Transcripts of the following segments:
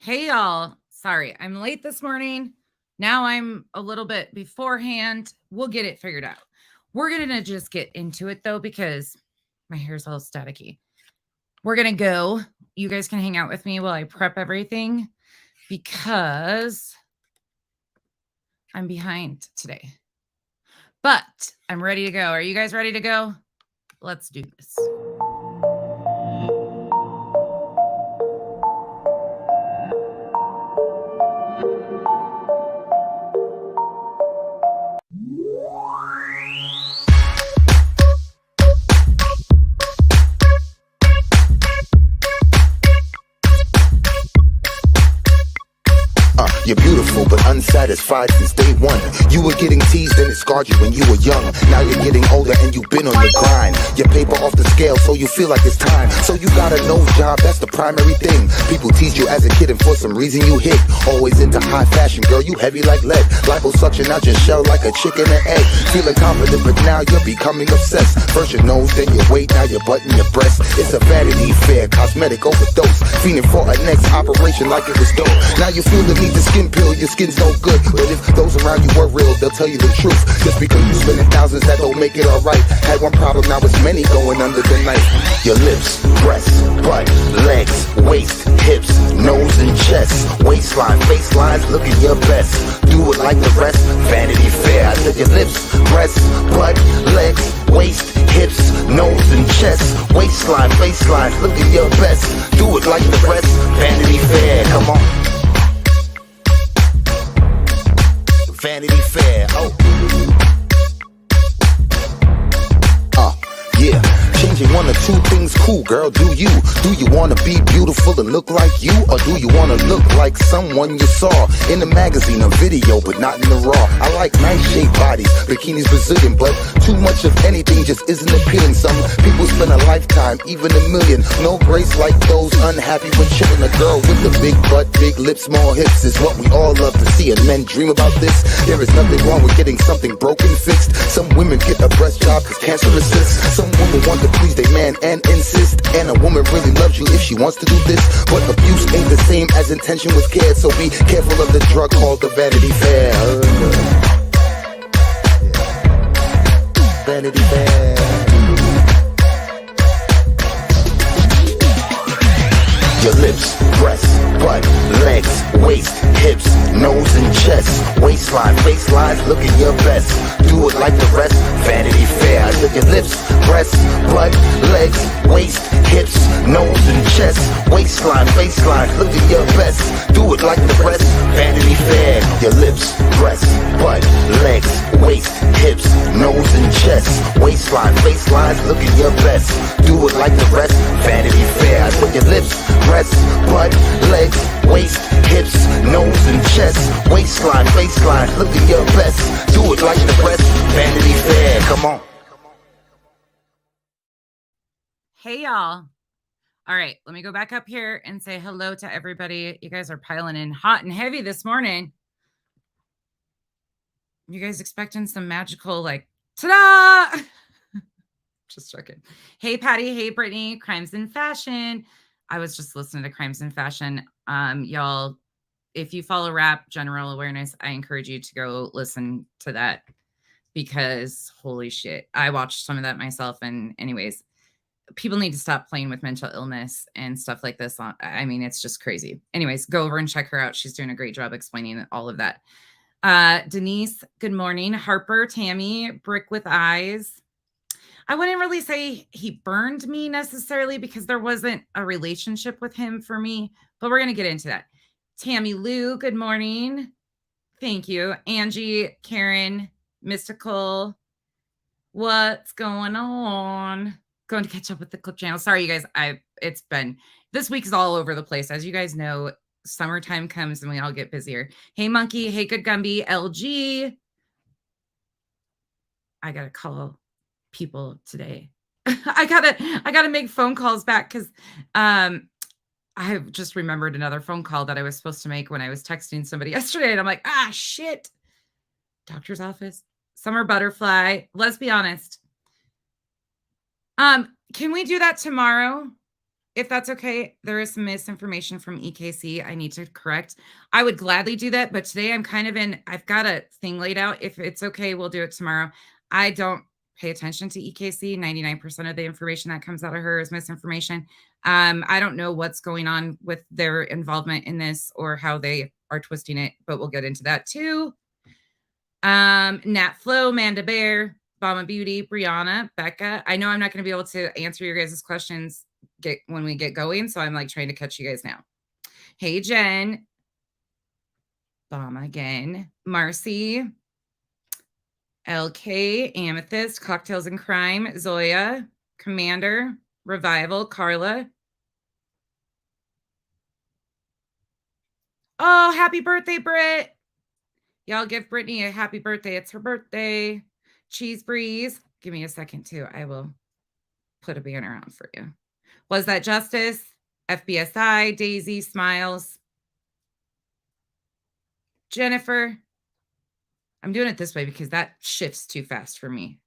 Hey, y'all. Sorry, I'm late this morning. Now I'm a little bit beforehand. We'll get it figured out. We're going to just get into it though, because my hair's all staticky. We're going to go. You guys can hang out with me while I prep everything because I'm behind today. But I'm ready to go. Are you guys ready to go? Let's do this. You're beautiful but unsatisfied since day one. You were getting teased and it scarred you when you were young. Now you're getting older and you've been on your grind. Your paper off the scale so you feel like it's time. So you got a nose job, that's the primary thing. People teased you as a kid and for some reason you hit. Always into high fashion, girl, you heavy like lead. Liposuction out your shell like a chicken and egg. Feeling confident but now you're becoming obsessed. First your nose, then your weight, now your butt and your breast. It's a vanity fair, cosmetic overdose. Fiending for a next operation like it was dope. Now you feel the need to skin pill, your skin's no good. But if those around you were real, they'll tell you the truth. Just because you spending thousands, that don't make it alright. Had one problem, now it's many going under the knife. Your lips, breasts, butt, legs, waist, hips, nose and chest, waistline, facelines, looking your best. Do it like the rest, Vanity Fair. I said your lips, breasts, butt, legs, waist, hips, nose and chest, waistline, facelines, looking your best. Do it like the rest, Vanity Fair. Come on. Vanity Fair, yeah. Changing one or two things cool, girl, do you? Do you wanna be beautiful and look like you? Or do you wanna look like someone you saw in a magazine or video, but not in the raw? I like nice shaped bodies, bikinis Brazilian, but too much of anything just isn't appealing. Some people spend a lifetime, even a million. No grace like those unhappy when chilling. A girl with a big butt, big lips, small hips is what we all love to see, and men dream about this. There is nothing wrong with getting something broken fixed. Some women get a breast job cause cancer assists. Some women want to please their man and insist. And a woman really loves you if she wants to do this. But abuse ain't the same as intention with care. So be careful of the drug called the Vanity Fair. Vanity Fair. Your lips, breasts, butt, legs, waist, hips, nose and chest, waistline, facelines, looking your best. Do it like the rest, Vanity Fair. I said your lips, breasts, butt, legs, waist, hips, nose and chest, waistline, facelines, looking your best. Do it like the rest, Vanity Fair. Your lips, breasts, butt, legs, waist, hips, nose and chest, waistline, facelines, looking your best. Do it like the rest, Vanity Fair. I said your lips, breasts, butt, legs, waist, hips, nose and chest, waistline, faceline, look at your best. Do it like the rest, Vanity Fair. Come on. Hey, y'all. All right, let me go back up here and say hello to everybody. You guys are piling in hot and heavy this morning. You guys expecting some magical, like, ta-da! Just joking. Hey, Patty. Hey, Brittany. Crimes in Fashion. I was just listening to Crimes in Fashion. Y'all, if you follow rap general awareness, I encourage you to go listen to that because holy shit, I watched some of that myself. And anyways, people need to stop playing with mental illness and stuff like this. I mean, it's just crazy. Anyways, go over and check her out. She's doing a great job explaining all of that. Denise, good morning. Harper, Tammy, Brick with Eyes. I wouldn't really say he burned me necessarily because there wasn't a relationship with him for me, but we're going to get into that. Tammy Lou, good morning. Thank you. Angie, Karen, Mystical. What's going on? Going to catch up with the Clip channel. Sorry, you guys. This week is all over the place. As you guys know, summertime comes and we all get busier. Hey, Monkey. Hey, Good Gumby. LG. I got to call people today. I gotta make phone calls back because I just remembered another phone call that I was supposed to make when I was texting somebody yesterday, and I'm like, shit. Doctor's office, Summer Butterfly. Let's be honest. Can we do that tomorrow? if that's okay, there is some misinformation from EKC I need to correct. I would gladly do that, but today I'm kind of I've got a thing laid out. If it's okay, we'll do it tomorrow. I don't pay attention to EKC. 99% of the information that comes out of her is misinformation. I don't know what's going on with their involvement in this or how they are twisting it, but we'll get into that too. Nat Flo, Manda Bear, Bama Beauty, Brianna, Becca. I know I'm not going to be able to answer your guys' questions when we get going, so I'm like trying to catch you guys now. Hey, Jen. Bama again. Marcy. LK, Amethyst, Cocktails and Crime, Zoya, Commander, Revival, Carla. Oh, happy birthday, Britt. Y'all give Brittany a happy birthday. It's her birthday. Cheese Breeze. Give me a second, too. I will put a banner on for you. Was that Justice? FBSI, Daisy, Smiles. Jennifer. I'm doing it this way because that shifts too fast for me.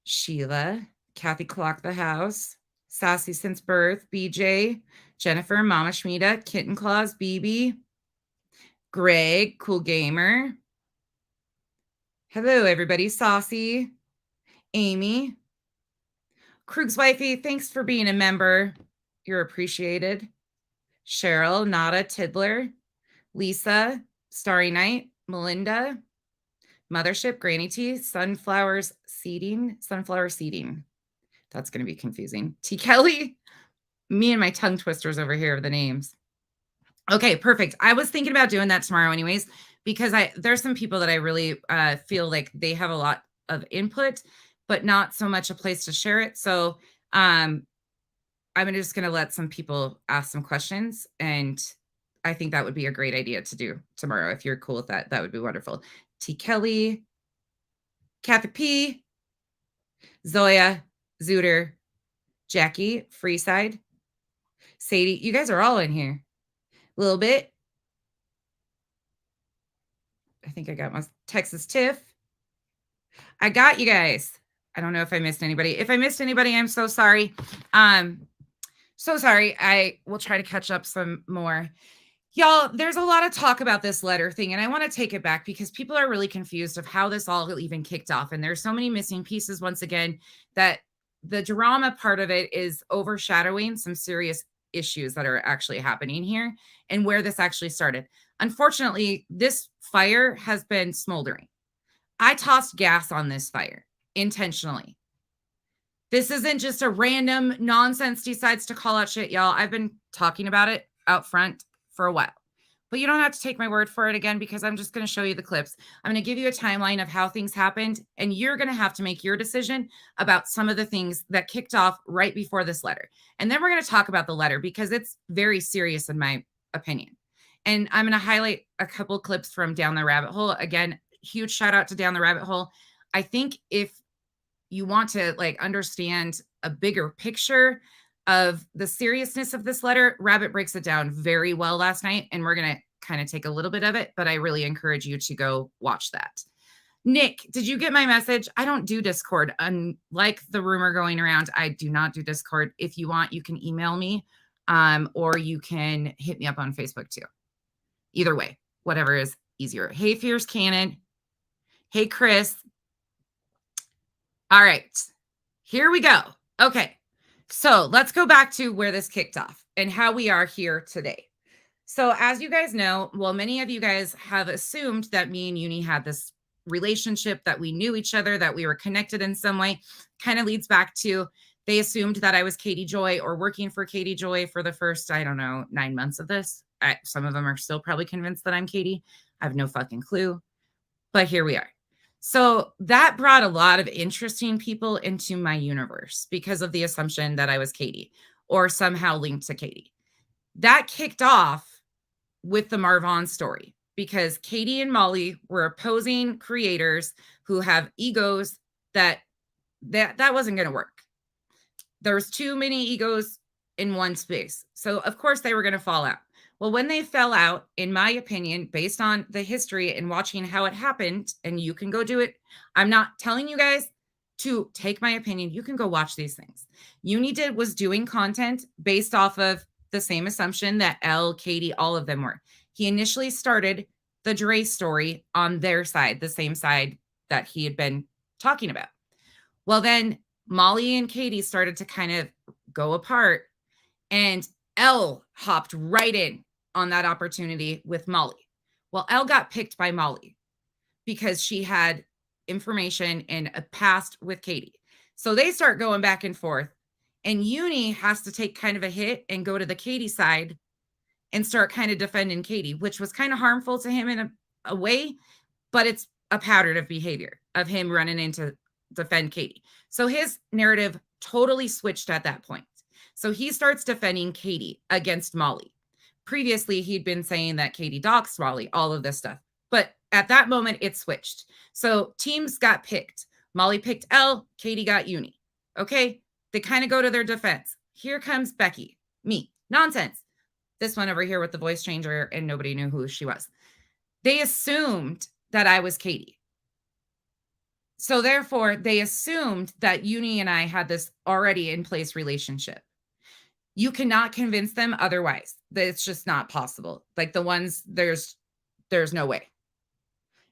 Sheila, Kathy Clock the House, Sassy Since Birth, BJ, Jennifer, Mama Schmida, Kitten Claus, BB, Greg, Cool Gamer. Hello, everybody. Saucy, Amy, Krug's Wifey, thanks for being a member. You're appreciated. Cheryl, Nada, Tiddler, Lisa, Starry Night, Melinda, Mothership, Granny T, Sunflower Seeding. That's going to be confusing. T. Kelly, me and my tongue twisters over here of the names. Okay, perfect. I was thinking about doing that tomorrow anyways, because there's some people that I really feel like they have a lot of input, but not so much a place to share it. So I'm just going to let some people ask some questions, and I think that would be a great idea to do tomorrow. If you're cool with that, that would be wonderful. T. Kelly, Kathy P, Zoya, Zooter, Jackie, Freeside, Sadie. You guys are all in here. A little bit. I think I got my Texas Tiff. I got you guys. I don't know if I missed anybody. If I missed anybody, I'm so sorry. So sorry. I will try to catch up some more. Y'all, there's a lot of talk about this letter thing, and I want to take it back because people are really confused of how this all even kicked off. And there's so many missing pieces once again that the drama part of it is overshadowing some serious issues that are actually happening here and where this actually started. Unfortunately, this fire has been smoldering. I tossed gas on this fire intentionally. This isn't just a random nonsense decides to call out shit, y'all. I've been talking about it out front for a while, but you don't have to take my word for it again, because I'm just going to show you the clips. I'm going to give you a timeline of how things happened, and you're going to have to make your decision about some of the things that kicked off right before this letter. And then we're going to talk about the letter because it's very serious in my opinion. And I'm going to highlight a couple clips from Down the Rabbit Hole. Again, huge shout out to Down the Rabbit Hole. I think if you want to understand a bigger picture of the seriousness of this letter, Rabbit breaks it down very well last night, and we're going to kind of take a little bit of it, but I really encourage you to go watch that. Nick, did you get my message? I don't do Discord. Unlike the rumor going around, I do not do Discord. If you want, you can email me, or you can hit me up on Facebook too. Either way, whatever is easier. Hey, Fierce Cannon. Hey, Chris. All right, here we go. Okay. So let's go back to where this kicked off and how we are here today. So as you guys know, well, many of you guys have assumed that me and Uni had this relationship, that we knew each other, that we were connected in some way. Kind of leads back to they assumed that I was Katie Joy or working for Katie Joy for the first, 9 months of this. Some of them are still probably convinced that I'm Katie. I have no fucking clue, but here we are. So that brought a lot of interesting people into my universe because of the assumption that I was Katie or somehow linked to Katie. That kicked off with the Marvon story because Katie and Molly were opposing creators who have egos that wasn't going to work. There was too many egos in one space. So of course they were going to fall out. Well, when they fell out, in my opinion, based on the history and watching how it happened, and you can go do it. I'm not telling you guys to take my opinion, you can go watch these things. Was doing content based off of the same assumption that Elle, Katie, all of them were. He initially started the Dre story on their side, the same side that he had been talking about. Well, then Molly and Katie started to kind of go apart, and Elle hopped right in on that opportunity with Molly. Well, Elle got picked by Molly because she had information and a past with Katie. So they start going back and forth, and Uni has to take kind of a hit and go to the Katie side and start kind of defending Katie, which was kind of harmful to him in a way, but it's a pattern of behavior of him running in to defend Katie. So his narrative totally switched at that point. So he starts defending Katie against Molly. Previously, he'd been saying that Katie doxed Molly, all of this stuff. But at that moment, it switched. So teams got picked. Molly picked Elle, Katie got Uni. Okay, they kind of go to their defense. Here comes Becky, me, nonsense. This one over here with the voice changer, and nobody knew who she was. They assumed that I was Katie. So therefore, they assumed that Uni and I had this already in place relationship. You cannot convince them otherwise. It's just not possible. Like the ones, there's no way.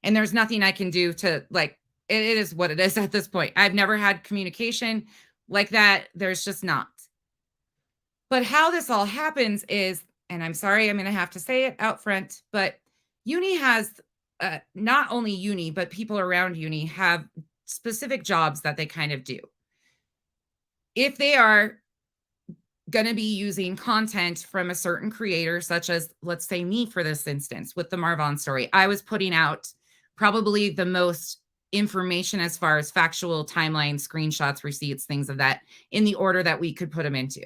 And there's nothing I can do to, like, it is what it is at this point. I've never had communication like that. There's just not. But how this all happens is, and I'm sorry, I'm going to have to say it out front, but Uni has, not only Uni, but people around Uni have specific jobs that they kind of do. If they are going to be using content from a certain creator, such as, let's say me for this instance, with the Marvon story, I was putting out probably the most information as far as factual timelines, screenshots, receipts, things of that, in the order that we could put them into.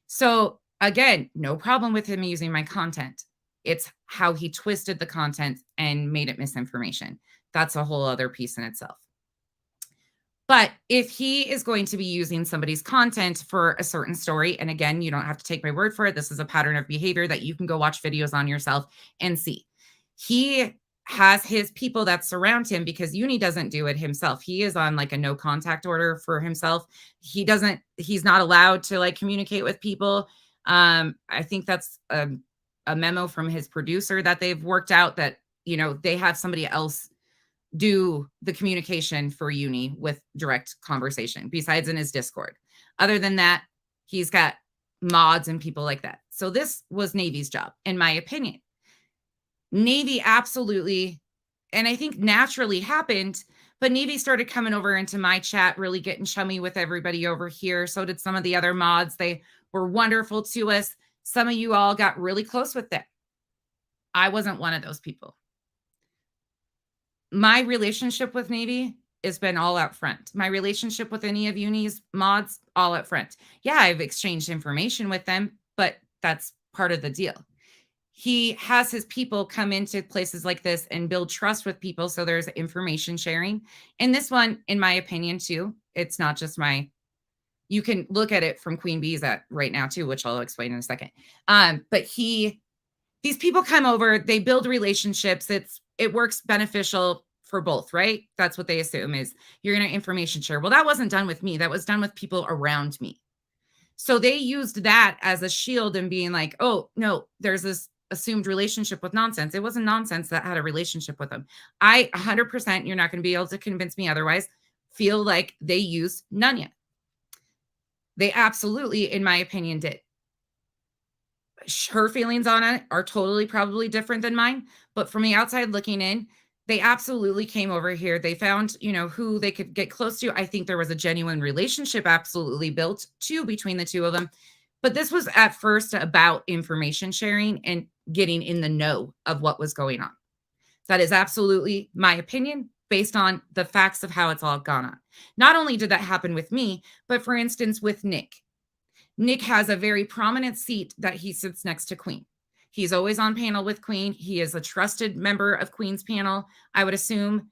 So again, no problem with him using my content. It's how he twisted the content and made it misinformation. That's a whole other piece in itself. But if he is going to be using somebody's content for a certain story, and again, you don't have to take my word for it. This is a pattern of behavior that you can go watch videos on yourself and see. He has his people that surround him, because Uni doesn't do it himself. He is on like a no contact order for himself. He's not allowed to like communicate with people. I think that's a memo from his producer that they've worked out, that, you know, they have somebody else do the communication for Uni with direct conversation, besides in his Discord. Other than that, he's got mods and people like that. So this was Navy's job, in my opinion. Navy absolutely, and I think naturally happened, but Navy started coming over into my chat, really getting chummy with everybody over here. So did some of the other mods. They were wonderful to us. Some of you all got really close with them. I wasn't one of those people. My relationship with Navy has been all out front. My relationship with any of Uni's mods, all out front. Yeah, I've exchanged information with them, but that's part of the deal. He has his people come into places like this and build trust with people. So there's information sharing. And this one, in my opinion, too, it's not just you can look at it from Queen Bee's at right now too, which I'll explain in a second. But these people come over, they build relationships. It works beneficial for both, right? That's what they assume, is you're going to information share. Well, that wasn't done with me. That was done with people around me. So they used that as a shield and being like, oh, no, there's this assumed relationship with nonsense. It wasn't nonsense that had a relationship with them. 100%, you're not going to be able to convince me otherwise, feel like they used Nunya. They absolutely, in my opinion, did. Her feelings on it are totally probably different than mine, but from the outside looking in, they absolutely came over here. They found, who they could get close to. I think there was a genuine relationship absolutely built too between the two of them. But this was at first about information sharing and getting in the know of what was going on. That is absolutely my opinion based on the facts of how it's all gone on. Not only did that happen with me, but for instance, with Nick. Nick has a very prominent seat that he sits next to Queen. He's always on panel with Queen. He is a trusted member of Queen's panel, I would assume.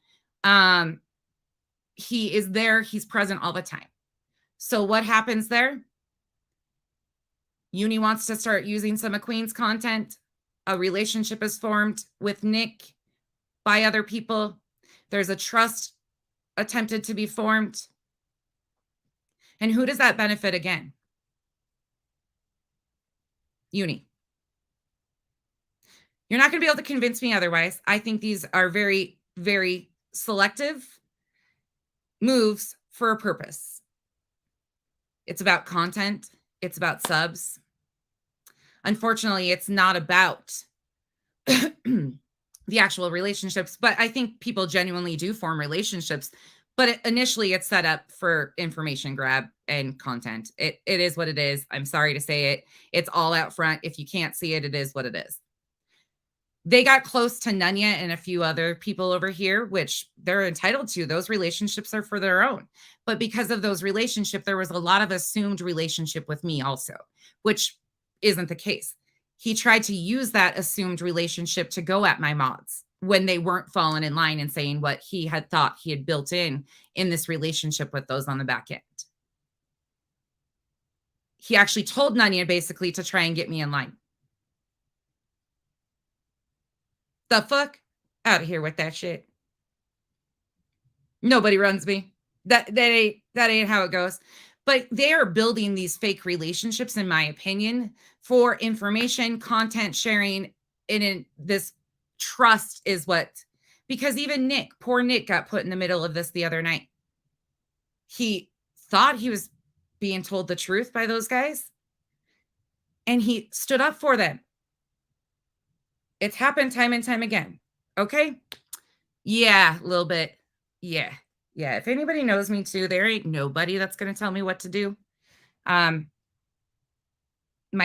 He is there. He's present all the time. So what happens there? Uni wants to start using some of Queen's content. A relationship is formed with Nick by other people. There's a trust attempted to be formed. And who does that benefit again? Uni. You're not going to be able to convince me otherwise. I think these are very, very selective moves for a purpose. It's about content. It's about subs. Unfortunately, it's not about the actual relationships, but I think people genuinely do form relationships. But initially, it's set up for information grab and content. It is what it is. I'm sorry to say it. It's all out front. If you can't see it, it is what it is. They got close to Nunya and a few other people over here, which they're entitled to. Those relationships are for their own. But because of those relationships, there was a lot of assumed relationship with me also, which isn't the case. He tried to use that assumed relationship to go at my mods when they weren't falling in line and saying what he had thought he had built in this relationship with those on the back end. He actually told Nunya basically to try and get me in line. The fuck? Out of here with that shit. Nobody runs me. That ain't how it goes. But they are building these fake relationships, in my opinion, for information, content sharing, and in this trust is what, because even Nick, poor Nick, got put in the middle of this the other night. He thought he was being told the truth by those guys, and he stood up for them. It's happened time and time again. Okay? Yeah, a little bit. Yeah. If anybody knows me too, there ain't nobody that's going to tell me what to do. My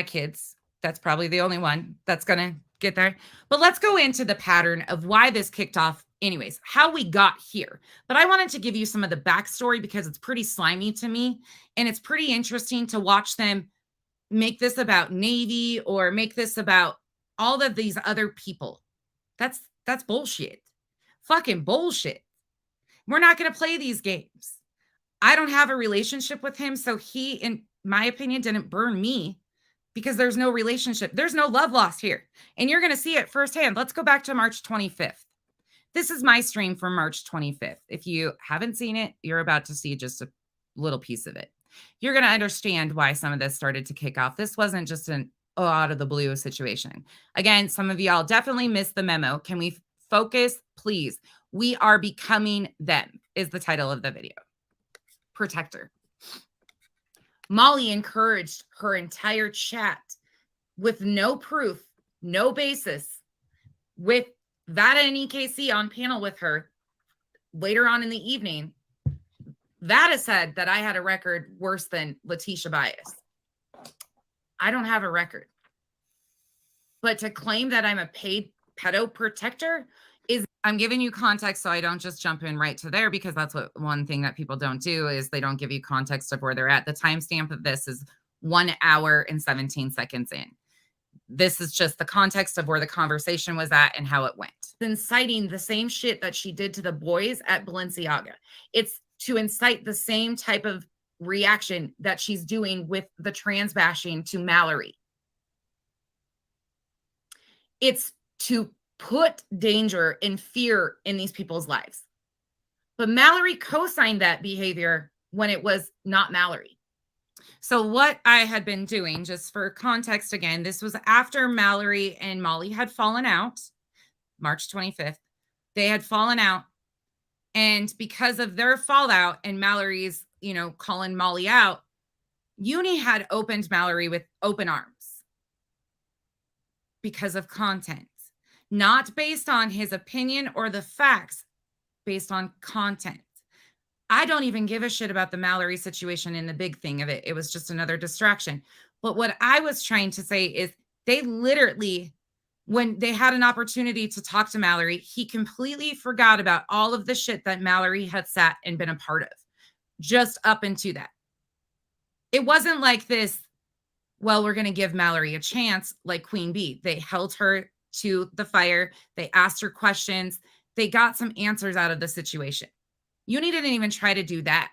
kids, that's probably the only one that's going to get there. But let's go into the pattern of why this kicked off anyways, how we got here. But I wanted to give you some of the backstory because it's pretty slimy to me. And it's pretty interesting to watch them make this about Navy or make this about all of these other people. That's bullshit. Fucking bullshit. We're not going to play these games. I don't have a relationship with him. So he, in my opinion, didn't burn me because there's no relationship. There's no love lost here. And you're going to see it firsthand. Let's go back to March 25th. This is my stream from March 25th. If you haven't seen it, you're about to see just a little piece of it. You're going to understand why some of this started to kick off. This wasn't just an out of the blue situation. Again, some of y'all definitely missed the memo. Can we focus, please? We are becoming them is the title of the video. Protector. Molly encouraged her entire chat with no proof, no basis, with Vada and EKC on panel with her later on in the evening. Vada said that I had a record worse than Letitia Bias. I don't have a record. But to claim that I'm a paid pedo protector is, I'm giving you context so I don't just jump in right to there, because that's what one thing that people don't do is they don't give you context of where they're at. The timestamp of this is 1 hour and 17 seconds in. This is just the context of where the conversation was at and how it went. Inciting the same shit that she did to the boys at Balenciaga. It's to incite the same type of reaction that she's doing with the trans bashing to Mallory. It's to put danger and fear in these people's lives. But Mallory co-signed that behavior when it was not Mallory. So what I had been doing, just for context again, this was after Mallory and Molly had fallen out, March 25th. They had fallen out. And because of their fallout and Mallory's, calling Molly out, Uni had opened Mallory with open arms because of content, not based on his opinion or the facts, based on content. I don't even give a shit about the Mallory situation and the big thing of it. It was just another distraction. But what I was trying to say is they literally, when they had an opportunity to talk to Mallory, he completely forgot about all of the shit that Mallory had sat and been a part of. Just up into that. It wasn't like this, well, we're going to give Mallory a chance like Queen Bee. They held her to the fire. They asked her questions. They got some answers out of the situation. Uni didn't even try to do that.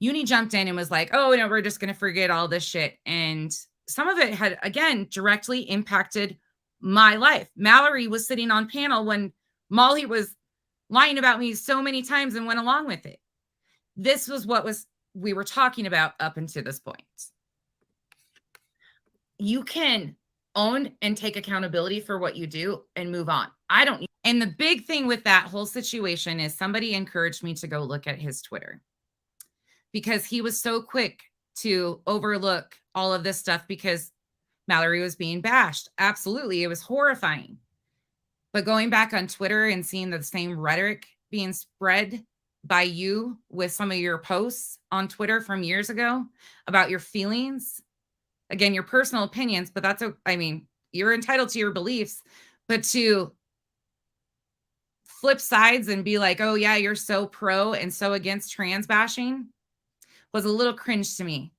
Uni jumped in and was like, oh, no, we're just going to forget all this shit. And some of it had, again, directly impacted my life. Mallory was sitting on panel when Molly was lying about me so many times and went along with it. This was what was we were talking about up until this point. You can own and take accountability for what you do and move on. I don't. And the big thing with that whole situation is somebody encouraged me to go look at his Twitter because he was so quick to overlook all of this stuff because Mallory was being bashed. Absolutely. It was horrifying. But going back on Twitter and seeing the same rhetoric being spread by you with some of your posts on Twitter from years ago about your feelings, again, your personal opinions, but I mean, you're entitled to your beliefs, but to flip sides and be like, oh yeah, you're so pro and so against trans bashing was a little cringe to me.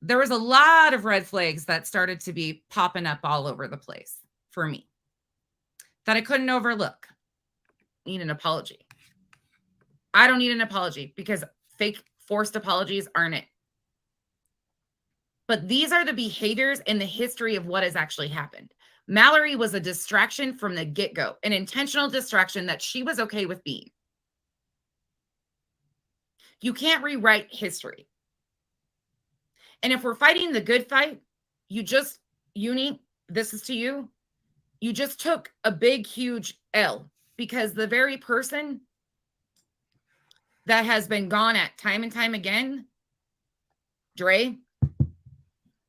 There was a lot of red flags that started to be popping up all over the place for me that I couldn't overlook. Need an apology. I don't need an apology because fake forced apologies aren't it. But these are the behaviors and the history of what has actually happened. Mallory was a distraction from the get-go, an intentional distraction that she was okay with being. You can't rewrite history. And if we're fighting the good fight, Uni, this is to you. You just took a big, huge L because the very person that has been gone at time and time again, Dre,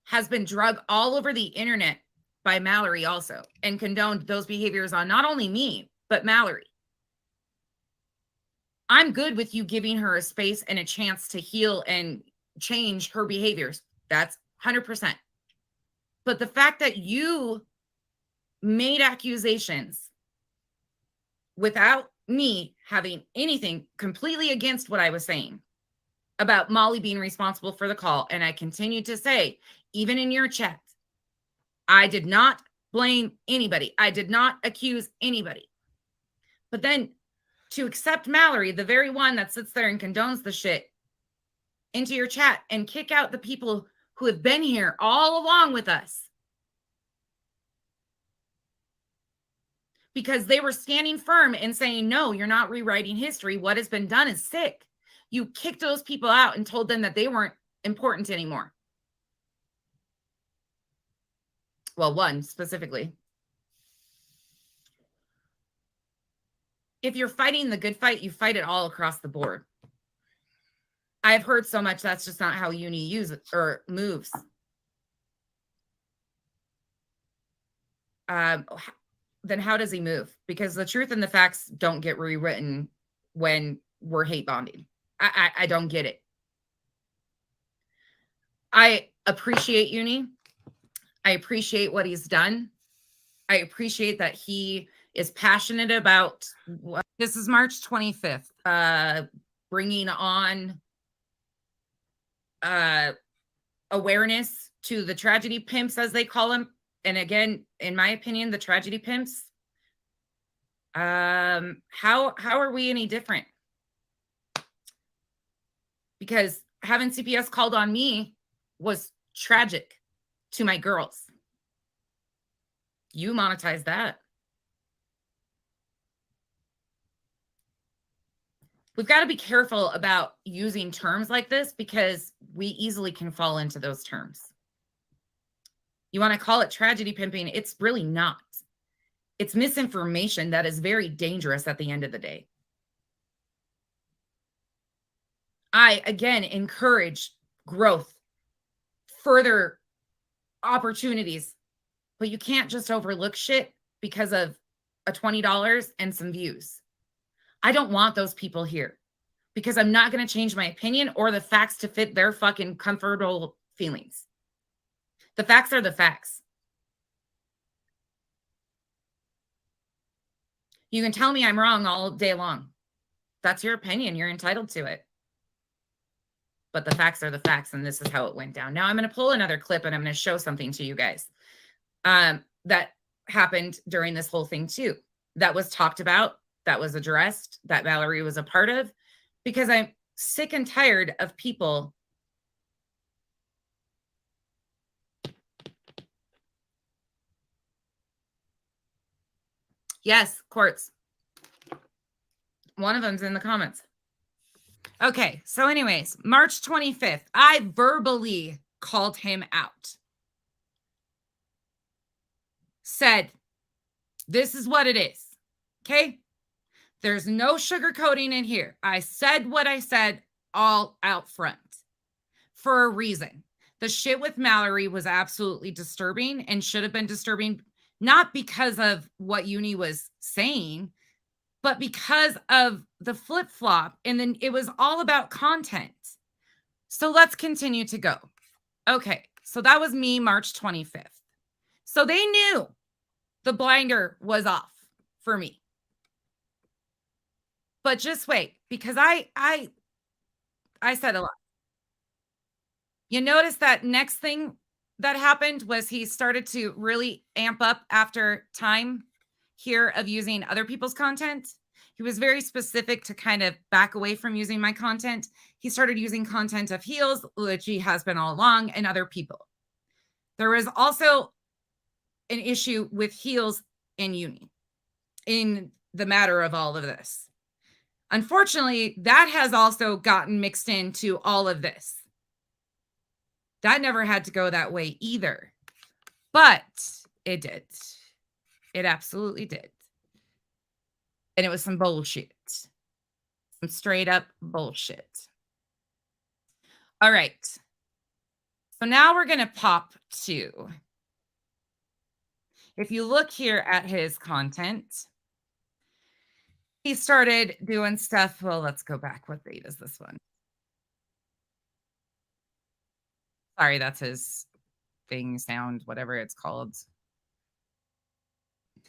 has been drugged all over the internet by Mallory also and condoned those behaviors on not only me, but Mallory. I'm good with you giving her a space and a chance to heal and change her behaviors. That's 100%. But the fact that you made accusations without me having anything completely against what I was saying about Molly being responsible for the call, and I continue to say, even in your chat, I did not blame anybody. I did not accuse anybody. But then to accept Mallory, the very one that sits there and condones the shit, into your chat and kick out the people who have been here all along with us because they were standing firm and saying, no, you're not rewriting history. What has been done is sick. You kicked those people out and told them that they weren't important anymore. Well, one specifically. If you're fighting the good fight, you fight it all across the board. I've heard so much that's just not how Uni uses or moves. Then how does he move? Because the truth and the facts don't get rewritten when we're hate bonding. I don't get it. I appreciate Uni. I appreciate what he's done. I appreciate that he is passionate about this is March 25th, bringing on awareness to the tragedy pimps, as they call them. And again, in my opinion, the tragedy pimps, how are we any different? Because having CPS called on me was tragic to my girls. You monetize that. We've got to be careful about using terms like this because we easily can fall into those terms. You want to call it tragedy pimping? It's really not. It's misinformation that is very dangerous at the end of the day. I, again, encourage growth, further opportunities, but you can't just overlook shit because of a $20 and some views. I don't want those people here because I'm not going to change my opinion or the facts to fit their fucking comfortable feelings. The facts are the facts. You can tell me I'm wrong all day long. That's your opinion. You're entitled to it. But the facts are the facts, and this is how it went down. Now I'm going to pull another clip, and I'm going to show something to you guys that happened during this whole thing too. That was talked about, that was addressed, that Mallory was a part of, because I'm sick and tired of people Yes, Quartz. One of them's in the comments. Okay. So, anyways, March 25th, I verbally called him out. Said, this is what it is. Okay. There's no sugarcoating in here. I said what I said all out front for a reason. The shit with Mallory was absolutely disturbing and should have been disturbing, not because of what Uni was saying, but because of the flip flop. And then it was all about content. So let's continue to go. Okay. So that was me, March 25th. So they knew the blinder was off for me. But just wait, because I said a lot. You notice that next thing that happened was he started to really amp up after time here of using other people's content. He was very specific to kind of back away from using my content. He started using content of Heels, which he has been all along, and other people. There was also an issue with Heels and Uni in the matter of all of this. Unfortunately, that has also gotten mixed into all of this. That never had to go that way either. But it did. It absolutely did. And it was some bullshit. Some straight up bullshit. All right. So now we're going to pop to, if you look here at his content, he started doing stuff. Well, let's go back. What date is this one? Sorry, that's his thing sound, whatever it's called.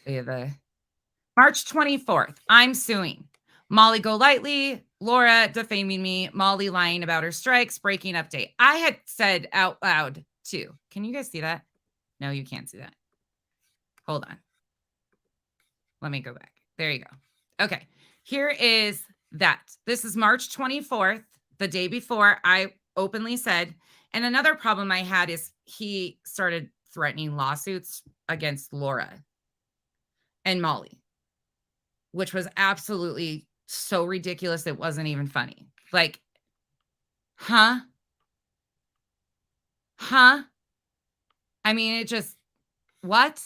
The March 24th, I'm suing. Molly Golightly, Laura defaming me, Molly lying about her strikes, breaking update. I had said out loud too. Can you guys see that? No, you can't see that. Hold on. Let me go back. There you go. Okay. Here is that. This is March 24th, the day before I openly said. And another problem I had is he started threatening lawsuits against Laura and Molly, which was absolutely so ridiculous. It wasn't even funny. Like, huh? Huh? I mean, it just, what?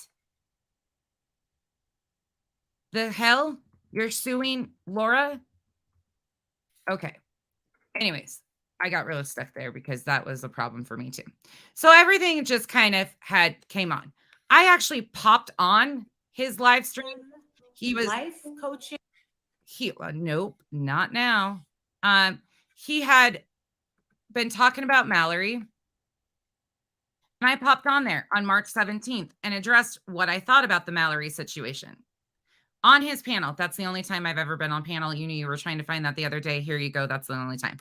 The hell? You're suing Laura? Okay. Anyways, I got real stuck there because that was a problem for me too. So everything just kind of came on. I actually popped on his live stream. He was life coaching. Nope, not now. He had been talking about Mallory. And I popped on there on March 17th and addressed what I thought about the Mallory situation on his panel. That's the only time I've ever been on panel. You were trying to find that the other day. Here you go. That's the only time.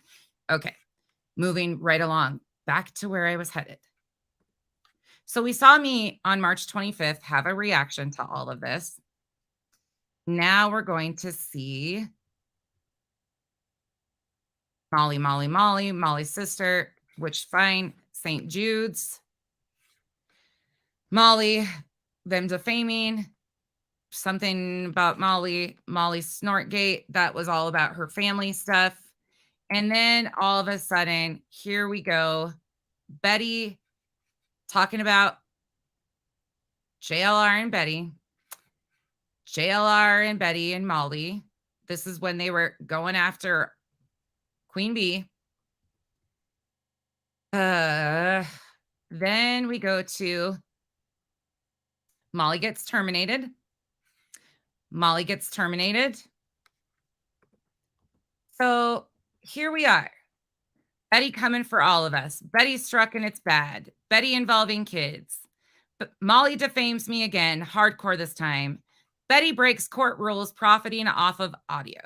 Okay. Moving right along back to where I was headed. So we saw me on March 25th have a reaction to all of this. Now we're going to see Molly's sister, which fine, St. Jude's. Molly, them defaming, something about Molly's Snortgate. That was all about her family stuff. And then all of a sudden, here we go. Betty talking about JLR and Betty. JLR and Betty and Molly. This is when they were going after Queen Bee. Then we go to Molly gets terminated. Molly gets terminated. So here we are. Betty coming for all of us. Betty struck and it's bad. Betty involving kids. But Molly defames me again, hardcore this time. Betty breaks court rules, profiting off of audio.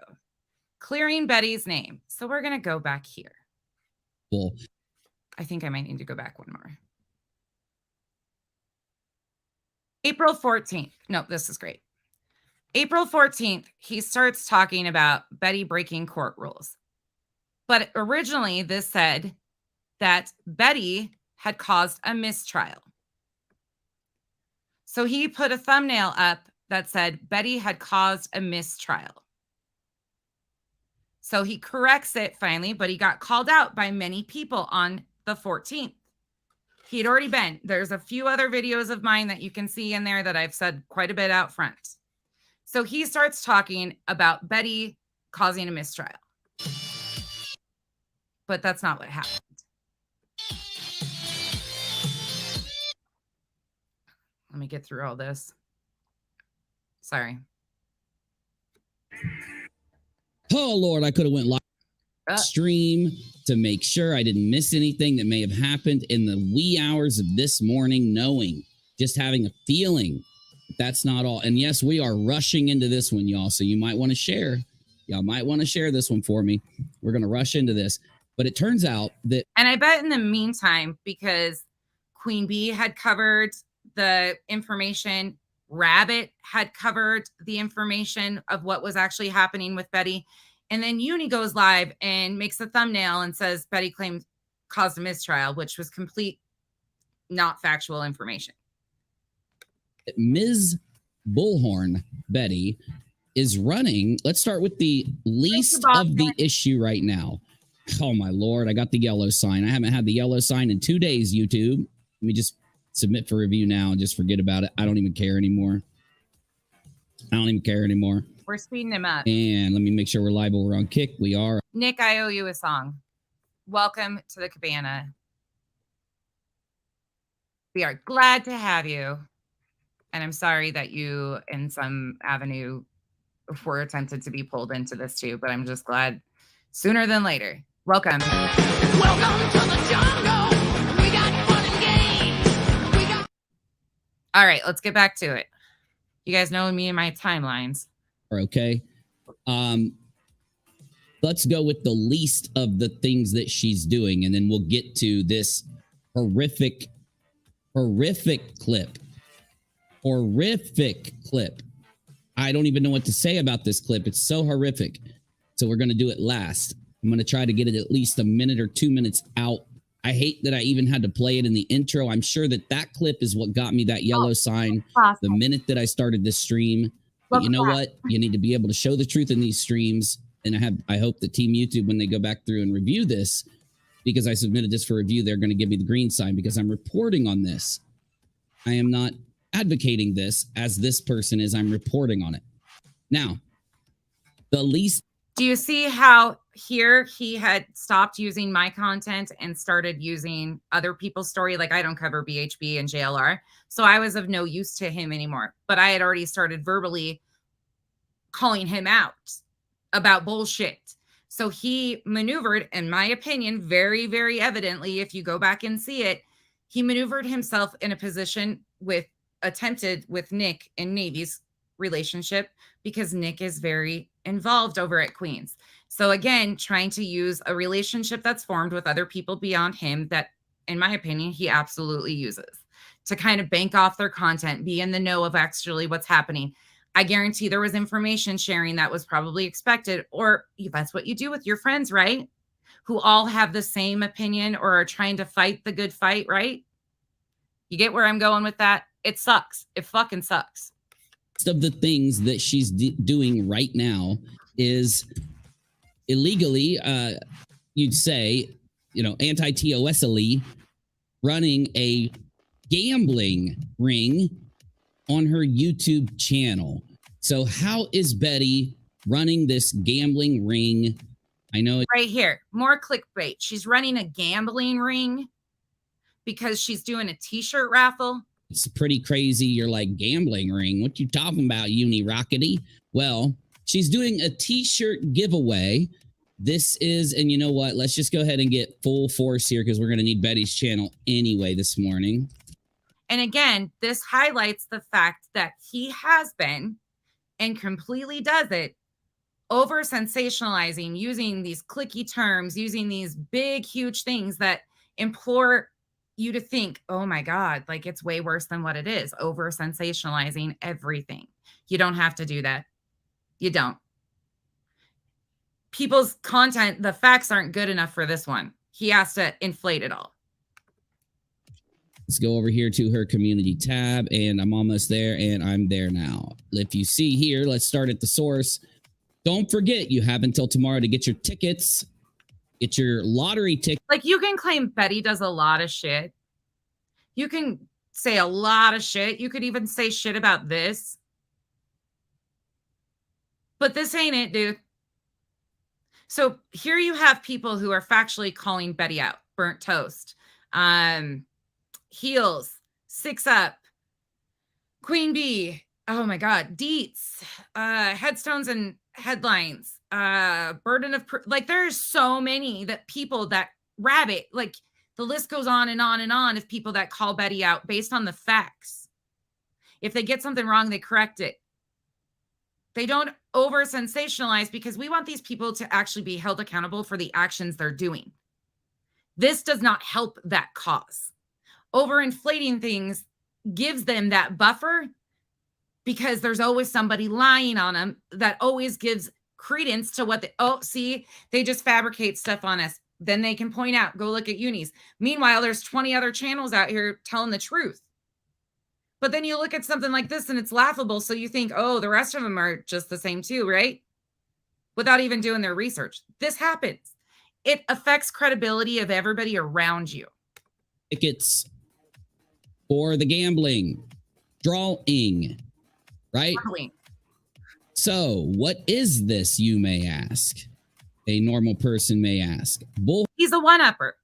Clearing Betty's name. So we're going to go back here. Cool. I think I might need to go back one more. April 14th. No, this is great. April 14th, he starts talking about Betty breaking court rules. But originally, this said that Betty had caused a mistrial. So he put a thumbnail up that said Betty had caused a mistrial. So he corrects it finally, but he got called out by many people on the 14th. He had already been. There's a few other videos of mine that you can see in there that I've said quite a bit out front. So he starts talking about Betty causing a mistrial. But that's not what happened. Let me get through all this. Sorry. Oh, Lord, I could have went live stream to make sure I didn't miss anything that may have happened in the wee hours of this morning, knowing, just having a feeling that's not all. And yes, we are rushing into this one, y'all. So you might want to share. Y'all might want to share this one for me. We're going to rush into this. But it turns out that... And I bet in the meantime, because Queen Bee had covered the information, Rabbit had covered the information of what was actually happening with Betty. And then Uni goes live and makes a thumbnail and says Betty claimed caused a mistrial, which was complete, not factual information. Ms. Bullhorn, Betty, is running. Let's start with the least of the issue right now. Oh, my Lord. I got the yellow sign. I haven't had the yellow sign in 2 days, YouTube. Let me just submit for review now and just forget about it. I don't even care anymore. We're speeding him up. And let me make sure we're live. We're on Kick. We are. Nick, I owe you a song. Welcome to the cabana. We are glad to have you. And I'm sorry that you, in some avenue, were attempted to be pulled into this too, but I'm just glad sooner than later. Welcome. Welcome to the jungle. We got fun and games. All right, let's get back to it. You guys know me and my timelines. Okay. Let's go with the least of the things that she's doing, and then we'll get to this horrific clip. Horrific clip. I don't even know what to say about this clip. It's so horrific. So we're going to do it last. I'm going to try to get it at least a minute or 2 minutes out. I hate that I even had to play it in the intro. I'm sure that clip is what got me that yellow sign the minute that I started this stream. But you know what? You need to be able to show the truth in these streams. And I hope that Team YouTube, when they go back through and review this, because I submitted this for review, they're going to give me the green sign because I'm reporting on this. I am not advocating this as this person is. I'm reporting on it. Now, the least... Do you see how here he had stopped using my content and started using other people's story? Like, I don't cover BHB and JLR, so I was of no use to him anymore. But I had already started verbally calling him out about bullshit. So he maneuvered, in my opinion, very, very evidently, if you go back and see it, he maneuvered himself in a position attempted with Nick and Navy's relationship, because Nick is very involved over at Queens. So again, trying to use a relationship that's formed with other people beyond him that, in my opinion, he absolutely uses to kind of bank off their content, be in the know of actually what's happening. I guarantee there was information sharing that was probably expected, or that's what you do with your friends, right? Who all have the same opinion or are trying to fight the good fight, right? You get where I'm going with that? It sucks. It fucking sucks. Of the things that she's doing right now is illegally, you'd say, anti-TOS-ally, running a gambling ring on her YouTube channel. So how is Betty running this gambling ring? I know it's right here, more clickbait. She's running a gambling ring because she's doing a t-shirt raffle. It's pretty crazy. You're like, gambling ring? What you talking about, Uni Rockety? Well, she's doing a t-shirt giveaway. This is, and you know what? Let's just go ahead and get full force here because we're going to need Betty's channel anyway this morning. And again, this highlights the fact that he has been, and completely does it, over sensationalizing, using these clicky terms, using these big, huge things that implore you to think, oh my God, like it's way worse than what it is, over sensationalizing everything. You don't have to do that. You don't. People's content, the facts aren't good enough for this one. He has to inflate it all. Let's go over here to her community tab, and I'm almost there, and I'm there now. If you see here, let's start at the source. Don't forget, you have until tomorrow to get your tickets, get your lottery ticket. Like, you can claim Betty does a lot of shit. You can say a lot of shit. You could even say shit about this. But this ain't it, dude. So here you have people who are factually calling Betty out. Burnt Toast, Heels, Six Up, Queen Bee. Oh my God, Deets, Headstones and Headlines, Burden of like there's so many that people that rabbit, like the list goes on and on and on of people that call Betty out based on the facts. If they get something wrong, they correct it. They don't over sensationalize because we want these people to actually be held accountable for the actions they're doing. This does not help that cause. Overinflating things gives them that buffer because there's always somebody lying on them that always gives credence to what they just fabricate stuff on us. Then they can point out, go look at unis. Meanwhile, there's 20 other channels out here telling the truth. But then you look at something like this and it's laughable. So you think, oh, the rest of them are just the same too, right? Without even doing their research. This happens. It affects credibility of everybody around you. Tickets for the gambling, drawing, right? So what is this, you may ask? A normal person may ask. He's a one-upper.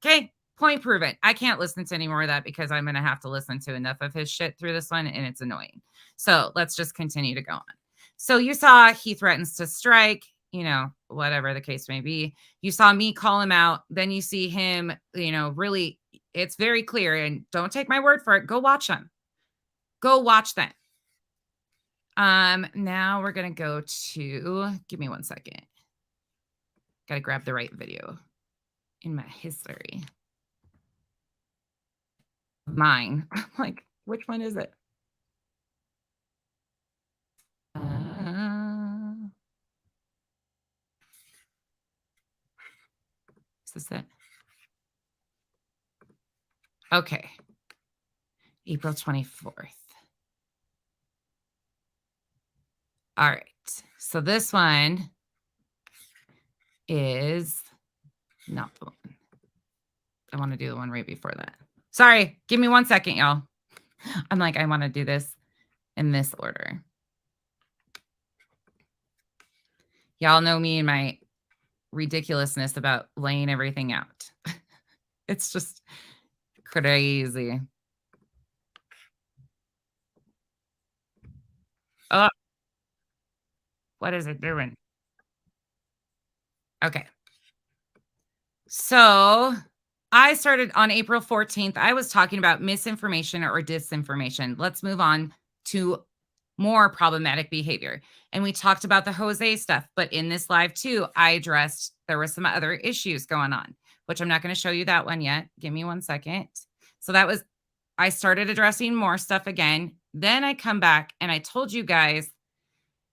Okay, point proven. I can't listen to any more of that because I'm going to have to listen to enough of his shit through this one, and it's annoying. So let's just continue to go on. So you saw he threatens to strike, you know, whatever the case may be. You saw me call him out. Then you see him, you know, really, it's very clear. And don't take my word for it. Go watch them. Go watch them. Now we're going to go to, give me 1 second. Got to grab the right video in my history. Mine. Like, which one is it? Is this it? Okay. April 24th. All right. So this one is not the one. I want to do the one right before that. Sorry. Give me 1 second, y'all. I'm like, I want to do this in this order. Y'all know me and my ridiculousness about laying everything out. It's just crazy. Oh, what is it doing? Okay. So I started on April 14th. I was talking about misinformation or disinformation. Let's move on to more problematic behavior. And we talked about the Jose stuff, but in this live too, I addressed there were some other issues going on, which I'm not going to show you that one yet. Give me 1 second. So that was, I started addressing more stuff again. Then I come back and I told you guys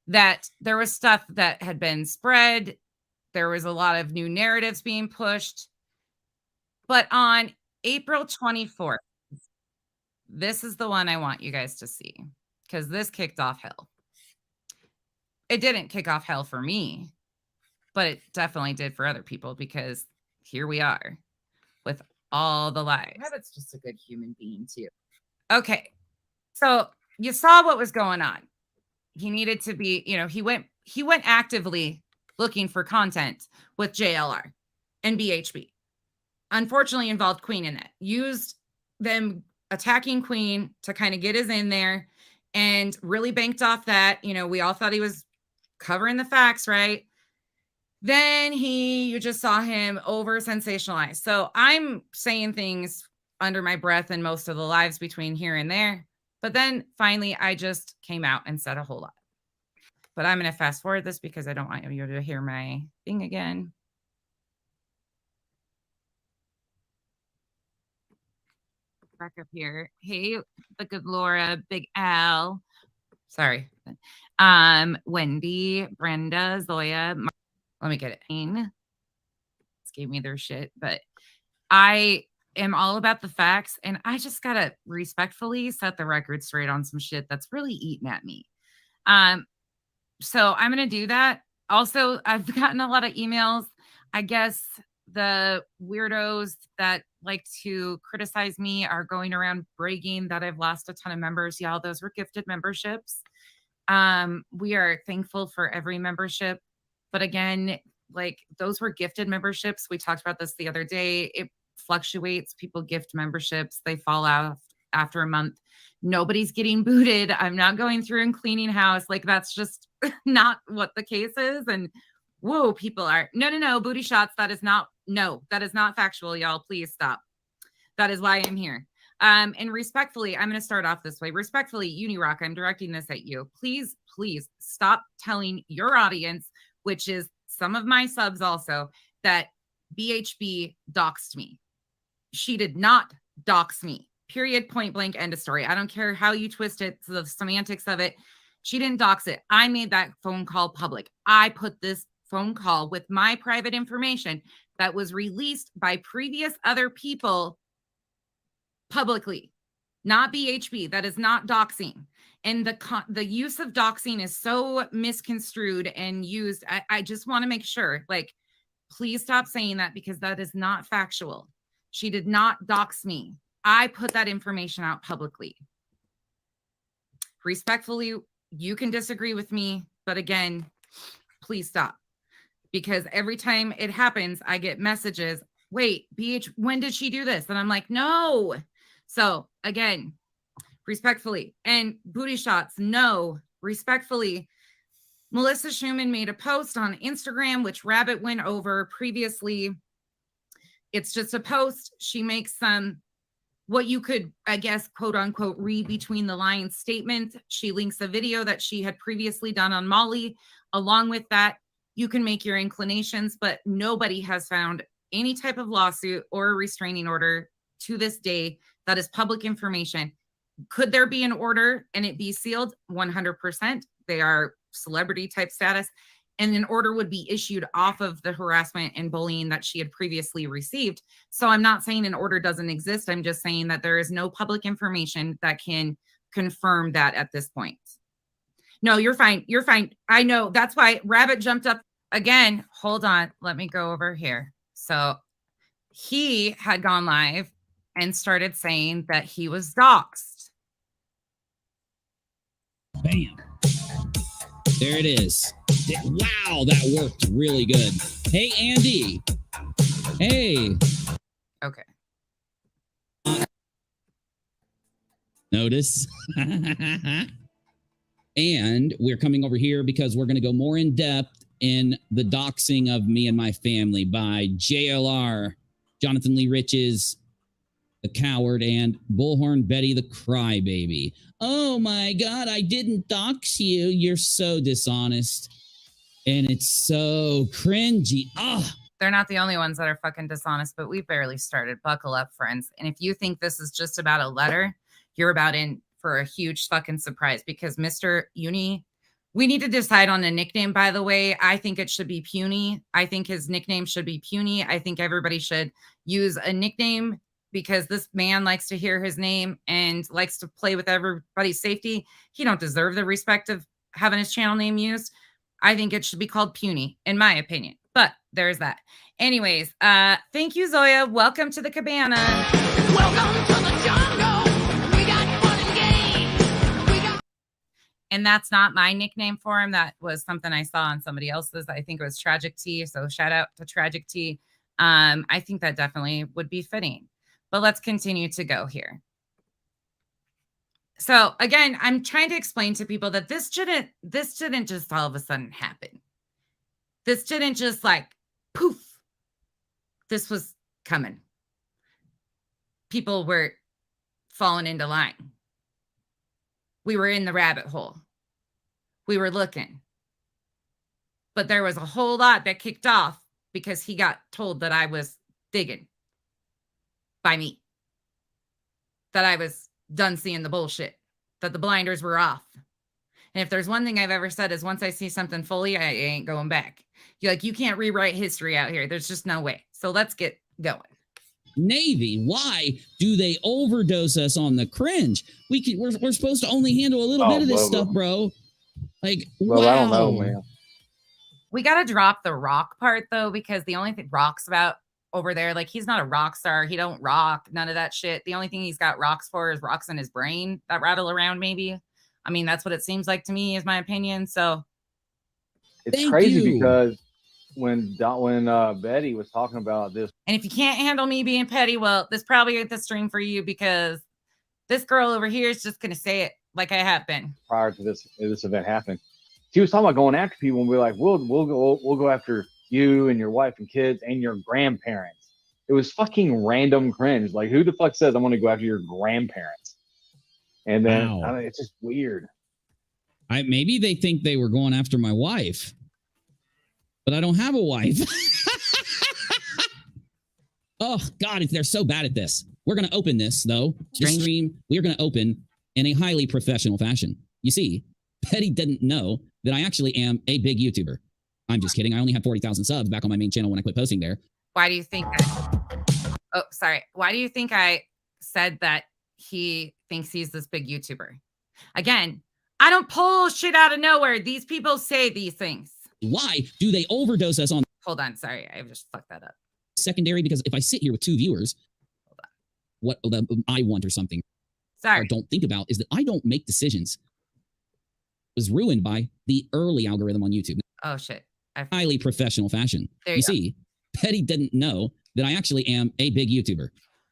that there was stuff that had been spread. There was a lot of new narratives being pushed. But on April 24th, this is the one I want you guys to see because this kicked off hell. It didn't kick off hell for me, but it definitely did for other people because here we are with all the lies. Rabbit's just a good human being too. Okay. So you saw what was going on. He needed to be, you know, he went actively looking for content with JLR and BHB. Unfortunately involved Queen in it. Used them attacking Queen to kind of get us in there and really banked off that. You know, we all thought he was covering the facts, right? Then you just saw him over sensationalize. So I'm saying things under my breath in most of the lives between here and there. But then finally, I just came out and said a whole lot. But I'm going to fast forward this because I don't want you to hear my thing again. Back up here. Hey, the good Laura, Big Al. Sorry. Wendy, Brenda, Zoya. Let me get it. This gave me their shit, but I am all about the facts and I just got to respectfully set the record straight on some shit that's really eating at me. So I'm going to do that. Also, I've gotten a lot of emails. I guess the weirdos that like to criticize me are going around bragging that I've lost a ton of members. Y'all, those were gifted memberships. We are thankful for every membership. But again, like those were gifted memberships. We talked about this the other day. It fluctuates. People gift memberships, they fall out after a month. Nobody's getting booted. I'm not going through and cleaning house. Like that's just not what the case is. And whoa, people are no booty shots. That is not factual, y'all. Please stop. That is why I'm here. And respectfully, I'm going to start off this way. Respectfully, Unirock, I'm directing this at you. Please stop telling your audience, which is some of my subs also, that BHB doxed me. She did not dox me. Period, point blank, end of story. I don't care how you twist it, the semantics of it. She didn't dox it. I made that phone call public. I put this phone call with my private information that was released by previous other people publicly, not BHB. That is not doxing. And the use of doxing is so misconstrued and used. I just want to make sure, like, please stop saying that because that is not factual. She did not dox me. I put that information out publicly. Respectfully, you can disagree with me, but again, please stop. Because every time it happens, I get messages, wait, BH, when did she do this? And I'm like, no. So again, respectfully, and booty shots, no, respectfully. Melissa Schumann made a post on Instagram, which Rabbit went over previously. It's just a post. She makes some, what you could, I guess, quote unquote, read between the lines statement. She links a video that she had previously done on Molly. Along with that, you can make your inclinations, but nobody has found any type of lawsuit or a restraining order to this day that is public information. Could there be an order and it be sealed? 100%. They are celebrity type status. And an order would be issued off of the harassment and bullying that she had previously received. So I'm not saying an order doesn't exist. I'm just saying that there is no public information that can confirm that at this point. No, you're fine. You're fine. I know. That's why Rabbit jumped up again. Hold on. Let me go over here. So he had gone live and started saying that he was doxxed. Bam. There it is. Wow, that worked really good. Hey, Andy. Hey. Okay. Notice. And we're coming over here because we're going to go more in depth in the doxing of me and my family by JLR, Jonathan Lee Riches, the coward, and Bullhorn Betty the crybaby. Oh my God, I didn't dox you. You're so dishonest. And it's so cringy. Ah. They're not the only ones that are fucking dishonest, but we barely started. Buckle up, friends. And if you think this is just about a letter, you're about in for a huge fucking surprise because Mr. Uni, we need to decide on a nickname, by the way. I think it should be Puny. I think his nickname should be Puny. I think everybody should use a nickname because this man likes to hear his name and likes to play with everybody's safety. He don't deserve the respect of having his channel name used. I think it should be called Puny, in my opinion. But there's that. Anyways, thank you, Zoya. Welcome to the cabana. Welcome to the jungle. We got fun and games. We got And that's not my nickname for him. That was something I saw on somebody else's. I think it was Tragic T. So shout out to Tragic T. I think that definitely would be fitting. But let's continue to go here. So again, I'm trying to explain to people that this didn't just all of a sudden happen. This didn't just like poof. This was coming. People were falling into line. We were in the rabbit hole. We were looking. But there was a whole lot that kicked off because he got told that I was digging by me. That I was done seeing the bullshit. That the blinders were off. And if there's one thing I've ever said is once I see something fully, I ain't going back. You can't rewrite history out here. There's just no way. So let's get going. Navy, why do they overdose us on the cringe? We're supposed to only handle a little bit of this stuff, bro. Like, Well, wow. I don't know, man. We got to drop the rock part though, because the only thing rock's about over there, like he's not a rock star. He don't rock, none of that shit. The only thing he's got rocks for is rocks in his brain that rattle around maybe. I mean, that's what it seems like to me, is my opinion. So It's Thank crazy you. because when Betty was talking about this and if you can't handle me being petty, well, this probably ain't the stream for you, because this girl over here is just gonna say it like I have been. prior to this event happening, she was talking about going after people and we're like, we'll go after you and your wife and kids and your grandparents. It was fucking random cringe. Like, who the fuck says I want to go after your grandparents? And then Wow. it's just weird. Maybe they think they were going after my wife, but I don't have a wife. Oh God, they're so bad at this. We're going to open this though. This Strange. stream we are going to open in a highly professional fashion. You see, Petty didn't know that I actually am a big YouTuber. I'm just kidding. I only had 40,000 subs back on my main channel when I quit posting there. Why do you think that? Oh, sorry. Why do you think I said that he thinks he's this big YouTuber? Again, I don't pull shit out of nowhere. These people say these things. Why do they overdose us on Hold on. Sorry. I just fucked that up. secondary? Because if I sit here with 2 viewers, what I want or something, or Sorry. don't think about is that I don't make decisions. It was ruined by the early algorithm on YouTube. Oh, shit. Highly professional fashion. There You you go. see, Petty didn't know that I actually am a big YouTuber.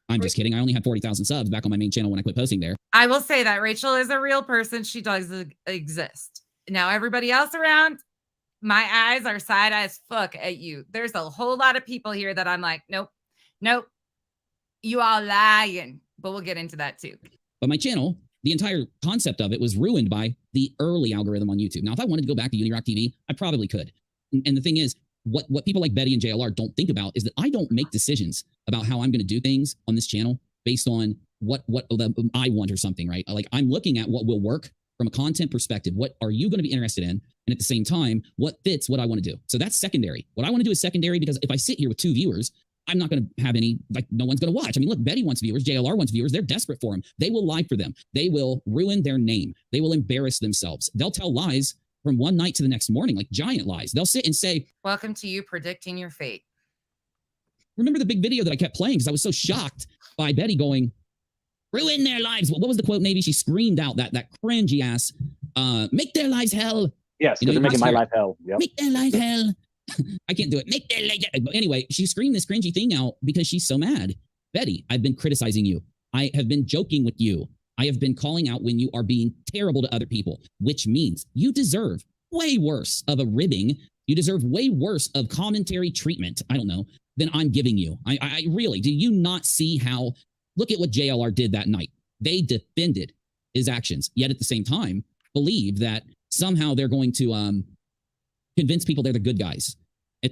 I'm just kidding. I only had 40,000 subs back on my main channel when I quit posting there. I will say that Rachel is a real person. She does exist. Now, everybody else around, my eyes are side as fuck at you. There's a whole lot of people here that I'm like, nope, nope, you all lying. But we'll get into that too. But my channel, the entire concept of it was ruined by the early algorithm on YouTube. Now, if I wanted to go back to Unirock TV, I probably could. And the thing is, what people like Betty and JLR don't think about is that I don't make decisions about how I'm going to do things on this channel based on what I want or something, right? Like, I'm looking at what will work from a content perspective. What are you going to be interested in? And at the same time, what fits what I want to do? So that's secondary. What I want to do is secondary, because if I sit here with 2 viewers, I'm not going to have any, like, no one's going to watch. I mean, look, Betty wants viewers, JLR wants viewers. They're desperate for them. They will lie for them. They will ruin their name. They will embarrass themselves. They'll tell lies from one night to the next morning, like giant lies. They'll sit and say, Welcome to you predicting your fate. remember the big video that I kept playing because I was so shocked by Betty going, ruin their lives. What was the quote, Navy? She screamed out that cringy ass, make their lives hell. Yes, You know, because they're making my you life hell. Yep. Make their life hell. I can't do it. Make their life hell. But anyway, she screamed this cringy thing out because she's so mad. Betty, I've been criticizing you. I have been joking with you. I have been calling out when you are being terrible to other people, which means you deserve way worse of a ribbing. You deserve way worse of commentary treatment, I don't know, than I'm giving you. I really, do you not see how, look at what JLR did that night. They defended his actions, yet at the same time, believe that somehow they're going to convince people they're the good guys.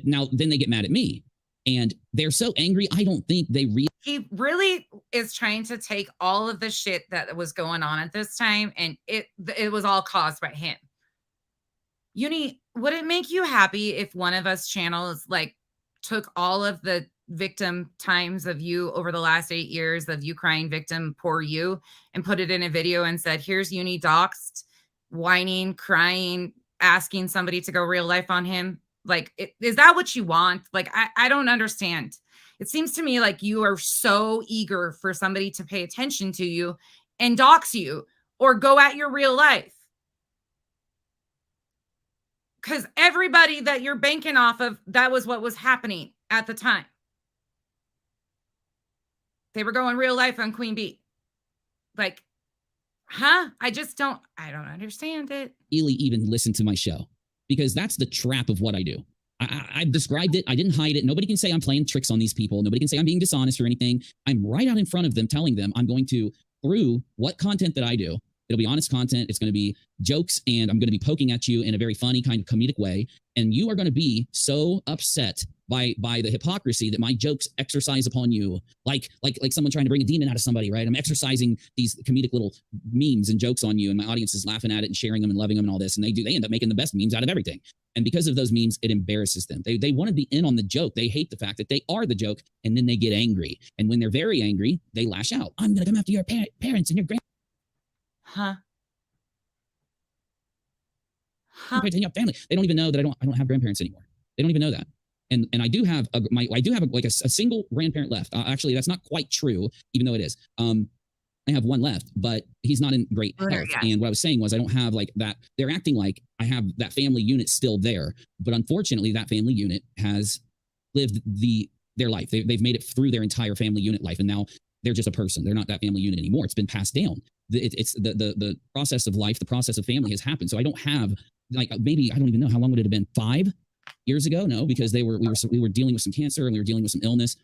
Now, then they get mad at me. And they're so angry, I don't think they He really is trying to take all of the shit that was going on at this time, and it was all caused by him. Uni, would it make you happy if one of us channels like took all of the victim times of you over the last 8 years of you crying victim, poor you, and put it in a video and said, here's Uni doxed, whining, crying, asking somebody to go real life on him? Like, is that what you want? Like, I don't understand. It seems to me like you are so eager for somebody to pay attention to you and dox you or go at your real life. Because everybody that you're banking off of, that was what was happening at the time. They were going real life on Queen Bee. Like, huh? I don't understand it. really even listen to my show, because that's the trap of what I do. I've described it. I didn't hide it. Nobody can say I'm playing tricks on these people. Nobody can say I'm being dishonest or anything. I'm right out in front of them telling them I'm going to, through what content that I do, it'll be honest content. It's going to be jokes, and I'm going to be poking at you in a very funny kind of comedic way. And you are going to be so upset by the hypocrisy that my jokes exercise upon you, like someone trying to bring a demon out of somebody, right? I'm exercising these comedic little memes and jokes on you, and my audience is laughing at it and sharing them and loving them and all this. And they end up making the best memes out of everything. And because of those memes, it embarrasses them. They want to be in on the joke. They hate the fact that they are the joke, and then they get angry. And when they're very angry, they lash out. I'm going to come after your parents and your Huh. Okay, you have family. They don't even know that I don't have grandparents anymore. They don't even know that. And I do have a single grandparent left. Actually, that's not quite true, even though it is. I have one left, but he's not in great Owner, health. yes. And what I was saying was I don't have like that. They're acting like I have that family unit still there, but unfortunately, that family unit has lived their life. They've made it through their entire family unit life, and now they're just a person. They're not that family unit anymore. It's been passed down. It's the process of life, the process of family has happened. So I don't have like maybe I don't even know how long would it have been 5 years ago? No, because we were dealing with some cancer and we were dealing with some illness,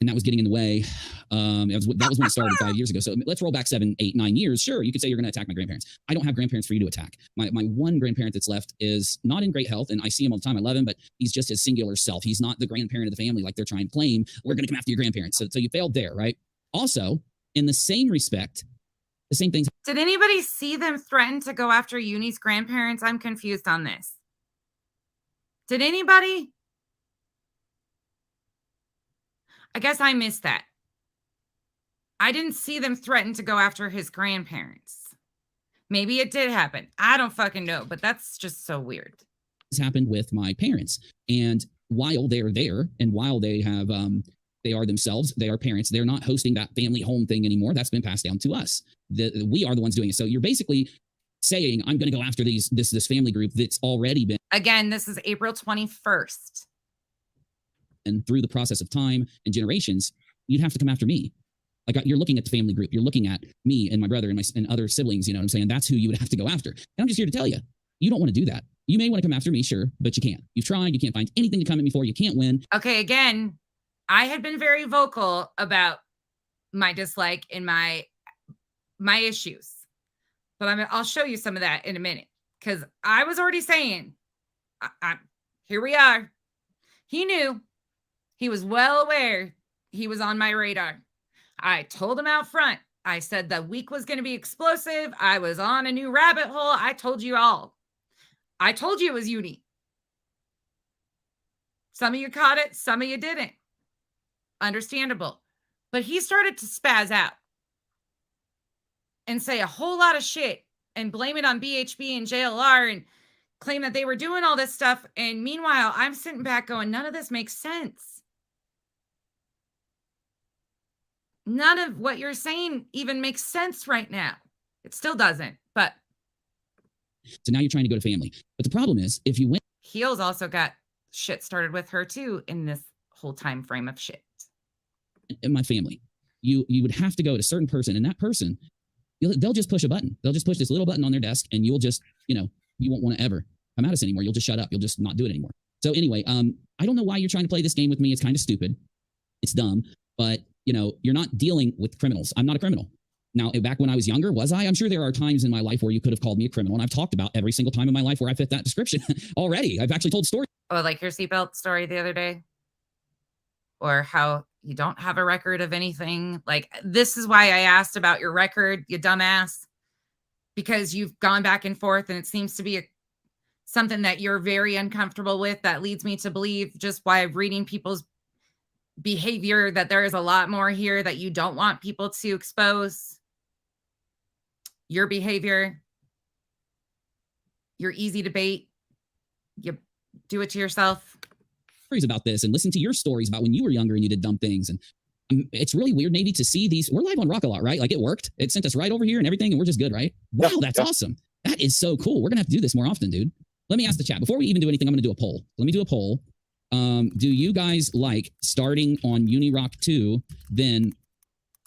and that was getting in the way. That was when it started 5 years ago. So let's roll back 7, 8, 9 years. Sure, you could say you're going to attack my grandparents. I don't have grandparents for you to attack. My one grandparent that's left is not in great health, and I see him all the time. I love him, but he's just his singular self. He's not the grandparent of the family like they're trying to claim. We're going to come after your grandparents. So you failed there, right? Also, in the same respect, the same things. Did anybody see them threaten to go after Uni's grandparents? I'm confused on this. Did anybody? I guess I missed that. I didn't see them threaten to go after his grandparents. Maybe it did happen. I don't fucking know, but that's just so weird. This happened with my parents. And while they're there and while they have, they are themselves, they are parents, they're not hosting that family home thing anymore. That's been passed down to us. We are the ones doing it. So you're basically saying, I'm going to go after this family group that's already been. Again, this is April 21st. And through the process of time and generations, you'd have to come after me. Like you're looking at the family group, you're looking at me and my brother and other siblings, you know what I'm saying? That's who you would have to go after. And I'm just here to tell you, you don't want to do that. You may want to come after me, sure, but you can't. You've tried, you can't find anything to come at me for, you can't win. Okay, again, I had been very vocal about my dislike and my issues, but I'll show you some of that in a minute because I was already saying, here we are. He knew. He was well aware he was on my radar. I told him out front. I said the week was going to be explosive. I was on a new rabbit hole. I told you all. I told you it was Uni. Some of you caught it. Some of you didn't. Understandable. But he started to spaz out and say a whole lot of shit and blame it on BHB and JLR and claim that they were doing all this stuff. And meanwhile, I'm sitting back going, none of this makes sense. None of what you're saying even makes sense right now. It still doesn't, but. So now you're trying to go to family. But the problem is, if you win. Heels also got shit started with her too in this whole time frame of shit. In my family, you would have to go to a certain person, and that person, they'll just push a button. They'll just push this little button on their desk, and you'll just, you won't want to ever come at us anymore. You'll just shut up. You'll just not do it anymore. So anyway, I don't know why you're trying to play this game with me. It's kind of stupid. It's dumb, but you're not dealing with criminals. I'm not a criminal. Now, back when I was younger, was I? I'm sure there are times in my life where you could have called me a criminal, and I've talked about every single time in my life where I fit that description already. I've actually told stories. Oh, like your seatbelt story the other day? Or how you don't have a record of anything? Like, this is why I asked about your record, you dumbass. Because you've gone back and forth, and it seems to be something that you're very uncomfortable with. That leads me to believe, just by reading people's behavior, that there is a lot more here that you don't want people to expose. Your behavior, you're easy to bait. You do it to yourself. Stories about this and listen to your stories about when you were younger and you did dumb things. And it's really weird, Navy, to see these. We're live on Rock a Lot, right? Like it worked. It sent us right over here and everything, and we're just good, right? Wow, that's awesome. That is so cool. We're gonna have to do this more often, dude. Let me ask the chat before we even do anything. I'm gonna do a poll. Let me do a poll. Do you guys like starting on Unirock 2, then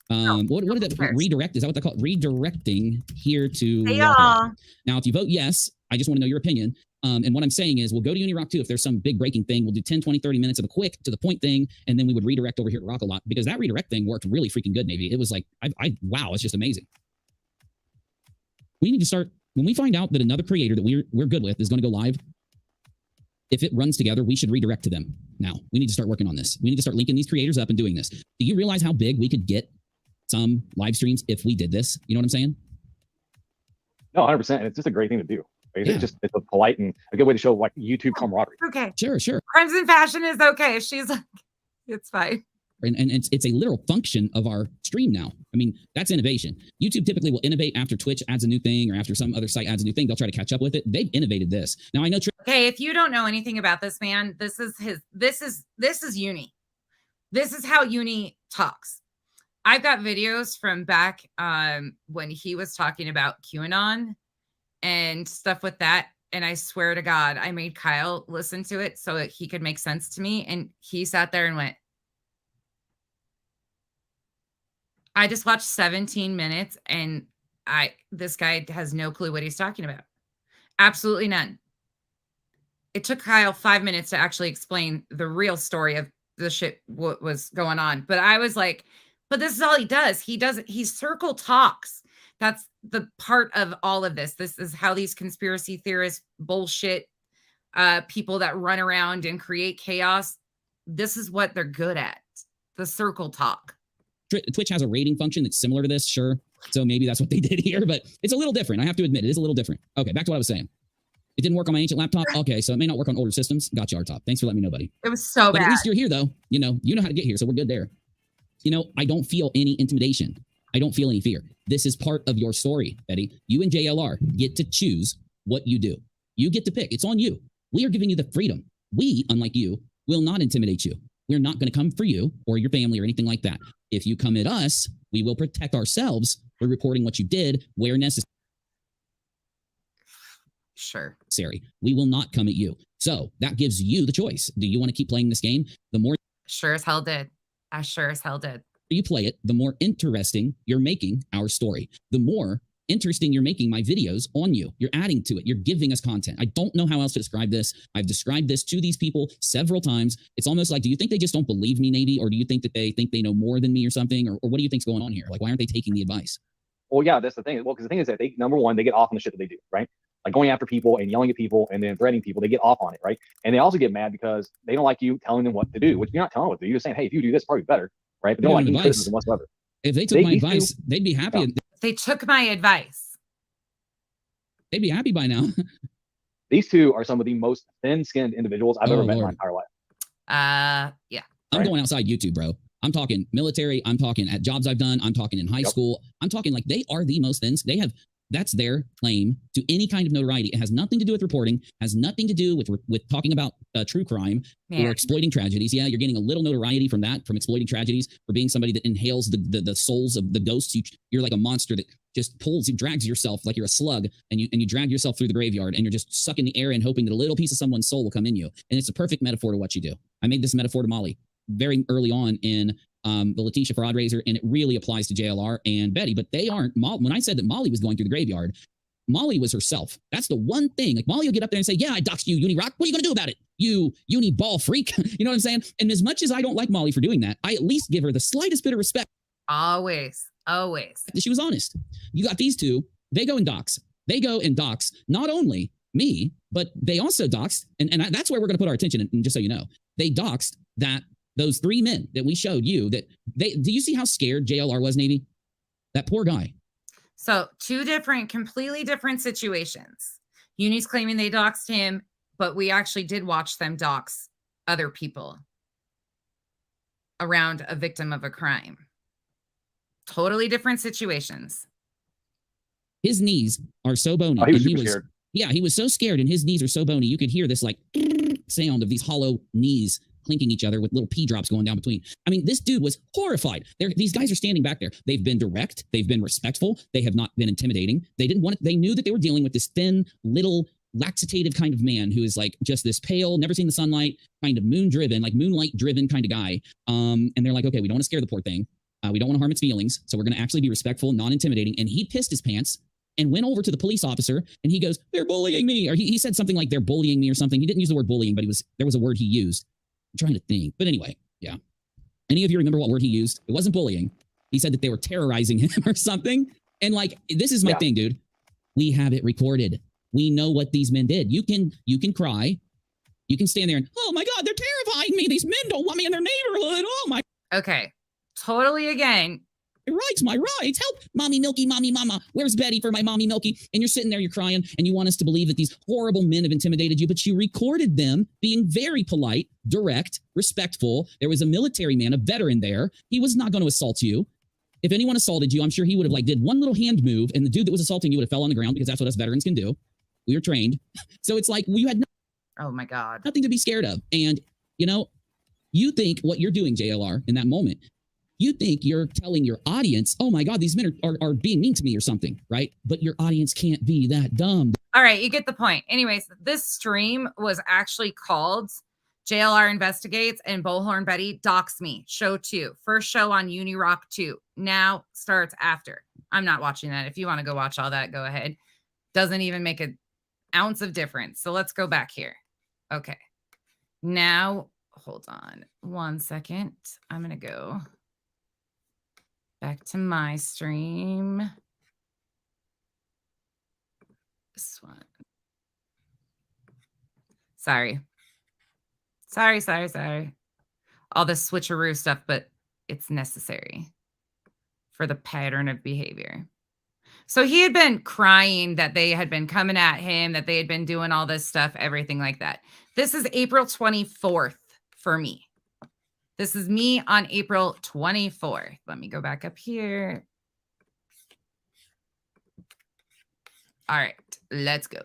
what did that redirect? Is that what they call it? Redirecting here to Hey, Rock a Lot. y'all. Now, if you vote yes, I just want to know your opinion. And what I'm saying is we'll go to Unirock 2 if there's some big breaking thing. We'll do 10, 20, 30 minutes of a quick to the point thing, and then we would redirect over here to Rock a Lot, because that redirect thing worked really freaking good, Navy. It was like, wow, it's just amazing. We need to start, when we find out that another creator that we're good with is going to go live, if it runs together, we should redirect to them. Now, we need to start working on this. We need to start linking these creators up and doing this. Do you realize how big we could get some live streams if we did this? You know what I'm saying? No, 100%. It's just a great thing to do. Right? Yeah. It's a polite and a good way to show like YouTube camaraderie. Okay. Sure. Crimes in Fashion is okay. She's like, it's fine. And it's a literal function of our stream now. I mean, that's innovation. YouTube typically will innovate after Twitch adds a new thing or after some other site adds a new thing. They'll try to catch up with it. They've innovated this. Now I know. Okay, if you don't know anything about this man, this is Uni. This is how Uni talks. I've got videos from back when he was talking about QAnon and stuff with that. And I swear to God, I made Kyle listen to it so that he could make sense to me. And he sat there and went, I just watched 17 minutes and this guy has no clue what he's talking about. Absolutely none. It took Kyle 5 minutes to actually explain the real story of the shit, what was going on. But I was like, but this is all he does. He circle talks. That's the part of all of this. This is how these conspiracy theorists bullshit people that run around and create chaos. This is what they're good at. The circle talk. Twitch has a rating function that's similar to this, sure. So maybe that's what they did here, but it's a little different. I have to admit, it is a little different. Okay, back to what I was saying. It didn't work on my ancient laptop. Okay, so it may not work on older systems. Gotcha, R-Top. Thanks for letting me know, buddy. It was so But bad. at least you're here, though. You know how to get here, so we're good there. I don't feel any intimidation. I don't feel any fear. This is part of your story, Betty. You and JLR get to choose what you do. You get to pick. It's on you. We are giving you the freedom. We, unlike you, will not intimidate you. We're not going to come for you or your family or anything like that. If you come at us, we will protect ourselves by reporting what you did where necessary. Sure. We will not come at you. So that gives you the choice. Do you want to keep playing this game? The more Sure as hell did. I sure as hell did. you play it, the more interesting you're making our story. The more interesting you're making my videos on you. You're adding to it. You're giving us content. I don't know how else to describe this. I've described this to these people several times. It's almost like, do you think they just don't believe me, Navy? Or do you think that they think they know more than me or something? Or what do you think's going on here? Like, why aren't they taking the advice? Well, yeah, that's the thing. Well, because the thing is that they, number one, they get off on the shit that they do, right? Like going after people and yelling at people and then threatening people, they get off on it, right? And they also get mad because they don't like you telling them what to do, which you're not telling them what to do. You're just saying, hey, if you do this, probably better, right? But they don't like any criticism whatsoever. If they took my these advice, they'd be happy. Yeah. They took my advice. They'd be happy by now. These two are some of the most thin-skinned individuals I've ever met in my Lord. entire life. Yeah. I'm Right. going outside YouTube, bro. I'm talking military. I'm talking at jobs I've done. I'm talking in high Yep. school. I'm talking like they are the most thin. That's their claim to any kind of notoriety. It has nothing to do with reporting, has nothing to do with talking about true crime or Man. exploiting tragedies. Yeah, you're getting a little notoriety from that, from exploiting tragedies, for being somebody that inhales the souls of the ghosts. You're like a monster that just drags yourself like you're a slug, and you drag yourself through the graveyard, and you're just sucking the air and hoping that a little piece of someone's soul will come in you. And it's a perfect metaphor to what you do. I made this metaphor to Molly very early on in the Letitia Fraud Raiser, and it really applies to JLR and Betty, but they aren't. When I said that Molly was going through the graveyard, Molly was herself. That's the one thing. Like, Molly will get up there and say, yeah, I doxed you, Uni Rock. What are you going to do about it? You uni ball freak. You know what I'm saying? And as much as I don't like Molly for doing that, I at least give her the slightest bit of respect Always. that she was honest. You got these two. They go and dox. They go and dox not only me, but they also doxed, and that's where we're going to put our attention. And just so you know, they doxed those three men that we showed you. Do you see how scared JLR was, Navy? That poor guy. So two completely different situations. Uni's claiming they doxed him, but we actually did watch them dox other people around a victim of a crime. Totally different situations. His knees are so bony. Oh, he was and super scared. Yeah, he was so scared, and his knees are so bony. You could hear this like sound of these hollow knees clinking each other with little pea drops going down between. I mean, this dude was horrified. These guys are standing back there. They've been direct. They've been respectful. They have not been intimidating. They didn't want it. They knew that they were dealing with this thin, little, laxative kind of man who is like just this pale, never seen the sunlight, kind of moonlight-driven kind of guy. And they're like, okay, we don't want to scare the poor thing. We don't want to harm its feelings. So we're going to actually be respectful, non-intimidating. And he pissed his pants and went over to the police officer, and he goes, they're bullying me. Or he said something like, they're bullying me or something. He didn't use the word bullying, but there was a word he used. I'm trying to think. But anyway, yeah. Any of you remember what word he used? It wasn't bullying. He said that they were terrorizing him or something. And like, this is my thing, dude. We have it recorded. We know what these men did. You can cry. You can stand there and, oh my God, they're terrifying me. These men don't want me in their neighborhood. Oh my. Okay. Totally again. my rights, help, mommy Milky, mommy mama, where's Betty for my mommy Milky? And you're sitting there, you're crying, and you want us to believe that these horrible men have intimidated you, but you recorded them being very polite, direct, respectful. There was a military man, a veteran there. He was not going to assault you. If anyone assaulted you, I'm sure he would have like did one little hand move, and the dude that was assaulting you would have fell on the ground because that's what us veterans can do. We were trained. So it's like you had Oh my God. nothing to be scared of. And, you know, you think what you're doing, JLR, in that moment, you think you're telling your audience, oh my God, these men are being mean to me or something, right? But your audience can't be that dumb. All right, you get the point. Anyways, this stream was actually called JLR Investigates and Bullhorn Betty Dox Me, show 2. First show on Unirock 2. Now starts after. I'm not watching that. If you want to go watch all that, go ahead. Doesn't even make an ounce of difference. So let's go back here. Okay. Now, hold on 1 second. I'm going to go back to my stream. This one. Sorry. All this switcheroo stuff, but it's necessary for the pattern of behavior. So he had been crying that they had been coming at him, that they had been doing all this stuff, everything like that. This is April 24th for me. This is me on April 24th. Let me go back up here. All right, let's go.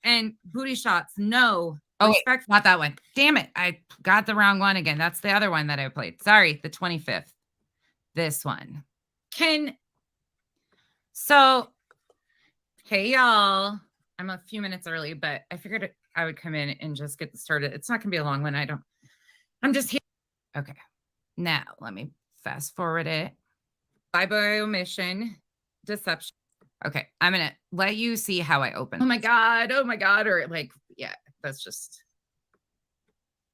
And booty shots, no. Oh, respect, not that one. Damn it. I got the wrong one again. That's the other one that I played. Sorry, the 25th. This one. So, hey, y'all. I'm a few minutes early, but I figured I would come in and just get started. It's not going to be a long one. I'm just here. Okay. Now, let me fast forward it. By omission, deception. Okay, I'm going to let you see how I open. Oh my God. Or like, yeah, that's just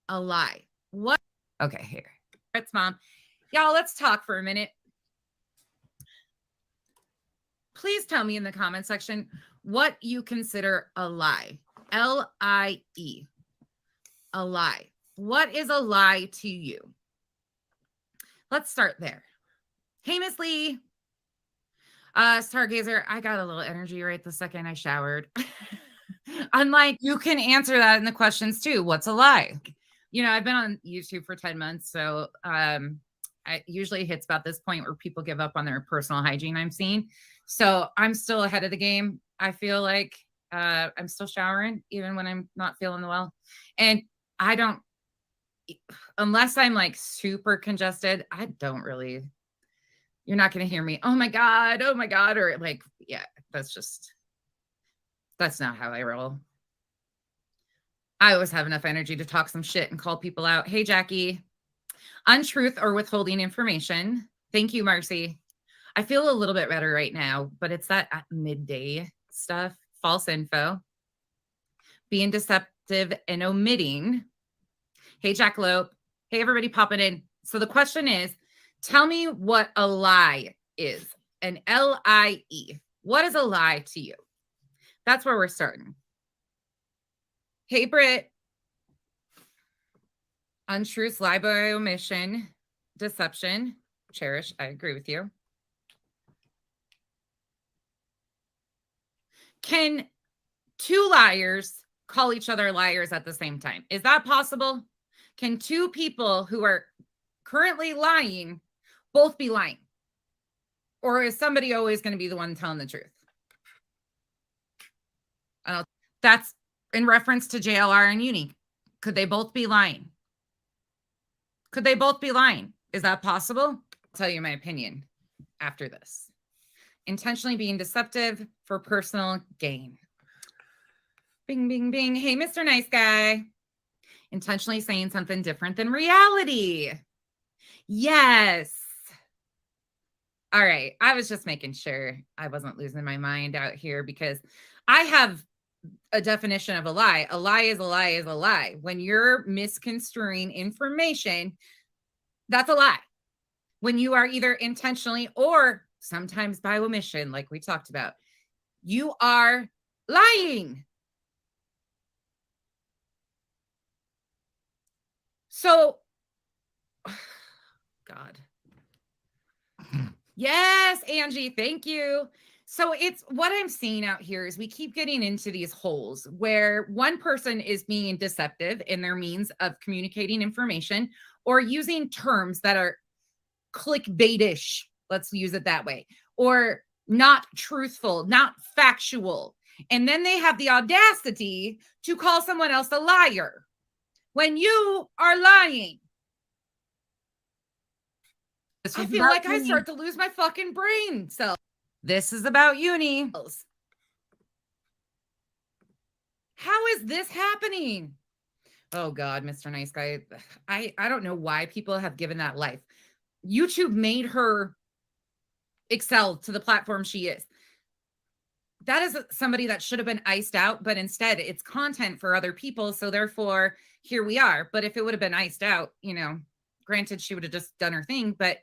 a lie. What? Okay, here. It's Mom. Y'all, let's talk for a minute. Please tell me in the comment section what you consider a lie. L-I-E. A lie. What is a lie to you? Let's start there. Hey, Miss Lee. Stargazer, I got a little energy right the second I showered. Unlike, you can answer that in the questions too. What's a lie? You know, I've been on YouTube for 10 months. So it usually hits about this point where people give up on their personal hygiene, I'm seeing. So I'm still ahead of the game. I feel like I'm still showering even when I'm not feeling well. And I don't, unless I'm like super congested, I don't really, you're not going to hear me, oh my God, or like, yeah, that's not how I roll. I always have enough energy to talk some shit and call people out. Hey, Jackie. Untruth or withholding information. Thank you, Marcy. I feel a little bit better right now, but it's that at midday stuff. False info. Being deceptive and omitting. Hey, Jack Lope. Hey, everybody popping in. So the question is, tell me what a lie is. An L-I-E. What is a lie to you? That's where we're starting. Hey, Britt. Untruth, lie by omission, deception. Cherish, I agree with you. Can two liars call each other liars at the same time? Is that possible? Can two people who are currently lying both be lying? Or is somebody always going to be the one telling the truth? That's in reference to JLR and Uni. Could they both be lying? Could they both be lying? Is that possible? I'll tell you my opinion after this. Intentionally being deceptive for personal gain. Bing, bing, bing. Hey, Mr. Nice Guy. Intentionally saying something different than reality. Yes. All right. I was just making sure I wasn't losing my mind out here because I have a definition of a lie. A lie is a lie is a lie. When you're misconstruing information, that's a lie. When you are either intentionally or sometimes by omission, like we talked about, you are lying. So, God. Yes, Angie, thank you. So it's what I'm seeing out here is we keep getting into these holes where one person is being deceptive in their means of communicating information or using terms that are clickbaitish. Let's use it that way. Or not truthful, not factual. And then they have the audacity to call someone else a liar when you are lying. I feel like I start to lose my fucking brain cells. This is about uni. How is this happening? Oh God, Mr. Nice Guy. I don't know why people have given that life. YouTube made her excel to the platform she is. That is somebody that should have been iced out, but instead it's content for other people. So therefore, here we are. But if it would have been iced out, you know, granted, she would have just done her thing. But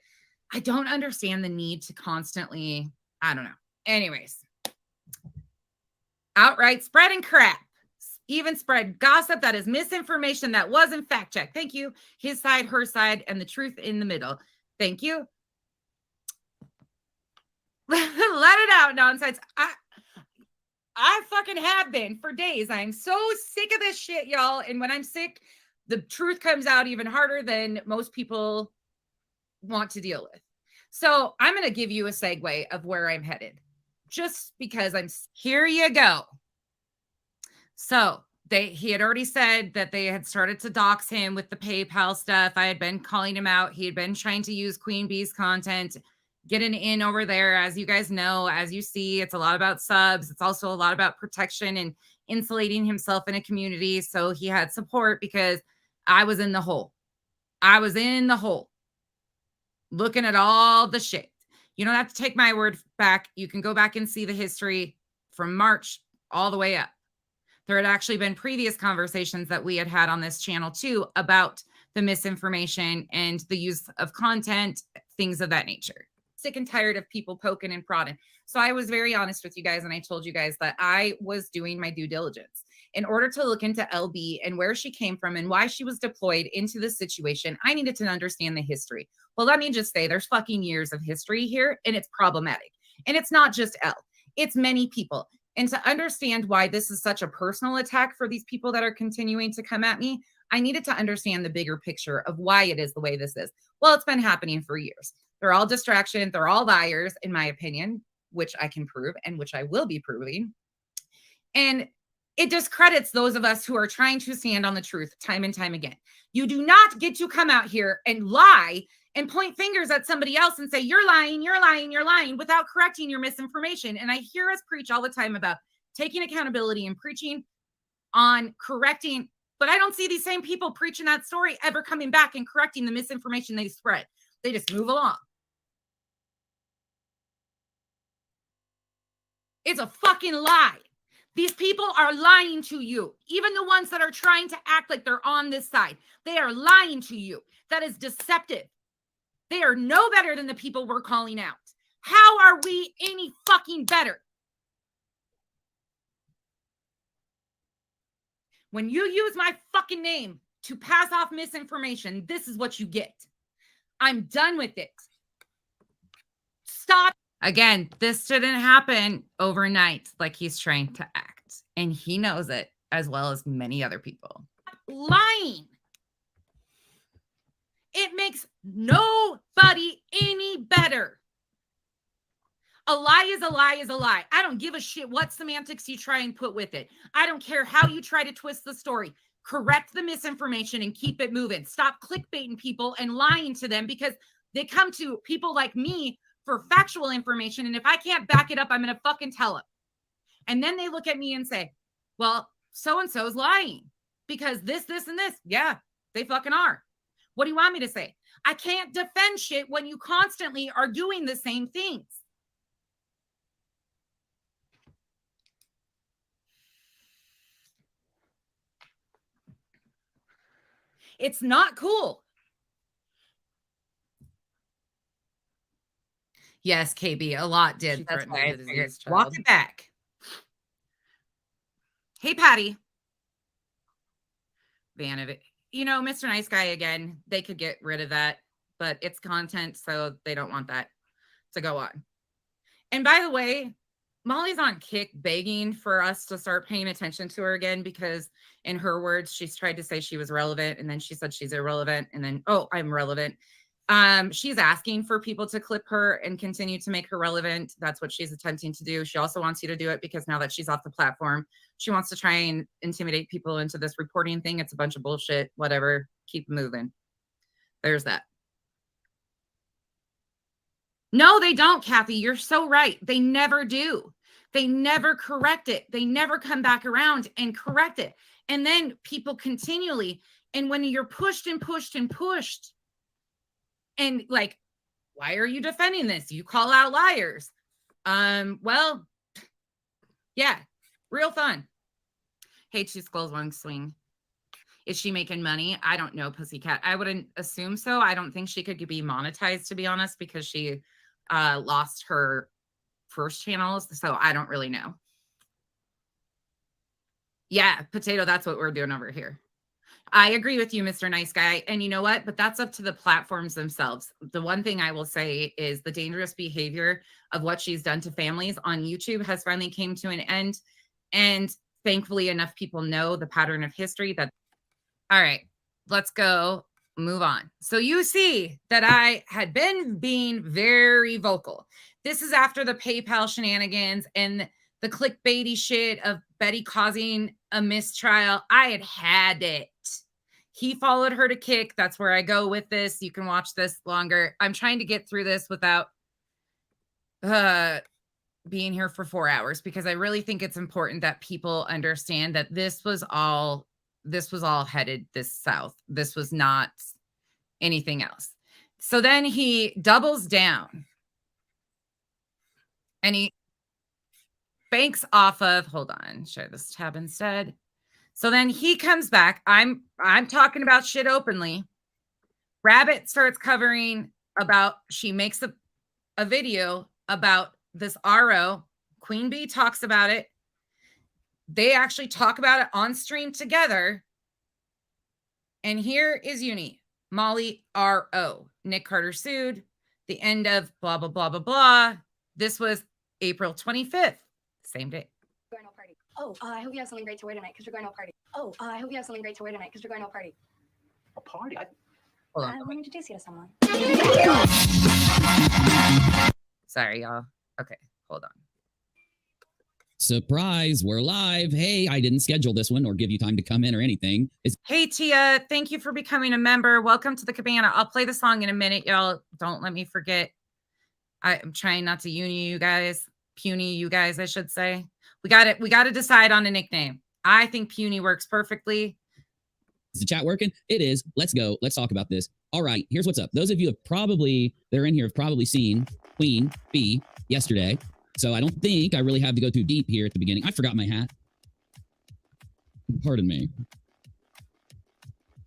I don't understand the need to constantly, I don't know. Anyways, outright spreading crap, even spread gossip that is misinformation that wasn't fact checked. Thank you. His side, her side, and the truth in the middle. Thank you. Let it out, nonsense. I fucking have been for days. I'm so sick of this shit, y'all. And when I'm sick, the truth comes out even harder than most people want to deal with. So I'm going to give you a segue of where I'm headed, just because here you go. So he had already said that they had started to dox him with the PayPal stuff. I had been calling him out. He had been trying to use Queen Bee's content, getting in over there. As you guys know, as you see, it's a lot about subs. It's also a lot about protection and insulating himself in a community. So he had support because I was in the hole. I was in the hole looking at all the shit. You don't have to take my word back. You can go back and see the history from March all the way up. There had actually been previous conversations that we had had on this channel too about the misinformation and the use of content, things of that nature. Sick and tired of people poking and prodding. So I was very honest with you guys, and I told you guys that I was doing my due diligence in order to look into LB and where she came from and why she was deployed into this situation. I needed to understand the history. Well, let me just say there's fucking years of history here, and it's problematic. And it's not just Elle, it's many people. And to understand why this is such a personal attack for these people that are continuing to come at me, I needed to understand the bigger picture of why it is the way this is. Well, it's been happening for years. They're all distraction. They're all liars, in my opinion, which I can prove and which I will be proving. And it discredits those of us who are trying to stand on the truth time and time again. You do not get to come out here and lie and point fingers at somebody else and say, you're lying, you're lying, you're lying, without correcting your misinformation. And I hear us preach all the time about taking accountability and preaching on correcting, but I don't see these same people preaching that story ever coming back and correcting the misinformation they spread. They just move along. It's a fucking lie. These people are lying to you. Even the ones that are trying to act like they're on this side, they are lying to you. That is deceptive. They are no better than the people we're calling out. How are we any fucking better? When you use my fucking name to pass off misinformation, this is what you get. I'm done with it. Stop. Again, this didn't happen overnight like he's trying to act. And he knows it as well as many other people. Lying. It makes nobody any better. A lie is a lie is a lie. I don't give a shit what semantics you try and put with it. I don't care how you try to twist the story. Correct the misinformation and keep it moving. Stop clickbaiting people and lying to them because they come to people like me for factual information. And if I can't back it up, I'm going to fucking tell them. And then they look at me and say, well, so-and-so's lying because this, and this. Yeah, they fucking are. What do you want me to say? I can't defend shit when you constantly are doing the same things. It's not cool. Yes, KB, a lot did. That's why I figured. Walk it back. Hey, Patty. Ban of it. You know, Mr. Nice Guy again, they could get rid of that, but it's content, so they don't want that. to go on. And by the way, Molly's on Kick begging for us to start paying attention to her again because, in her words, she's tried to say she was relevant and then she said she's irrelevant and then, oh, I'm relevant. She's asking for people to clip her and continue to make her relevant. That's what she's attempting to do. She also wants you to do it because now that she's off the platform, she wants to try and intimidate people into this reporting thing. It's a bunch of bullshit, whatever. Keep moving. There's that. No, they don't, Kathy. You're so right. They never do. They never correct it. They never come back around and correct it. And then people continually, and when you're pushed and pushed and pushed, and like, why are you defending this? You call out liars. Well, yeah, real fun. Hey, Two Skulls, One Swing. Is she making money? I don't know, Pussycat. I wouldn't assume so. I don't think she could be monetized, to be honest, because she lost her first channels. So I don't really know. Yeah, Potato, that's what we're doing over here. I agree with you, Mr. Nice Guy. And you know what? But that's up to the platforms themselves. The one thing I will say is the dangerous behavior of what she's done to families on YouTube has finally came to an end. And thankfully, enough people know the pattern of history that, all right, let's go move on. So you see that I had been being very vocal. This is after the PayPal shenanigans and the clickbaity shit of Betty causing a mistrial. I had it. He followed her to Kick. That's where I go with this. You can watch this longer. I'm trying to get through this without being here for 4 hours because I really think it's important that people understand that this was all headed this south. This was not anything else. So then he doubles down and he banks off of, hold on, share this tab instead. So then he comes back. I'm talking about shit openly. Rabbit starts covering about, she makes a video about this RO. Queen Bee talks about it. They actually talk about it on stream together. And here is Uni, Molly RO. Nick Carter sued. The end of blah, blah, blah, blah, blah. This was April 25th, same day. Going to a party. Oh, I hope you have something great to wear tonight because we're going to a party. Oh, I hope you have something great to wear tonight because we're going to a party. A party? Hold I on. want to introduce you to someone. Sorry, y'all. Okay, hold on. Surprise, we're live. Hey, I didn't schedule this one or give you time to come in or anything. Hey, Tia, thank you for becoming a member. Welcome to the cabana. I'll play the song in a minute, y'all. Don't let me forget. I'm trying not to puny you guys, I should say. We got to decide on a nickname. I think puny works perfectly. Is the chat working? It is. Let's go. Let's talk about this. All right, here's what's up. Those of you they're in here have probably seen Queen Bee yesterday. So I don't think I really have to go too deep here at the beginning. I forgot my hat. Pardon me.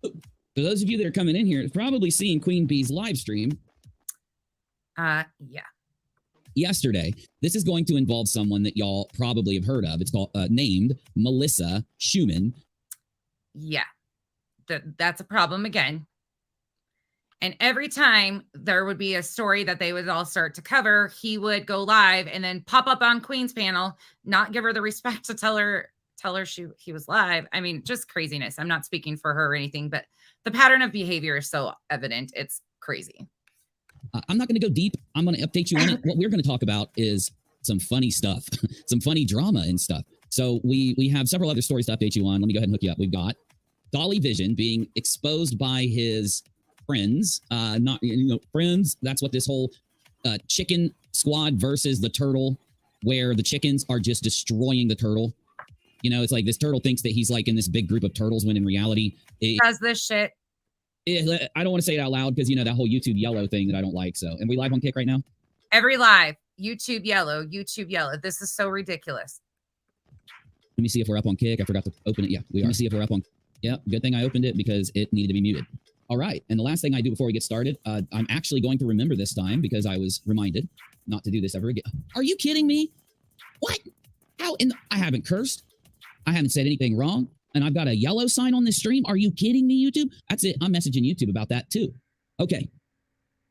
For those of you that are coming in here, have probably seen Queen Bee's live stream. Yeah. Yesterday. This is going to involve someone that y'all probably have heard of. It's called named Melissa Schumann. Yeah. That's a problem again. And every time there would be a story that they would all start to cover, he would go live and then pop up on Queen's panel, not give her the respect to tell her he was live. I mean, just craziness. I'm not speaking for her or anything, but the pattern of behavior is so evident. It's crazy. I'm not going to go deep. I'm going to update you on it. What we're going to talk about is some funny stuff, some funny drama and stuff. So we have several other stories to update you on. Let me go ahead and hook you up. We've got Dolly Vision being exposed by his friends, friends. That's what this whole chicken squad versus the turtle, where the chickens are just destroying the turtle. You know, it's like this turtle thinks that he's like in this big group of turtles when in reality, Does this shit. I don't want to say it out loud because, you know, that whole YouTube yellow thing that I don't like. So, and we live on Kick right now? Every live, YouTube yellow. This is so ridiculous. Let me see if we're up on Kick. I forgot to open it. Yeah, we are. Let me see if we're up on. Yeah, good thing I opened it because it needed to be muted. All right. And the last thing I do before we get started, I'm actually going to remember this time because I was reminded not to do this ever again. Are you kidding me? What? How? I haven't cursed. I haven't said anything wrong. And I've got a yellow sign on this stream. Are you kidding me, YouTube? That's it. I'm messaging YouTube about that too. Okay.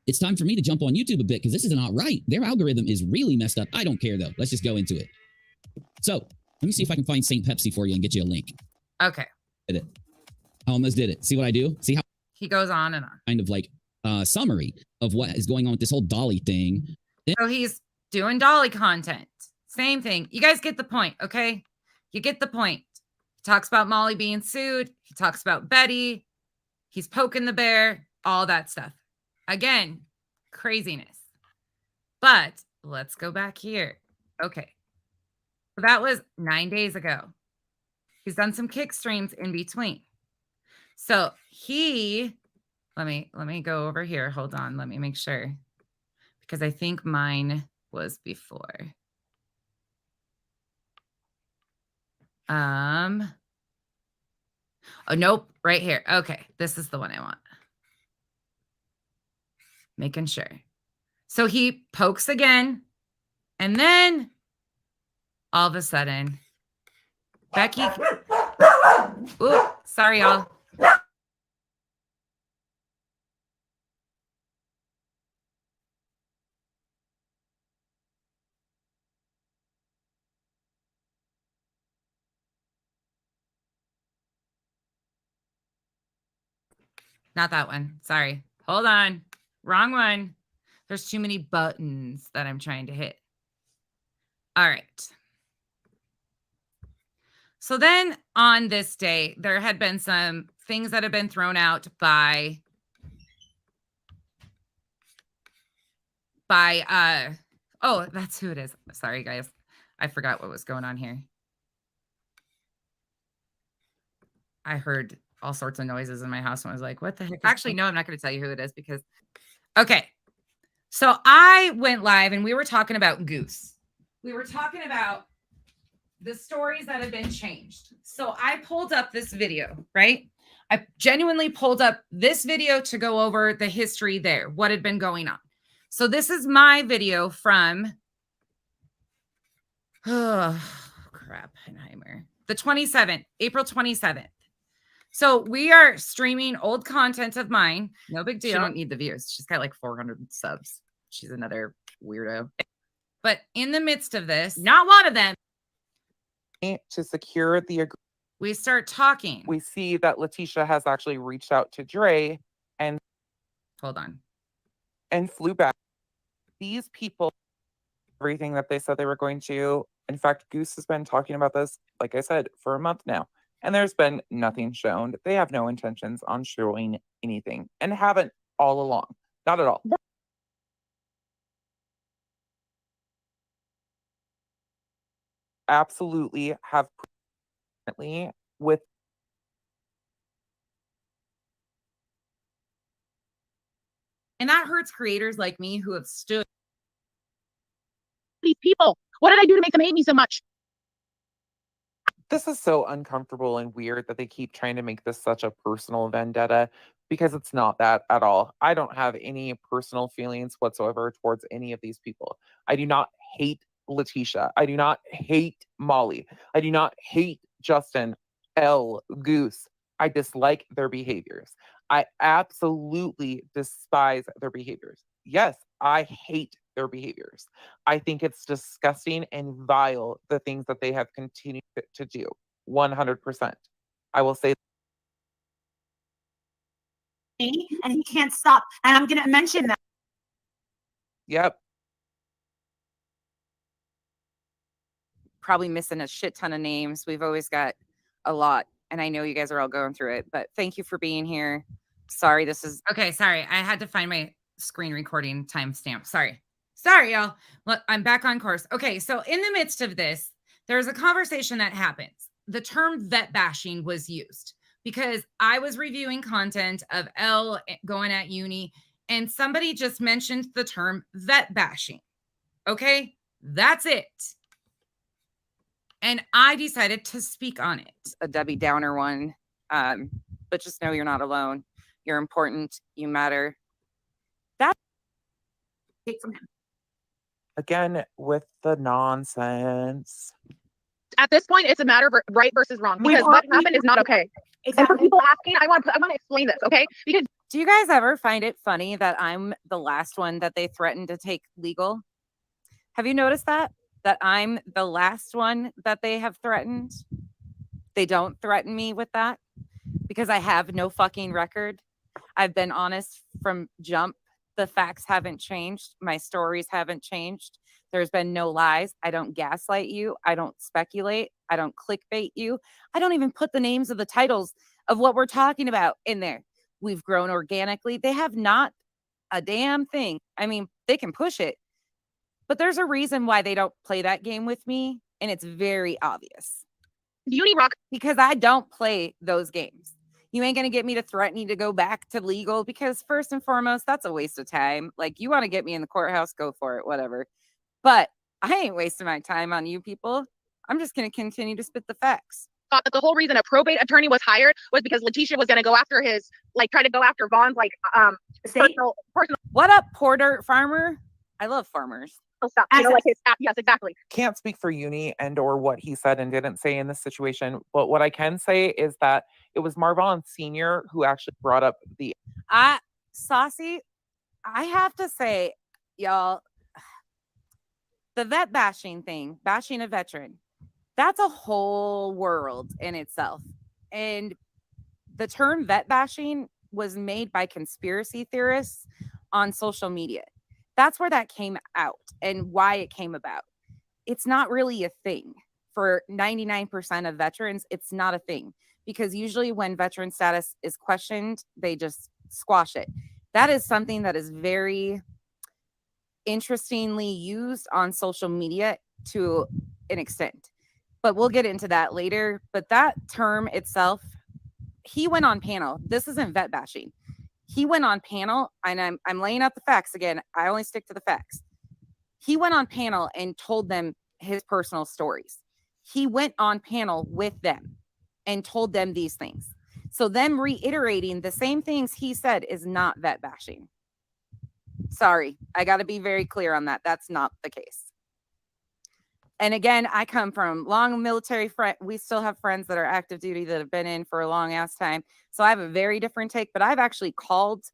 it's time for me to jump on YouTube a bit because this is not right. Their algorithm is really messed up. I don't care though. Let's just go into it. So let me see if I can find St. Pepsi for you and get you a link. Okay. Did it. I almost did it. See what I do? See how He goes on and on. kind of like summary of what is going on with this whole Dolly thing. So he's doing Dolly content. Same thing. You guys get the point, okay? You get the point. He talks about Molly being sued. He talks about Betty. He's poking the bear, all that stuff. Again, craziness. But let's go back here. Okay. So that was 9 days ago. He's done some kick streams in between. So let me go over here. Hold on. Let me make sure. Because I think mine was before. Oh, nope. Right here. Okay. This is the one I want. Making sure. So he pokes again. And then all of a sudden, Becky. Ooh, sorry, y'all. Not that one. Sorry. Hold on. Wrong one. There's too many buttons that I'm trying to hit. All right. So then on this day, there had been some things that have been thrown out by oh, that's who it is. Sorry, guys. I forgot what was going on here. I heard all sorts of noises in my house and I was like, what the heck? Actually, no, I'm not going to tell you who it is because, okay. So I went live and we were talking about Goose. We were talking about the stories that have been changed. So I pulled up this video, right? I genuinely pulled up this video to go over the history there, what had been going on. So this is my video from, oh, crap, Heimer. The 27th, April 27th. So we are streaming old content of mine. No big deal. She don't need the views. She's got like 400 subs. She's another weirdo. But in the midst of this, not one of them, to secure the agreement. we start talking. We see that Letitia has actually reached out to Dre and Hold on. flew back. These people, everything that they said they were going to. In fact, Goose has been talking about this, like I said, for a month now. And there's been nothing shown. They have no intentions on showing anything and haven't all along. Not at all. Absolutely have with And that hurts creators like me who have stood. These people, what did I do to make them hate me so much? this is so uncomfortable and weird that they keep trying to make this such a personal vendetta because it's not that at all. I don't have any personal feelings whatsoever towards any of these people. I do not hate Letitia. I do not hate Molly. I do not hate Justin, Elle, Goose. I dislike their behaviors. I absolutely despise their behaviors. Yes, I hate their behaviors. I think it's disgusting and vile, the things that they have continued to do. 100%. I will say. And he can't stop. And I'm going to mention that. Yep. Probably missing a shit ton of names. We've always got a lot. And I know you guys are all going through it, but thank you for being here. Sorry, this is okay. Sorry, I had to find my screen recording timestamp. Sorry, y'all. Look, I'm back on course. Okay, so in the midst of this, there's a conversation that happens. The term vet bashing was used because I was reviewing content of Elle going at uni, and somebody just mentioned the term vet bashing. Okay, that's it. And I decided to speak on it. A Debbie Downer one, but just know you're not alone. You're important. You matter. That from him. Again, with the nonsense. At this point, it's a matter of right versus wrong because what happened is not okay. And for Exactly. people asking, I want to explain this, okay? Because Do you guys ever find it funny that I'm the last one that they threatened to take legal? Have you noticed that? That I'm the last one that they have threatened? They don't threaten me with that because I have no fucking record. I've been honest from jump. The facts haven't changed. My stories haven't changed. There's been no lies. I don't gaslight you. I don't speculate. I don't clickbait you. I don't even put the names of the titles of what we're talking about in there. We've grown organically. They have not a damn thing. I mean, they can push it, but there's a reason why they don't play that game with me. And it's very obvious Uni Rock, because I don't play those games. You ain't going to get me to threaten you to go back to legal because, first and foremost, that's a waste of time. Like, you want to get me in the courthouse, go for it, whatever. But I ain't wasting my time on you people. I'm just going to continue to spit the facts. thought that the whole reason a probate attorney was hired was because Letitia was going to go after his, like, try to go after Vaughn's, like, Estate? personal What up, Porter Farmer? I love farmers. stuff. You know, like his, yes, exactly. Can't speak for Uni and or what he said and didn't say in this situation, but what I can say is that it was Marvon Sr. who actually brought up the Saucy, I have to say, y'all, the vet bashing thing, bashing a veteran, that's a whole world in itself. And the term vet bashing was made by conspiracy theorists on social media. That's where that came out and why it came about. It's not really a thing. For 99% of veterans, it's not a thing because usually when veteran status is questioned, they just squash it. That is something that is very interestingly used on social media to an extent. But we'll get into that later. But that term itself, he went on panel. This isn't vet bashing. He went on panel, and I'm laying out the facts again. I only stick to the facts. He went on panel and told them his personal stories. He went on panel with them and told them these things. So them reiterating the same things he said is not vet bashing. Sorry, I got to be very clear on that. That's not the case. And again, I come from long military friend. We still have friends that are active duty that have been in for a long ass time. So I have a very different take, but I've actually called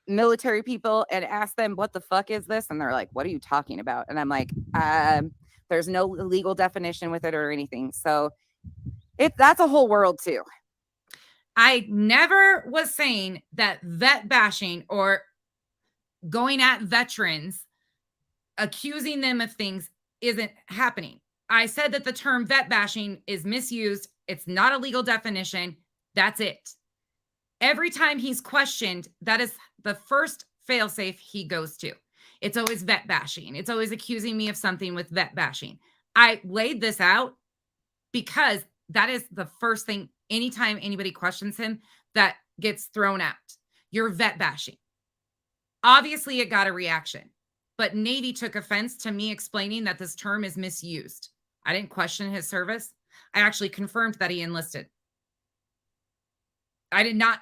military people and asked them, what the fuck is this? And they're like, what are you talking about? And I'm like, there's no legal definition with it or anything. So that's a whole world too. I never was saying that vet bashing or going at veterans, accusing them of things isn't happening. I said that the term vet bashing is misused. It's not a legal definition. That's it. Every time he's questioned, that is the first failsafe he goes to. It's always vet bashing. It's always accusing me of something with vet bashing. I laid this out because that is the first thing anytime anybody questions him that gets thrown out. You're vet bashing. Obviously, it got a reaction. But Navy took offense to me explaining that this term is misused. I didn't question his service. I actually confirmed that he enlisted. I did not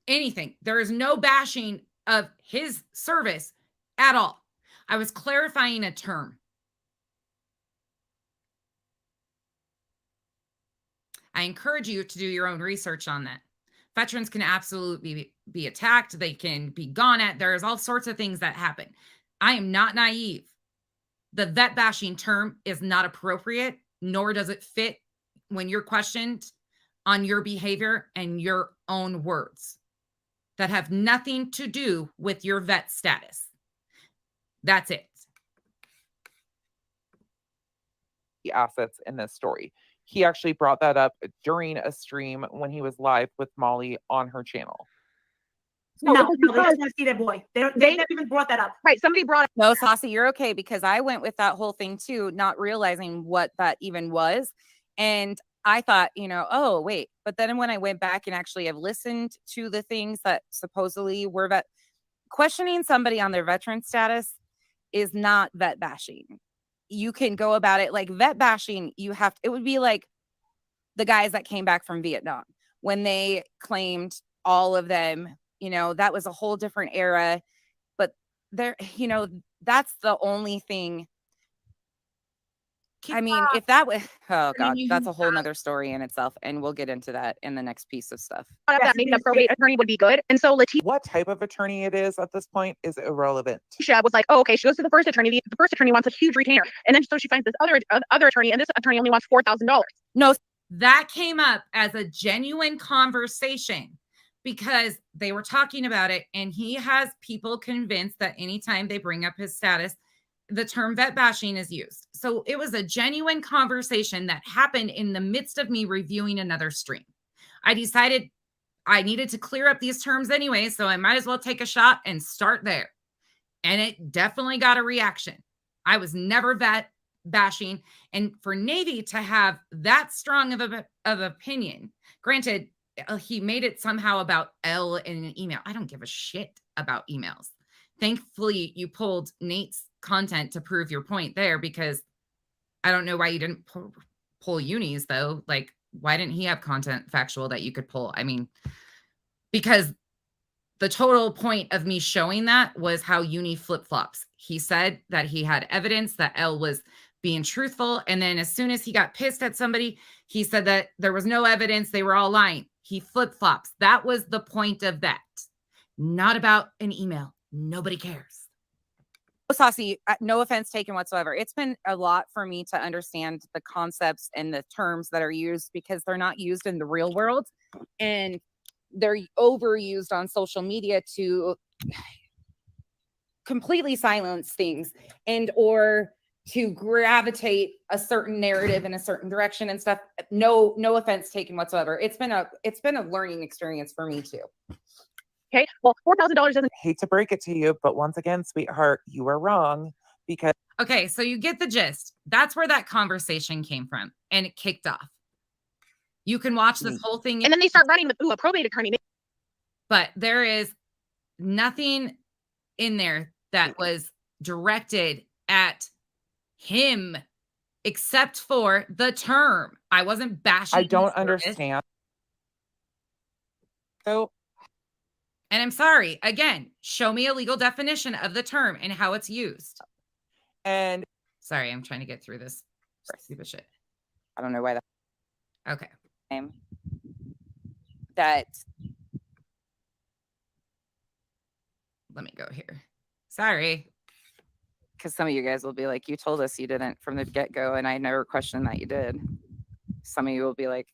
anything. There is no bashing of his service at all. I was clarifying a term. I encourage you to do your own research on that. Veterans can absolutely be attacked. They can be gone at. There's all sorts of things that happen. I am not naive. The vet bashing term is not appropriate, nor does it fit when you're questioned on your behavior and your own words that have nothing to do with your vet status. That's it. The assets in this story. He actually brought that up during a stream when he was live with Molly on her channel. No, they just see that boy. They never even brought that up. Right. Somebody brought No, Saucy, you're okay because I went with that whole thing too, not realizing what that even was. And I thought, oh, wait. But then when I went back and actually have listened to the things that supposedly were questioning somebody on their veteran status is not vet bashing. You can go about it like vet bashing. It would be like the guys that came back from Vietnam when they claimed all of them. That was a whole different era, but that's the only thing kicked I mean, off. if that was, oh And then God, you that's a have whole nother story in itself. And we'll get into that in the next piece of stuff. thought that maybe a probate attorney would be good. And so Letitia What type of attorney it is at this point is irrelevant. was like, oh, okay. She goes to the first attorney. The first attorney wants a huge retainer. And then so she finds this other attorney, and this attorney only wants $4,000. No, That came up as a genuine conversation because they were talking about it, and he has people convinced that anytime they bring up his status, the term vet bashing is used. So it was a genuine conversation that happened in the midst of me reviewing another stream. I decided I needed to clear up these terms anyway, so I might as well take a shot and start there. And it definitely got a reaction. I was never vet bashing, and for Navy to have that strong of opinion, granted, he made it somehow about Elle in an email. I don't give a shit about emails. Thankfully, you pulled Nate's content to prove your point there, because I don't know why you didn't pull Uni's though. Like, why didn't he have content factual that you could pull? I mean, because the total point of me showing that was how Uni flip-flops. He said that he had evidence that Elle was being truthful, and then as soon as he got pissed at somebody, he said that there was no evidence, they were all lying. He flip-flops. That was the point of that. Not about an email. Nobody cares. Saucy, no offense taken whatsoever. It's been a lot for me to understand the concepts and the terms that are used because they're not used in the real world, and they're overused on social media to completely silence things and or to gravitate a certain narrative in a certain direction and stuff. No offense taken whatsoever. It's been a learning experience for me too. Okay. Well, $4,000 doesn't. Hate to break it to you, but once again, sweetheart, you are wrong because Okay, so you get the gist. That's where that conversation came from, and it kicked off. You can watch this whole thing. And then they start running with, ooh, a probate attorney. But there is nothing in there that was directed at him except for the term. I wasn't bashing. I don't his service. understand. So, and I'm sorry, again, show me a legal definition of the term and how it's used. And sorry, I'm trying to get through this stupid shit. I don't know why that. Okay. That. Let me go here. Sorry. Because some of you guys will be like, you told us you didn't from the get-go, and I never questioned that you did. Some of you will be like,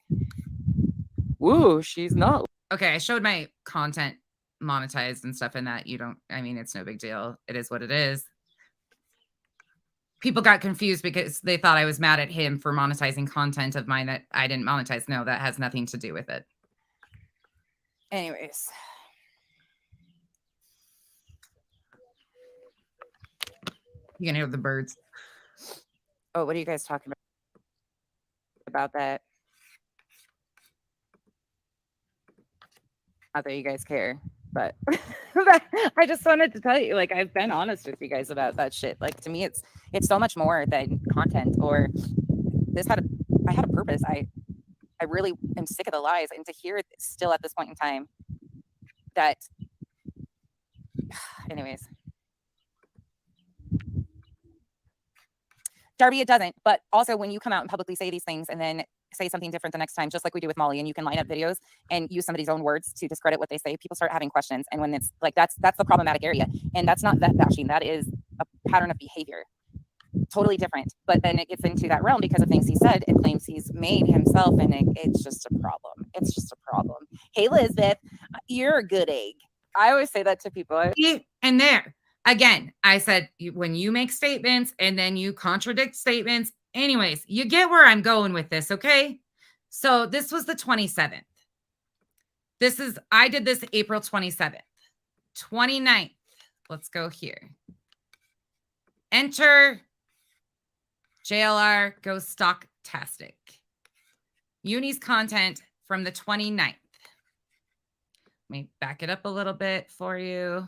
woo, she's not. Okay, I showed my content monetized and stuff in that. You don't, I mean, it's no big deal. It is what it is. People got confused because they thought I was mad at him for monetizing content of mine that I didn't monetize. No, that has nothing to do with it. Anyways. You can hear the birds. Oh, what are you guys talking about that? Not that you guys care, but I just wanted to tell you, like, I've been honest with you guys about that shit. Like, to me, it's so much more than content or I had a purpose. I really am sick of the lies, and to hear it still at this point in time that, anyways. Darby, it doesn't. But also when you come out and publicly say these things and then say something different the next time, just like we do with Molly, and you can line up videos and use somebody's own words to discredit what they say, people start having questions. And when it's like, that's the problematic area. And that's not vet bashing. That is a pattern of behavior. Totally different. But then it gets into that realm because of things he said and claims he's made himself. And it's just a problem. It's just a problem. Hey, Elizabeth, you're a good egg. I always say that to people. And there. Again, I said, when you make statements and then you contradict statements, anyways, you get where I'm going with this, okay? So this was the 27th. I did this April 27th. 29th. Let's go here. Enter JLR, go stocktastic. Uni's content from the 29th. Let me back it up a little bit for you.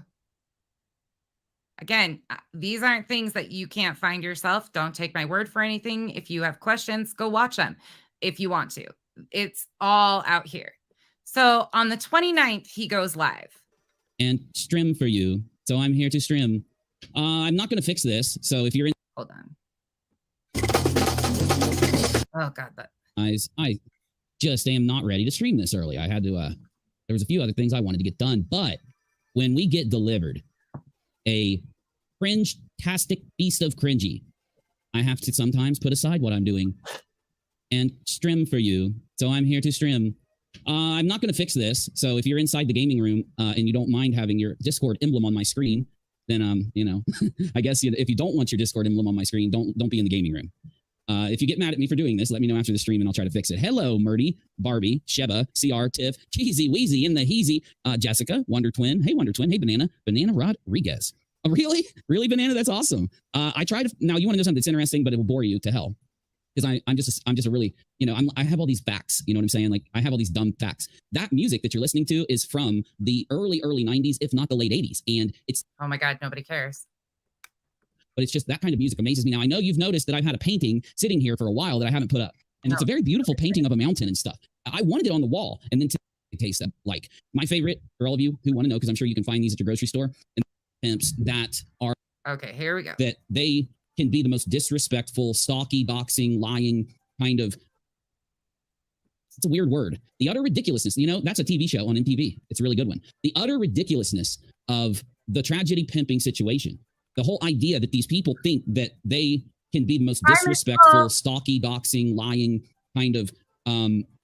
Again, these aren't things that you can't find yourself. Don't take my word for anything. If you have questions, go watch them if you want to. It's all out here. So on the 29th, he goes live. And stream for you. So I'm here to stream. I'm not going to fix this. So if you're in. Hold on. Oh God, that I just am not ready to stream this early. I had to, there was a few other things I wanted to get done, but when we get delivered a cringe-tastic beast of cringy, I have to sometimes put aside what I'm doing and stream for you. So I'm here to stream. I'm not going to fix this. So if you're inside the gaming room and you don't mind having your Discord emblem on my screen, then you know, I guess if you don't want your Discord emblem on my screen, don't be in the gaming room. If you get mad at me for doing this, let me know after the stream and I'll try to fix it. Hello, Murdy, Barbie, Sheba, CR, Tiff, Cheesy, Wheezy, in the Heezy, Jessica, Wonder Twin. Hey, Wonder Twin. Hey, Banana Rodriguez. Oh, really? Really, Banana? That's awesome. I try to, now you want to know something that's interesting, but it will bore you to hell. Because I'm just a really, you know, I have all these facts, you know what I'm saying? Like I have all these dumb facts. That music that you're listening to is from the early 90s, if not the late 80s. And it's, oh my God, nobody cares. but it's just that kind of music amazes me. Now I know you've noticed that I've had a painting sitting here for a while that I haven't put up. And it's a very beautiful painting of a mountain and stuff. I wanted it on the wall and then to taste them. Like my favorite for all of you who want to know, because I'm sure you can find these at your grocery store, and pimps that are, okay, here we go. That they can be the most disrespectful, stalky, boxing, lying kind of, it's a weird word. The utter ridiculousness, you know, that's a TV show on MTV. It's a really good one. The utter ridiculousness of the tragedy pimping situation. The whole idea that these people think that they can be the most disrespectful, stalky, boxing, lying kind of,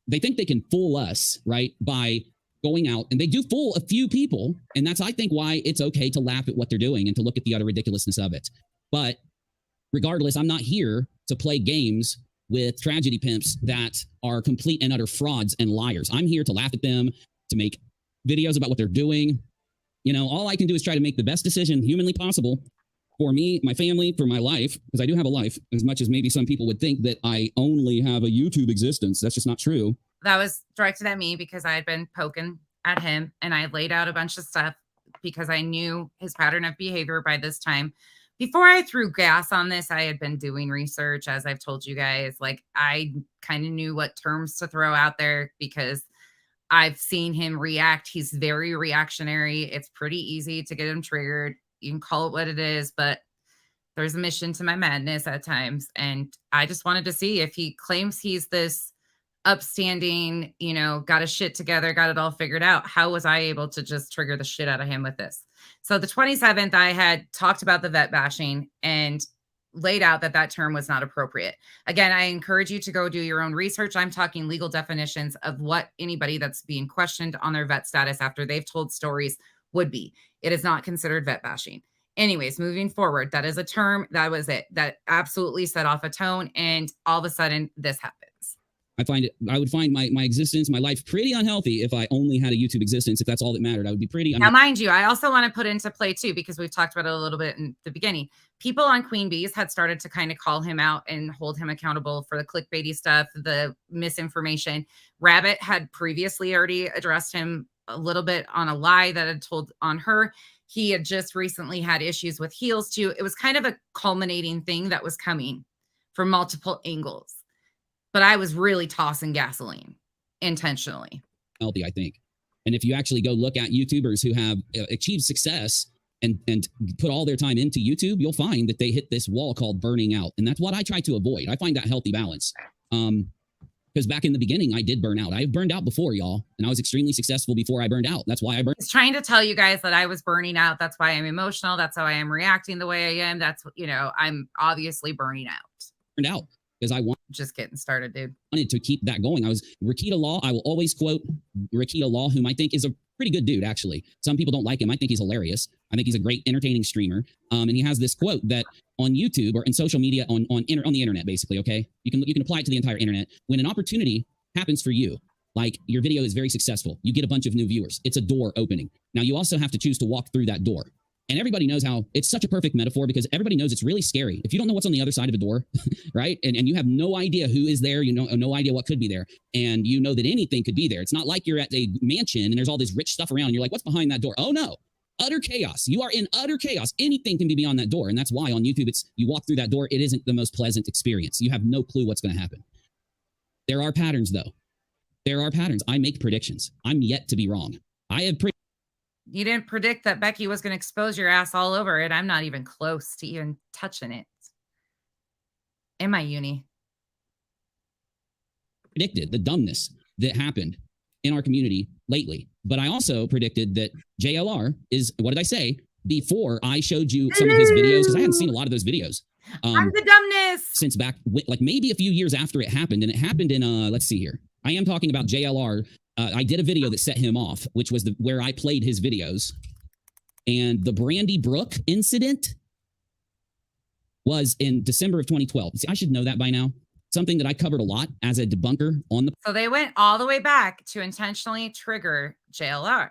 they think they can fool us, right? By going out, and they do fool a few people. And that's, I think, why it's okay to laugh at what they're doing and to look at the utter ridiculousness of it. But regardless, I'm not here to play games with tragedy pimps that are complete and utter frauds and liars. I'm here to laugh at them, to make videos about what they're doing. You know, all I can do is try to make the best decision humanly possible for me, my family, for my life, because I do have a life, as much as maybe some people would think that I only have a YouTube existence. That's just not true. That was directed at me because I had been poking at him and I laid out a bunch of stuff because I knew his pattern of behavior by this time. Before I threw gas on this, I had been doing research, as I've told you guys. Like, I kind of knew what terms to throw out there because I've seen him react. He's very reactionary. It's pretty easy to get him triggered. You can call it what it is, but there's a mission to my madness at times. And I just wanted to see if he claims he's this upstanding, you know, got his shit together, got it all figured out. How was I able to just trigger the shit out of him with this? So the 27th, I had talked about the vet bashing and laid out that that term was not appropriate. Again, I encourage you to go do your own research. I'm talking legal definitions of what anybody that's being questioned on their vet status after they've told stories would be. It is not considered vet bashing. Anyways, moving forward, that is a term. That was it. That absolutely set off a tone. And all of a sudden, this happens. I would find my existence, my life pretty unhealthy if I only had a YouTube existence. If that's all that mattered, I would be pretty. Now, mind you, I also want to put into play too, because we've talked about it a little bit in the beginning. People on Queen Bees had started to kind of call him out and hold him accountable for the clickbaity stuff, the misinformation. Rabbit had previously already addressed him a little bit on a lie that had told on her. He had just recently had issues with heels too. It was kind of a culminating thing that was coming from multiple angles. But I was really tossing gasoline intentionally. Healthy, I think. And if you actually go look at YouTubers who have achieved success and put all their time into YouTube, you'll find that they hit this wall called burning out. And that's what I try to avoid. I find that healthy balance. Because back in the beginning, I did burn out. I've burned out before, y'all. And I was extremely successful before I burned out. That's why I burned. I was trying to tell you guys that I was burning out. That's why I'm emotional. That's how I am reacting the way I am. That's, you know, I'm obviously burning out. Burned out. Because I just getting started, dude. Wanted to keep that going. I was Rakita Law. I will always quote Rakita Law, whom I think is a pretty good dude, actually. Some people don't like him. I think he's hilarious. I think he's a great, entertaining streamer. And he has this quote that on YouTube or in social media, on the internet, basically, okay? You can apply it to the entire internet. When an opportunity happens for you, like your video is very successful, you get a bunch of new viewers. It's a door opening. Now, you also have to choose to walk through that door. And everybody knows how it's such a perfect metaphor because everybody knows it's really scary. If you don't know what's on the other side of a door, right? And you have no idea who is there, you know, no idea what could be there. And you know that anything could be there. It's not like you're at a mansion and there's all this rich stuff around. And you're like, what's behind that door? Oh no, utter chaos. You are in utter chaos. Anything can be beyond that door. And that's why on YouTube, you walk through that door. It isn't the most pleasant experience. You have no clue what's going to happen. There are patterns though. There are patterns. I make predictions. I'm yet to be wrong. I have You didn't predict that Becky was going to expose your ass all over it. I'm not even close to even touching it. In my uni. predicted the dumbness that happened in our community lately. But I also predicted that JLR is, what did I say? Before I showed you some of his videos, because I hadn't seen a lot of those videos. I'm the dumbness. Since back, like maybe a few years after it happened. And it happened in, let's see here. I am talking about JLR. I did a video that set him off, which was where I played his videos. And the Brandy Brook incident was in December of 2012. See, I should know that by now. Something that I covered a lot as a debunker on the So they went all the way back to intentionally trigger JLR.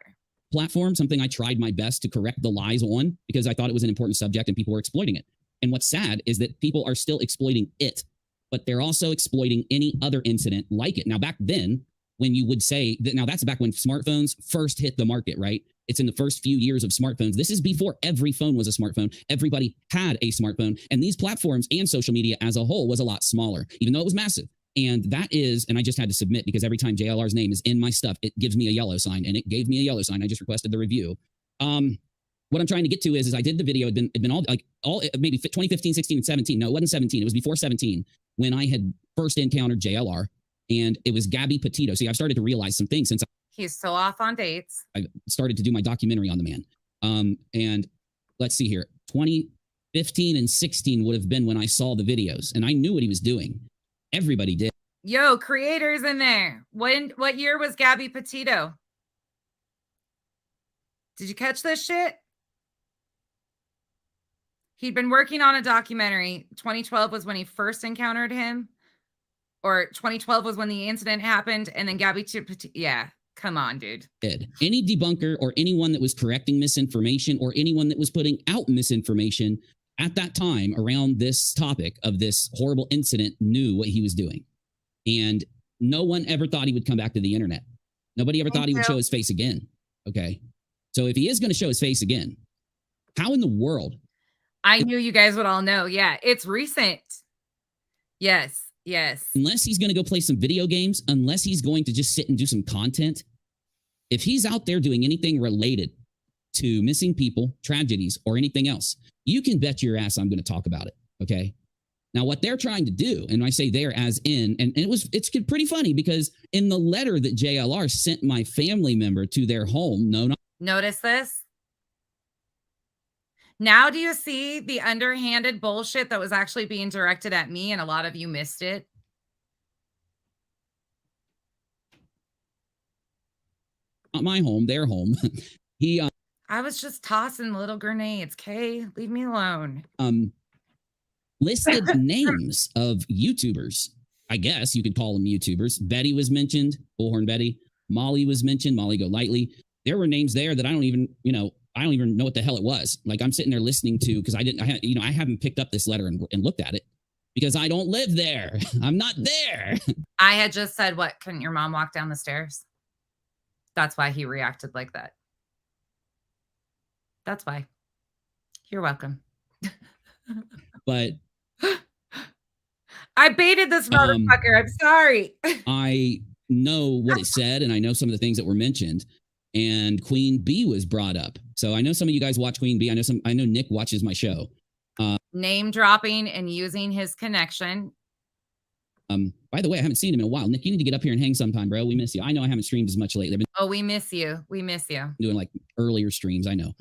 platform, something I tried my best to correct the lies on because I thought it was an important subject and people were exploiting it. And what's sad is that people are still exploiting it, but they're also exploiting any other incident like it. Now, back then, when you would say that, now that's back when smartphones first hit the market, right? It's in the first few years of smartphones. This is before every phone was a smartphone. Everybody had a smartphone. And these platforms and social media as a whole was a lot smaller, even though it was massive. And that is, and I just had to submit because every time JLR's name is in my stuff, it gives me a yellow sign, and it gave me a yellow sign. I just requested the review. What I'm trying to get to is I did the video. It'd been all maybe 2015, 16, and 17. No, it wasn't 17. It was before 17 when I had first encountered JLR, and it was Gabby Petito. See, I've started to realize some things since He's so off on dates. I started to do my documentary on the man. And let's see here, 2015 and 16 would have been when I saw the videos, and I knew what he was doing. Everybody did. Yo, creators in there. What year was Gabby Petito? Did you catch this shit? He'd been working on a documentary. 2012 was when he first encountered him. Or 2012 was when the incident happened. And then Gabby Petito. Yeah, come on, dude. Any debunker or anyone that was correcting misinformation or anyone that was putting out misinformation at that time around this topic of this horrible incident knew what he was doing. And no one ever thought he would come back to the internet. Nobody ever thought he would show his face again. Okay. So if he is going to show his face again, how in the world? I knew you guys would all know. Yeah, it's recent. Yes. Unless he's going to go play some video games, unless he's going to just sit and do some content, if he's out there doing anything related to missing people, tragedies, or anything else, you can bet your ass I'm going to talk about it. Okay. Now, what they're trying to do, and I say there as in, and it's pretty funny because in the letter that JLR sent my family member to their home, Notice this? Now do you see the underhanded bullshit that was actually being directed at me, and a lot of you missed it? not my home, their home. I was just tossing little grenades. Kay, leave me alone. Listed names of YouTubers. I guess you could call them YouTubers. Betty was mentioned, Bullhorn Betty. Molly was mentioned, Molly Go Lightly. There were names there that I don't even know what the hell it was. Like I'm sitting there listening to, because I haven't picked up this letter and looked at it because I don't live there. I'm not there. I had just said, what, couldn't your mom walk down the stairs? That's why he reacted like that. That's why. You're welcome. But I baited this motherfucker. I'm sorry. I know what it said, and I know some of the things that were mentioned. And Queen Bee was brought up. So I know some of you guys watch Queen Bee. I know Nick watches my show. Name dropping and using his connection. By the way, I haven't seen him in a while. Nick, you need to get up here and hang sometime, bro. We miss you. I know I haven't streamed as much lately. Oh, we miss you. We miss you. Doing like earlier streams, I know.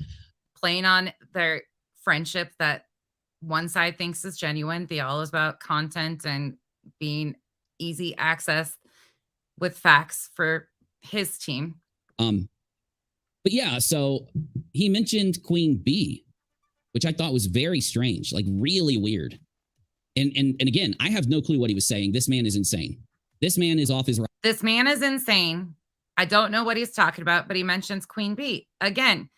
Playing on their friendship that one side thinks is genuine. The all is about content and being easy access with facts for his team. But yeah, so he mentioned Queen Bee, which I thought was very strange, like really weird. And again, I have no clue what he was saying. This man is insane. This man is off his right. This man is insane. I don't know what he's talking about, but he mentions Queen Bee. Again,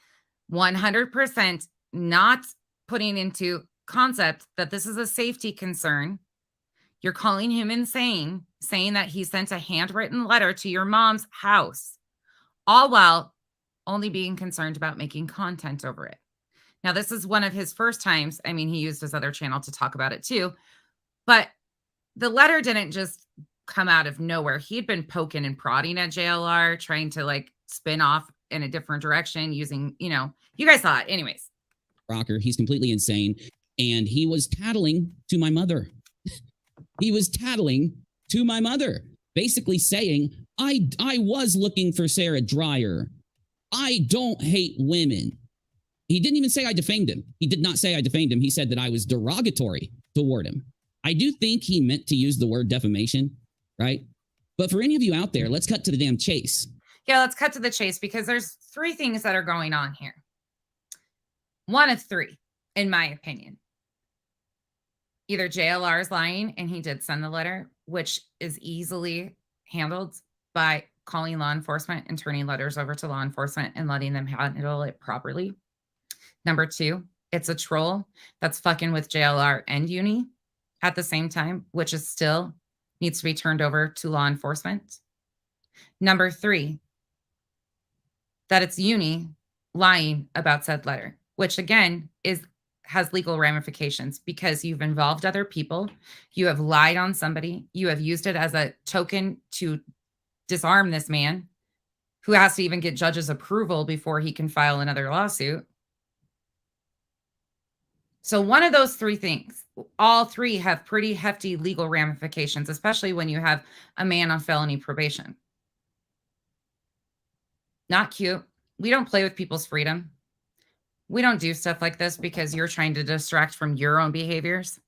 100% not putting into concept that this is a safety concern. You're calling him insane, saying that he sent a handwritten letter to your mom's house, all while only being concerned about making content over it. Now, this is one of his first times. I mean, he used his other channel to talk about it too, but the letter didn't just come out of nowhere. He'd been poking and prodding at JLR, trying to like spin off in a different direction using, you guys saw it. Anyways. Rocker, he's completely insane. And he was tattling to my mother. He was tattling to my mother, basically saying, I was looking for Sarah Dreyer. I don't hate women. He didn't even say I defamed him. He did not say I defamed him. He said that I was derogatory toward him. I do think he meant to use the word defamation, right? But for any of you out there, let's cut to the damn chase. Yeah, let's cut to the chase because there's three things that are going on here. One of three, in my opinion. Either JLR is lying and he did send the letter, which is easily handled by calling law enforcement and turning letters over to law enforcement and letting them handle it properly. Number two, it's a troll that's fucking with JLR and Uni at the same time, which is still needs to be turned over to law enforcement. Number three, that it's Uni lying about said letter, which again has legal ramifications because you've involved other people, you have lied on somebody, you have used it as a token to disarm this man who has to even get judge's approval before he can file another lawsuit. So one of those three things, all three have pretty hefty legal ramifications, especially when you have a man on felony probation. Not cute. We don't play with people's freedom. We don't do stuff like this because you're trying to distract from your own behaviors.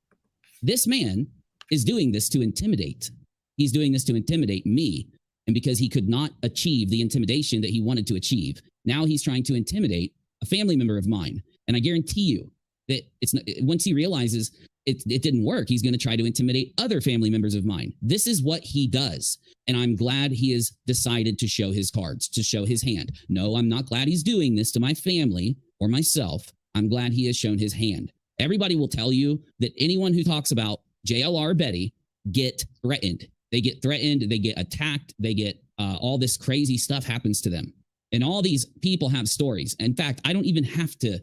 This man is doing this to intimidate. He's doing this to intimidate me. And because he could not achieve the intimidation that he wanted to achieve, now he's trying to intimidate a family member of mine. And I guarantee you that once he realizes it didn't work, he's going to try to intimidate other family members of mine. This is what he does. And I'm glad he has decided to show his cards, to show his hand. No, I'm not glad he's doing this to my family or myself. I'm glad he has shown his hand. Everybody will tell you that anyone who talks about JLR Betty get threatened. They get threatened, they get attacked, they get all this crazy stuff happens to them. And all these people have stories. In fact, I don't even have to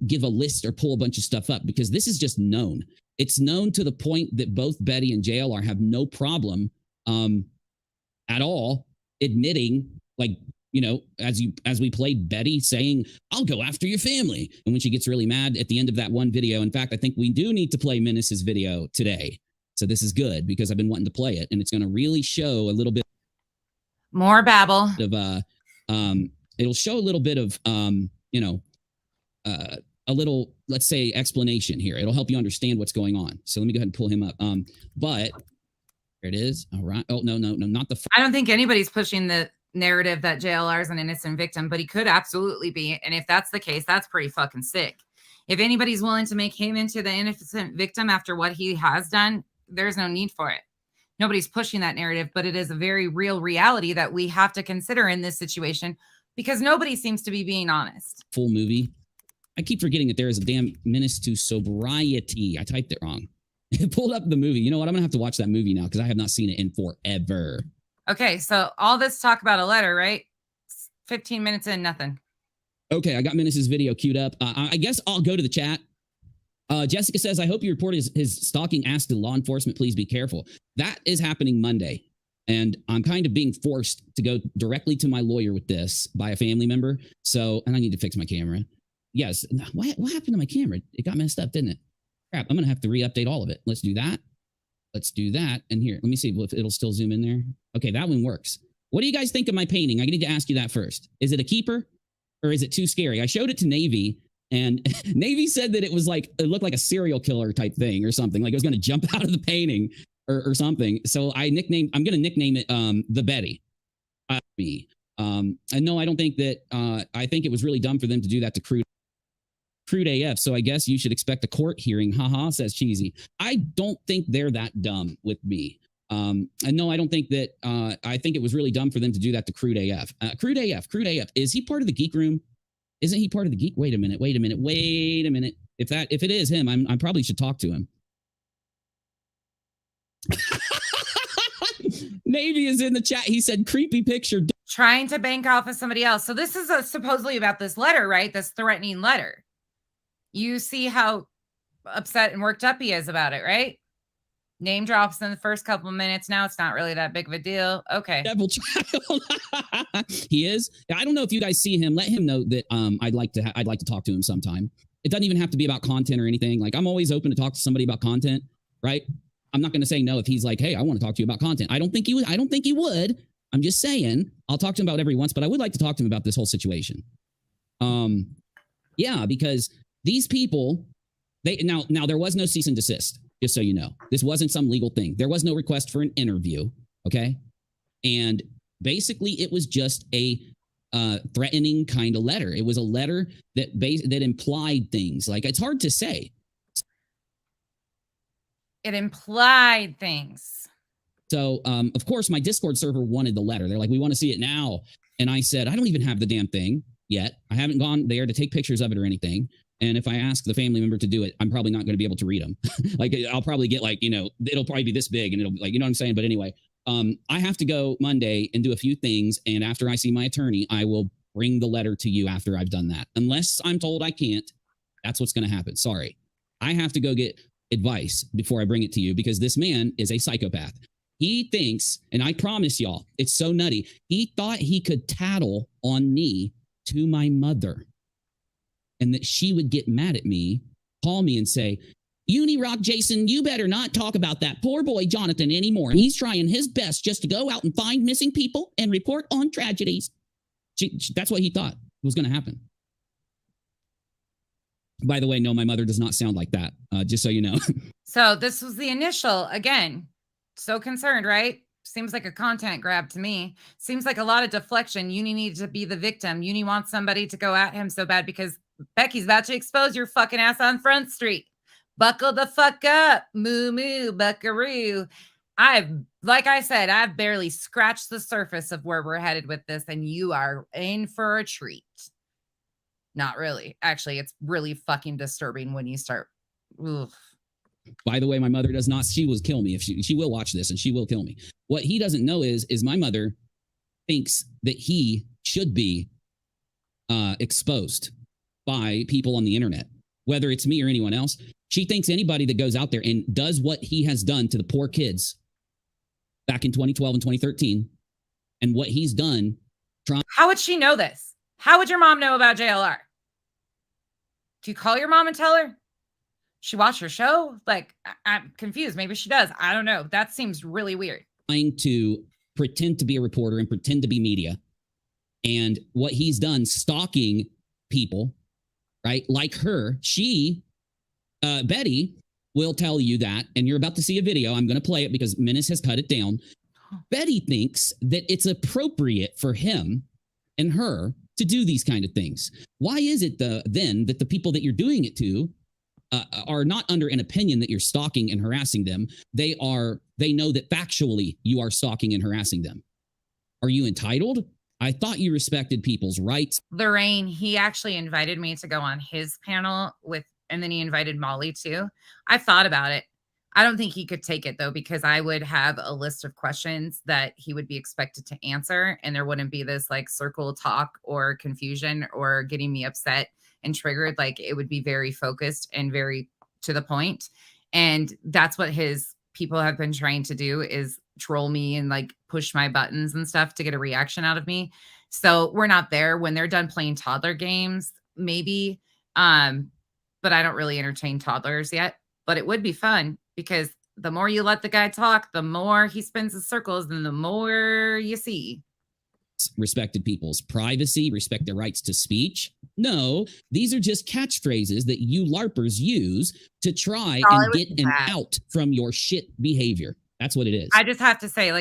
give a list or pull a bunch of stuff up because this is just known. It's known to the point that both Betty and JLR have no problem at all admitting, as we played Betty saying, I'll go after your family. And when she gets really mad at the end of that one video, in fact, I think we do need to play Menace's video today. So this is good because I've been wanting to play it and it's going to really show a little bit more babble of, it'll show a little bit of, a little, let's say, explanation here. It'll help you understand what's going on. So let me go ahead and pull him up. But there it is. All right. Oh, no, not the. I don't think anybody's pushing the narrative that JLR is an innocent victim, but he could absolutely be. And if that's the case, that's pretty fucking sick. If anybody's willing to make him into the innocent victim after what he has done, there's no need for it. Nobody's pushing that narrative, but it is a very real reality that we have to consider in this situation because nobody seems to be being honest. Full movie. I keep forgetting that there is a damn menace to sobriety. I typed it wrong. It pulled up the movie. You know what? I'm going to have to watch that movie now because I have not seen it in forever. Okay, so all this talk about a letter, right? 15 minutes in, nothing. Okay, I got Menace's video queued up. I guess I'll go to the chat. Jessica says, I hope you report his stalking ass to law enforcement. Please be careful. That is happening Monday. And I'm kind of being forced to go directly to my lawyer with this by a family member. So, and I need to fix my camera. Yes. What happened to my camera? It got messed up, didn't it? Crap. I'm going to have to re-update all of it. Let's do that. Let's do that. And here, let me see if it'll still zoom in there. Okay, that one works. What do you guys think of my painting? I need to ask you that first. Is it a keeper or is it too scary? I showed it to Navy and Navy said that it looked like a serial killer type thing or something. Like it was going to jump out of the painting or something. So I'm going to nickname it the Betty. And no, I don't think that, I think it was really dumb for them to do that to Crude AF, so I guess you should expect a court hearing. Haha, says Cheesy. I don't think they're that dumb with me. And no, I don't think that, I think it was really dumb for them to do that to Crude AF. Crude AF, is he part of the Geek Room? Isn't he part of the Geek? Wait a minute. If it is him, I probably should talk to him. Navy is in the chat. He said, creepy picture. Trying to bank off of somebody else. So this is supposedly about this letter, right? This threatening letter. You see how upset and worked up he is about it, right? Name drops in the first couple of minutes. Now it's not really that big of a deal. Okay. Devil child. He is. I don't know if you guys see him. Let him know that I'd like to talk to him sometime. It doesn't even have to be about content or anything. Like I'm always open to talk to somebody about content, right? I'm not going to say no if he's like, hey, I want to talk to you about content. I don't think he would. I don't think he would. I'm just saying I'll talk to him about it every once, but I would like to talk to him about this whole situation. Yeah, because these people, now there was no cease and desist, just so you know. This wasn't some legal thing. There was no request for an interview, okay? And basically it was just a threatening kind of letter. It was a letter that implied things. Like, it's hard to say. It implied things. So, of course, my Discord server wanted the letter. They're like, we want to see it now. And I said, I don't even have the damn thing yet. I haven't gone there to take pictures of it or anything. And if I ask the family member to do it, I'm probably not going to be able to read them. Like, I'll probably get like, it'll probably be this big and it'll be like, you know what I'm saying? But anyway, I have to go Monday and do a few things. And after I see my attorney, I will bring the letter to you after I've done that. Unless I'm told I can't, that's what's going to happen. Sorry. I have to go get advice before I bring it to you because this man is a psychopath. He thinks, and I promise y'all, it's so nutty. He thought he could tattle on me to my mother and that she would get mad at me, call me and say, Unirock Jason, you better not talk about that poor boy Jonathan anymore. He's trying his best just to go out and find missing people and report on tragedies. That's what he thought was going to happen. By the way, no, my mother does not sound like that, just so you know. So this was the initial, again, so concerned, right? Seems like a content grab to me. Seems like a lot of deflection. Uni needs to be the victim. Uni wants somebody to go at him so bad because Becky's about to expose your fucking ass on Front Street. Buckle the fuck up, moo moo, buckaroo. Like I said, I've barely scratched the surface of where we're headed with this, and you are in for a treat. Not really. Actually, it's really fucking disturbing when you start. Ugh. By the way, my mother does not. She will kill me if she will watch this, and she will kill me. What he doesn't know is my mother thinks that he should be exposed by people on the internet, whether it's me or anyone else. She thinks anybody that goes out there and does what he has done to the poor kids back in 2012 and 2013, and what he's done. How would she know this? How would your mom know about JLR? Do you call your mom and tell her? She watched her show? Like, I'm confused. Maybe she does. I don't know. That seems really weird. Trying to pretend to be a reporter and pretend to be media. And what he's done, stalking people, right? Like her, Betty will tell you that, and you're about to see a video. I'm going to play it because Menace has cut it down. Betty thinks that it's appropriate for him and her to do these kind of things. Why is it then that the people that you're doing it to are not under an opinion that you're stalking and harassing them? They know that factually you are stalking and harassing them. Are you entitled? I thought you respected people's rights. Lorraine, he actually invited me to go on his panel and then he invited Molly too. I thought about it. I don't think he could take it though, because I would have a list of questions that he would be expected to answer. And there wouldn't be this like circle talk or confusion or getting me upset and triggered. Like, it would be very focused and very to the point. And that's what his people have been trying to do, is troll me and like push my buttons and stuff to get a reaction out of me. So we're not there. When they're done playing toddler games, maybe. But I don't really entertain toddlers yet. But it would be fun, because the more you let the guy talk, the more he spins his circles and the more you see. Respected people's privacy, respect their rights to speech. No, these are just catchphrases that you LARPers use to try and get an out from your shit behavior. That's what it is. I just have to say,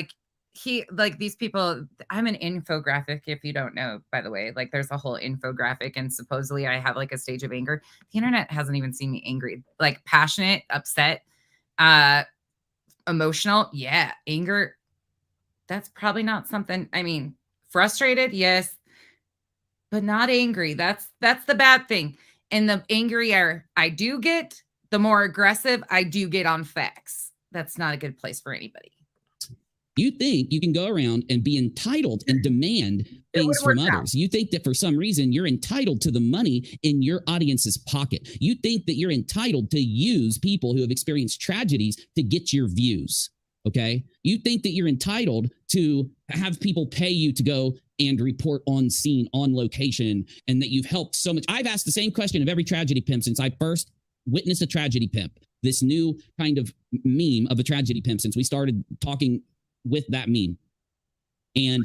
these people, I'm an infographic, if you don't know, by the way. Like, there's a whole infographic, and supposedly I have like a stage of anger. The internet hasn't even seen me angry. Like, passionate, upset, emotional. Yeah. Anger. That's probably not something. I mean, frustrated, yes, but not angry. That's the bad thing. And the angrier I do get, the more aggressive I do get on facts. That's not a good place for anybody. You think you can go around and be entitled and demand things from others. You think that for some reason you're entitled to the money in your audience's pocket. You think that you're entitled to use people who have experienced tragedies to get your views. Okay. You think that you're entitled to have people pay you to go and report on scene, on location, and that you've helped so much. I've asked the same question of every tragedy pimp since I first witnessed a tragedy pimp. this new kind of meme of a tragedy pimp since we started talking with that meme. And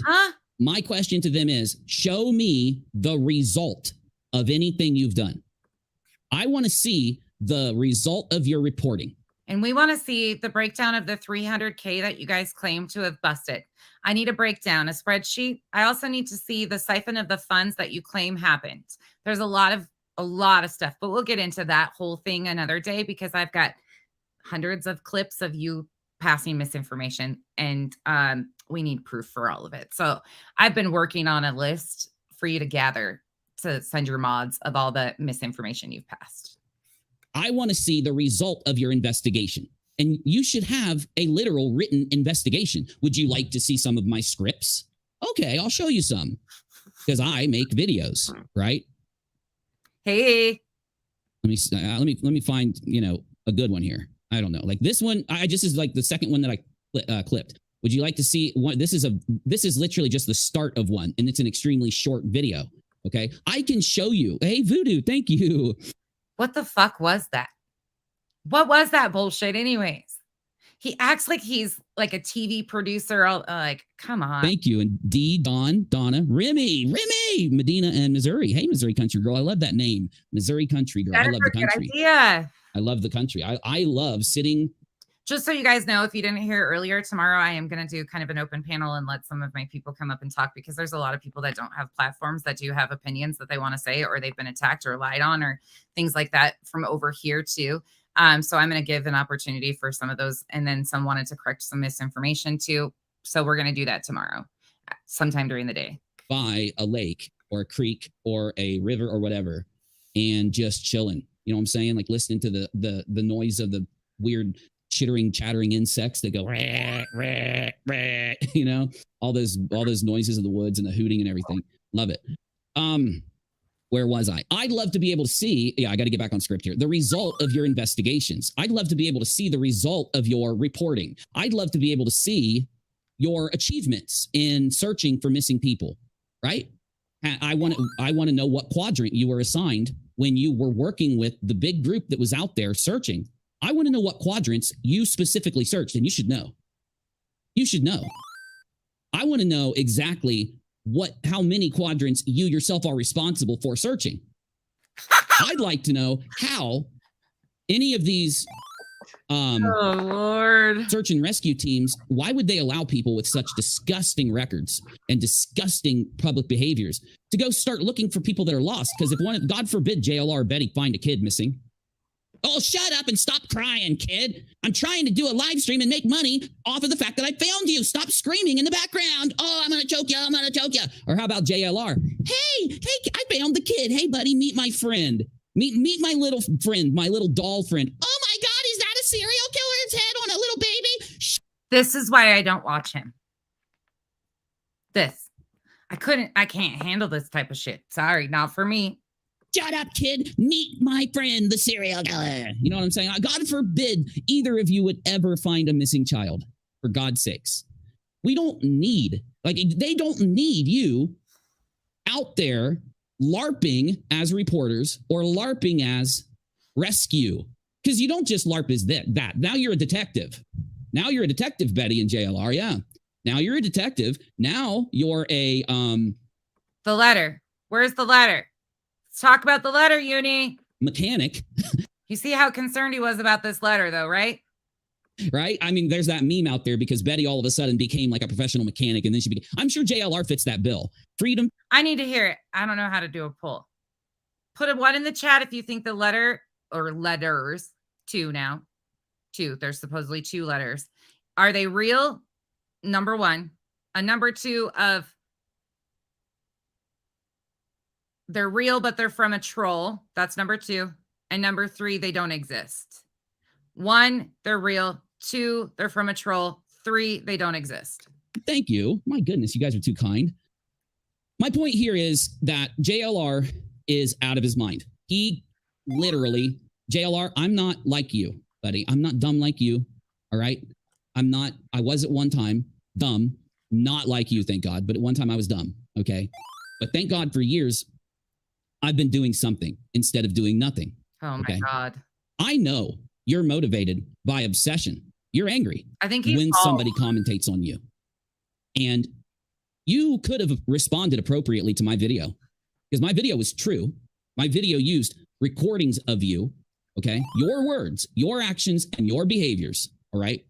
my question to them is, show me the result of anything you've done. I want to see the result of your reporting. And we want to see the breakdown of the 300K that you guys claim to have busted. I need a breakdown, a spreadsheet. I also need to see the siphon of the funds that you claim happened. There's a lot of stuff, but we'll get into that whole thing another day because I've got hundreds of clips of you passing misinformation, and we need proof for all of it. So I've been working on a list for you to gather to send your mods of all the misinformation you've passed. I want to see the result of your investigation. And you should have a literal written investigation. Would you like to see some of my scripts? Okay, I'll show you some because I make videos, right? Hey, let me find, a good one here. I don't know. Like this one, I just is like the second one that I clipped. Would you like to see one? This is literally just the start of one, and it's an extremely short video. Okay, I can show you. Hey, Voodoo, thank you. what the fuck was that? What was that bullshit anyways? He acts like he's like a TV producer. Like, come on. Thank you. And D, Dawn, Donna, Remy, Medina, and Missouri. Hey, Missouri Country Girl. I love that name. Missouri Country Girl. I love the country. Good idea. I love the country. I love sitting. Just so you guys know, if you didn't hear earlier, tomorrow I am going to do kind of an open panel and let some of my people come up and talk because there's a lot of people that don't have platforms that do have opinions that they want to say, or they've been attacked or lied on or things like that from over here too. So I'm going to give an opportunity for some of those. And then some wanted to correct some misinformation too. So we're going to do that tomorrow, sometime during the day. By a lake or a creek or a river or whatever, and just chilling. You know what I'm saying? Like listening to the noise of the weird chittering, chattering insects that go, rah, rah, rah, all those noises of the woods and the hooting and everything. Love it. Where was I? I'd love to be able to see, I got to get back on script here, the result of your investigations. I'd love to be able to see the result of your reporting. I'd love to be able to see your achievements in searching for missing people, right? I want to know what quadrant you were assigned when you were working with the big group that was out there searching. I want to know what quadrants you specifically searched, and you should know. You should know. I want to know exactly how many quadrants you yourself are responsible for searching. I'd like to know how any of these oh Lord, search and rescue teams, why would they allow people with such disgusting records and disgusting public behaviors to go start looking for people that are lost? Because if God forbid JLR or Betty find a kid missing. Oh, shut up and stop crying, kid. I'm trying to do a live stream and make money off of the fact that I found you. Stop screaming in the background. Oh, I'm going to choke you. I'm going to choke you. Or how about JLR? Hey, I found the kid. Hey, buddy, meet my friend. Meet my little friend, my little doll friend. Oh, my God, is that a serial killer's head on a little baby? This is why I don't watch him. I can't handle this type of shit. Sorry, not for me. Shut up, kid. Meet my friend, the serial killer. You know what I'm saying? God forbid either of you would ever find a missing child, for God's sakes. They don't need you out there LARPing as reporters or LARPing as rescue. Because you don't just LARP as that. Now you're a detective. Now you're a detective, Betty and JLR. Yeah. Now you're a detective. Now you're a... The letter. Where's the letter? Let's talk about the letter, Uni. Mechanic. You see how concerned he was about this letter, though, right? Right? I mean, there's that meme out there because Betty all of a sudden became like a professional mechanic, and then I'm sure JLR fits that bill. Freedom. I need to hear it. I don't know how to do a poll. Put a 1 in the chat if you think the letter or letters, 2 now. 2. There's supposedly 2 letters. Are they real? Number 1. A number 2 of they're real, but they're from a troll. That's number 2. And number 3, they don't exist. 1, they're real. 2, they're from a troll. 3, they don't exist. Thank you. My goodness, you guys are too kind. My point here is that JLR is out of his mind. He literally, JLR, I'm not like you, buddy. I'm not dumb like you. All right. I was at one time dumb, not like you, thank God. But at one time I was dumb. Okay. But thank God for years, I've been doing something instead of doing nothing. Oh my God. I know You're motivated by obsession. You're angry I think he's when bald. somebody commentates on you. And you could have responded appropriately to my video because my video was true. My video used recordings of you, okay? Your words, your actions, and your behaviors, all right?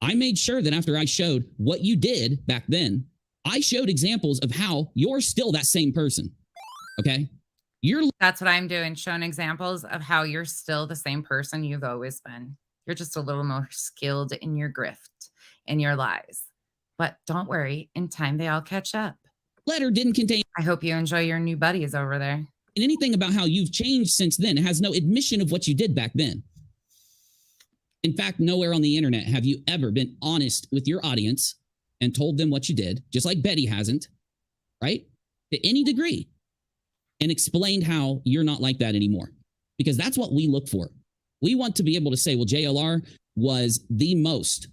I made sure that after I showed what you did back then, I showed examples of how you're still that same person, okay? That's what I'm doing, showing examples of how you're still the same person you've always been. You're just a little more skilled in your grift and your lies. But don't worry, in time they all catch up. Letter didn't contain I hope you enjoy your new buddies over there. anything about how you've changed since then. It has no admission of what you did back then. In fact, nowhere on the internet have you ever been honest with your audience and told them what you did, just like Betty hasn't, right? To any degree, and explained how you're not like that anymore. Because that's what we look for. We want to be able to say, well, JLR was the most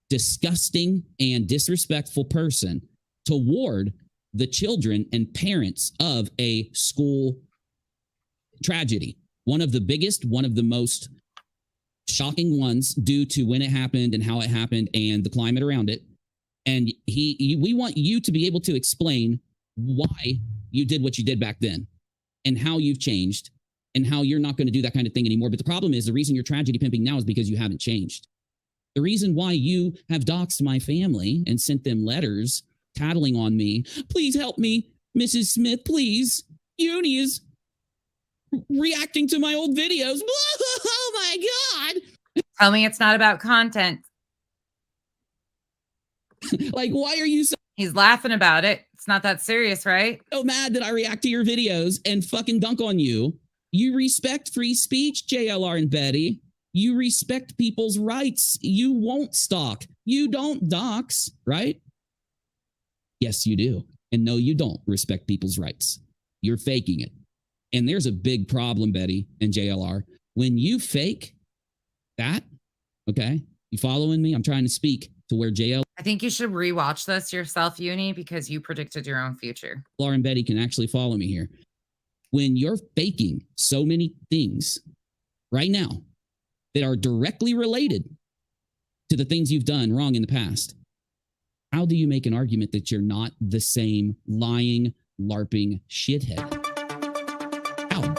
disgusting and disrespectful person toward the children and parents of a school tragedy. One of the biggest, one of the most shocking ones due to when it happened and how it happened and the climate around it. And we want you to be able to explain why you did what you did back then and how you've changed and how you're not going to do that kind of thing anymore. But the problem is the reason you're tragedy pimping now is because you haven't changed. The reason why you have doxed my family and sent them letters tattling on me, please help me, Mrs. Smith, please. Uni is reacting to my old videos. Oh my God. Tell me it's not about content. Like, why are you so He's laughing about it. It's not that serious, right? mad that I react to your videos and fucking dunk on you? You respect free speech, JLR and Betty. You respect people's rights. You won't stalk. You don't dox, right? Yes, you do. And no, you don't respect people's rights. You're faking it. And there's a big problem, Betty and JLR. When you fake that, okay, you following me? I'm trying to speak to where JLR I think you should rewatch this yourself, Uni, because you predicted your own future. and Betty can actually follow me here. When you're faking so many things right now that are directly related to the things you've done wrong in the past, how do you make an argument that you're not the same lying, LARPing shithead? How?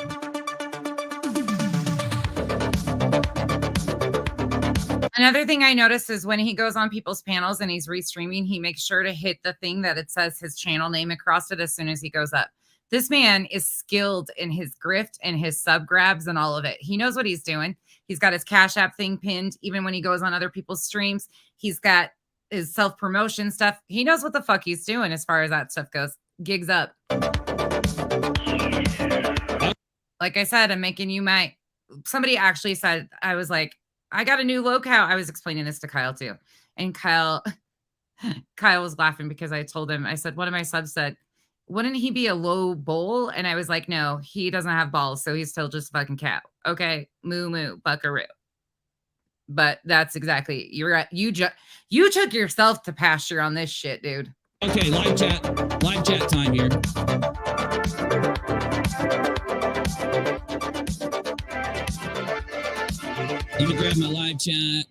Another thing I noticed is when he goes on people's panels and he's restreaming, he makes sure to hit the thing that it says his channel name across it as soon as he goes up. This man is skilled in his grift and his sub grabs and all of it. He knows what he's doing. He's got his Cash App thing pinned. Even when he goes on other people's streams, he's got his self-promotion stuff. He knows what the fuck he's doing as far as that stuff goes. Gigs up. Like I said, I'm making you my... Somebody actually said, I was like, I got a new locale. I was explaining this to Kyle too. And Kyle was laughing because I told him, I said, one of my subs said, wouldn't he be a low bull? And I was like, no, he doesn't have balls. So he's still just fucking cow. Okay. Moo moo, buckaroo. But that's exactly, you took yourself to pasture on this shit, dude. Okay, live chat time here. Let me grab my live chat.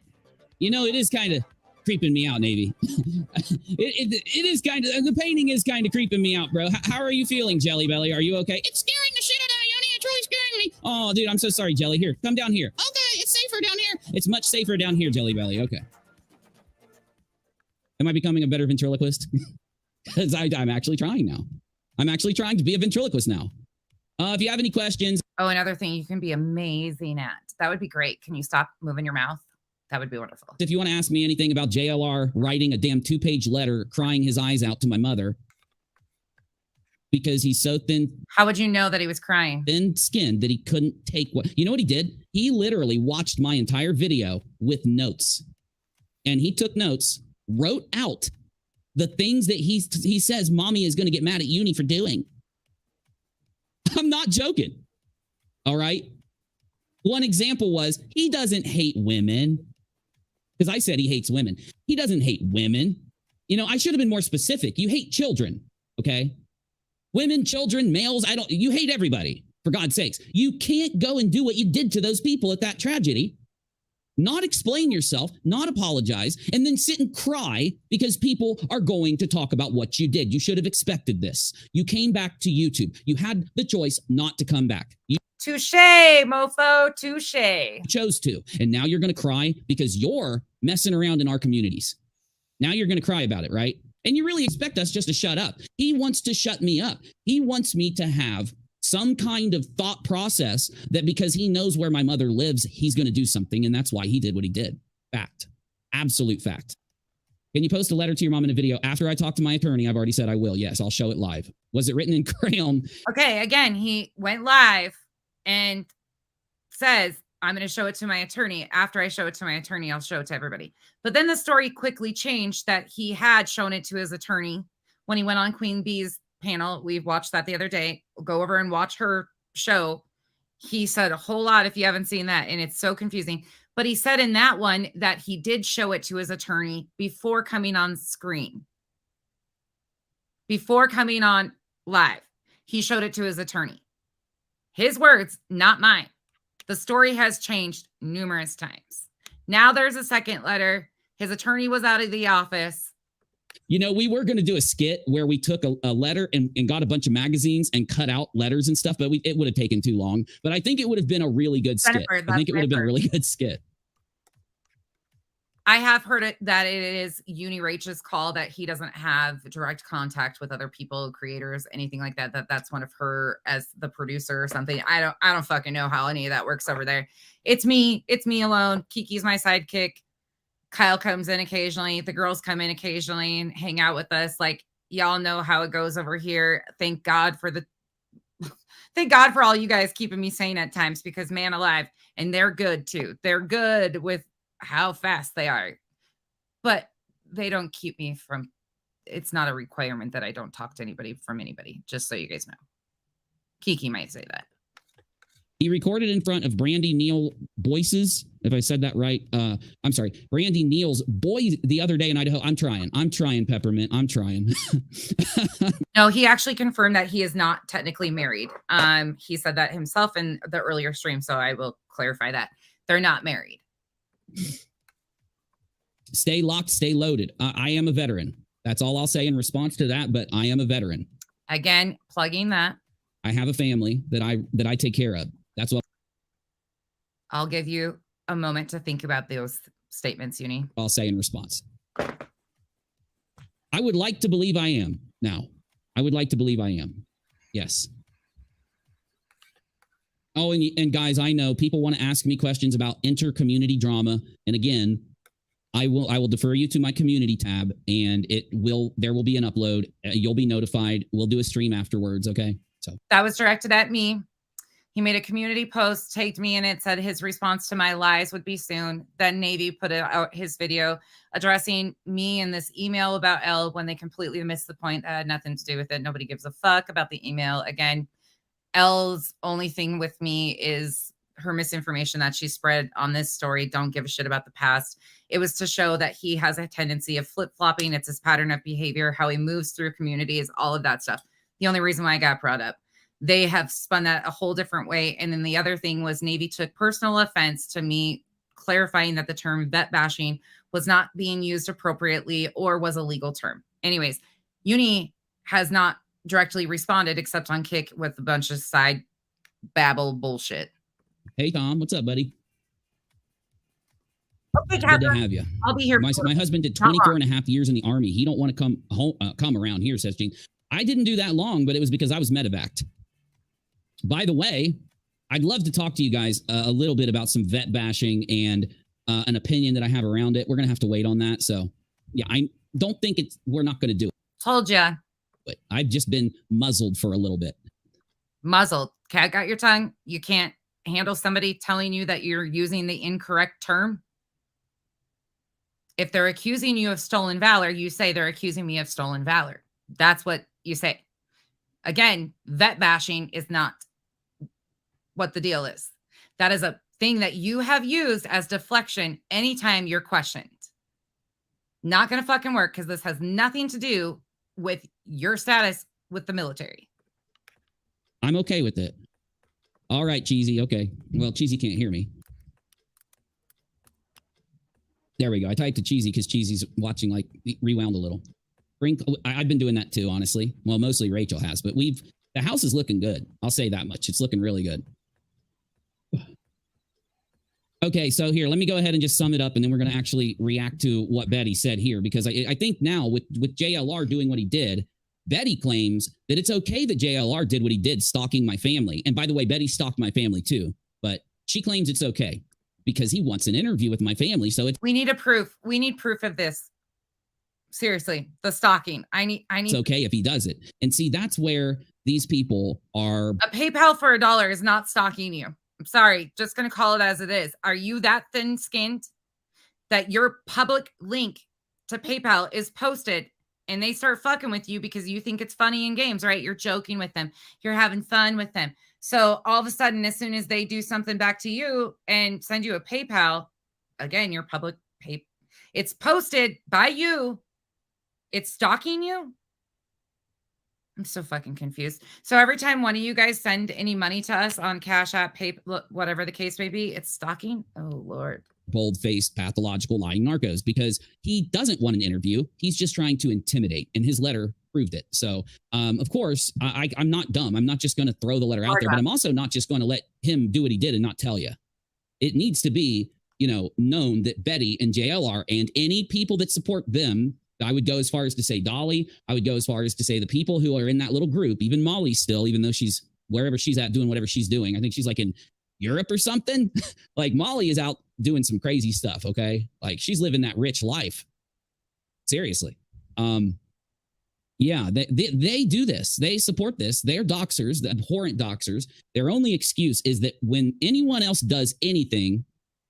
You know, it is kind of creeping me out, Navy. it is kind of, the painting is kind of creeping me out, bro. How are you feeling, Jelly Belly? Are you okay? It's scaring the shit out of me, honey. It's really scaring me. Oh, dude, I'm so sorry, Jelly. Here, come down here. Okay, it's safer down here. It's much safer down here, Jelly Belly. Okay. Am I becoming a better ventriloquist? Because I'm actually trying now. I'm actually trying to be a ventriloquist now. If you have any questions. Oh, another thing you can be amazing at. That would be great. Can you stop moving your mouth? That would be wonderful. If you want to ask me anything about JLR writing a damn 2-page letter, crying his eyes out to my mother because he's so thin. How would you know that he was crying? Thin skinned that he couldn't take what, you know what he did? He literally watched my entire video with notes, and he took notes, wrote out the things that he says mommy is going to get mad at Uni for doing. I'm not joking. All right. One example was he doesn't hate women, because I said he hates women. He doesn't hate women. You know, I should have been more specific. You hate children. Okay. Women, children, males. You hate everybody, for God's sakes. You can't go and do what you did to those people at that tragedy not explain yourself, not apologize, and then sit and cry because people are going to talk about what you did. You should have expected this. You came back to YouTube. You had the choice not to come back. You Touche, mofo, touche. chose to. And now you're going to cry because you're messing around in our communities. Now you're going to cry about it, right? And you really expect us just to shut up. He wants to shut me up. He wants me to have some kind of thought process that because he knows where my mother lives, he's going to do something. And that's why he did what he did. Fact. Absolute fact. Can you post a letter to your mom in a video? After I talk to my attorney, I've already said I will. Yes, I'll show it live. Was it written in crayon? Okay, again, he went live and says, I'm going to show it to my attorney. After I show it to my attorney, I'll show it to everybody. But then the story quickly changed that he had shown it to his attorney when he went on Queen Bee's panel. We watched that the other day. Go over and watch her show. He said a whole lot if you haven't seen that, and it's so confusing. But he said in that one that he did show it to his attorney before coming on screen. Before coming on live, he showed it to his attorney. His words, not mine. The story has changed numerous times. Now there's a second letter. His attorney was out of the office. You know, we were going to do a skit where we took a letter and got a bunch of magazines and cut out letters and stuff, but it would have taken too long. But I think it would have been a really good skit. I think it would have been a really good skit. I have heard it that it is Uni Rach's call that he doesn't have direct contact with other people, creators, anything like that. That's one of her as the producer or something. I don't fucking know how any of that works over there. It's me alone. Kiki's my sidekick. Kyle comes in occasionally. The girls come in occasionally and hang out with us. Like, y'all know how it goes over here. Thank God for all you guys keeping me sane at times, because man alive, and they're good too. They're good with how fast they are, but they don't keep me from, it's not a requirement that I don't talk to anybody from anybody, just so you guys know. Kiki might say that. He recorded in front of Brandy Neal Boyce's, if I said that right. I'm sorry, Brandy Neal's boy the other day in Idaho. I'm trying, Peppermint. I'm trying. No, he actually confirmed that he is not technically married. He said that himself in the earlier stream, so I will clarify that. They're not married. Stay locked, stay loaded. I am a veteran. That's all I'll say in response to that, but I am a veteran. Again, plugging that. I have a family that I take care of. That's what I'll give you a moment to think about those statements, Uni. I'll say in response. I would like to believe I am now. I would like to believe I am. Yes. Oh, and guys, I know people want to ask me questions about inter-community drama. And again, I will defer you to my community tab, and there will be an upload. You'll be notified. We'll do a stream afterwards. Okay. So that was directed at me. He made a community post, tagged me in it, said his response to my lies would be soon. Then Navy put out his video addressing me in this email about Elle when they completely missed the point. That had nothing to do with it. Nobody gives a fuck about the email. Again, Elle's only thing with me is her misinformation that she spread on this story. Don't give a shit about the past. It was to show that he has a tendency of flip-flopping. It's his pattern of behavior, how he moves through communities, all of that stuff. The only reason why I got brought up. They have spun that a whole different way. And then the other thing was Navy took personal offense to me clarifying that the term vet bashing was not being used appropriately or was a legal term. Anyways, Uni has not directly responded except on Kick with a bunch of side babble bullshit. Hey, Tom, what's up, buddy? Okay, good to have you. I'll be here. My husband did 24 and a half years in the Army. He don't want to come home, come around here, says Gene. I didn't do that long, but it was because I was medevaced. By the way, I'd love to talk to you guys a little bit about some vet bashing and an opinion that I have around it. We're going to have to wait on that. So, yeah, I don't think we're not going to do it. Told ya. But I've just been muzzled for a little bit. Muzzled. Cat got your tongue. You can't handle somebody telling you that you're using the incorrect term. If they're accusing you of stolen valor, you say they're accusing me of stolen valor. That's what you say. Again, vet bashing is not what the deal is. That is a thing that you have used as deflection anytime you're questioned. Not going to fucking work because this has nothing to do with your status with the military. I'm okay with it. All right, Cheesy. Okay. Well, Cheesy can't hear me. There we go. I typed to Cheesy because Cheesy's watching, like, rewound a little. I've been doing that too, honestly. Well, mostly Rachel has, but the house is looking good. I'll say that much. It's looking really good. Okay, so here, let me go ahead and just sum it up, and then we're going to actually react to what Betty said here, because I think now with JLR doing what he did, Betty claims that it's okay that JLR did what he did, stalking my family. And by the way, Betty stalked my family too, but she claims it's okay because he wants an interview with my family. So it's We need a proof. We need proof of this. Seriously, the stalking. I need okay if he does it. And see, that's where these people are. a PayPal for $1 is not stalking you. I'm sorry, just gonna call it as it is. Are you that thin-skinned that your public link to PayPal is posted and they start fucking with you because you think it's funny in games, right? You're joking with them. You're having fun with them. So all of a sudden, as soon as they do something back to you and send you a PayPal, again, your public pay, it's posted by you. It's stalking you. I'm so fucking confused. So every time one of you guys send any money to us on Cash App, PayPal, whatever the case may be, it's stalking. Oh, Lord. Bold-faced, pathological, lying narcos, because he doesn't want an interview. He's just trying to intimidate, and his letter proved it. So, of course, I'm not dumb. I'm not just going to throw the letter out there, but I'm also not just going to let him do what he did and not tell you. It needs to be, known that Betty and JLR and any people that support them, I would go as far as to say Dolly, I would go as far as to say the people who are in that little group, even Molly still, even though she's wherever she's at doing whatever she's doing. I think she's like in Europe or something. Like Molly is out doing some crazy stuff. Okay. Like she's living that rich life. Seriously. Yeah, they do this. They support this. They're doxers, the abhorrent doxers. Their only excuse is that when anyone else does anything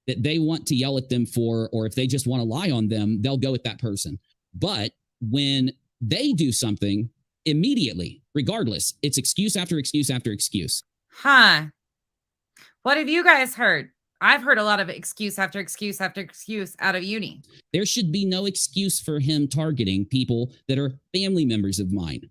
that they want to yell at them for, or if they just want to lie on them, they'll go with that person. But when they do something, immediately, regardless, it's excuse after excuse after excuse. Huh. What have you guys heard? I've heard a lot of excuse after excuse after excuse out of uni. There should be no excuse for him targeting people that are family members of mine.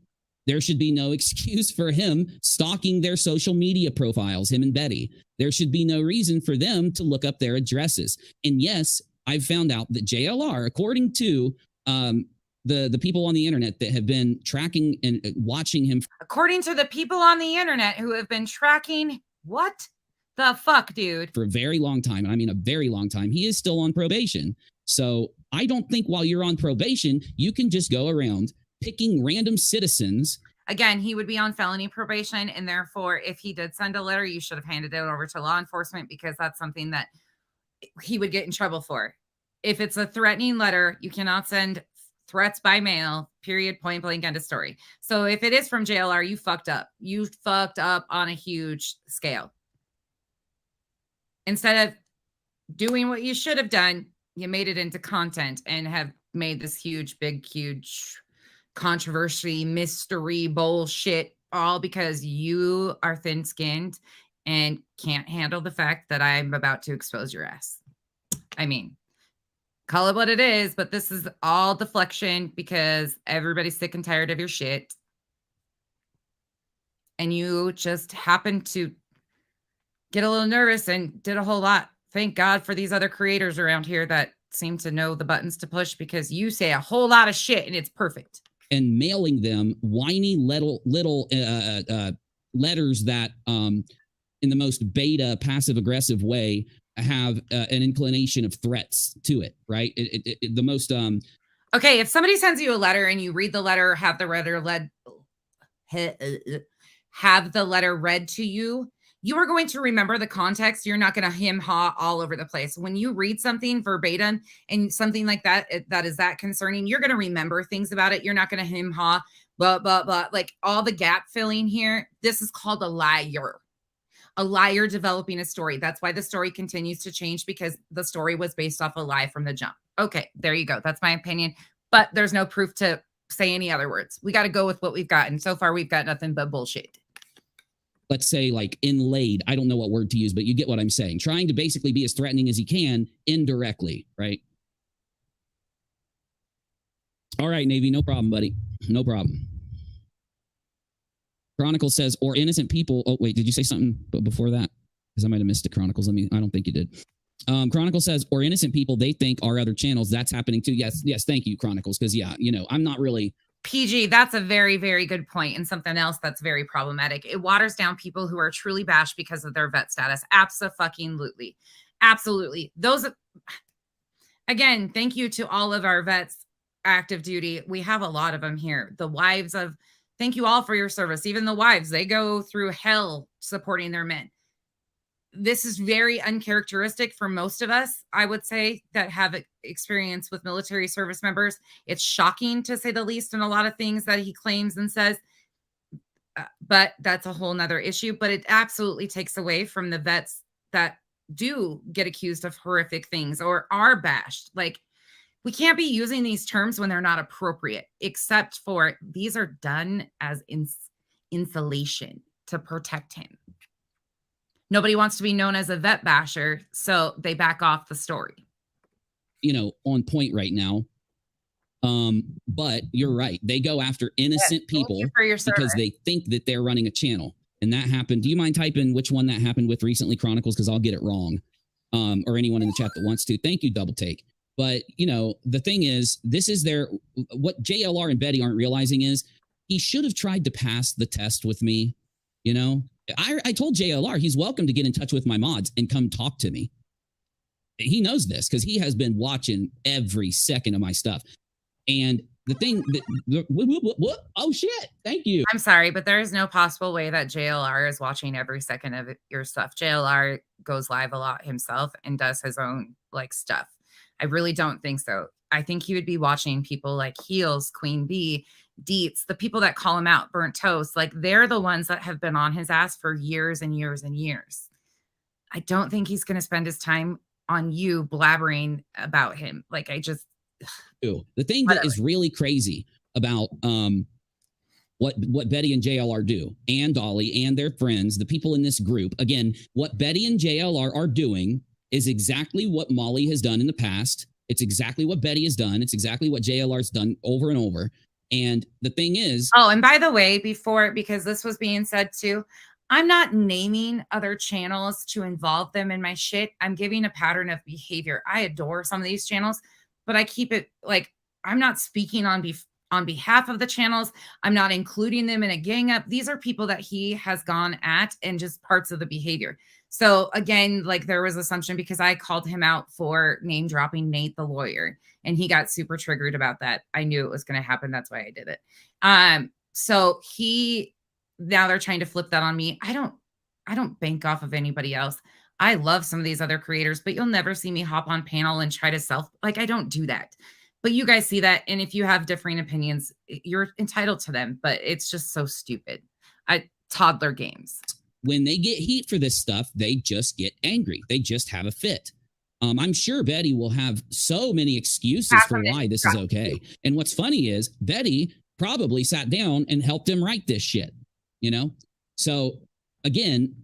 There should be no excuse for him stalking their social media profiles, him and Betty. There should be no reason for them to look up their addresses. And yes, I've found out that JLR, according to the people on the internet that have been tracking and watching him. According to the people on the internet who have been tracking, what the fuck, dude? For a very long time. I mean, a very long time. He is still on probation. So I don't think while you're on probation, you can just go around picking random citizens. Again, he would be on felony probation. And therefore, if he did send a letter, you should have handed it over to law enforcement because that's something that he would get in trouble for. If it's a threatening letter, you cannot send threats by mail, period, point blank, end of story. So if it is from JLR, you fucked up. You fucked up on a huge scale. Instead of doing what you should have done, you made it into content and have made this huge controversy, mystery, bullshit, all because you are thin-skinned and can't handle the fact that I'm about to expose your ass. I mean, call it what it is, but this is all deflection because everybody's sick and tired of your shit. And you just happened to get a little nervous and did a whole lot. Thank God for these other creators around here that seem to know the buttons to push because you say a whole lot of shit and it's perfect. And mailing them whiny little letters that in the most beta passive aggressive way have an inclination of threats to it, right? The most okay, if somebody sends you a letter and you read the letter, have the letter read to you, you are going to remember the context. You're not going to hem-haw all over the place. When you read something verbatim and something like that, that is that concerning, you're going to remember things about it. You're not going to hem-haw, blah, blah, blah. Like all the gap filling here, this is called a liar. A liar developing a story. That's why the story continues to change because the story was based off a lie from the jump. Okay, there you go. That's my opinion. But there's no proof to say any other words. We got to go with what we've got. And so far, we've got nothing but bullshit. Let's say like inlaid. I don't know what word to use, but you get what I'm saying. Trying to basically be as threatening as he can indirectly, right? All right, Navy, no problem, buddy. No problem. Chronicle says, or innocent people. Oh, wait, did you say something before that? Because I might have missed it, Chronicles. I don't think you did. Chronicle says, or innocent people they think are other channels. That's happening too. Yes, thank you, Chronicles. Because yeah, I'm not really PG. That's a very, very good point, and something else that's very problematic. It waters down people who are truly bashed because of their vet status. Absolutely. Those, again, thank you to all of our vets, active duty. We have a lot of them here. The wives of, thank you all for your service. Even the wives, they go through hell supporting their men. This is very uncharacteristic for most of us, I would say, that have experience with military service members. It's shocking, to say the least, in a lot of things that he claims and says, but that's a whole nother issue. But it absolutely takes away from the vets that do get accused of horrific things or are bashed. Like, we can't be using these terms when they're not appropriate, except for these are done as insulation to protect him. Nobody wants to be known as a vet basher, so they back off the story. On point right now. But you're right. They go after innocent people because they think that they're running a channel. And that happened. Do you mind typing which one that happened with recently, Chronicles? Because I'll get it wrong. Or anyone in the chat that wants to. Thank you, Double Take. But, the thing is, this is what JLR and Betty aren't realizing is he should have tried to pass the test with me. I told JLR he's welcome to get in touch with my mods and come talk to me. He knows this because he has been watching every second of my stuff. And the thing that, oh shit, thank you. I'm sorry, but there is no possible way that JLR is watching every second of your stuff. JLR goes live a lot himself and does his own stuff. I really don't think so. I think he would be watching people like Heels, Queen Bee, Deets, the people that call him out, Burnt Toast. They're the ones that have been on his ass for years and years and years. I don't think he's going to spend his time on you blabbering about him. The thing that is really crazy about what Betty and JLR do, and Dolly and their friends, the people in this group, again, what Betty and JLR are doing is exactly what Molly has done in the past. It's exactly what Betty has done. It's exactly what JLR's done over and over. And the thing is... Oh, and by the way, because this was being said too, I'm not naming other channels to involve them in my shit. I'm giving a pattern of behavior. I adore some of these channels, but I keep it I'm not speaking on behalf of the channels. I'm not including them in a gang up. These are people that he has gone at and just parts of the behavior. So again, there was assumption because I called him out for name dropping Nate, the lawyer, and he got super triggered about that. I knew it was going to happen. That's why I did it. So now they're trying to flip that on me. I don't bank off of anybody else. I love some of these other creators, but you'll never see me hop on panel and try to I don't do that. But you guys see that. And if you have differing opinions, you're entitled to them, but it's just so stupid. Toddler games. When they get heat for this stuff, they just get angry. They just have a fit. I'm sure Betty will have so many excuses for why this is okay. And what's funny is Betty probably sat down and helped him write this shit, So again,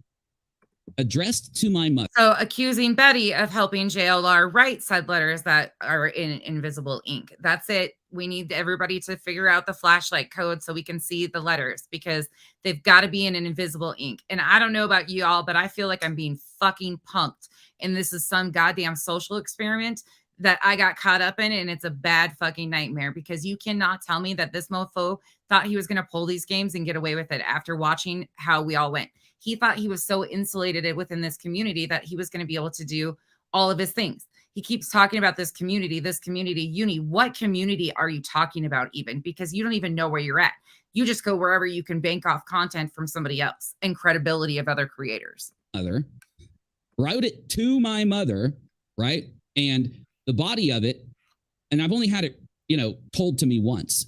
addressed to my mother. So accusing Betty of helping JLR write said letters that are in invisible ink. That's it. We need everybody to figure out the flashlight code so we can see the letters because they've got to be in an invisible ink. And I don't know about you all, but I feel like I'm being fucking punked. And this is some goddamn social experiment that I got caught up in. And it's a bad fucking nightmare because you cannot tell me that this mofo thought he was going to pull these games and get away with it after watching how we all went. He thought he was so insulated within this community that he was going to be able to do all of his things. He keeps talking about this community, Uni. What community are you talking about even? Because you don't even know where you're at. You just go wherever you can bank off content from somebody else and credibility of other creators. Wrote it to my mother, right? And the body of it, and I've only had it, told to me once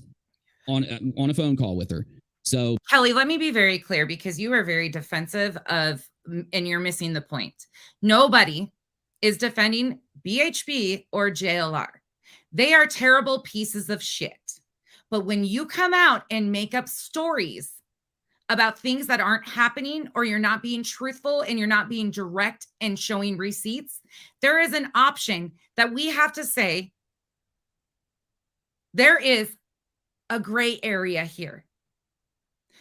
on a phone call with her. So Kelly, let me be very clear because you are very defensive of, and you're missing the point. Nobody is defending BHB or JLR. They are terrible pieces of shit. But when you come out and make up stories about things that aren't happening, or you're not being truthful and you're not being direct and showing receipts, there is an option that we have to say there is a gray area here.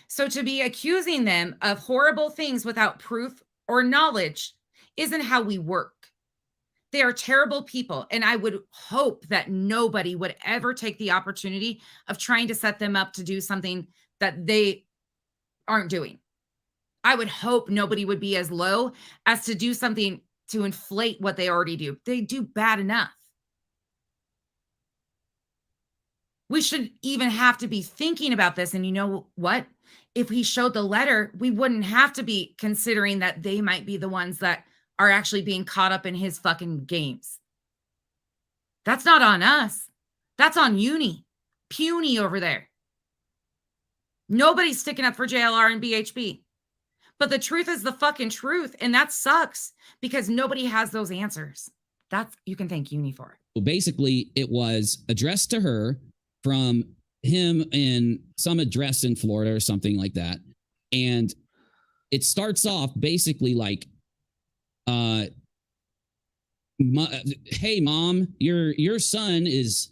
So to be accusing them of horrible things without proof or knowledge isn't how we work. They are terrible people. And I would hope that nobody would ever take the opportunity of trying to set them up to do something that they aren't doing. I would hope nobody would be as low as to do something to inflate what they already do. They do bad enough. We should even have to be thinking about this. And you know what? If he showed the letter, we wouldn't have to be considering that they might be the ones that are actually being caught up in his fucking games. That's not on us. That's on Uni. Puny over there. Nobody's sticking up for JLR and BHB. But the truth is the fucking truth. And that sucks because nobody has those answers. That's, you can thank Uni for it. Well, basically, it was addressed to her from him in some address in Florida or something like that. And it starts off basically like, hey, Mom, your son is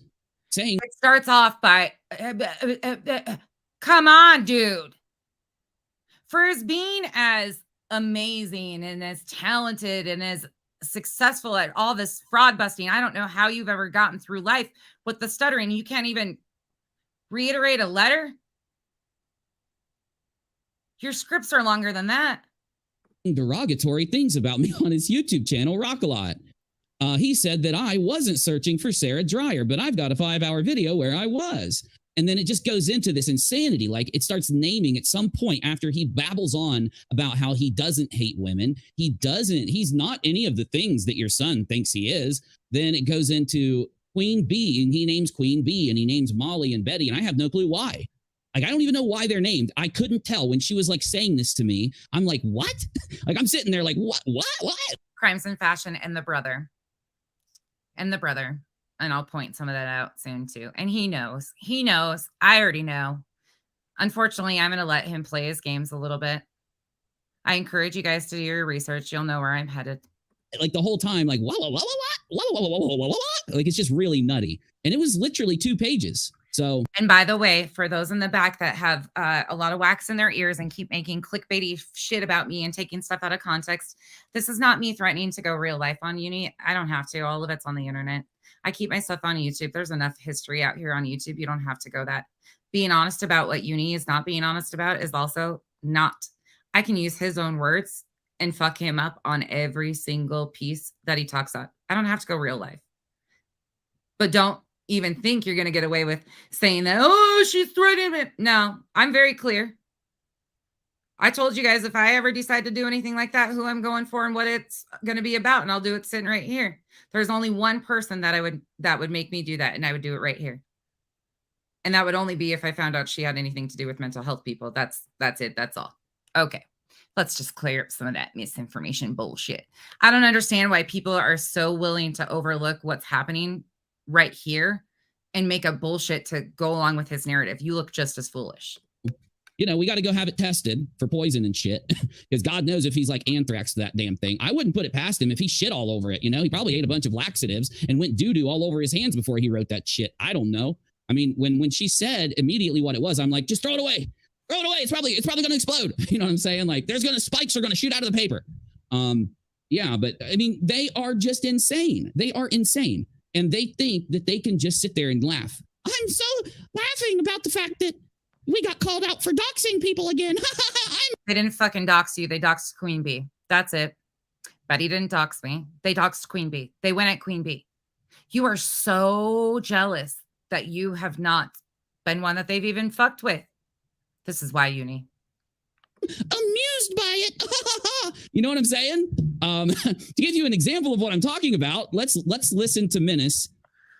saying. It starts off by, come on, dude. For as being as amazing and as talented and as successful at all this fraud busting, I don't know how you've ever gotten through life with the stuttering. You can't even reiterate a letter. Your scripts are longer than that. Derogatory things about me on his YouTube channel, Rock-A-Lot. He said that I wasn't searching for Sarah Dreyer, but I've got a 5-hour video where I was. And then it just goes into this insanity. Like it starts naming at some point after he babbles on about how he doesn't hate women. He's not any of the things that your son thinks he is. Then it goes into Queen Bee, and he names Queen Bee, and he names Molly and Betty, and I have no clue why. Like, I don't even know why they're named. I couldn't tell when she was like saying this to me. I'm like, what? Like, I'm sitting there like, what? Crimes in Fashion and the brother. And I'll point some of that out soon too. And he knows. I already know. Unfortunately, I'm going to let him play his games a little bit. I encourage you guys to do your research. You'll know where I'm headed. Like the whole time, like, what? Like, it's just really nutty. And it was literally 2 pages. So, and by the way, for those in the back that have a lot of wax in their ears and keep making clickbaity shit about me and taking stuff out of context, this is not me threatening to go real life on Uni. I don't have to. All of it's on the internet. I keep my stuff on YouTube. There's enough history out here on YouTube. You don't have to go that. Being honest about what Uni is not being honest about is also not. I can use his own words and fuck him up on every single piece that he talks about. I don't have to go real life. But don't even think you're going to get away with saying that, oh, she's threatening it. No, I'm very clear. I told you guys if I ever decide to do anything like that, who I'm going for and what it's going to be about, and I'll do it sitting right here. There's only one person that would make me do that, and I would do it right here. And that would only be if I found out she had anything to do with mental health people. That's it. That's all. Okay. Let's just clear up some of that misinformation bullshit. I don't understand why people are so willing to overlook what's happening right here and make up bullshit to go along with his narrative. You look just as foolish. You know, we got to go have it tested for poison and shit. Because God knows if he's like anthrax to that damn thing. I wouldn't put it past him if he shit all over it. You know, he probably ate a bunch of laxatives and went doo-doo all over his hands before he wrote that shit. I don't know. I mean, when she said immediately what it was, I'm like, just throw it away. Throw it away. It's probably going to explode. You know what I'm saying? Like, spikes are going to shoot out of the paper. Yeah, but I mean, they are just insane. They are insane. And they think that they can just sit there and laugh. I'm so laughing about the fact that we got called out for doxing people again. They didn't fucking dox you. They doxed Queen Bee. That's it. Betty didn't dox me. They doxed Queen Bee. They went at Queen Bee. You are so jealous that you have not been one that they've even fucked with. This is why, Uni. Amused by it. You know what I'm saying? To give you an example of what I'm talking about, let's listen to Menace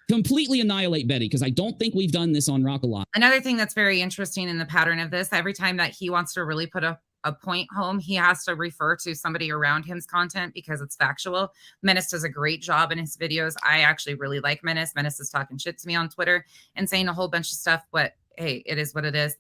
completely annihilate Betty, because I don't think we've done this on Rock-A-Lot. Another thing that's very interesting in the pattern of this, every time that he wants to really put a point home, he has to refer to somebody around him's content because it's factual. Menace does a great job in his videos. I actually really like Menace. Menace is talking shit to me on Twitter and saying a whole bunch of stuff, but hey, it is what it is.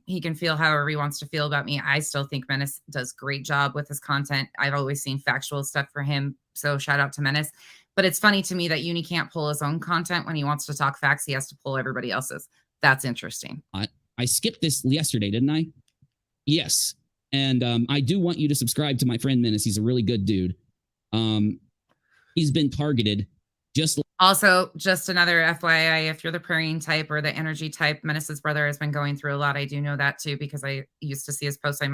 He can feel however he wants to feel about me. I still think Menace does great job with his content. I've always seen factual stuff for him. So shout out to Menace. But it's funny to me that Uni can't pull his own content. When he wants to talk facts, he has to pull everybody else's. That's interesting. I skipped this yesterday, didn't I? Yes. And I do want you to subscribe to my friend Menace. He's a really good dude. He's been targeted just Also, just another FYI, if you're the praying type or the energy type, Menace's brother has been going through a lot. I do know that too, because I used to see his posts. I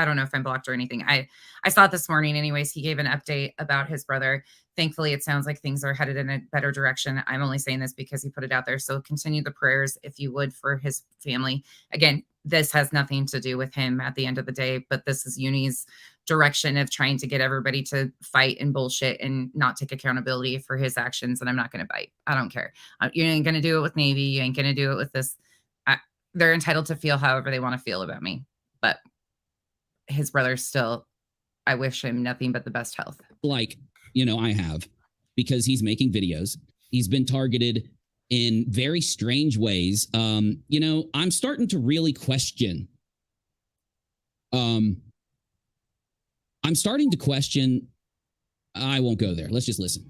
don't know if I'm blocked or anything. I saw it this morning. Anyways, he gave an update about his brother. Thankfully, it sounds like things are headed in a better direction. I'm only saying this because he put it out there. So continue the prayers, if you would, for his family. Again, this has nothing to do with him at the end of the day, but this is Uni's direction of trying to get everybody to fight and bullshit and not take accountability for his actions. And I'm not going to bite. I don't care. You ain't going to do it with Navy. You ain't going to do it with this. They're entitled to feel however they want to feel about me. But his brother still, I wish him nothing but the best health. like, I have, because he's making videos. He's been targeted in very strange ways. I'm starting to really question. I won't go there. Let's just listen.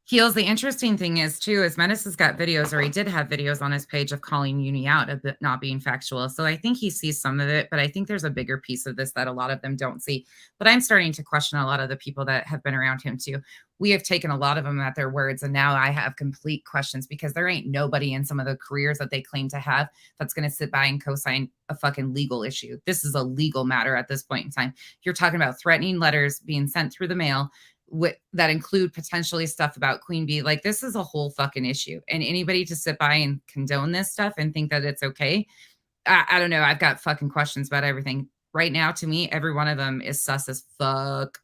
Heels, the interesting thing is too, is Menace has got videos, or he did have videos on his page of calling Uni out of it not being factual. So I think he sees some of it, but I think there's a bigger piece of this that a lot of them don't see. But I'm starting to question a lot of the people that have been around him too. We have taken a lot of them at their words, and now I have complete questions, because there ain't nobody in some of the careers that they claim to have that's going to sit by and co-sign a fucking legal issue. This is a legal matter at this point in time. You're talking about threatening letters being sent through the mail that include potentially stuff about Queen Bee. Like, this is a whole fucking issue. And anybody to sit by and condone this stuff and think that it's okay, I don't know. I've got fucking questions about everything. Right now, to me, every one of them is sus as fuck.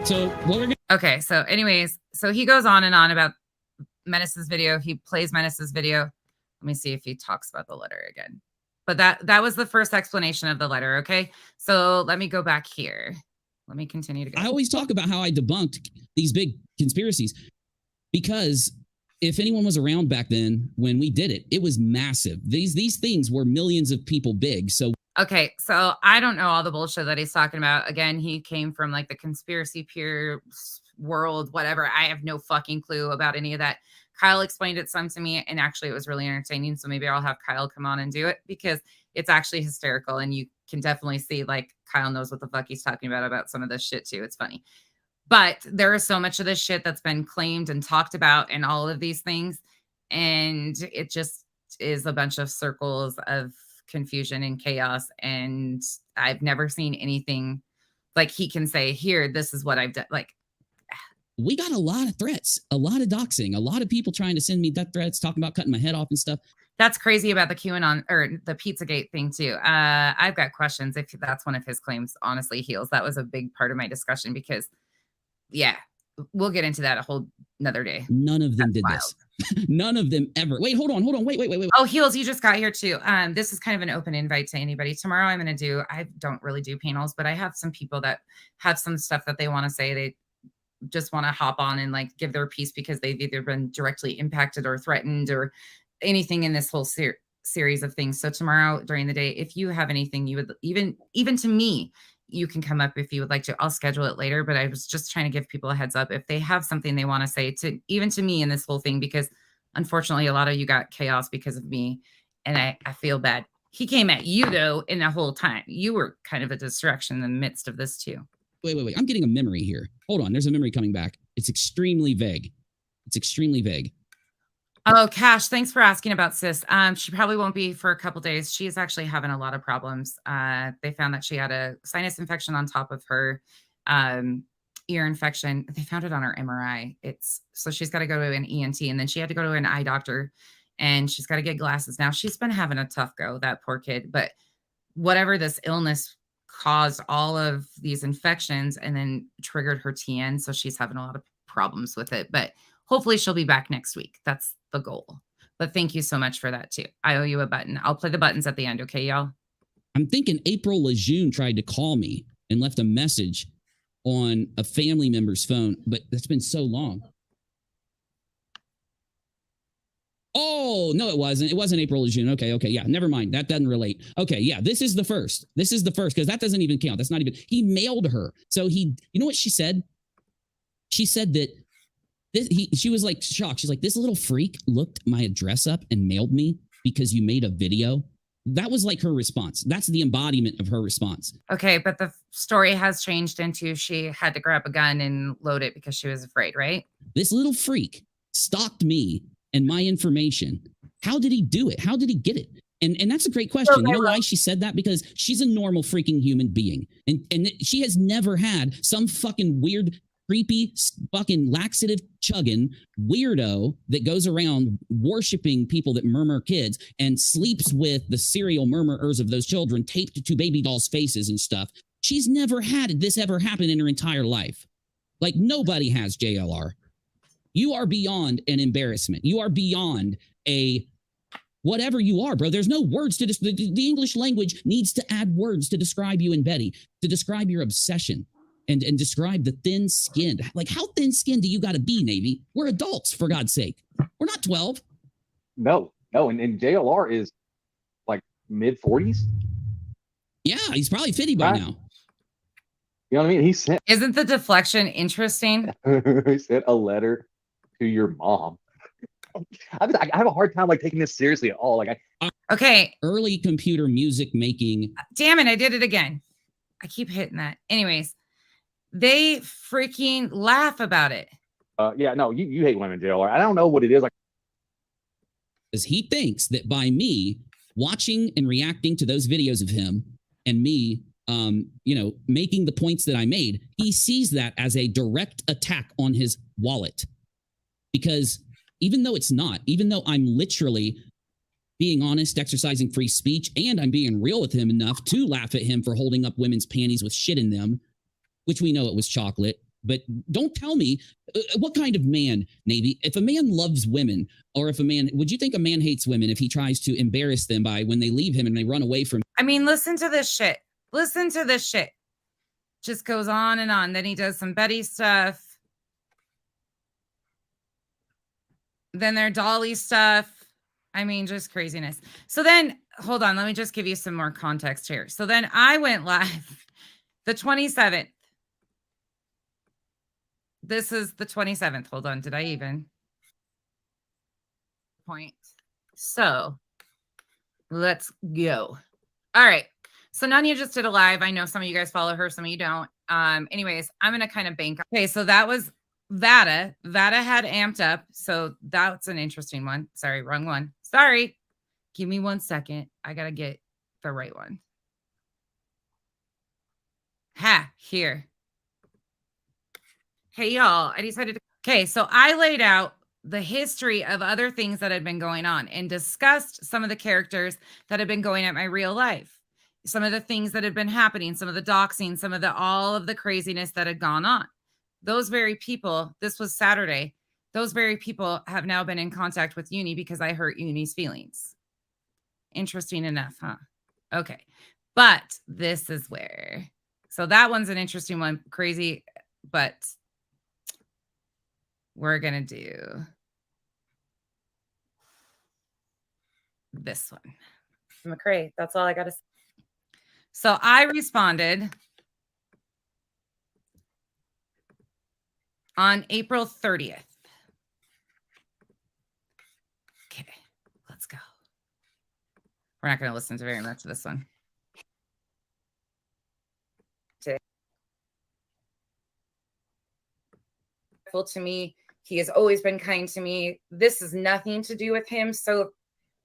So what we're gonna Okay, so anyways, so he goes on and on about Menace's video. He plays Menace's video. Let me see if he talks about the letter again. But that was the first explanation of the letter, okay? So let me go back here. Let me continue to go. I always talk about how I debunked these big conspiracies, because if anyone was around back then when we did it, it was massive. These things were millions of people big. So Okay, so I don't know all the bullshit that he's talking about. Again, he came from like the conspiracy peer world, whatever. I have no fucking clue about any of that. Kyle explained it some to me, and actually it was really entertaining. So maybe I'll have Kyle come on and do it, because it's actually hysterical. And you can definitely see like Kyle knows what the fuck he's talking about some of this shit too. It's funny. But there is so much of this shit that's been claimed and talked about and all of these things. And it just is a bunch of circles of confusion and chaos. And I've never seen anything like he can say, here, this is what I've done. Like, we got a lot of threats, a lot of doxing, a lot of people trying to send me death threats, talking about cutting my head off and stuff. That's crazy about the QAnon or the Pizzagate thing too. I've got questions if that's one of his claims. Honestly, Heels, that was a big part of my discussion, because yeah, we'll get into that a whole another day. None of them did this. None of them ever. Wait, hold on. Wait. Oh, Heels, you just got here too. This is kind of an open invite to anybody. Tomorrow I'm going to do, I don't really do panels, but I have some people that have some stuff that they want to say. They just want to hop on and like give their piece, because they've either been directly impacted or threatened or anything in this whole series of things. So tomorrow during the day, if you have anything you would, even to me, you can come up if you would like to. I'll schedule it later, but I was just trying to give people a heads up if they have something they want to say to, even to me in this whole thing, because unfortunately a lot of you got chaos because of me, and I feel bad. He came at you though in the whole time. You were kind of a distraction in the midst of this too. Wait. I'm getting a memory here. Hold on. There's a memory coming back. It's extremely vague. Oh, Cash, thanks for asking about Sis. She probably won't be for a couple days. She's actually having a lot of problems. They found that she had a sinus infection on top of her ear infection. They found it on her MRI. So she's got to go to an ENT, and then she had to go to an eye doctor, and she's got to get glasses. Now she's been having a tough go, that poor kid. But whatever this illness caused all of these infections and then triggered her TN. So she's having a lot of problems with it, but hopefully she'll be back next week. That's the goal. But thank you so much for that too. I owe you a button. I'll play the buttons at the end. Okay, y'all? I'm thinking April Lejeune tried to call me and left a message on a family member's phone, but that's been so long. Oh, no, it wasn't. It wasn't April Lejeune. Okay. Yeah, never mind. That doesn't relate. Okay, yeah, this is the first, because that doesn't even count. That's not even, he mailed her. So you know what she said? She said that she was like shocked. She's like, this little freak looked my address up and mailed me because you made a video. That was like her response. That's the embodiment of her response. Okay, but the story has changed into she had to grab a gun and load it because she was afraid, right? This little freak stalked me and my information. How did he do it? How did he get it? And that's a great question. You know why she said that? Because she's a normal freaking human being. And she has never had some fucking weird, creepy, fucking laxative chugging weirdo that goes around worshiping people that murmur kids and sleeps with the serial murmurers of those children taped to baby dolls' faces and stuff. She's never had this ever happen in her entire life. Like, nobody has, JLR. You are beyond an embarrassment. You are beyond a whatever you are, bro. There's no words to the English language needs to add words to describe you and Betty, to describe your obsession and describe the thin skinned. Like, how thin skinned do you got to be, Navy? We're adults, for God's sake. We're not 12. No. And JLR is like mid 40s. Yeah, he's probably 50 by now. You know what I mean? He sent Isn't the deflection interesting? he sent a letter to your mom. I have a hard time like taking this seriously at all. Like, Okay, Early computer music making. damn it, I did it again. I keep hitting that. Anyways, they freaking laugh about it. yeah, no, you hate women, JLR. I don't know what it is. Like, Because he thinks that by me watching and reacting to those videos of him and me, making the points that I made, he sees that as a direct attack on his wallet. Because even though it's not, even though I'm literally being honest, exercising free speech, and I'm being real with him enough to laugh at him for holding up women's panties with shit in them, which we know it was chocolate. But don't tell me what kind of man, Navy, if a man loves women, or if a man, would you think a man hates women if he tries to embarrass them by when they leave him and they run away from? I mean, listen to this shit. Listen to this shit. Just goes on and on. Then he does some Betty stuff. Then their Dolly stuff. I mean, just craziness. So then, hold on. Let me just give you some more context here. So then I went live the 27th. This is the 27th. Hold on. Did I even? Point. So let's go. All right. So Nanya just did a live. I know some of you guys follow her, some of you don't. Anyways, I'm going to kind of bank. Okay. So that was Vada. Vada had amped up. So that's an interesting one. Sorry, wrong one. Sorry. Give me 1 second. I got to get the right one. Here. Hey, y'all. I decided to. Okay. So I laid out the history of other things that had been going on and discussed some of the characters that had been going at my real life. Some of the things that had been happening, some of the doxing, some of all of the craziness that had gone on. Those very people, this was Saturday, those very people have now been in contact with Uni because I hurt Uni's feelings. Interesting enough, huh? Okay. But this is where, so that one's an interesting one, crazy, but we're going to do this one. McCrae, that's all I got to say. So I responded on April 30th. Okay, let's go. We're not going to listen to very much of this one. To me, he has always been kind to me. This has nothing to do with him. So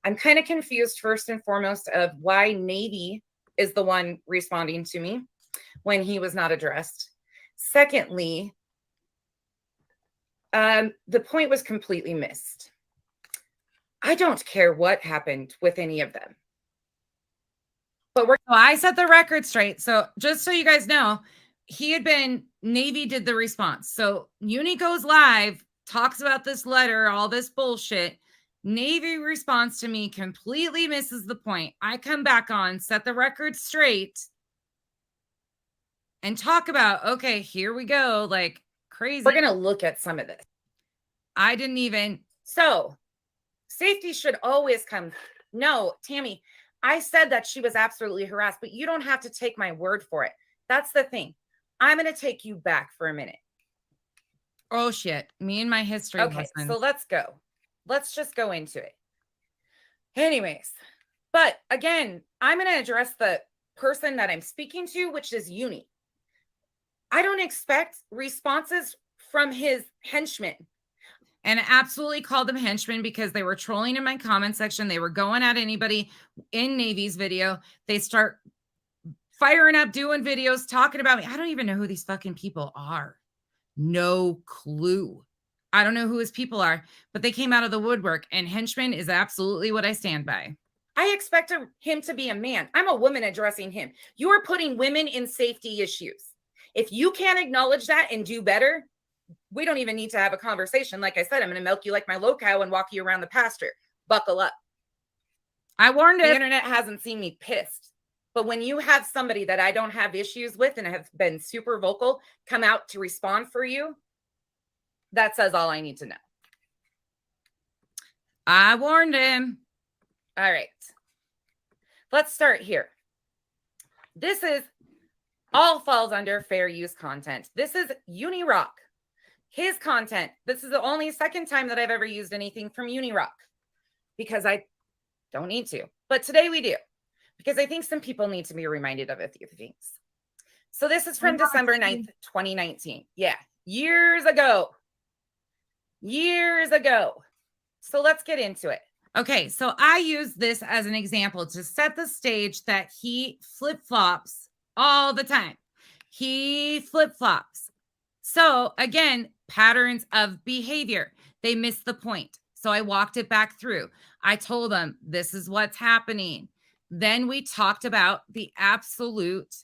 I'm kind of confused first and foremost of why Navy is the one responding to me when he was not addressed. Secondly, the point was completely missed. I don't care what happened with any of them. But I set the record straight. So just so you guys know, Navy did the response. So Uni goes live, talks about this letter, all this bullshit. Navy response to me completely misses the point. I come back on, set the record straight, and talk about, okay, here we go. Like crazy. We're going to look at some of this. I didn't even. So safety should always come. No, Tammy, I said that she was absolutely harassed, but you don't have to take my word for it. That's the thing. I'm going to take you back for a minute. Oh, shit. Me and my history. Okay, so let's go. Let's just go into it. Anyways, But again, I'm going to address the person that I'm speaking to, which is Uni. I don't expect responses from his henchmen. And absolutely called them henchmen because they were trolling in my comment section. They were going at anybody in Navy's video. They start firing up, doing videos, talking about me. I don't even know who these fucking people are. No clue. I don't know who his people are, but they came out of the woodwork, and henchman is absolutely what I stand by. I expect him to be a man. I'm a woman addressing him. You are putting women in safety issues. If you can't acknowledge that and do better, we don't even need to have a conversation. Like I said, I'm going to milk you like my low cow and walk you around the pasture. Buckle up. I warned you. The internet hasn't seen me pissed. But when you have somebody that I don't have issues with and have been super vocal come out to respond for you, that says all I need to know. I warned him. All right. Let's start here. This is all falls under fair use content. This is Unirock. His content. This is the only second time that I've ever used anything from Unirock because I don't need to. But today we do because I think some people need to be reminded of a few things. So this is from December 9th, 2019. Yeah, years ago. Years ago. So let's get into it. Okay, so I use this as an example to set the stage that he flip-flops all the time. He flip-flops. So again, patterns of behavior. They missed the point. So I walked it back through. I told them, this is what's happening. Then we talked about the absolute.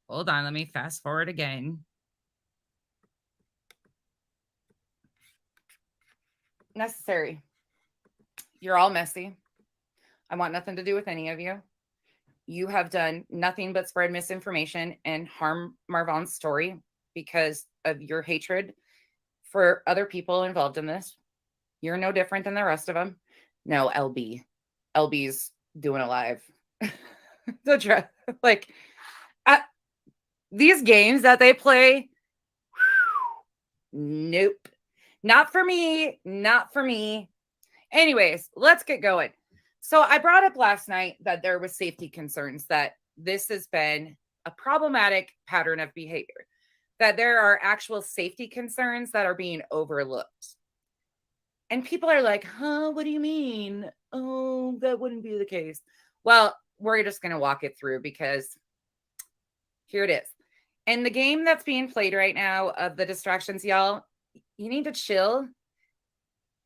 Hold on, let me fast forward again. Necessary. You're all messy. I want nothing to do with any of you. You have done nothing but spread misinformation and harm Marvon's story because of your hatred for other people involved in this. You're no different than the rest of them. No, LB. LB's doing it live. Like, these games that they play, nope. Not for me. Not for me. Anyways, let's get going. So I brought up last night that there was safety concerns, that this has been a problematic pattern of behavior, that there are actual safety concerns that are being overlooked. And people are like, huh, what do you mean? Oh, that wouldn't be the case. Well, we're just going to walk it through because here it is. In the game that's being played right now of the distractions, y'all, you need to chill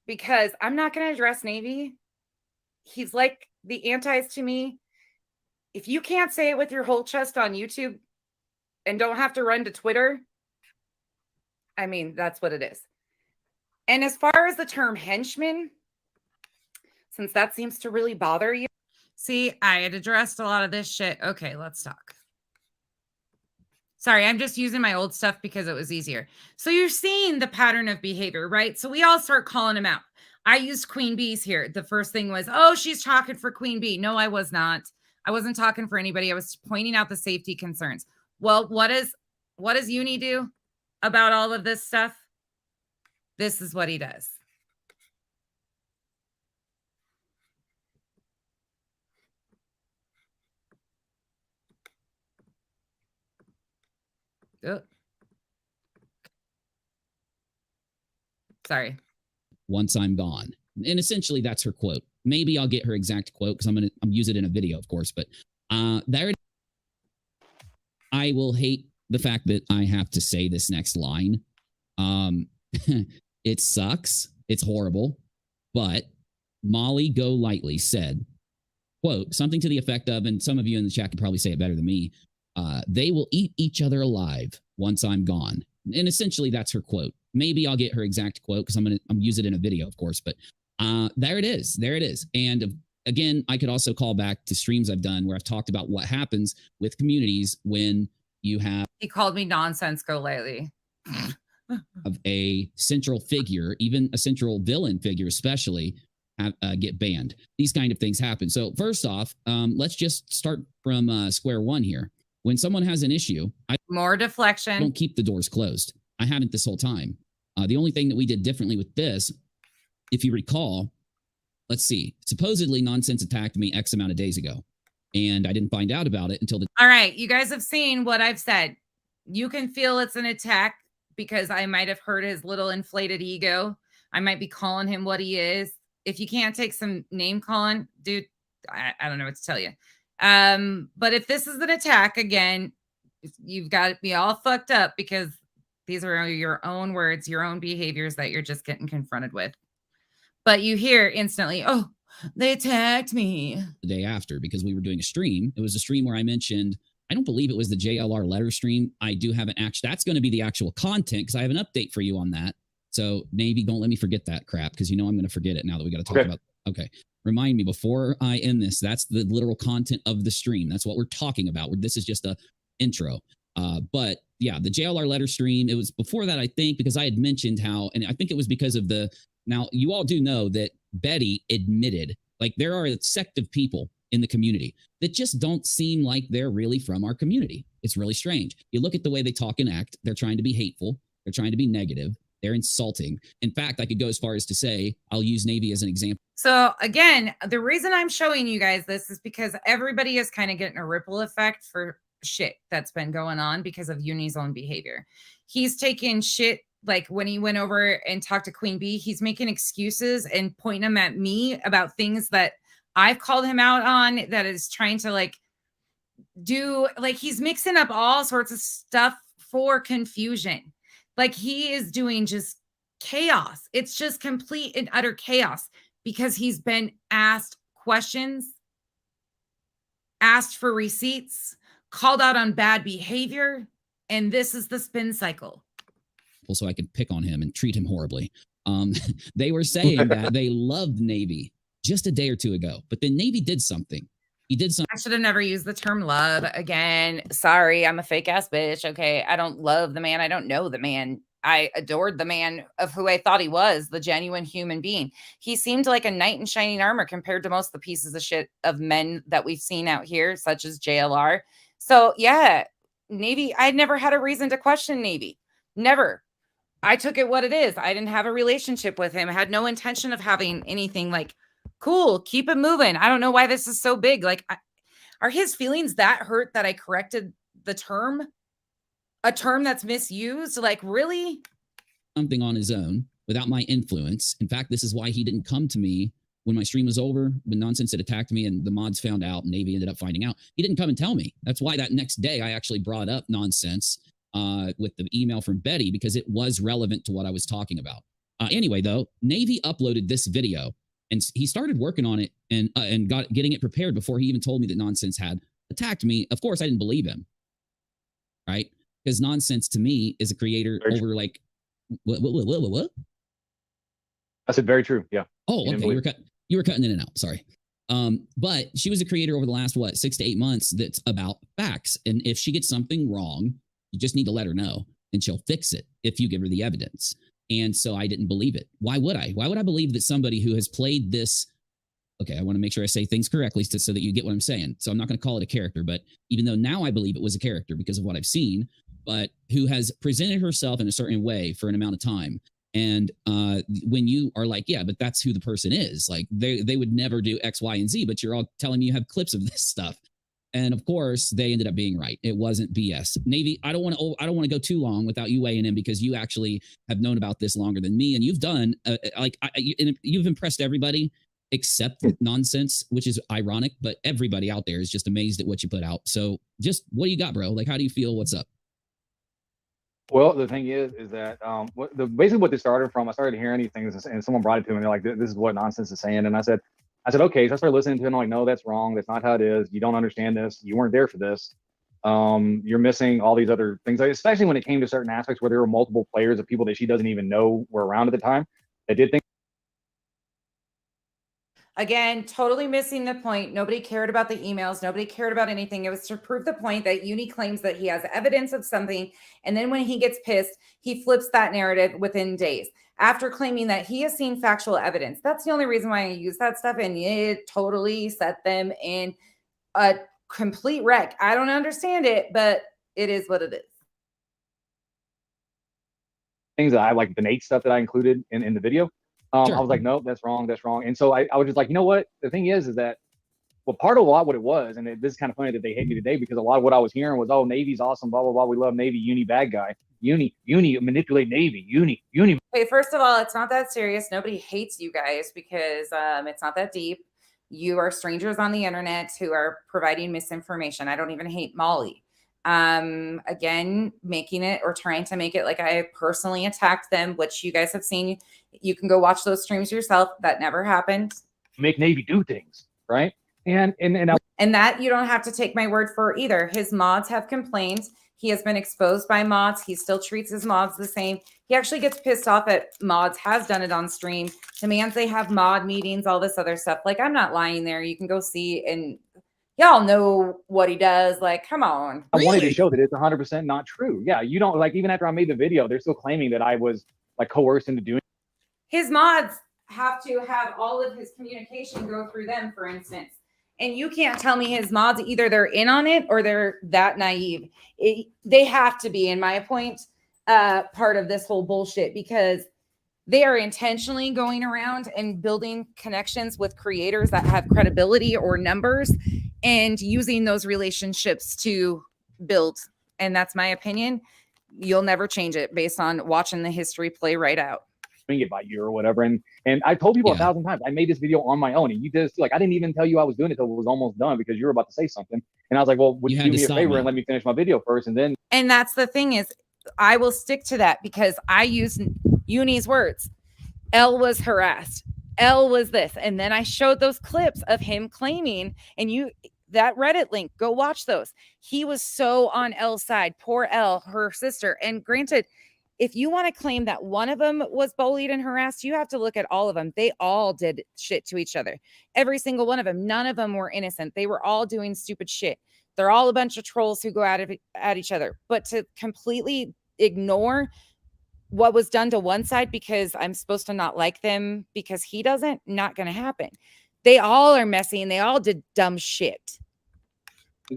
because I'm not going to address Navy. He's like the antis to me. If you can't say it with your whole chest on YouTube and don't have to run to Twitter, I mean, that's what it is. And as far as the term henchman, since that seems to really bother you. See, I had addressed a lot of this shit. Okay, let's talk. Sorry, I'm just using my old stuff because it was easier. So you're seeing the pattern of behavior, right? So we all start calling him out. I used Queen Bees here. The first thing was, oh, she's talking for Queen Bee. No, I was not. I wasn't talking for anybody. I was pointing out the safety concerns. Well, what does Uni do about all of this stuff? This is what he does. Oh. Sorry. Once I'm gone. And essentially that's her quote. Maybe I'll get her exact quote because I'm use it in a video, of course, but there I will hate the fact that I have to say this next line. It sucks. It's horrible. But Molly Golightly said, quote, something to the effect of, and some of you in the chat can probably say it better than me, they will eat each other alive once I'm gone. And essentially that's her quote. Maybe I'll get her exact quote because I'm use it in a video, of course, but there it is. There it is. And again, I could also call back to streams I've done where I've talked about what happens with communities when you have. He called me nonsense Golightly. Of a central figure, even a central villain figure, especially get banned. These kind of things happen. So first off, let's just start from square one here. When someone has an issue, More deflection. I don't keep the doors closed. I haven't this whole time. The only thing that we did differently with this, if you recall, let's see. Supposedly, Nonsense attacked me X amount of days ago, and I didn't find out about it until the. All right, you guys have seen what I've said. You can feel it's an attack because I might have hurt his little inflated ego. I might be calling him what he is. If you can't take some name calling, dude, I don't know what to tell you. But if this is an attack, again, you've got to be all fucked up because these are your own words, your own behaviors that you're just getting confronted with. But you hear instantly, oh, they attacked me. The day after, because we were doing a stream. It was a stream where I mentioned, I don't believe it was the JLR letter stream. I do have an actual, that's going to be the actual content because I have an update for you on that. So Navy, don't let me forget that crap because you know I'm going to forget it now that we got to talk about. Okay. Remind me before I end this, that's the literal content of the stream. That's what we're talking about. This is just a intro. But yeah, the JLR letter stream, it was before that, I think, because I had mentioned how, and I think it was because of the, now you all do know that Betty admitted, like there are a sect of people in the community that just don't seem like they're really from our community. It's really strange. You look at the way they talk and act, they're trying to be hateful. They're trying to be negative. They're insulting. In fact, I could go as far as to say, I'll use Navy as an example. So again, the reason I'm showing you guys this is because everybody is kind of getting a ripple effect for shit that's been going on because of Uni's own behavior. He's taking shit, like when he went over and talked to Queen Bee, he's making excuses and pointing them at me about things that I've called him out on, that is trying to like do, like he's mixing up all sorts of stuff for confusion. Like he is doing just chaos. It's just complete and utter chaos because he's been asked questions, asked for receipts, called out on bad behavior. And this is the spin cycle. So I could pick on him and treat him horribly. They were saying that they loved Navy just a day or two ago, but then Navy did something. He did something. I should have never used the term love again. Sorry, I'm a fake ass bitch. Okay. I don't love the man. I don't know the man. I adored the man of who I thought he was, the genuine human being. He seemed like a knight in shining armor compared to most of the pieces of shit of men that we've seen out here, such as JLR. So yeah, Navy, I never had a reason to question Navy. Never. I took it what it is. I didn't have a relationship with him. I had no intention of having anything. Like, cool, keep it moving. I don't know why this is so big. Like, are his feelings that hurt that I corrected the term? A term that's misused? Like, really? Something on his own without my influence. In fact, this is why he didn't come to me when my stream was over, when Nonsense had attacked me and the mods found out and Navy ended up finding out. He didn't come and tell me. That's why that next day I actually brought up Nonsense with the email from Betty because it was relevant to what I was talking about. Anyway, though, Navy uploaded this video and he started working on it and getting it prepared before he even told me that Nonsense had attacked me. Of course, I didn't believe him, right? Because Nonsense to me is a creator over like what? I said very true. Yeah. Oh, okay. You were cutting in and out. Sorry. But she was a creator over the last 6 to 8 months that's about facts. And if she gets something wrong, you just need to let her know and she'll fix it if you give her the evidence. And so I didn't believe it. Why would I? Why would I believe that somebody who has played this? Okay, I want to make sure I say things correctly so that you get what I'm saying. So I'm not going to call it a character, but even though now I believe it was a character because of what I've seen, but who has presented herself in a certain way for an amount of time. And when you are like, yeah, but that's who the person is, like they would never do X, Y, and Z, but you're all telling me you have clips of this stuff. And of course, they ended up being right. It wasn't BS. Navy, I don't want to go too long without you weighing in because you actually have known about this longer than me, and you've done you've impressed everybody except Nonsense, which is ironic. But everybody out there is just amazed at what you put out. So, just what do you got, bro? Like, how do you feel? What's up? Well, the thing is that basically what this started from, I started hearing these things and someone brought it to me and they're like, this is what Nonsense is saying. And I said, okay. So I started listening to it and I'm like, no, that's wrong. That's not how it is. You don't understand this. You weren't there for this. You're missing all these other things, especially when it came to certain aspects where there were multiple players of people that she doesn't even know were around at the time that did things. Again, totally missing the point. Nobody cared about the emails. Nobody cared about anything. It was to prove the point that Uni claims that he has evidence of something. And then when he gets pissed, he flips that narrative within days after claiming that he has seen factual evidence. That's the only reason why I use that stuff. And it totally set them in a complete wreck. I don't understand it, but it is what it is. Things that I like, the Nate stuff that I included in the video. Sure. I was like, nope, that's wrong, that's wrong. And so I was just like, you know what? The thing is that, well, part of a lot what it was, and this is kind of funny that they hate me today because a lot of what I was hearing was, oh, Navy's awesome, blah blah blah. We love Navy. Uni bad guy. Uni manipulate Navy. Uni. Okay, first of all, it's not that serious. Nobody hates you guys because it's not that deep. You are strangers on the internet who are providing misinformation. I don't even hate Molly. Again, making it or trying to make it like I personally attacked them, which you guys have seen. You can go watch those streams yourself. That never happened. Make Navy do things, right? And that you don't have to take my word for either. His mods have complained. He has been exposed by mods. He still treats his mods the same. He actually gets pissed off at mods, has done it on stream, demands they have mod meetings, all this other stuff. Like, I'm not lying there. You can go see, and y'all know what he does. Like, come on. I wanted to show that it's 100% not true. Yeah, you don't, like, even after I made the video, they're still claiming that I was like coerced into doing. His mods have to have all of his communication go through them, for instance. And you can't tell me his mods, either they're in on it or they're that naive. They have to be, in my point, part of this whole bullshit, because they are intentionally going around and building connections with creators that have credibility or numbers and using those relationships to build. And that's my opinion. You'll never change it based on watching the history play right out. It by you or whatever, and I told people 1,000 times I made this video on my own, and you just like I didn't even tell you I was doing it till it was almost done because you were about to say something, and I was like, well, would you do me a favor and let me finish my video first, and then. And that's the thing is, I will stick to that because I use Uni's words. Elle was harassed. Elle was this, and then I showed those clips of him claiming, and that Reddit link, go watch those. He was so on Elle's side. Poor Elle, her sister, and granted. If you want to claim that one of them was bullied and harassed, you have to look at all of them. They all did shit to each other. Every single one of them. None of them were innocent. They were all doing stupid shit. They're all a bunch of trolls who go at each other. But to completely ignore what was done to one side because I'm supposed to not like them because he doesn't, not going to happen. They all are messy and they all did dumb shit.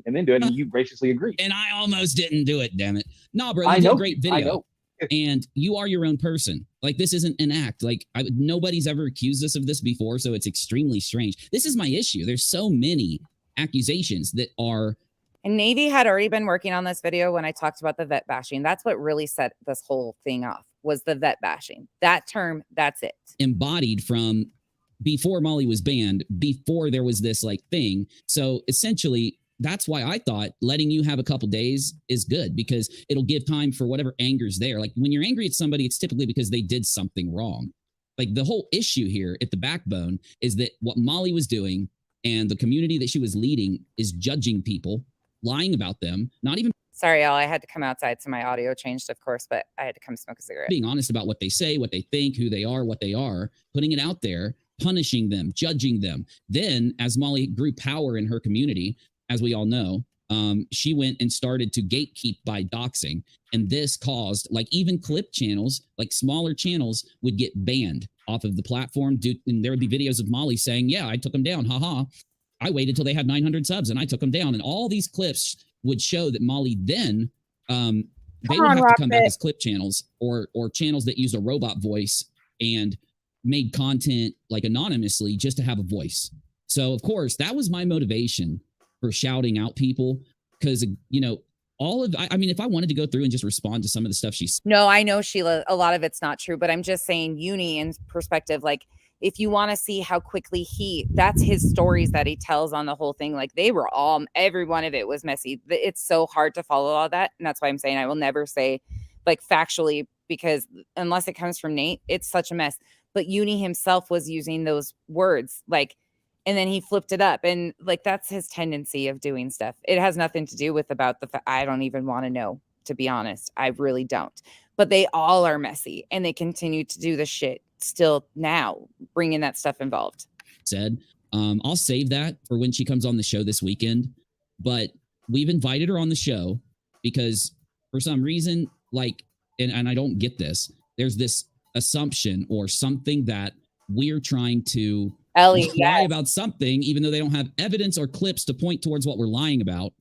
And then do it, and you graciously agreed. And I almost didn't do it, damn it. No, bro, you did a great video. I know. And you are your own person. Like, this isn't an act. Like, nobody's ever accused us of this before, so it's extremely strange. This is my issue. There's so many accusations that are. And Navy had already been working on this video when I talked about the vet bashing. That's what really set this whole thing off, was the vet bashing. That term, that's it. Embodied from before Molly was banned, before there was this like thing. So essentially, that's why I thought letting you have a couple days is good, because it'll give time for whatever anger's there. Like, when you're angry at somebody, it's typically because they did something wrong. Like, the whole issue here at the backbone is that what Molly was doing and the community that she was leading is judging people, lying about them, not even. Sorry, y'all. I had to come outside, so my audio changed, of course, but I had to come smoke a cigarette. Being honest about what they say, what they think, who they are, what they are, putting it out there, punishing them, judging them. Then, as Molly grew power in her community, as we all know, she went and started to gatekeep by doxing. And this caused, like, even clip channels, like smaller channels, would get banned off of the platform. And there would be videos of Molly saying, yeah, I took them down. Haha. I waited till they had 900 subs and I took them down. And all these clips would show that Molly then, they would have to come back as clip channels or channels that used a robot voice and made content like anonymously just to have a voice. So, of course, that was my motivation for shouting out people, because, you know, I mean, if I wanted to go through and just respond to some of the stuff she's. No, I know, Sheila, a lot of it's not true, but I'm just saying Uni in perspective, like, if you want to see how quickly that's his stories that he tells on the whole thing. Like, they were every one of it was messy. It's so hard to follow all that. And that's why I'm saying I will never say like factually, because unless it comes from Nate, it's such a mess. But Uni himself was using those words, like, and then he flipped it up, and like, that's his tendency of doing stuff. It has nothing to do with about I don't even want to know, to be honest. I really don't. But they all are messy, and they continue to do the shit still now, bringing that stuff involved. Said, I'll save that for when she comes on the show this weekend. But we've invited her on the show because for some reason, like, and I don't get this, there's this assumption or something that we're trying to Ellie, lie about something, even though they don't have evidence or clips to point towards what we're lying about.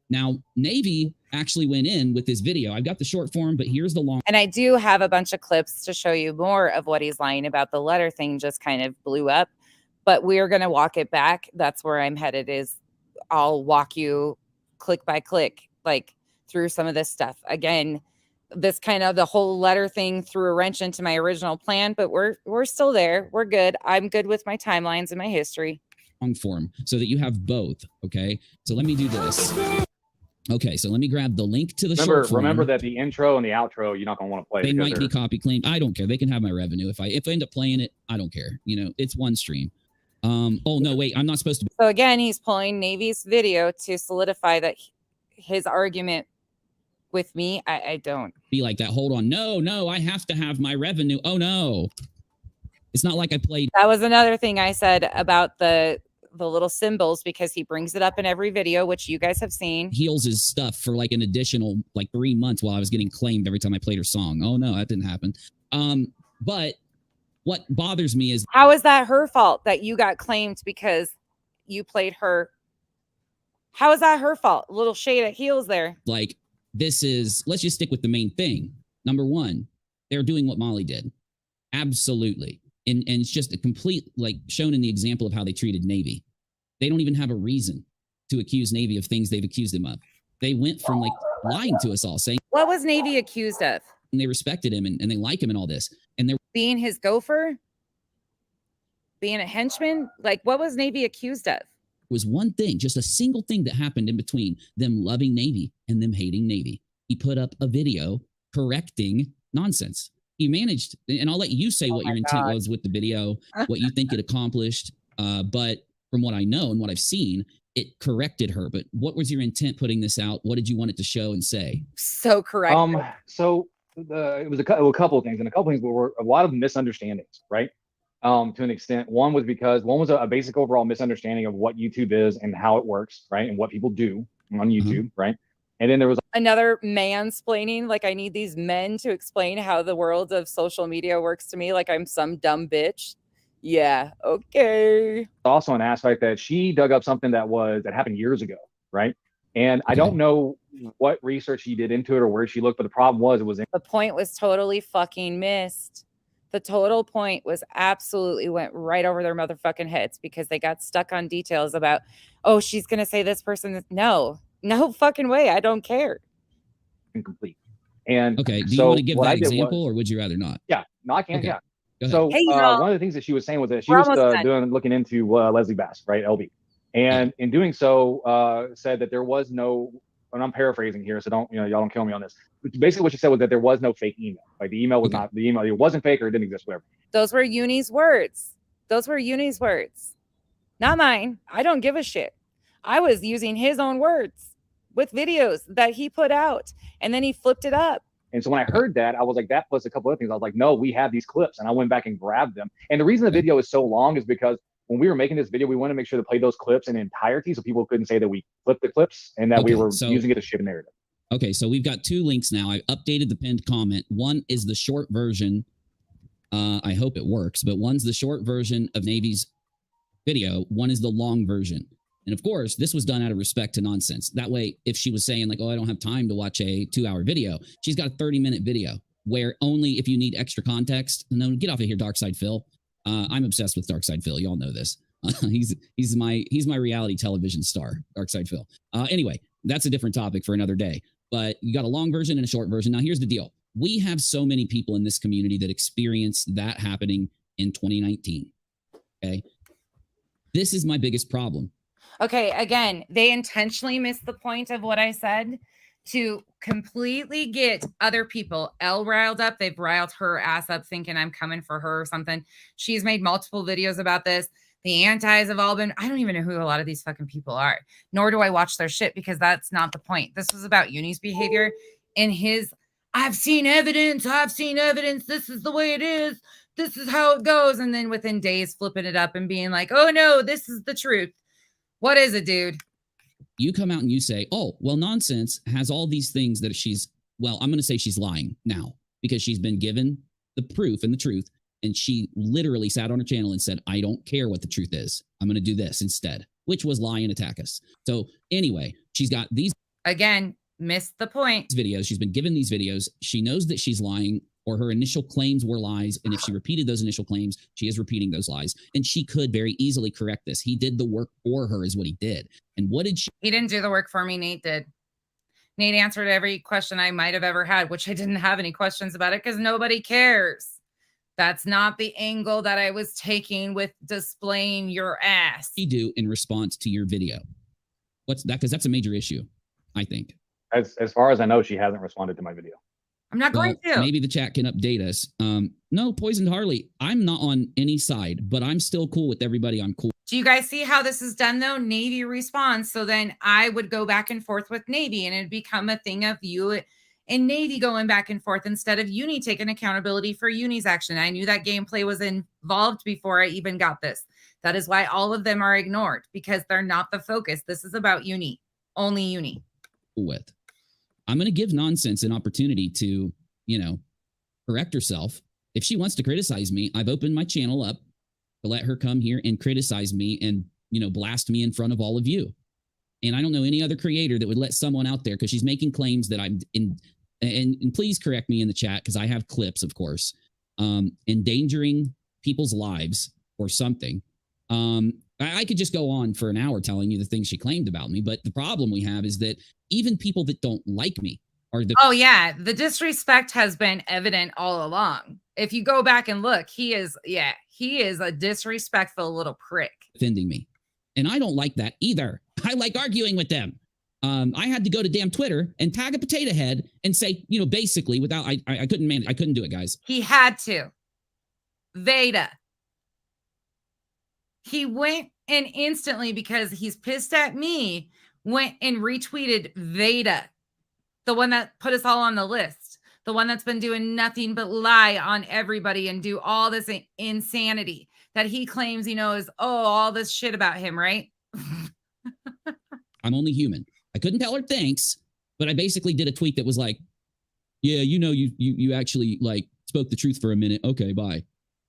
Now, Navy actually went in with this video. I've got the short form, but here's the long. And I do have a bunch of clips to show you more of what he's lying about. The letter thing just kind of blew up, but we're going to walk it back. That's where I'm headed. Is I'll walk you click by click, like through some of this stuff. Again, this kind of the whole letter thing threw a wrench into my original plan, but we're still there. We're good. I'm good with my timelines and my history. Long form so that you have both. Okay. So let me do this. Okay. So let me grab the link to the short form. Remember that the intro and the outro, you're not going to want to play. They because might be copy claimed. I don't care. They can have my revenue. If I end up playing it, I don't care. You know, it's one stream. Oh no, wait, I'm not supposed to. So again, he's pulling Navy's video to solidify that his argument with me. I don't Be like that. Hold on. No, I have to have my revenue. Oh no. It's not like I played. That was another thing I said about the little symbols, because he brings it up in every video, which you guys have seen. Heals' stuff for like an additional like 3 months while I was getting claimed every time I played her song. Oh no, that didn't happen. But what bothers me is, How is that her fault that you got claimed because you played her? How is that her fault? A little shade at heels there. like, this is, let's just stick with the main thing. Number one, they're doing what Molly did. Absolutely. And it's just a complete, like, shown in the example of how they treated Navy. They don't even have a reason to accuse Navy of things they've accused him of. They went from like lying to us all, saying What was Navy accused of? they respected him and they like him and all this. And there Being his gopher? Being a henchman? Like, what was Navy accused of? was one thing, just a single thing that happened in between them loving Navy and them hating Navy. He put up a video correcting nonsense. He managed, and I'll let you say what my your intent God. was with the video, what you think it accomplished. But from what I know and what I've seen, it corrected her. But what was your intent putting this out? What did you want it to show and say? So correct. So it was a couple of things, and a couple of things were a lot of misunderstandings, right? To an extent. One was a basic overall misunderstanding of what YouTube is and how it works, right? And what people do on YouTube, right? And then there was Another mansplaining, like I need these men to explain how the world of social media works to me, like I'm some dumb bitch. Yeah, okay. also an aspect that she dug up something that happened years ago, right? And I don't know what research she did into it or where she looked, but the problem was The point was totally fucking missed. The total point was absolutely went right over their motherfucking heads because they got stuck on details about, oh, she's going to say this person. No fucking way. I don't care. incomplete. And Okay. Do you so want to give what that I did example was- or would you rather not? Yeah, no, I can. Okay. Yeah. Go ahead. So Hey, y'all. one of the things that she was saying was that she We're was almost done. looking into Leslie Bass, right? LB. And in doing so, said that there was no, and I'm paraphrasing here, so y'all don't kill me on this. But basically what she said was that there was no fake email. Like the email was Okay. not, the email, it wasn't fake or it didn't exist, whatever. Those were Uni's words. Not mine. I don't give a shit. I was using his own words with videos that he put out, and then he flipped it up. And so when I heard that, I was like, that plus a couple other things. I was like, no, we have these clips. And I went back and grabbed them. And the reason the video is so long is because when we were making this video, we want to make sure to play those clips in entirety so people couldn't say that we flipped the clips and that we Okay, were so- using it to shift a narrative. Okay, so we've got 2 links now. I updated the pinned comment. One is the short version. I hope it works, but one's the short version of Navy's video. One is the long version. And of course, this was done out of respect to nonsense. That way, if she was saying like, oh, I don't have time to watch a 2-hour video, she's got a 30-minute video where only if you need extra context. No, get off of here, Darkside Phil. I'm obsessed with Darkside Phil. Y'all know this. He's my reality television star, Darkside Phil. Anyway, that's a different topic for another day. But you got a long version and a short version. Now, here's the deal. We have so many people in this community that experienced that happening in 2019. Okay. This is my biggest problem. Okay, again, they intentionally missed the point of what I said to completely get other people riled up. They've riled her ass up thinking I'm coming for her or something. She's made multiple videos about this. The antis have all been, I don't even know who a lot of these fucking people are, nor do I watch their shit because that's not the point. This was about Uni's behavior and his, I've seen evidence. This is the way it is. This is how it goes. And then within days, flipping it up and being like, oh no, this is the truth. What is it, dude? You come out and you say, oh, well, nonsense has all these things that I'm going to say she's lying now because she's been given the proof and the truth. And she literally sat on her channel and said, I don't care what the truth is. I'm going to do this instead, which was lie and attack us. So anyway, she's got these. Again, missed the point. Videos. She's been given these videos. She knows that she's lying or her initial claims were lies. And if she repeated those initial claims, she is repeating those lies. And she could very easily correct this. He did the work for her is what he did. And what did she? He didn't do the work for me. Nate did. Nate answered every question I might have ever had, which I didn't have any questions about it because nobody cares. That's not the angle that I was taking with displaying your ass. He do in response to your video? What's that? Because that's a major issue, I think. As far as I know, she hasn't responded to my video. I'm not going to. Maybe the chat can update us. No, Poisoned Harley, I'm not on any side, but I'm still cool with everybody. I'm cool. Do you guys see how this is done though? Navy responds. So then I would go back and forth with Navy and it'd become a thing of you and Navy going back and forth instead of Uni taking accountability for Uni's action. I knew that gameplay was involved before I even got this. That is why all of them are ignored because they're not the focus. This is about Uni, only Uni. With. I'm going to give Nonsense an opportunity to, correct herself. If she wants to criticize me, I've opened my channel up to let her come here and criticize me and, blast me in front of all of you. And I don't know any other creator that would let someone out there because she's making claims that I'm in, and please correct me in the chat because I have clips, of course, endangering people's lives or something. I could just go on for an hour telling you the things she claimed about me, but the problem we have is that even people that don't like me are the— Oh yeah, the disrespect has been evident all along. If you go back and look, he is a disrespectful little prick. Defending me. And I don't like that either. I like arguing with them. I had to go to damn Twitter and tag a potato head and say, basically without, I couldn't manage. I couldn't do it, guys. He had to. Veda. He went and instantly, because he's pissed at me, went and retweeted Veda, the one that put us all on the list, the one that's been doing nothing but lie on everybody and do all this insanity that he claims he knows, all this shit about him, right? I'm only human. I couldn't tell her thanks, but I basically did a tweet that was like, yeah, you actually spoke the truth for a minute. Okay, bye.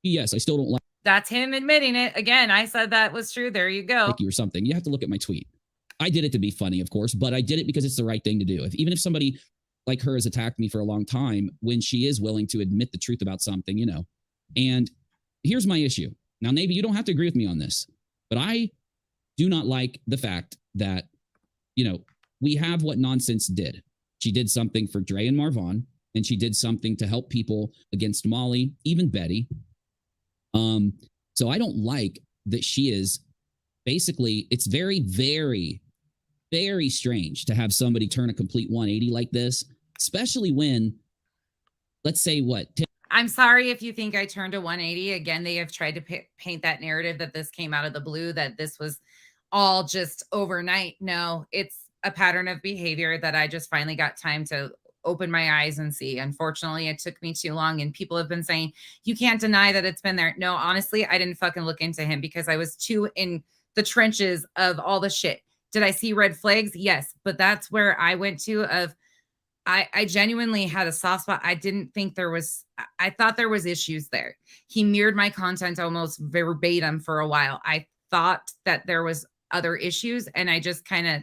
Yes, I still don't like— That's him admitting it. Again, I said that was true. There you go. You or something. You have to look at my tweet. I did it to be funny, of course, but I did it because it's the right thing to do. Even if somebody like her has attacked me for a long time, when she is willing to admit the truth about something, And here's my issue. Now, Navy, you don't have to agree with me on this, but I do not like the fact that, we have what Nonsense did. She did something for Dre and Marvon, and she did something to help people against Molly, even Betty. So I don't like that she is basically, it's very, very, very strange to have somebody turn a complete 180 like this, especially when, let's say I'm sorry if you think I turned a 180. Again, they have tried to paint that narrative that this came out of the blue, that this was all just overnight. No, it's a pattern of behavior that I just finally got time to open my eyes and see. Unfortunately, it took me too long, and people have been saying, you can't deny that it's been there. No, honestly, I didn't fucking look into him because I was too in the trenches of all the shit. Did I see red flags? Yes, but that's where I went to of, I genuinely had a soft spot. I didn't think there was, I thought there was issues there. He mirrored my content almost verbatim for a while. I thought that there was other issues, and I just kind of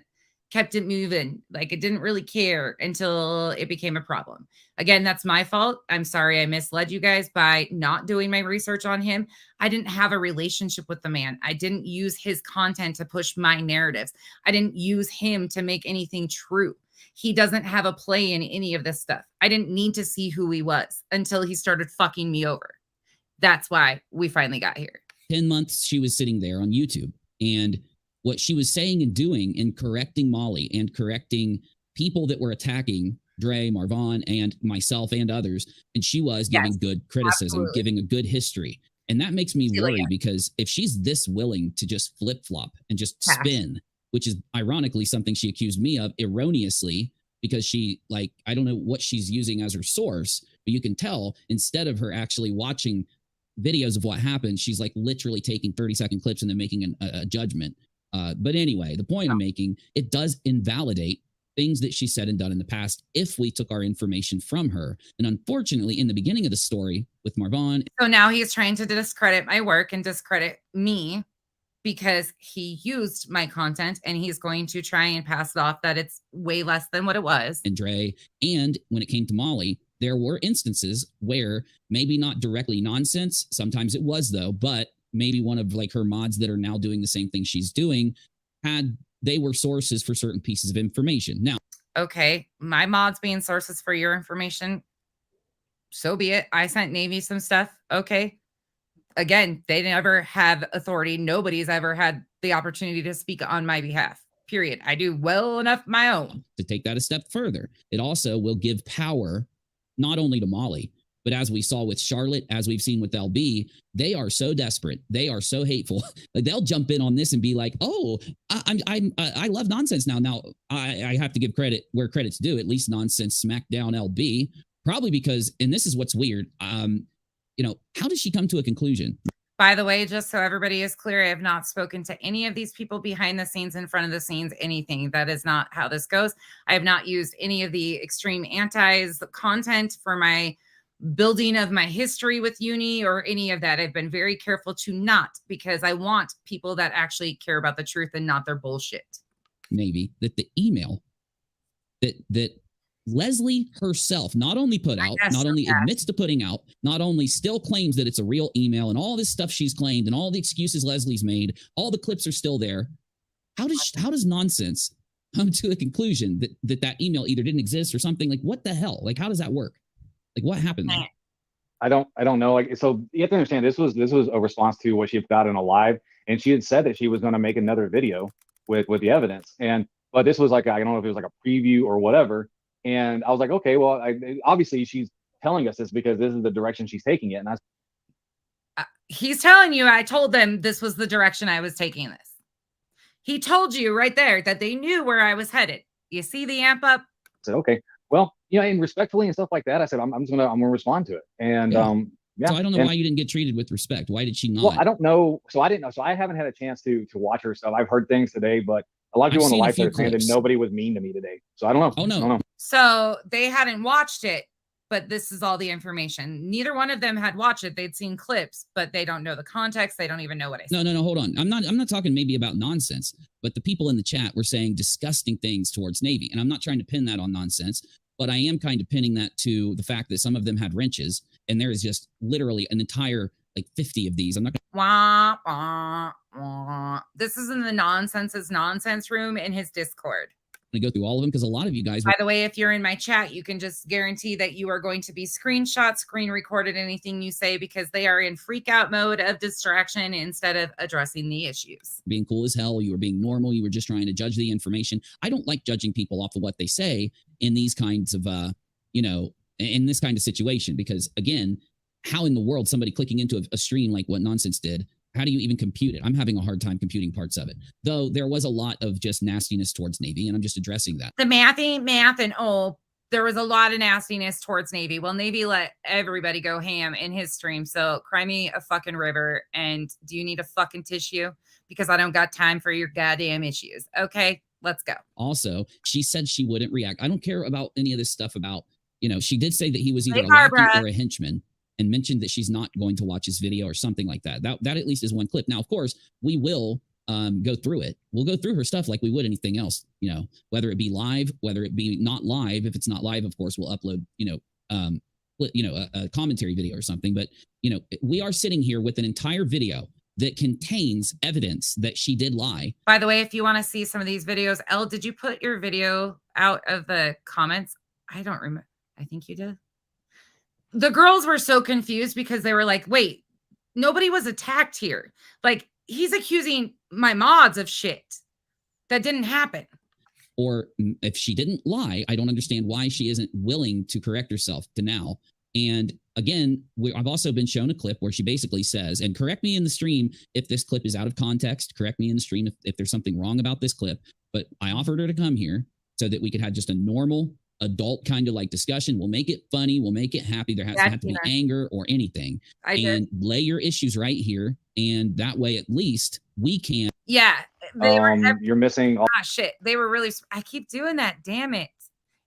kept it moving. Like, I didn't really care until it became a problem. Again, that's my fault. I'm sorry I misled you guys by not doing my research on him. I didn't have a relationship with the man. I didn't use his content to push my narratives. I didn't use him to make anything true. He doesn't have a play in any of this stuff. I didn't need to see who he was until he started fucking me over. That's why we finally got here. 10 months she was sitting there on YouTube, and what she was saying and doing and correcting Molly and correcting people that were attacking Dre, Marvon, and myself and others. And she was giving good criticism, absolutely. Giving a good history. And that makes me worry because if she's this willing to just flip-flop and just spin, which is ironically something she accused me of erroneously, because she, I don't know what she's using as her source, but you can tell instead of her actually watching videos of what happened, she's literally taking 30-second clips and then making a judgment. But anyway, the point I'm making, it does invalidate things that she said and done in the past if we took our information from her. And unfortunately, in the beginning of the story with Marvon. So now he's trying to discredit my work and discredit me because he used my content and he's going to try and pass it off that it's way less than what it was. And Dre. And when it came to Molly, there were instances where maybe not directly nonsense. Sometimes it was, though, but maybe one of like her mods that are now doing the same thing she's doing they were sources for certain pieces of information. Now, okay, my mods being sources for your information, so be it. I sent Navy some stuff. Okay. Again, they never have authority. Nobody's ever had the opportunity to speak on my behalf. Period. I do well enough my own. to take that a step further, it also will give power not only to Molly, but as we saw with Charlotte, as we've seen with LB, they are so desperate. They are so hateful. Like they'll jump in on this and be like, "Oh, I love nonsense now." Now I have to give credit where credit's due. At least nonsense smacked down LB, probably because, and this is what's weird. How does she come to a conclusion? By the way, just so everybody is clear, I have not spoken to any of these people behind the scenes, in front of the scenes, anything. That is not how this goes. I have not used any of the extreme antis content for my building of my history with uni or any of that. I've been very careful to not, because I want people that actually care about the truth and not their bullshit. Navy, that the email that Leslie herself not only put out, not only admits to putting out, not only still claims that it's a real email and all this stuff she's claimed and all the excuses Leslie's made, all the clips are still there. How does nonsense come to a conclusion that email either didn't exist or something? Like, what the hell? Like, how does that work? Like, what happened there? I don't know. Like, so you have to understand, this was a response to what she got in a live, and she had said that she was going to make another video with the evidence. But this was like, I don't know if it was like a preview or whatever. And I was like, okay, well, obviously she's telling us this because this is the direction she's taking it. And he's telling you, I told them this was the direction I was taking this. He told you right there that they knew where I was headed. You see the amp up? I said, okay, well, and respectfully and stuff like that, I said, I'm gonna respond to it. And So I don't know why you didn't get treated with respect. Why did she not? Well, I don't know. So I didn't know. So I haven't had a chance to watch her stuff. I've heard things today, but a lot of people in the live are saying that nobody was mean to me today. So I don't know. Oh, no. I don't know. So they hadn't watched it, but this is all the information. Neither one of them had watched it. They'd seen clips, but they don't know the context. They don't even know what I said. No, hold on. I'm not talking maybe about nonsense, but the people in the chat were saying disgusting things towards Navy. And I'm not trying to pin that on nonsense, but I am kind of pinning that to the fact that some of them had wrenches, and there is just literally an entire like 50 of these. I'm not gonna Wah, wah, wah. This is in the nonsense room in his Discord. go through all of them because a lot of you guys. By the way, if you're in my chat, you can just guarantee that you are going to be screenshot, screen recorded anything you say, because they are in freak out mode of distraction instead of addressing the issues. Being cool as hell, you were being normal, you were just trying to judge the information. I don't like judging people off of what they say in these kinds of in this kind of situation, because again, how in the world somebody clicking into a stream like what Nonsense did, how do you even compute it? I'm having a hard time computing parts of it. Though there was a lot of just nastiness towards Navy, and I'm just addressing that. The math ain't math, and there was a lot of nastiness towards Navy. Well, Navy let everybody go ham in his stream, so cry me a fucking river. And do you need a fucking tissue? Because I don't got time for your goddamn issues. Okay, let's go. Also, she said she wouldn't react. I don't care about any of this stuff about, she did say that he was either Hey, a lackey Barbara. or a henchman, and mentioned that she's not going to watch his video or something like that. That at least is one clip. Now, of course, we will go through it. We'll go through her stuff like we would anything else, whether it be live, whether it be not live. If it's not live, of course, we'll upload, a commentary video or something. But, we are sitting here with an entire video that contains evidence that she did lie. By the way, if you want to see some of these videos, Elle, did you put your video out of the comments? I don't remember. I think you did. The girls were so confused because they were like, wait, nobody was attacked here. Like, he's accusing my mods of shit that didn't happen. Or if she didn't lie, I don't understand why she isn't willing to correct herself to now. And again, I've also been shown a clip where she basically says, and correct me in the stream if this clip is out of context, correct me in the stream if there's something wrong about this clip, but I offered her to come here so that we could have just a normal adult kind of like discussion. We'll make it funny. We'll make it happy. There hasn't have to be anger or anything. And lay your issues right here. And that way, at least we can. Yeah. They were you're missing. Shit. They were really, I keep doing that. Damn it.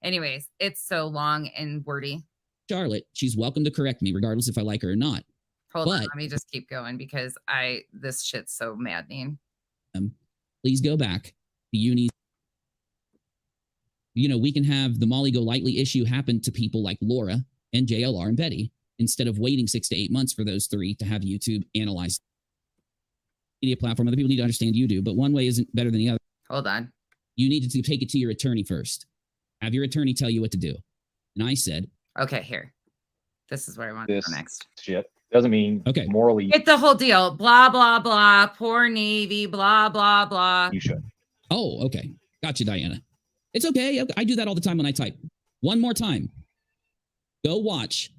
Anyways, it's so long and wordy. Charlotte, she's welcome to correct me regardless if I like her or not. Hold on. Let me just keep going because this shit's so maddening. Please go back. The uni. We can have the Molly Golightly issue happen to people like Laura and JLR and Betty instead of waiting 6 to 8 months for those three to have YouTube analyze media platform. Other people need to understand you do, but one way isn't better than the other. Hold on. You need to take it to your attorney first. Have your attorney tell you what to do. And I said, Okay, here. This is where I want to This go next. shit doesn't mean Okay. morally It's the whole deal. Blah, blah, blah. Poor Navy. Blah, blah, blah. you should. oh, okay. Gotcha, Diana. It's okay. I do that all the time when I type. One more time. Go watch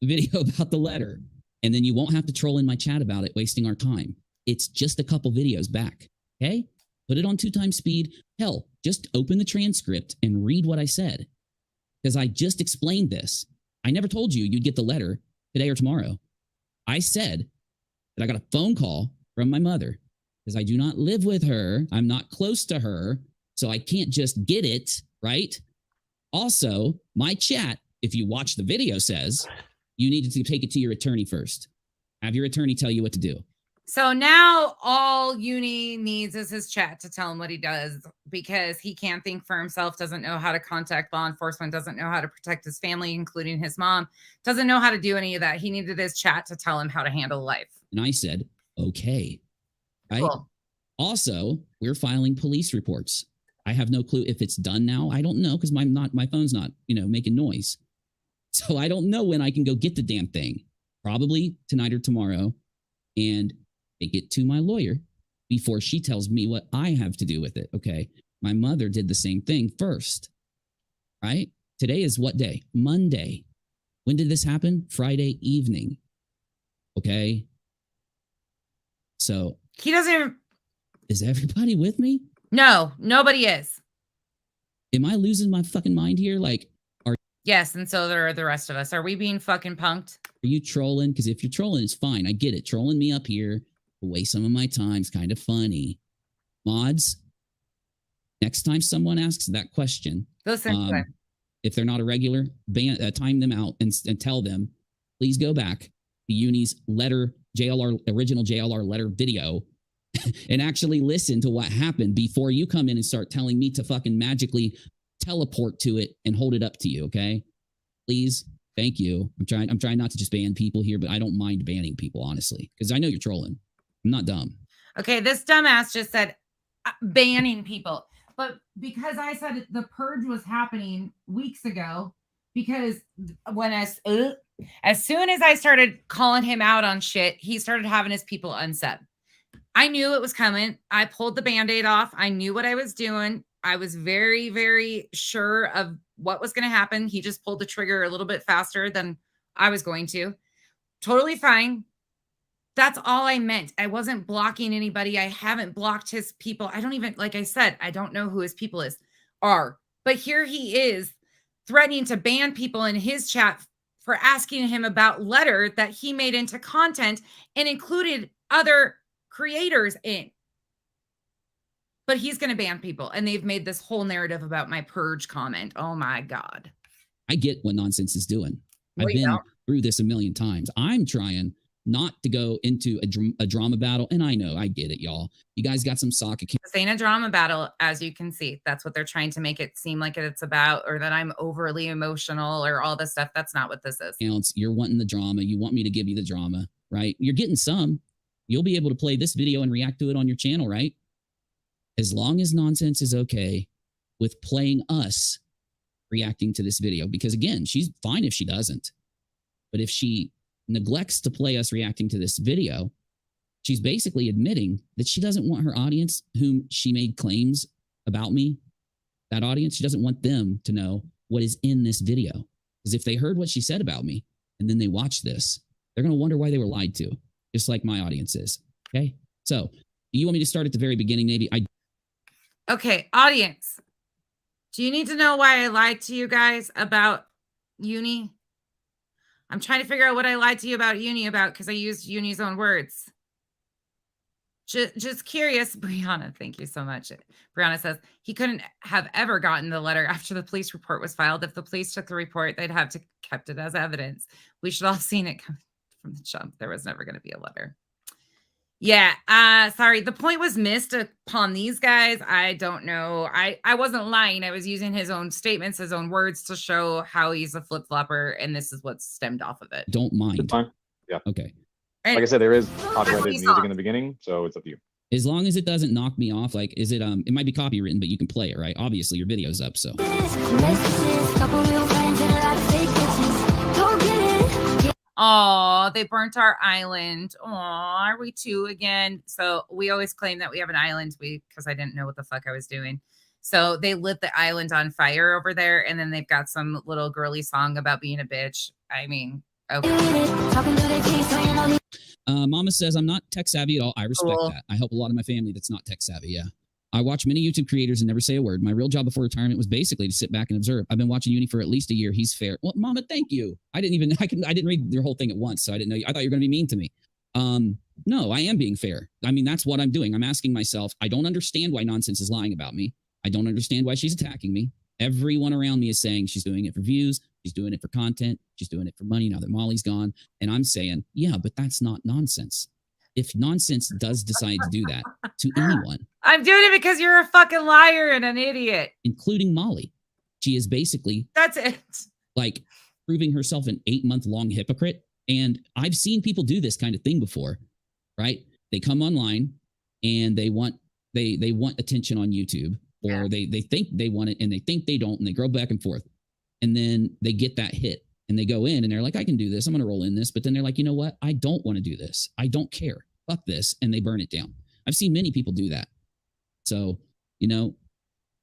the video about the letter, and then you won't have to troll in my chat about it, wasting our time. It's just a couple videos back. Okay? Put it on 2x speed. Hell, just open the transcript and read what I said. Because I just explained this. I never told you you'd get the letter today or tomorrow. I said that I got a phone call from my mother because I do not live with her. I'm not close to her. So I can't just get it, right? Also, my chat, if you watch the video, says you need to take it to your attorney first. Have your attorney tell you what to do. So now all Uni needs is his chat to tell him what he does because he can't think for himself, doesn't know how to contact law enforcement, doesn't know how to protect his family, including his mom, doesn't know how to do any of that. He needed his chat to tell him how to handle life. And I said, okay. Right? Cool. Also, we're filing police reports. I have no clue if it's done now. I don't know because my phone's not, making noise. So I don't know when I can go get the damn thing. Probably tonight or tomorrow. And take it to my lawyer before she tells me what I have to do with it. Okay. My mother did the same thing first. Right? Today is what day? Monday. When did this happen? Friday evening. Okay. So He doesn't even. is everybody with me? No, nobody is. Am I losing my fucking mind here? Like, Yes, and so there are the rest of us. Are we being fucking punked? are you trolling? Because if you're trolling, it's fine. I get it. Trolling me up here to waste some of my time is kind of funny. Mods, next time someone asks that question, Listen to him. if they're not a regular, time them out and tell them, please go back to Uni's letter, original JLR letter video and actually listen to what happened before you come in and start telling me to fucking magically teleport to it and hold it up to you. Okay, please. Thank you. I'm trying not to just ban people here, but I don't mind banning people, honestly, because I know you're trolling. I'm not dumb. Okay, this dumbass just said banning people. But because I said the purge was happening weeks ago, because when as soon as I started calling him out on shit, he started having his people unsub. I knew it was coming. I pulled the Band-Aid off. I knew what I was doing. I was very, very sure of what was going to happen. He just pulled the trigger a little bit faster than I was going to. Totally fine. That's all I meant. I wasn't blocking anybody. I haven't blocked his people. I don't even, like I said, I don't know who his people are. But here he is threatening to ban people in his chat for asking him about letter that he made into content and included other creators in. But he's going to ban people. And they've made this whole narrative about my purge comment. Oh my God. I get what nonsense is doing. No, I've you been don't. through this a million times. I'm trying not to go into a drama battle. And I know, I get it, y'all. You guys got some socket This ain't a drama battle, as you can see. That's what they're trying to make it seem like it's about, or that I'm overly emotional or all this stuff. That's not what this is. accounts. You're wanting the drama. You want me to give you the drama, right? You're getting some. You'll be able to play this video and react to it on your channel, right? As long as nonsense is okay with playing us reacting to this video. Because again, she's fine if she doesn't. But if she neglects to play us reacting to this video, she's basically admitting that she doesn't want her audience, whom she made claims about me, that audience, she doesn't want them to know what is in this video. Because if they heard what she said about me and then they watch this, they're going to wonder why they were lied to, just like my audience is. Okay? So, do you want me to start at the very beginning, maybe? Okay, audience. Do you need to know why I lied to you guys about Uni? I'm trying to figure out what I lied to you about Uni about because I used Uni's own words. Just curious. Brianna, thank you so much. Brianna says he couldn't have ever gotten the letter after the police report was filed. If the police took the report, they'd have to kept it as evidence. We should all have seen it coming from the jump. There was never going to be a letter. Yeah, sorry, the point was missed upon these guys. I don't know. I wasn't lying. I was using his own statements, his own words to show how he's a flip-flopper, and this is what stemmed off of it. Don't mind. Fine. Yeah. Okay. Like I said, there is That's copyrighted what he music saw. in the beginning, so it's up to you. As long as it doesn't knock me off, like, is it, it might be copywritten, but you can play it, right? Obviously, your video's up, so. Oh, they burnt our island. Oh, are we two again? So we always claim that we have an island because I didn't know what the fuck I was doing. So they lit the island on fire over there, and then they've got some little girly song about being a bitch. I mean, okay. Mama says, I'm not tech savvy at all. I respect Cool. that. I help a lot of my family that's not tech savvy. Yeah. I watch many YouTube creators and never say a word. My real job before retirement was basically to sit back and observe. I've been watching Uni for at least a year. He's fair. Well, Mama, thank you. I didn't read your whole thing at once, so I didn't know. I thought you were going to be mean to me. No, I am being fair. I mean, that's what I'm doing. I'm asking myself, I don't understand why Nonsense is lying about me. I don't understand why she's attacking me. Everyone around me is saying she's doing it for views. She's doing it for content. She's doing it for money now that Molly's gone. And I'm saying, yeah, but that's not Nonsense. If Nonsense does decide to do that to anyone, I'm doing it because you're a fucking liar and an idiot. including Molly, she is basically That's it. like proving herself an 8-month-long hypocrite. And I've seen people do this kind of thing before, right? They come online and they want attention on YouTube, or they think they want it and they think they don't, and they go back and forth. And then they get that hit and they go in and they're like, I can do this. I'm going to roll in this. But then they're like, you know what? I don't want to do this. I don't care. Fuck this. And they burn it down. I've seen many people do that. So,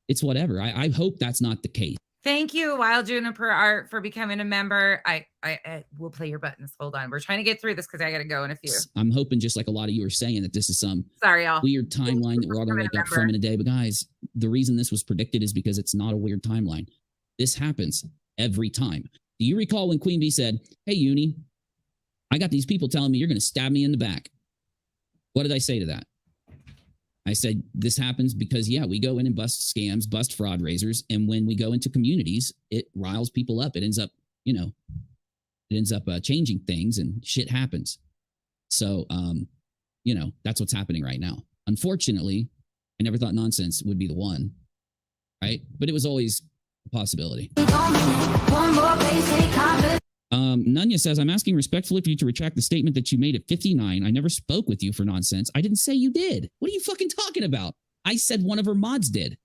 it's whatever. I hope that's not the case. Thank you, Wild Juniper Art, for becoming a member. I will play your buttons. Hold on. We're trying to get through this because I got to go in a few. I'm hoping, just like a lot of you are saying, that this is some Sorry, y'all. weird timeline that we're all going to wake up from in a day. But guys, the reason this was predicted is because it's not a weird timeline. This happens every time. Do you recall when Queen Bee said, hey, Uni, I got these people telling me you're going to stab me in the back? What did I say to that? I said, this happens because, yeah, we go in and bust scams, bust fraud raisers. And when we go into communities, it riles people up. It ends up, changing things, and shit happens. So, that's what's happening right now. Unfortunately, I never thought Nonsense would be the one, right? But it was always a possibility. Nunya says, I'm asking respectfully for you to retract the statement that you made at 59. I never spoke with you for Nonsense. I didn't say you did. What are you fucking talking about? I said one of her mods did.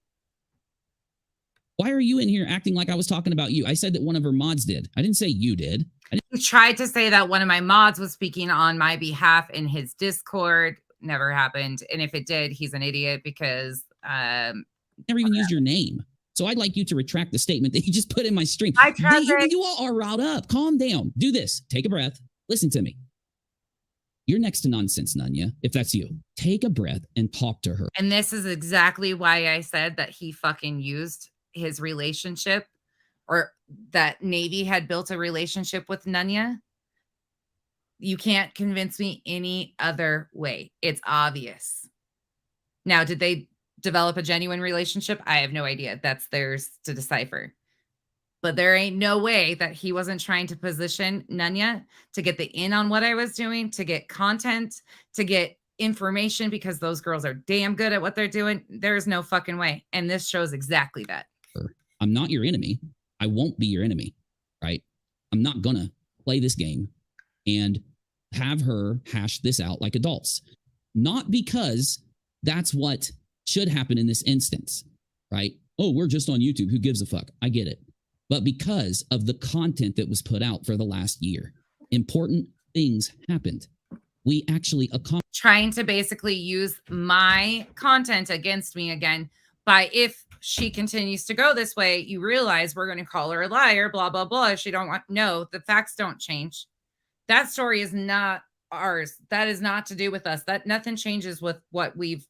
Why are you in here acting like I was talking about you? I said that one of her mods did. I didn't say you did. He tried to say that one of my mods was speaking on my behalf in his Discord. Never happened. And if it did, he's an idiot because Never even used your name. So I'd like you to retract the statement that you just put in my stream. Hi, traffic. You all are riled up. Calm down. Do this. Take a breath. Listen to me. You're next to Nonsense, Nunya, if that's you. Take a breath and talk to her. And this is exactly why I said that he fucking used his relationship, or that Navy had built a relationship with Nunya. You can't convince me any other way. It's obvious. Now, did they develop a genuine relationship? I have no idea. That's theirs to decipher. But there ain't no way that he wasn't trying to position Nunya to get the in on what I was doing, to get content, to get information, because those girls are damn good at what they're doing. There's no fucking way. And this shows exactly that. I'm not your enemy. I won't be your enemy, right? I'm not gonna play this game and have her hash this out like adults. Not because that's what should happen in this instance, right? Oh, we're just on YouTube. Who gives a fuck? I get it. But because of the content that was put out for the last year, important things happened. We actually accomplished. Trying to basically use my content against me again by, if she continues to go this way, you realize we're going to call her a liar, blah, blah, blah. She don't want, no, the facts don't change. That story is not ours. That is not to do with us. That nothing changes with what we've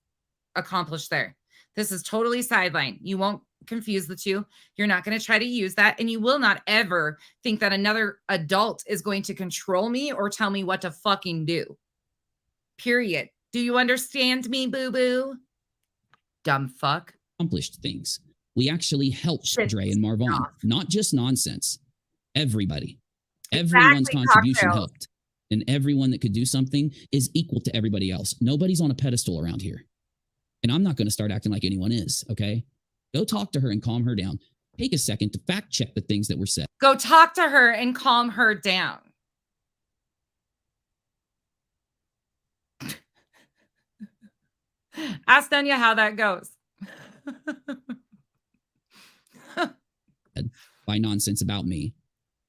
accomplished there. This is totally sideline. You won't confuse the two. You're not going to try to use that. And you will not ever think that another adult is going to control me or tell me what to fucking do. Period. Do you understand me, boo-boo? Dumb fuck. Accomplished things. We actually helped Dre and Marvon, not just Nonsense. Everybody. Everyone's contribution helped. and everyone that could do something is equal to everybody else. Nobody's on a pedestal around here. And I'm not going to start acting like anyone is, okay? Go talk to her and calm her down. Take a second to fact check the things that were said. Go talk to her and calm her down. Ask Dunya how that goes. By nonsense about me.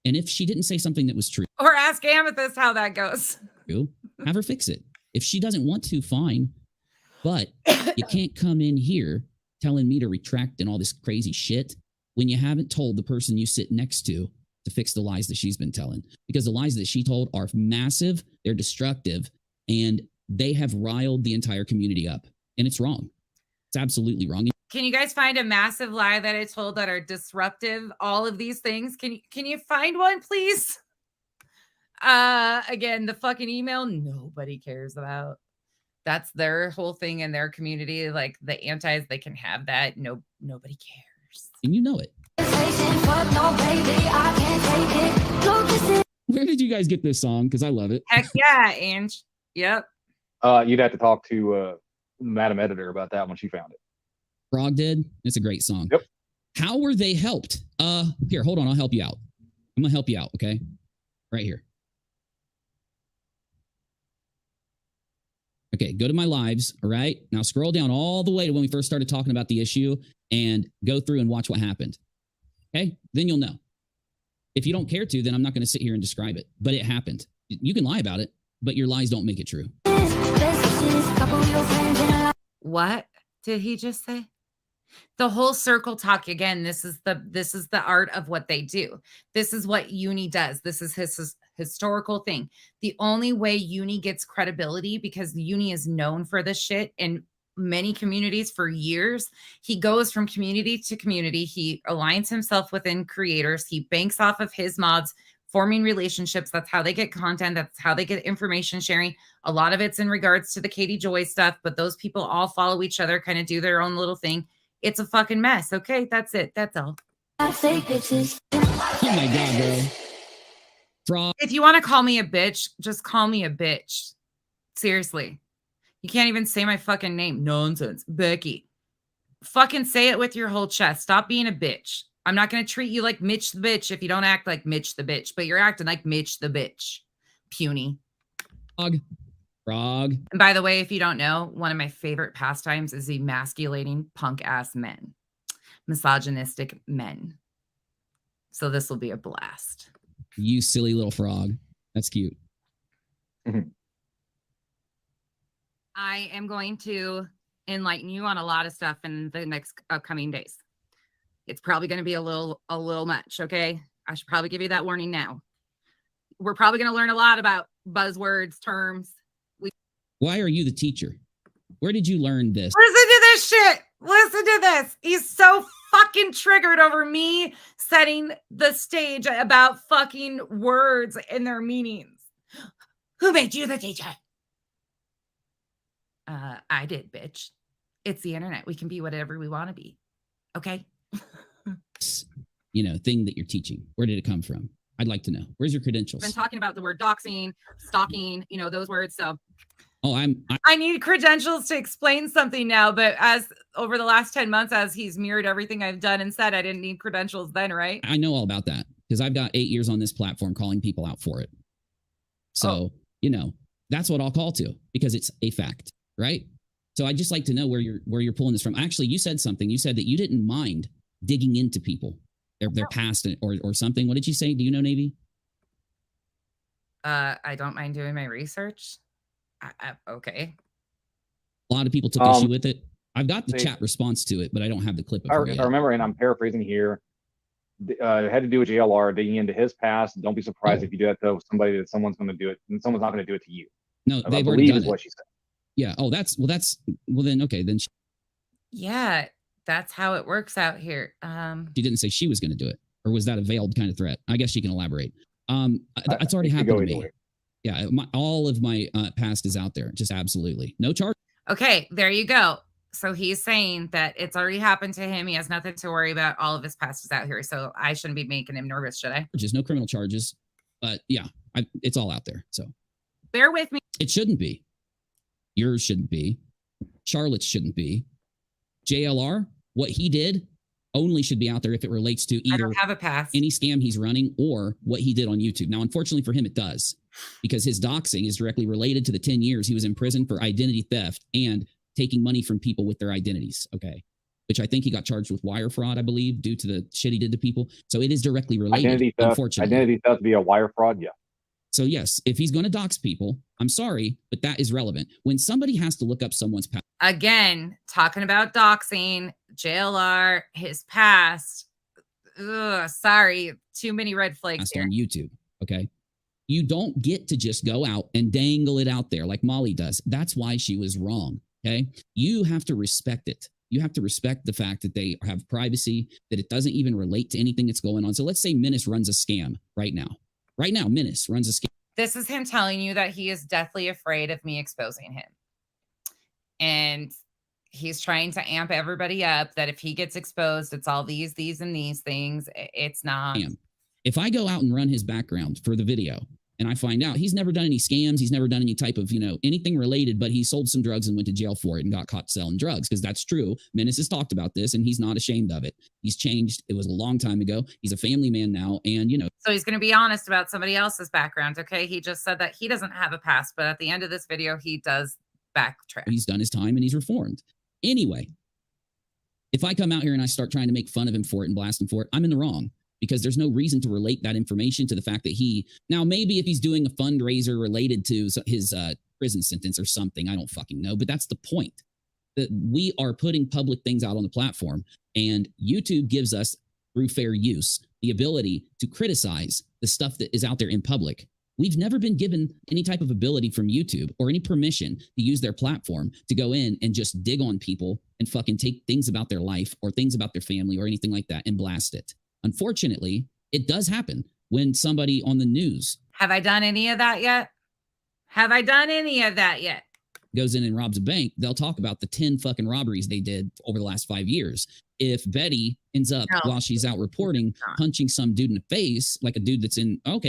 And if she didn't say something that was true, Or ask Amethyst how that goes. have her fix it. If she doesn't want to, fine. But you can't come in here telling me to retract and all this crazy shit when you haven't told the person you sit next to fix the lies that she's been telling. Because the lies that she told are massive, they're destructive, and they have riled the entire community up. And it's wrong. It's absolutely wrong. Can you guys find a massive lie that I told that are disruptive? All of these things. Can you find one, please? Again, the fucking email nobody cares about. That's their whole thing in their community. Like the antis, they can have that. Nobody cares. And you know it. Where did you guys get this song? Because I love it. Heck yeah, Ange. Yep. You'd have to talk to Madam Editor about that when she found it. Frog did. It's a great song. Yep. How were they helped? Here, hold on. I'll help you out. I'm gonna help you out. Okay, right here. Okay, go to my lives. All right. Now scroll down all the way to when we first started talking about the issue and go through and watch what happened. Okay, then you'll know. If you don't care to, then I'm not going to sit here and describe it. But it happened. You can lie about it, but your lies don't make it true. What did he just say? The whole circle talk again. This is the art of what they do. This is what Uni does. This is his historical thing. The only way Uni gets credibility, because Uni is known for this shit in many communities for years. He goes from community to community. He aligns himself within creators. He banks off of his mods, forming relationships. That's how they get content. That's how they get information sharing. A lot of it's in regards to the Katie Joy stuff, but those people all follow each other, kind of do their own little thing. It's a fucking mess. Okay, that's it. That's all. Oh my God, bro. Frog. If you want to call me a bitch, just call me a bitch. Seriously. You can't even say my fucking name. Nonsense. Becky. Fucking say it with your whole chest. Stop being a bitch. I'm not going to treat you like Mitch the bitch if you don't act like Mitch the bitch, but you're acting like Mitch the bitch. Puny. Frog. And by the way, if you don't know, one of my favorite pastimes is emasculating punk ass men, misogynistic men. So this will be a blast. You silly little frog. That's cute. I am going to enlighten you on a lot of stuff in the next upcoming days. It's probably going to be a little much. Okay. I should probably give you that warning now. We're probably going to learn a lot about buzzwords, terms. Why are you the teacher? Where did you learn this? Listen to this shit. Listen to this. He's so fucking triggered over me setting the stage about fucking words and their meanings. Who made you the teacher? I did, bitch. It's the internet. We can be whatever we want to be. Okay? Thing that you're teaching. Where did it come from? I'd like to know. Where's your credentials? Been talking about the word doxing, stalking, those words. So I need credentials to explain something now, but as over the last 10 months, as he's mirrored everything I've done and said, I didn't need credentials then, right? I know all about that because I've got 8 years on this platform calling people out for it. So, that's what I'll call to because it's a fact, right? So I'd just like to know where you're pulling this from. Actually, you said something. You said that you didn't mind digging into people, their past or something. What did you say? Do you know, Navy? I don't mind doing my research. Okay. A lot of people took issue with it. I've got the chat response to it, but I don't have the clip of it. I remember, and I'm paraphrasing here. It had to do with JLR digging into his past. Don't be surprised if you do that to somebody that someone's going to do it, and someone's not going to do it to you. No, I they've believe already done is it. what she said. Yeah. Oh, then okay. Then Yeah, that's how it works out here. she didn't say she was going to do it, or was that a veiled kind of threat? I guess she can elaborate. That's already happened to me. Yeah, all of my past is out there. Just absolutely no charge. Okay, there you go. So he's saying that it's already happened to him. He has nothing to worry about. All of his past is out here. So I shouldn't be making him nervous, should I? Just no criminal charges. But yeah, it's all out there. So bear with me. It shouldn't be. Yours shouldn't be. Charlotte's shouldn't be. JLR, what he did only should be out there if it relates to I either don't have a pass. any scam he's running or what he did on YouTube. Now, unfortunately for him, it does, because his doxing is directly related to the 10 years he was in prison for identity theft and taking money from people with their identities. Okay. Which I think he got charged with wire fraud, I believe, due to the shit he did to people. So it is directly related, Identity theft. unfortunately. Identity theft via wire fraud. Yeah. So yes, if he's going to dox people, I'm sorry, but that is relevant. When somebody has to look up someone's past Again, talking about doxing, JLR, his past. Ugh, sorry, too many red flags here. on YouTube, okay? You don't get to just go out and dangle it out there like Molly does. That's why she was wrong, okay? You have to respect it. You have to respect the fact that they have privacy, that it doesn't even relate to anything that's going on. So let's say Menace runs a scam right now. Right now, Menace runs a scam. This is him telling you that he is deathly afraid of me exposing him. And he's trying to amp everybody up that if he gets exposed, it's all these, and these things. It's not. If I go out and run his background for the video and I find out he's never done any scams, he's never done any type of, anything related, but he sold some drugs and went to jail for it and got caught selling drugs, because that's true. Menace has talked about this and he's not ashamed of it. He's changed. It was a long time ago. He's a family man now. And, So he's going to be honest about somebody else's background. Okay. He just said that he doesn't have a past, but at the end of this video, he does backtrack. he's done his time and he's reformed. Anyway, if I come out here and I start trying to make fun of him for it and blast him for it, I'm in the wrong, because there's no reason to relate that information to the fact that now maybe if he's doing a fundraiser related to his prison sentence or something, I don't fucking know, but that's the point, that we are putting public things out on the platform, and YouTube gives us, through fair use, the ability to criticize the stuff that is out there in public. We've never been given any type of ability from YouTube or any permission to use their platform to go in and just dig on people and fucking take things about their life or things about their family or anything like that and blast it. Unfortunately, it does happen when somebody on the news Have I done any of that yet? Have I done any of that yet? goes in and robs a bank. They'll talk about the 10 fucking robberies they did over the last 5 years. If Betty ends up, while she's out reporting, punching some dude in the face, like a dude that's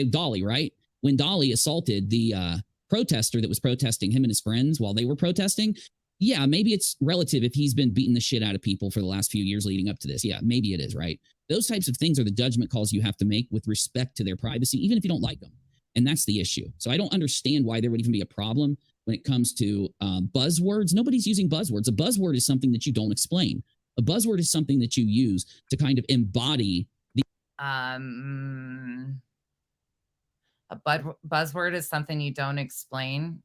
Dolly, right? When Dolly assaulted the protester that was protesting, him and his friends, while they were protesting, yeah, maybe it's relative if he's been beating the shit out of people for the last few years leading up to this. Yeah, maybe it is, right? Those types of things are the judgment calls you have to make with respect to their privacy, even if you don't like them. And that's the issue. So I don't understand why there would even be a problem when it comes to buzzwords. Nobody's using buzzwords. A buzzword is something that you don't explain. A buzzword is something that you use to kind of embody the buzzword is something you don't explain.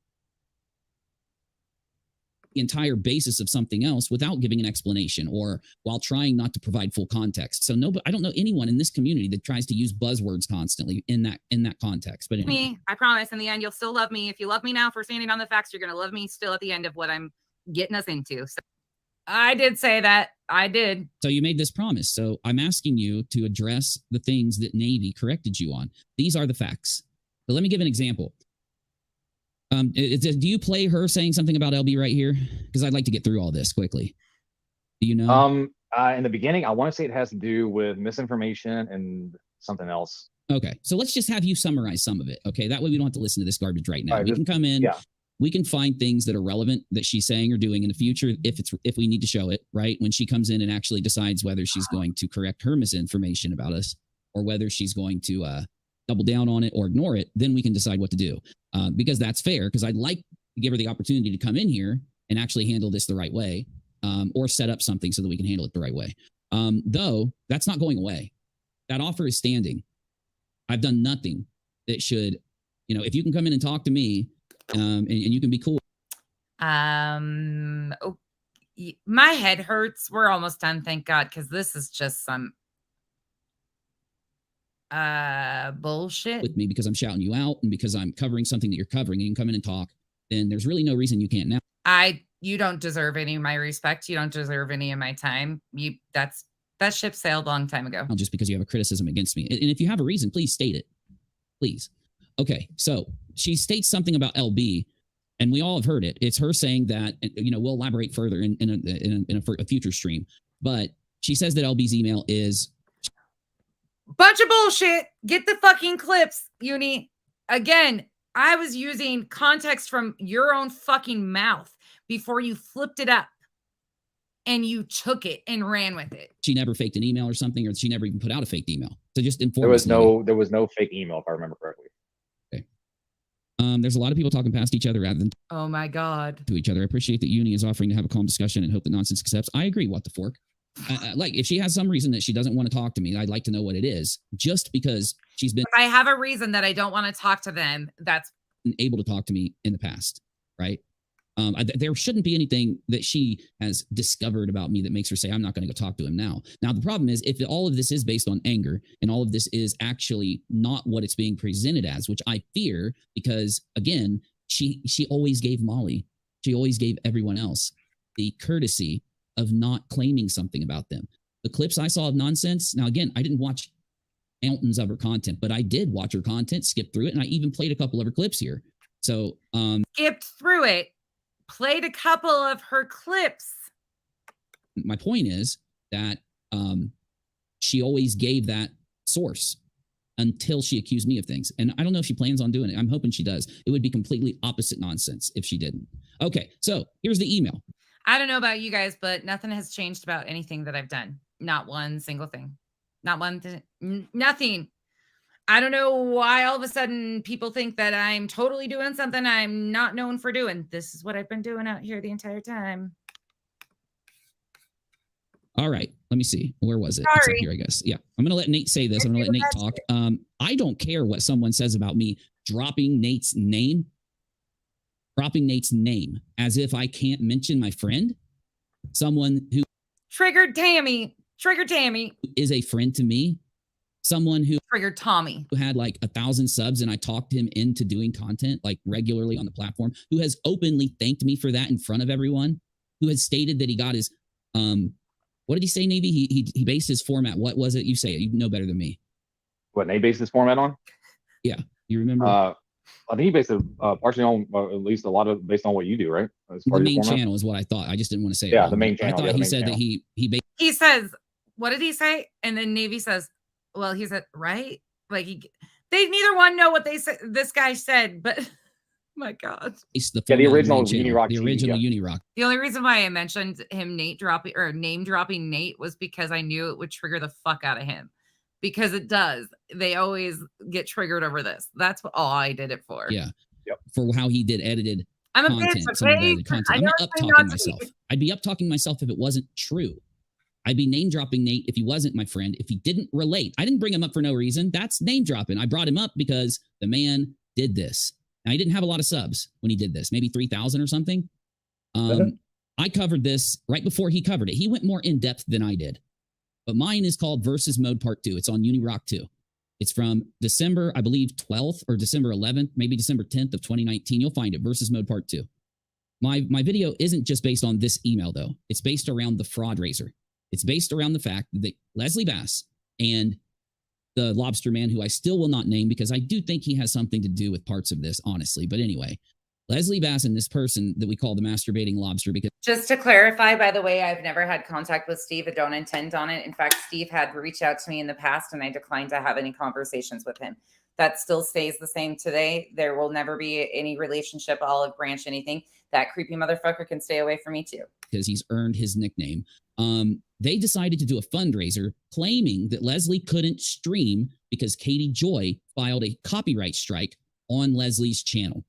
entire basis of something else without giving an explanation or while trying not to provide full context. So I don't know anyone in this community that tries to use buzzwords constantly in that context. But anyway. Me, I promise in the end, you'll still love me. If you love me now for standing on the facts, you're going to love me still at the end of what I'm getting us into. So I did say that. I did. So you made this promise. So I'm asking you to address the things that Navy corrected you on. These are the facts. But let me give an example. Do you play her saying something about LB right here? Because I'd like to get through all this quickly. Do you know? In the beginning, I want to say it has to do with misinformation and something else. Okay, so let's just have you summarize some of it. Okay, that way we don't have to listen to this garbage right now. All right, we can come in. Yeah. We can find things that are relevant that she's saying or doing in the future if we need to show it, right? When she comes in and actually decides whether she's going to correct her misinformation about us or whether she's going to double down on it or ignore it, then we can decide what to do. Because that's fair, because I'd like to give her the opportunity to come in here and actually handle this the right way, or set up something so that we can handle it the right way. Though that's not going away. That offer is standing. I've done nothing that should, if you can come in and talk to me, and you can be cool. My head hurts. We're almost done, thank God, because this is just some bullshit with me because I'm shouting you out and because I'm covering something that you're covering, and you can come in and talk, then there's really no reason you can't now. You don't deserve any of my respect. You don't deserve any of my time. That ship sailed a long time ago. Just because you have a criticism against me. And if you have a reason, please state it. Please. Okay, so she states something about LB, and we all have heard it. It's her saying that, we'll elaborate further in a future stream. But she says that LB's email is bunch of bullshit. Get the fucking clips, Uni. Again, I was using context from your own fucking mouth before you flipped it up and you took it and ran with it. She never faked an email or something, or she never even put out a faked email. So just inform There was us, Navy. there was no fake email, if I remember correctly. There's a lot of people talking past each other rather than Oh my God. to each other. I appreciate that Uni is offering to have a calm discussion and hope that nonsense accepts. I agree. What the fork? Like, if she has some reason that she doesn't want to talk to me, I'd like to know what it is. Just because she's been If I have a reason that I don't want to talk to them, that's able to talk to me in the past, right? There shouldn't be anything that she has discovered about me that makes her say, I'm not going to go talk to him now. Now, the problem is, if all of this is based on anger and all of this is actually not what it's being presented as, which I fear, because again, she always gave Molly, she always gave everyone else the courtesy of not claiming something about them. The clips I saw of nonsense, now again, I didn't watch mountains of her content, but I did watch her content, skip through it, and I even played a couple of her clips here. So, skipped through it, played a couple of her clips. my point is that she always gave that source until she accused me of things. And I don't know if she plans on doing it. I'm hoping she does. It would be completely opposite nonsense if she didn't. Okay, so here's the email. I don't know about you guys, but nothing has changed about anything that I've done. Not one single thing. Not one thing. Nothing. I don't know why all of a sudden people think that I'm totally doing something I'm not known for doing. This is what I've been doing out here the entire time. All right, let me see. Where was it? It's up Sorry. here, I guess. Yeah, I'm going to let Nate say this. I'm going to let Nate talk. I don't care what someone says about me dropping Nate's name. Dropping Nate's name as if I can't mention my friend, someone who Triggered Tammy. Triggered Tammy. is a friend to me, someone who Triggered Tommy. had like 1,000 subs and I talked him into doing content like regularly on the platform, who has openly thanked me for that in front of everyone, who has stated that he got his, what did he say, Navy? He based his format. What was it? You say it. You know better than me. What Nate based this format on? You remember? I think he based it partially on, at least a lot of based on what you do, right? As The part of your main format? channel is what I thought. I just didn't want to say it Yeah, wrong, the main but I channel, thought yeah, the he main said that channel. he based He says, what did he say? And then Navy says, well, he said, right? Like they neither one know what they said. This guy said, but my God. the Yeah, the format of original main channel, Unirock the TV, original yeah. Unirock. The only reason why I mentioned him name dropping Nate was because I knew it would trigger the fuck out of him. Because it does. They always get triggered over this. That's all I did it for. Yeah. Yep. For how he did edited I'm a content. bitch, Some of the okay? edited content. I I'm not never up say talking not to myself. be. I'd be up talking myself if it wasn't true. I'd be name dropping Nate if he wasn't my friend, if he didn't relate. I didn't bring him up for no reason. That's name dropping. I brought him up because the man did this. Now, he didn't have a lot of subs when he did this, maybe 3,000 or something. I covered this right before he covered it. He went more in depth than I did. But mine is called Versus Mode Part 2. It's on Unirock 2. It's from December, I believe, 12th or December 11th, maybe December 10th of 2019. You'll find it, Versus Mode Part 2. My video isn't just based on this email, though. It's based around the fraud raiser. It's based around the fact that Leslie Bass and the lobster man, who I still will not name because I do think he has something to do with parts of this, honestly. But anyway, Leslie Bass and this person that we call the masturbating lobster, because Just to clarify, by the way, I've never had contact with Steve. I don't intend on it. In fact, Steve had reached out to me in the past and I declined to have any conversations with him. That still stays the same today. There will never be any relationship, olive branch, anything. That creepy motherfucker can stay away from me too. because he's earned his nickname. They decided to do a fundraiser claiming that Leslie couldn't stream because Katie Joy filed a copyright strike on Leslie's channel.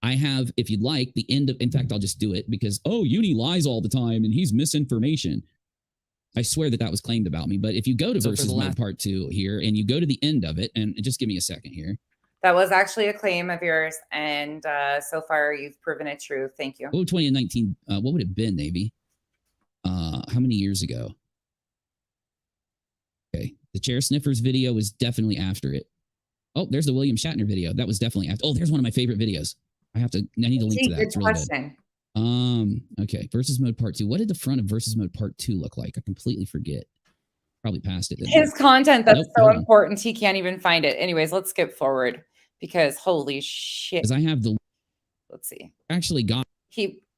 I have, if you'd like, the end of, in fact, I'll just do it because, oh, Uni lies all the time and he's misinformation. I swear that was claimed about me. But if you go to Versus Mode Part 2 here and you go to the end of it, and just give me a second here. That was actually a claim of yours. And so far, you've proven it true. Thank you. Oh, 2019, what would it have been, Navy? How many years ago? Okay. The Chair Sniffers video was definitely after it. Oh, there's the William Shatner video. That was definitely after. Oh, there's one of my favorite videos. I need to link to that. It's really good. Okay. Versus Mode Part 2. What did the front of Versus Mode Part 2 look like? I completely forget. Probably passed it. His content that's Nope, so hold on. important, he can't even find it. Anyways, let's skip forward because holy shit. Because I have the Let's see. actually got.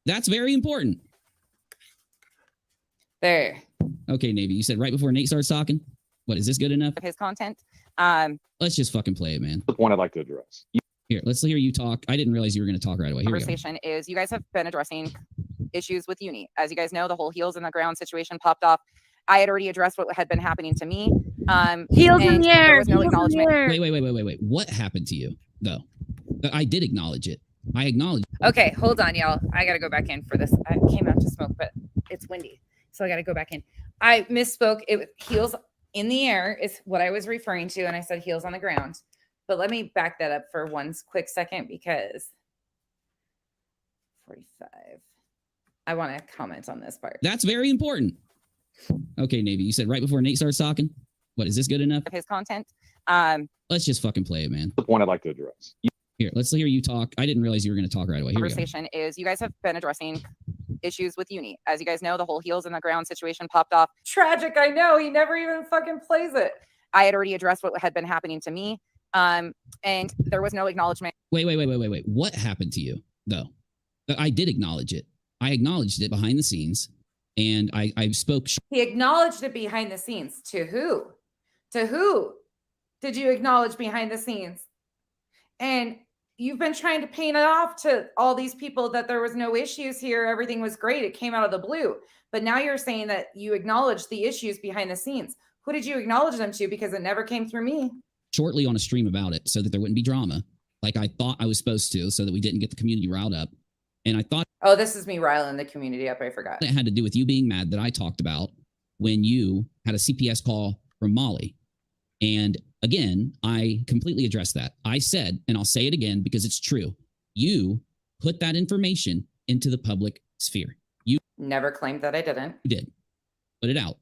That's very important. There. Okay, Navy. You said right before Nate starts talking. What, is this good enough? Of his content. Let's just fucking play it, man. The point I'd like to address. Here, let's hear you talk. I didn't realize you were going to talk right away. Here we go. Conversation is you guys have been addressing issues with uni. As you guys know, the whole heels in the ground situation popped off. I had already addressed what had been happening to me. Heels in and the there air. was no heels in the acknowledgement. air. Wait. What happened to you, though? I did acknowledge it. I acknowledged. Okay, hold on, y'all. I gotta go back in for this. I came out to smoke, but it's windy, so I gotta go back in. I misspoke. It heels in the air is what I was referring to, and I said heels on the ground. But let me back that up for one quick second because 45. I want to comment on this part. That's very important. Okay, Navy, you said right before Nate starts talking. What, is this good enough? Of his content. Let's just fucking play it, man. The point I'd like to address. Here, let's hear you talk. I didn't realize you were going to talk right away. Here we go. Conversation is you guys have been addressing issues with uni. As you guys know, the whole heels in the ground situation popped off. Tragic, I know. He never even fucking plays it. I had already addressed what had been happening to me. And there was no acknowledgement. Wait. What happened to you, though? I did acknowledge it. I acknowledged it behind the scenes, and I spoke. He acknowledged it behind the scenes. To who? To who did you acknowledge behind the scenes? And you've been trying to paint it off to all these people that there was no issues here. Everything was great. It came out of the blue. But now you're saying that you acknowledged the issues behind the scenes. Who did you acknowledge them to? Because it never came through me. Shortly on a stream about it so that there wouldn't be drama, like I thought I was supposed to, so that we didn't get the community riled up. And I thought Oh, this is me riling the community up. I forgot. it had to do with you being mad that I talked about when you had a CPS call from Molly. And again, I completely addressed that. I said, and I'll say it again because it's true, you put that information into the public sphere. You Never claimed that I didn't. did. Put it out.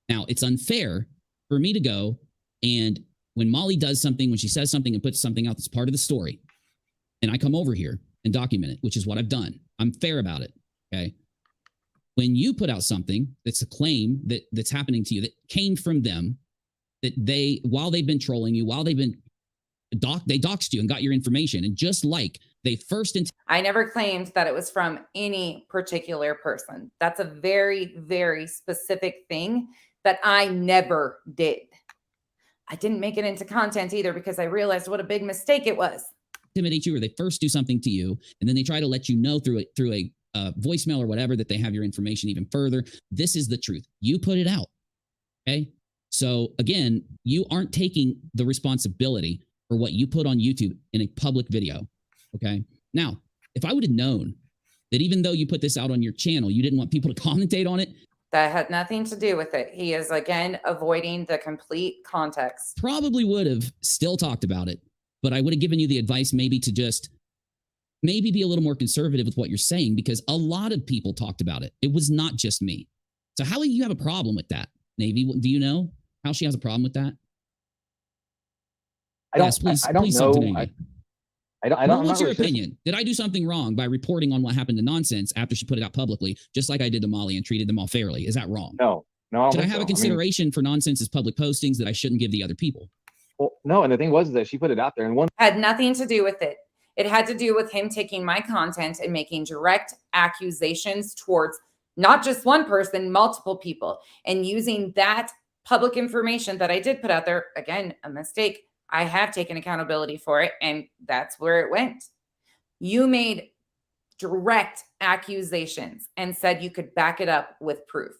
Now, it's unfair for me to go and when Molly does something, when she says something and puts something out that's part of the story, and I come over here and document it, which is what I've done. I'm fair about it. Okay. When you put out something that's a claim that's happening to you that came from them, that while they've been trolling you, while they've been they doxed you and got your information, and just like they first I never claimed that it was from any particular person. That's a very, very specific thing that I never did. I didn't make it into content either because I realized what a big mistake it was. intimidate you, or they first do something to you, and then they try to let you know through a voicemail or whatever that they have your information even further. This is the truth. You put it out. Okay. So again, you aren't taking the responsibility for what you put on YouTube in a public video. Okay. Now, if I would have known that even though you put this out on your channel, you didn't want people to commentate on it, That had nothing to do with it. He is again avoiding the complete context. probably would have still talked about it, but I would have given you the advice maybe to just maybe be a little more conservative with what you're saying, because a lot of people talked about it. It was not just me. So how do you have a problem with that, Navy? Do you know how she has a problem with that? I don't, Yes, please- I don't please talk to know. Navy. I don't. What's I'm not your really sure. opinion? Did I do something wrong by reporting on what happened to Nonsense after she put it out publicly, just like I did to Molly and treated them all fairly? Is that wrong? No, I don't Should I think have so. a consideration for Nonsense's public postings that I shouldn't give the other people? Well, no, and the thing was that she put it out there, and one Had nothing to do with it. It had to do with him taking my content and making direct accusations towards not just one person, multiple people, and using that public information that I did put out there. Again, a mistake. I have taken accountability for it, and that's where it went. You made direct accusations and said you could back it up with proof.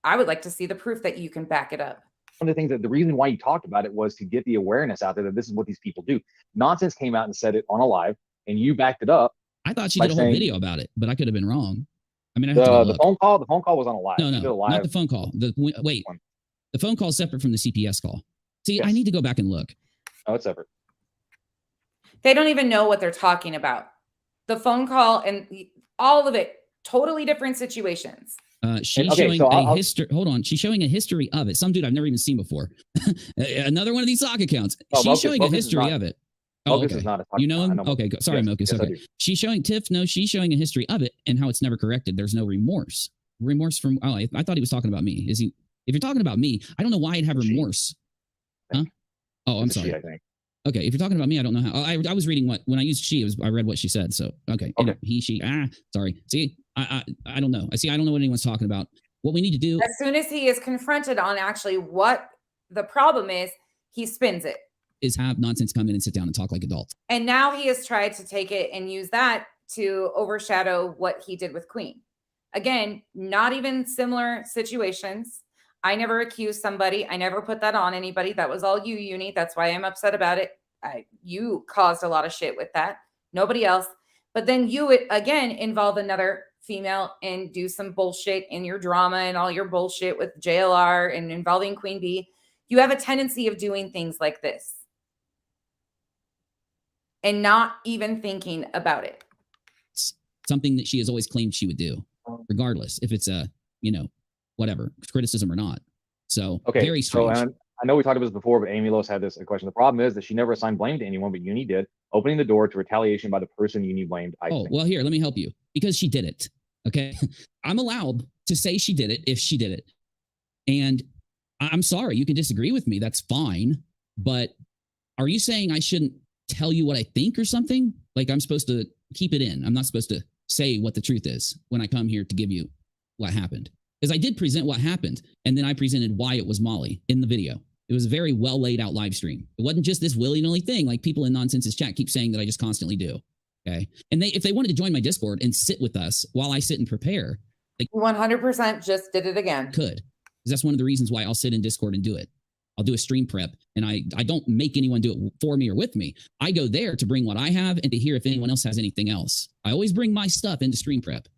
I would like to see the proof that you can back it up. of the things that the reason why you talked about it was to get the awareness out there that this is what these people do. Nonsense came out and said it on a live, and you backed it up. I thought she by did a whole saying- video about it, but I could have been wrong. I mean, I have to go The look. phone call was on a live. No, She did a no, live. not the phone call. Wait, one. the phone call is separate from the CPS call. See, I Yes. need to go back and look. Oh, it's separate. They don't even know what they're talking about. The phone call and all of it, totally different situations. She's Okay, showing so a I'll- history. Hold on, she's showing a history of it. Some dude I've never even seen before. Another one of these sock accounts. Oh, She's Mokus- showing Mokus a is history not- of it. Oh, Mokus okay. is not a You know him? I know Okay, sorry, Yes, Mokus. yes, I Okay. do. She's showing Tiff. No, she's showing a history of it and how it's never corrected. There's no remorse. Remorse from. Oh, I thought he was talking about me. Is he? If you're talking about me, I don't know why I'd have She. remorse. Huh? Oh, I'm It's a sorry. she, I think. Okay, if you're talking about me, I don't know how. I was reading when I used she. I read what she said. So okay, Okay. He, she. Sorry. See, I don't know. I don't know what anyone's talking about. What we need to do. As soon as he is confronted on actually what the problem is, he spins it. is have Nonsense come in and sit down and talk like adults. And now he has tried to take it and use that to overshadow what he did with Queen. Again, not even similar situations. I never accused somebody. I never put that on anybody. That was all you, Uni. That's why I'm upset about it. You caused a lot of shit with that. Nobody else. But then you would, again, involve another female and do some bullshit in your drama and all your bullshit with JLR and involving Queen Bee. You have a tendency of doing things like this and not even thinking about it. It's something that she has always claimed she would do, regardless if it's a, whatever, criticism or not. So very strange. So, and I know we talked about this before, but Amy Lois had this question. The problem is that she never assigned blame to anyone, but Uni did, opening the door to retaliation by the person Uni blamed. Well, here, let me help you, because she did it. Okay. I'm allowed to say she did it if she did it. And I'm sorry, you can disagree with me. That's fine. But are you saying I shouldn't tell you what I think or something? Like I'm supposed to keep it in. I'm not supposed to say what the truth is when I come here to give you what happened. Because I did present what happened, and then I presented why it was Molly in the video. It was a very well laid out live stream. It wasn't just this willy-nilly thing like people in Nonsense's chat keep saying that I just constantly do. Okay. And if they wanted to join my Discord and sit with us while I sit and prepare, they 100% just did it again. could. Because that's one of the reasons why I'll sit in Discord and do it. I'll do a stream prep, and I don't make anyone do it for me or with me. I go there to bring what I have and to hear if anyone else has anything else. I always bring my stuff into stream prep.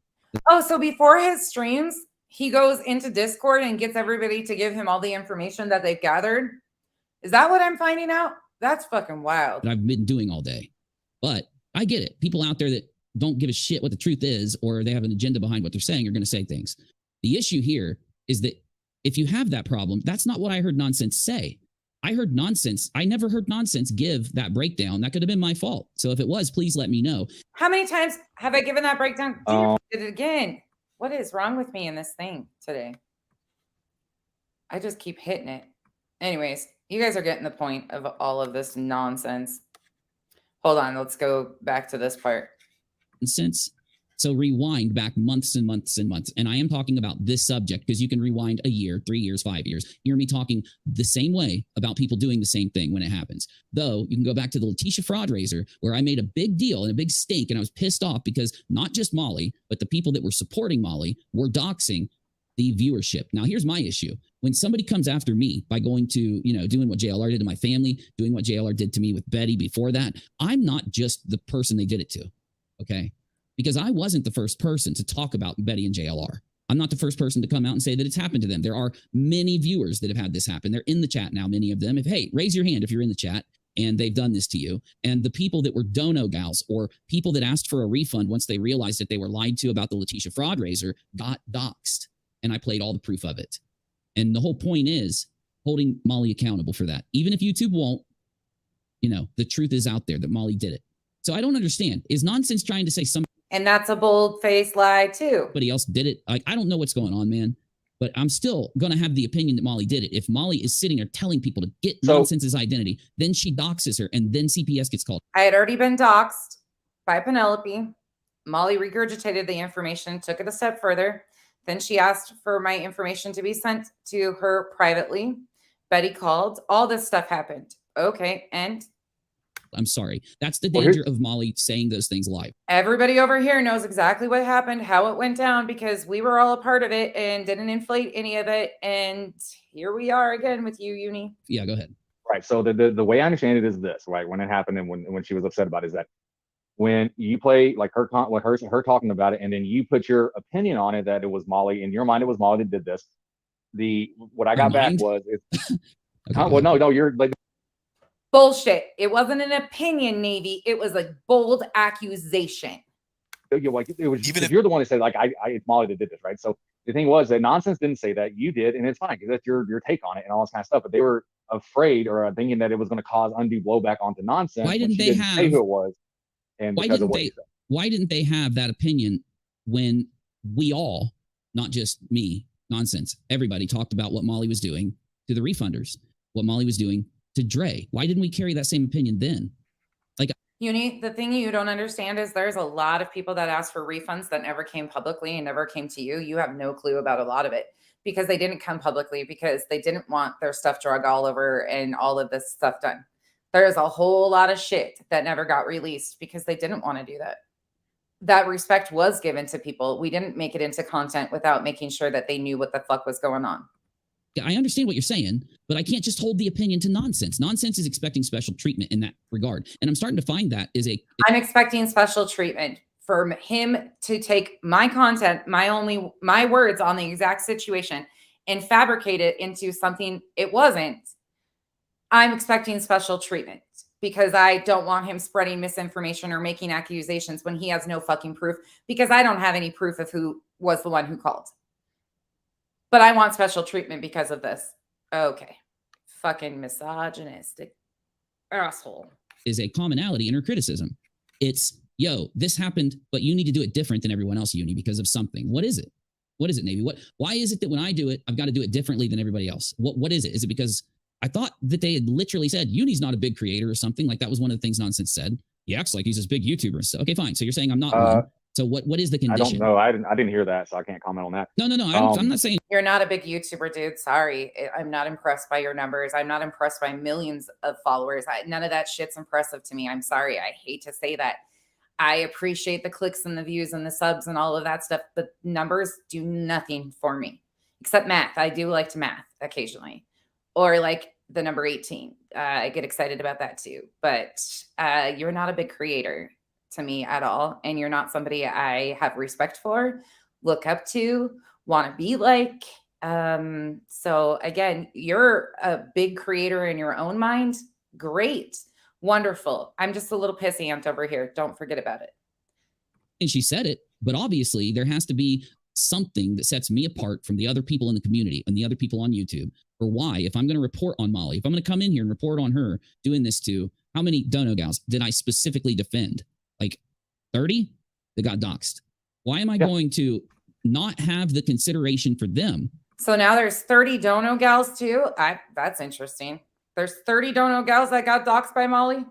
Oh, so before his streams, he goes into Discord and gets everybody to give him all the information that they've gathered. Is that what I'm finding out? That's fucking wild. That I've been doing all day. But I get it. People out there that don't give a shit what the truth is, or they have an agenda behind what they're saying, are going to say things. The issue here is that if you have that problem, that's not what I heard Nonsense say. I heard Nonsense. I never heard Nonsense give that breakdown. That could have been my fault. So if it was, please let me know. How many times have I given that breakdown? Did it again. What is wrong with me in this thing today? I just keep hitting it. Anyways, you guys are getting the point of all of this nonsense. Hold on. Let's go back to this part. So rewind back months and months and months. And I am talking about this subject because you can rewind a year, 3 years, 5 years. You hear me talking the same way about people doing the same thing when it happens. Though you can go back to the Letitia fraud raiser where I made a big deal and a big stink, and I was pissed off because not just Molly, but the people that were supporting Molly were doxing the viewership. Now, here's my issue. When somebody comes after me by going to, doing what JLR did to my family, doing what JLR did to me with Betty before that, I'm not just the person they did it to. Okay. Because I wasn't the first person to talk about Betty and JLR. I'm not the first person to come out and say that it's happened to them. There are many viewers that have had this happen. They're in the chat now, many of them. Hey, raise your hand if you're in the chat and they've done this to you. And the people that were dono gals or people that asked for a refund once they realized that they were lied to about the Letitia fraud raiser got doxxed. And I played all the proof of it. And the whole point is holding Molly accountable for that. Even if YouTube won't, the truth is out there that Molly did it. So I don't understand. Is Nonsense trying to say something? And that's a bold-faced lie, too. Somebody else did it? Like, I don't know what's going on, man. But I'm still going to have the opinion that Molly did it. If Molly is sitting there telling people to get Nonsense's identity, then she doxes her, and then CPS gets called. I had already been doxed by Penelope. Molly regurgitated the information, took it a step further. Then she asked for my information to be sent to her privately. Betty called. All this stuff happened. Okay, and? I'm sorry. That's the danger of Molly saying those things live. Everybody over here knows exactly what happened, how it went down, because we were all a part of it and didn't inflate any of it. And here we are again with you, Uni. Yeah, go ahead. Right. So the way I understand it is this, right? When it happened and when she was upset about it, is that when you play like her talking about it, and then you put your opinion on it that it was Molly, in your mind it was Molly that did this. What I got back was okay, well, no, you're like bullshit. It wasn't an opinion, Navy. It was a bold accusation. You're like, it was even if you're the one that said like it's Molly that did this, right? So the thing was that Nonsense didn't say that, you did, and it's fine because that's your take on it and all this kind of stuff. But they were afraid or thinking that it was going to cause undue blowback onto Nonsense. Why didn't they say who it was? And why didn't they have that opinion when we all, not just me, Nonsense, everybody talked about what Molly was doing to the refunders, what Molly was doing to Dre? Why didn't we carry that same opinion then? Like, Uni, the thing you don't understand is there's a lot of people that asked for refunds that never came publicly and never came to you. You have no clue about a lot of it because they didn't come publicly because they didn't want their stuff drug all over and all of this stuff done. There's a whole lot of shit that never got released because they didn't want to do that. That respect was given to people. We didn't make it into content without making sure that they knew what the fuck was going on. I understand what you're saying, but I can't just hold the opinion to nonsense. Nonsense is expecting special treatment in that regard. And I'm starting to find that is I'm expecting special treatment for him to take my content, my words on the exact situation and fabricate it into something it wasn't. I'm expecting special treatment because I don't want him spreading misinformation or making accusations when he has no fucking proof, because I don't have any proof of who was the one who called. But I want special treatment because of this. Okay. Fucking misogynistic asshole. is a commonality in her criticism. It's, yo, this happened, but you need to do it different than everyone else, Uni, because of something. What is it? What is it, Navy? Why is it that when I do it, I've got to do it differently than everybody else? What is it? Is it because I thought that they had literally said Uni's not a big creator or something? Like that was one of the things Nonsense said. He acts like he's this big YouTuber. So, okay, fine. So you're saying I'm not one. So what is the condition? I don't know. I didn't hear that, so I can't comment on that. No. I'm not saying you're not a big YouTuber, dude. Sorry. I'm not impressed by your numbers. I'm not impressed by millions of followers. None of that shit's impressive to me. I'm sorry. I hate to say that. I appreciate the clicks and the views and the subs and all of that stuff, but numbers do nothing for me except math. I do like to math occasionally, or like the number 18. I get excited about that too, but you're not a big creator to me at all. And you're not somebody I have respect for, look up to, want to be like. So again, you're a big creator in your own mind. Great. Wonderful. I'm just a little pissy ant over here. Don't forget about it. and she said it, but obviously there has to be something that sets me apart from the other people in the community and the other people on YouTube. Or why, if I'm going to report on Molly, if I'm going to come in here and report on her doing this to, how many Dono gals did I specifically defend? Like 30 that got doxxed. Why am I going to not have the consideration for them? So now there's 30 Dono gals too. That's interesting. There's 30 Dono gals that got doxxed by Molly.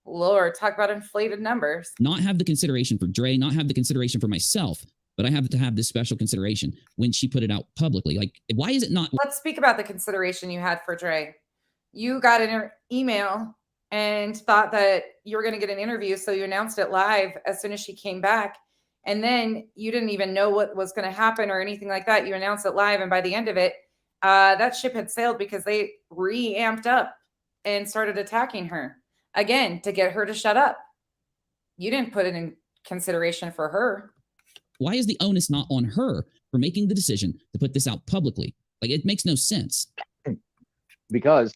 Lord, talk about inflated numbers. Not have the consideration for Dre, not have the consideration for myself, but I have to have this special consideration when she put it out publicly. Like, why is it not? Let's speak about the consideration you had for Dre. You got an email and thought that you were going to get an interview, so you announced it live as soon as she came back. And then you didn't even know what was going to happen or anything like that. You announced it live, and by the end of it, that ship had sailed because they re-amped up and started attacking her again to get her to shut up. You didn't put it in consideration for her. Why is the onus not on her for making the decision to put this out publicly? Like, it makes no sense. Because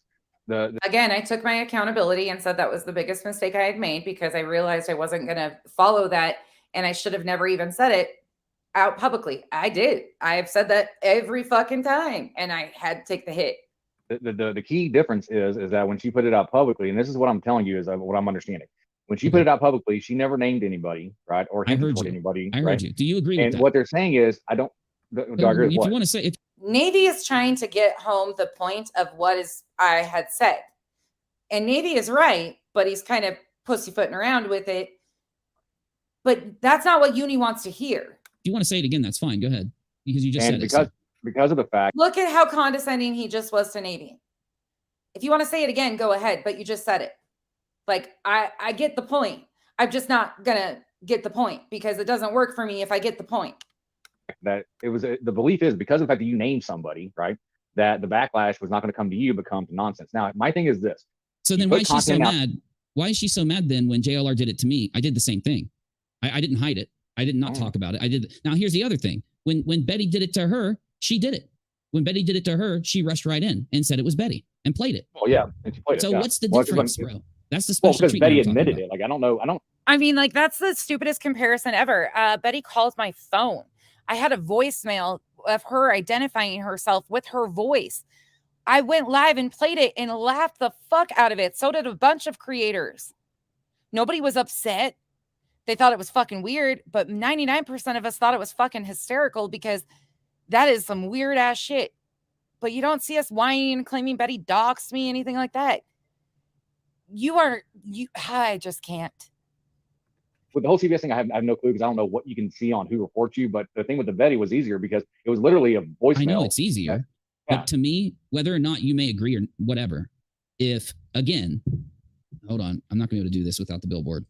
again, I took my accountability and said that was the biggest mistake I had made because I realized I wasn't going to follow that, and I should have never even said it out publicly. I did. I have said that every fucking time, and I had to take the hit. The key difference is that when she put it out publicly, and this is what I'm telling you is what I'm understanding. When she put it out publicly, she never named anybody, right? Or hinted toward anybody. I heard you. Do you agree with that? And what they're saying is, I don't. Do I agree with if what? you want to say, if Navy is trying to get home the point of what is I had said. And Navy is right, but he's kind of pussyfooting around with it. But that's not what Uni wants to hear. if you want to say it again, that's fine. Go ahead. Because you just said it. Because of the fact. Look at how condescending he just was to Navy. If you want to say it again, go ahead, but you just said it. Like, I get the point. I'm just not going to get the point because it doesn't work for me if I get the point. That it was the belief is because of the fact that you named somebody, right? That the backlash was not going to come to you, but come to Nonsense. Now, my thing is this. So then why is she so mad? Why is she so mad then when JLR did it to me? I did the same thing. I didn't hide it. I did not talk about it. I did. Now, here's the other thing. When Betty did it to her, she did it. When Betty did it to her, she rushed right in and said it was Betty and played it. Oh, yeah. And she played it. So yeah. what's the difference, bro? That's the special because treatment Betty I'm talking admitted about. it. Like, I don't know. I mean, like, that's the stupidest comparison ever. Betty called my phone. I had a voicemail of her identifying herself with her voice. I went live and played it and laughed the fuck out of it. So did a bunch of creators. Nobody was upset. They thought it was fucking weird, but 99% of us thought it was fucking hysterical because that is some weird ass shit. But you don't see us whining and claiming Betty doxed me, anything like that. I just can't. With the whole CBS thing, I have no clue because I don't know what you can see on who reports you. But the thing with the Betty was easier because it was literally a voicemail. I know it's easier. Yeah. But to me, whether or not you may agree or whatever, if, again, hold on. I'm not gonna be able to do this without the billboard.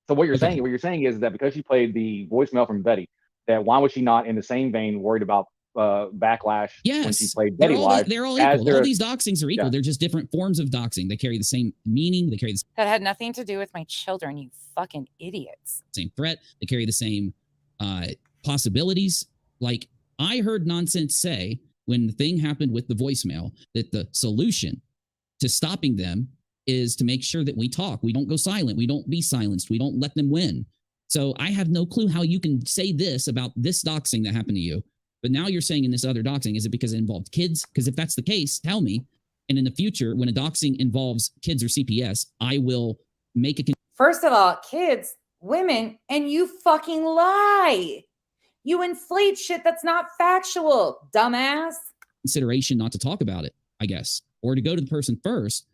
So what you're Okay. saying is that because she played the voicemail from Betty, that why was she not in the same vein worried about backlash when she Yes, played Betty live? they're all as equal. they're- All these doxings are equal. Yeah. They're just different forms of doxing. They carry the same meaning. They carry the That had nothing to do with my children, you fucking idiots. same threat. They carry the same possibilities. Like I heard Nonsense say when the thing happened with the voicemail that the solution to stopping them is to make sure that we talk. We don't go silent. We don't be silenced. We don't let them win. So I have no clue how you can say this about this doxing that happened to you. But now you're saying in this other doxing, is it because it involved kids? Because if that's the case, tell me. And in the future, when a doxing involves kids or CPS, I will make a First of all, kids, women, and you fucking lie. You inflate shit that's not factual, dumbass. consideration not to talk about it, I guess, or to go to the person first.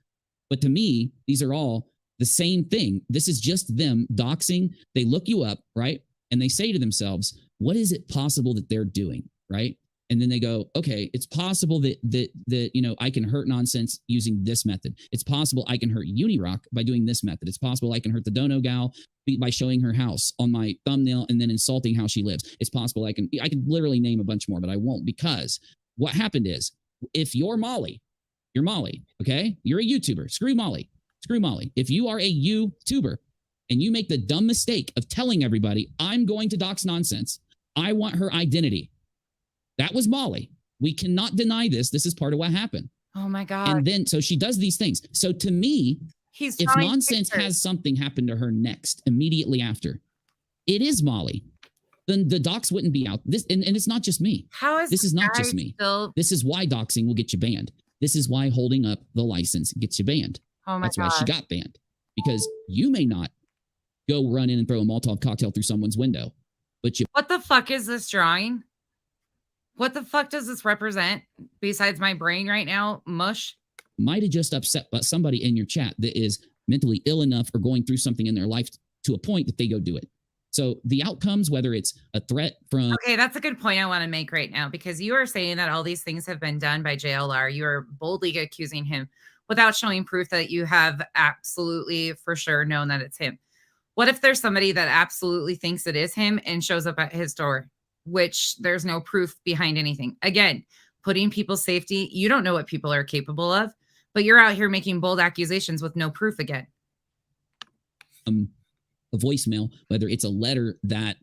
But to me, these are all the same thing. This is just them doxing. They look you up, right? And they say to themselves, what is it possible that they're doing, right? And then they go, okay, it's possible that I can hurt Nonsense using this method. It's possible I can hurt Unirock by doing this method. It's possible I can hurt the Dono gal by showing her house on my thumbnail and then insulting how she lives. It's possible I can literally name a bunch more, but I won't, because what happened is if you're Molly, okay? You're a YouTuber. Screw Molly. If you are a YouTuber and you make the dumb mistake of telling everybody, I'm going to dox Nonsense, I want her identity. That was Molly. We cannot deny this. This is part of what happened. Oh my God. And then, so she does these things. So to me, He's if drawing Nonsense pictures. has something happen to her next, immediately after, it is Molly. Then the docs wouldn't be out. This and it's not just me. How is This is not guy just me. Still, This is why doxing will get you banned. This is why holding up the license gets you banned. oh my That's God. why she got banned. Because you may not go run in and throw a Molotov cocktail through someone's window, but you What the fuck is this drawing? What the fuck does this represent besides my brain right now? Mush. might have just upset somebody in your chat that is mentally ill enough or going through something in their life to a point that they go do it. So the outcomes, whether it's a threat from Okay, that's a good point I want to make right now, because you are saying that all these things have been done by JLR. You are boldly accusing him without showing proof that you have absolutely for sure known that it's him. What if there's somebody that absolutely thinks it is him and shows up at his door, which there's no proof behind anything? Again, putting people's safety, you don't know what people are capable of, but you're out here making bold accusations with no proof again. a voicemail, whether it's a letter that,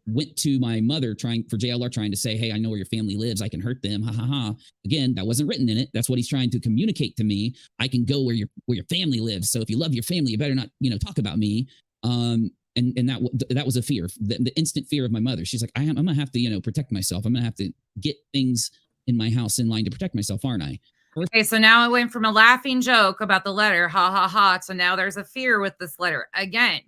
went to my mother trying to say, hey, I know where your family lives. I can hurt them. Ha ha ha. Again, that wasn't written in it. That's what he's trying to communicate to me. I can go where your family lives. So if you love your family, you better not, talk about me. And that was a fear, the instant fear of my mother. She's like, I'm gonna have to, protect myself. I'm gonna have to get things in my house in line to protect myself, aren't I? Okay, so now it went from a laughing joke about the letter, ha ha ha, to now there's a fear with this letter again.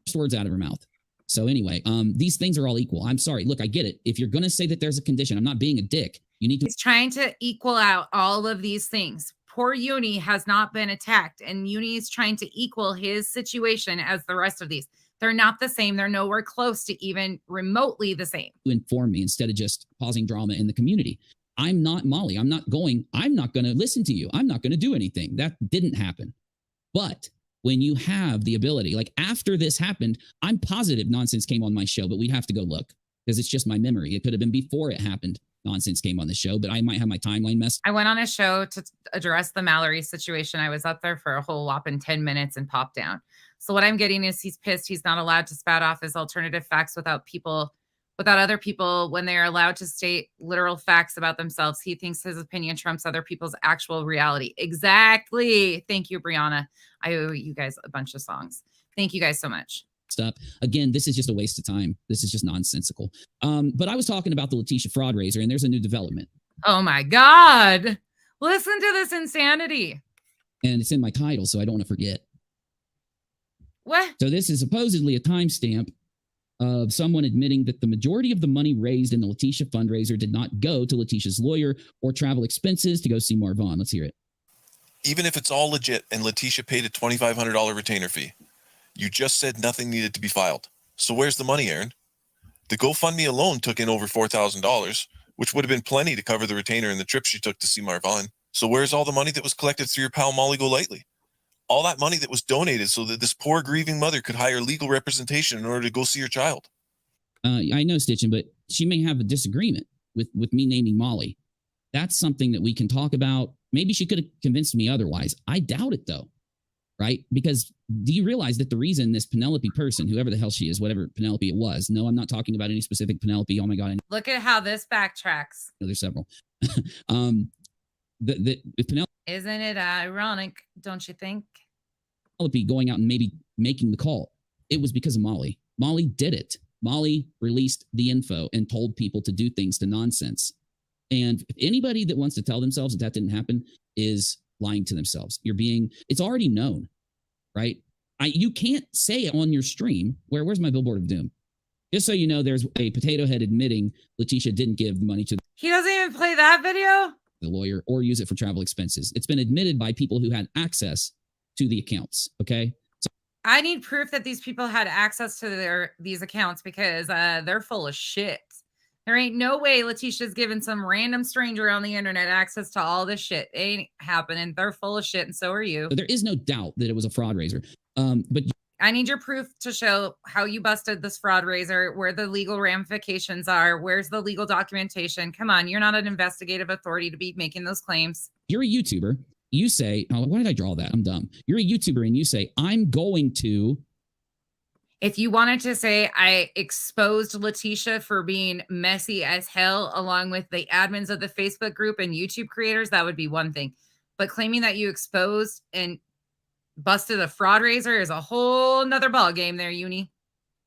First words out of her mouth. So anyway, these things are all equal. I'm sorry. Look, I get it. If you're gonna say that there's a condition, I'm not being a dick. You need to. He's trying to equal out all of these things. Poor Uni has not been attacked, and Uni is trying to equal his situation as the rest of these. They're not the same. They're nowhere close to even remotely the same. Inform me instead of just causing drama in the community. I'm not Molly. I'm not going to listen to you. I'm not going to do anything. That didn't happen. But when you have the ability, like after this happened, I'm positive Nonsense came on my show, but we'd have to go look because it's just my memory. It could have been before it happened. Nonsense came on the show, but I might have my timeline messed. I went on a show to address the Mallory situation. I was up there for a whole whopping 10 minutes and popped down. So what I'm getting is he's pissed. He's not allowed to spout off his alternative facts without other people when they are allowed to state literal facts about themselves. He thinks his opinion trumps other people's actual reality. Exactly. Thank you, Brianna. I owe you guys a bunch of songs. Thank you guys so much. Up. Again, this is just a waste of time. This is just nonsensical. But I was talking about the Letitia fraud raiser, and there's a new development. Oh my God. Listen to this insanity. And it's in my title, so I don't want to forget. What? So this is supposedly a timestamp of someone admitting that the majority of the money raised in the Letitia fundraiser did not go to Letitia's lawyer or travel expenses to go see Marvon. Let's hear it. Even if it's all legit and Letitia paid a $2,500 retainer fee, you just said nothing needed to be filed. So where's the money, Aaron? The GoFundMe alone took in over $4,000, which would have been plenty to cover the retainer and the trip she took to see Marvon. So where's all the money that was collected through your pal Molly Golightly? All that money that was donated so that this poor grieving mother could hire legal representation in order to go see her child. I know, Stitchin, but she may have a disagreement with me naming Molly. That's something that we can talk about. Maybe she could have convinced me otherwise. I doubt it, though, right? Because do you realize that the reason this Penelope person, whoever the hell she is, whatever Penelope it was, no, I'm not talking about any specific Penelope. Oh my God, I Look at how this backtracks. know there's several. If Penelope Isn't it ironic, don't you think? going out and maybe making the call, it was because of Molly. Molly did it. Molly released the info and told people to do things to nonsense. And if anybody that wants to tell themselves that didn't happen is lying to themselves. It's already known, right? You can't say on your stream, where's my billboard of doom? Just so you know, there's a potato head admitting Letitia didn't give the money to He doesn't even play that video? the lawyer or use it for travel expenses. It's been admitted by people who had access to the accounts, okay? I need proof that these people had access to these accounts because they're full of shit. There ain't no way Letitia's giving some random stranger on the internet access to all this shit. It ain't happening. They're full of shit, and so are you. There is no doubt that it was a fraud raiser. But I need your proof to show how you busted this fraud raiser, where the legal ramifications are. Where's the legal documentation? Come on, you're not an investigative authority to be making those claims. you're a YouTuber. You say, oh, why did I draw that? I'm dumb. You're a YouTuber and you say, I'm going to. If you wanted to say I exposed Letitia for being messy as hell, along with the admins of the Facebook group and YouTube creators, that would be one thing. But claiming that you exposed and busted a fraud raiser is a whole nother ball game there, Uni.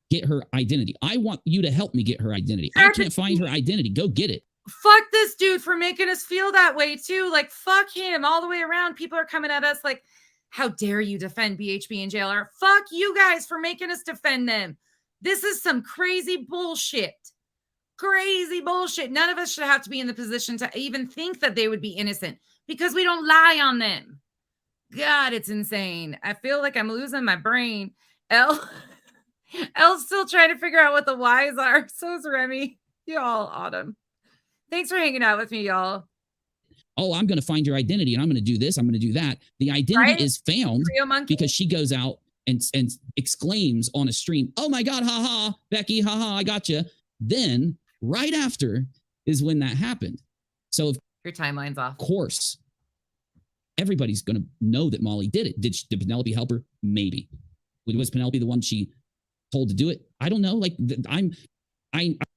Get her identity. I want you to help me get her identity. I can't find her identity. Go get it. Fuck this dude for making us feel that way too. Like, fuck him all the way around. People are coming at us like, how dare you defend BHB and JLR? Fuck you guys for making us defend them. This is some crazy bullshit. Crazy bullshit. None of us should have to be in the position to even think that they would be innocent because we don't lie on them. God, it's insane. I feel like I'm losing my brain. Elle's still trying to figure out what the whys are. So is Remy. Y'all, Autumn. Thanks for hanging out with me, y'all. Oh, I'm going to find your identity and I'm going to do this. I'm going to do that. The identity is found because she goes out and exclaims on a stream, oh my God, haha, Becky, haha, I got you. Then right after is when that happened. So your timeline's off. Of course, everybody's going to know that Molly did it. Did Penelope help her? Maybe. Was Penelope the one she told to do it? I don't know. Like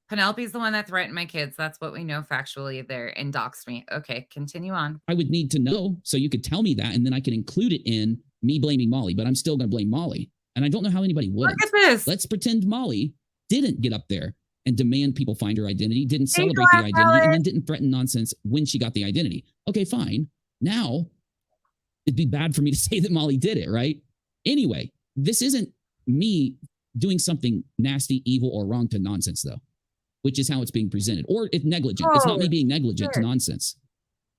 Penelope's the one that threatened my kids. That's what we know factually there and doxed me. Okay, continue on. I would need to know so you could tell me that and then I can include it in me blaming Molly, but I'm still going to blame Molly. And I don't know how anybody would. Look at this. Let's pretend Molly didn't get up there and demand people find her identity, didn't celebrate the identity, and then didn't threaten nonsense when she got the identity. Okay, fine. Now, it'd be bad for me to say that Molly did it, right? Anyway, this isn't me doing something nasty, evil, or wrong to nonsense, though, which is how it's being presented. Or if negligent. It's not me being negligent to nonsense.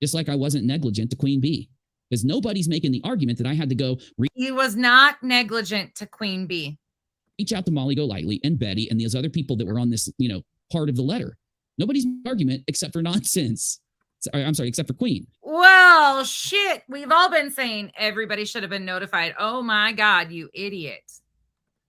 Just like I wasn't negligent to Queen Bee. Because nobody's making the argument that I had to go he was not negligent to Queen Bee. Reach out to Molly Golightly and Betty and those other people that were on this, part of the letter. Nobody's argument except for nonsense. I'm sorry, except for Queen. Well, shit. We've all been saying everybody should have been notified. Oh my God, you idiot.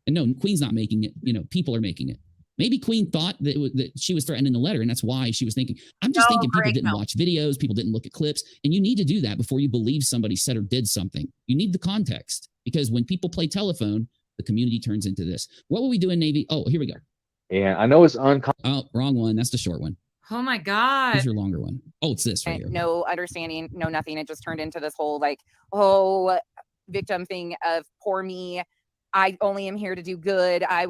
And no, Queen's not making it. People are making it. Maybe Queen thought that she was threatening the letter, and that's why she was thinking. I'm just thinking people didn't watch videos, people didn't look at clips, and you need to do that before you believe somebody said or did something. You need the context, because when people play telephone, the community turns into this. What will we do in Navy? Oh, here we go. Yeah, I know it's Oh, wrong one. That's the short one. Oh my God. Here's your longer one. Oh, it's this right here. No understanding, no nothing. It just turned into this whole victim thing of poor me. I only am here to do good. I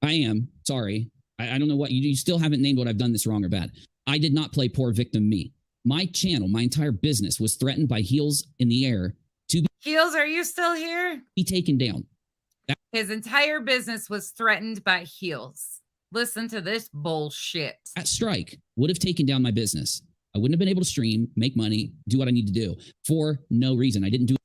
am sorry. I don't know what you still haven't named what I've done this wrong or bad. I did not play poor victim me. My channel, my entire business was threatened by Heels in the air to be Heels, are you still here? Be taken down. His entire business was threatened by Heels. Listen to this bullshit. That strike would have taken down my business. I wouldn't have been able to stream, make money, do what I need to do for no reason. I didn't do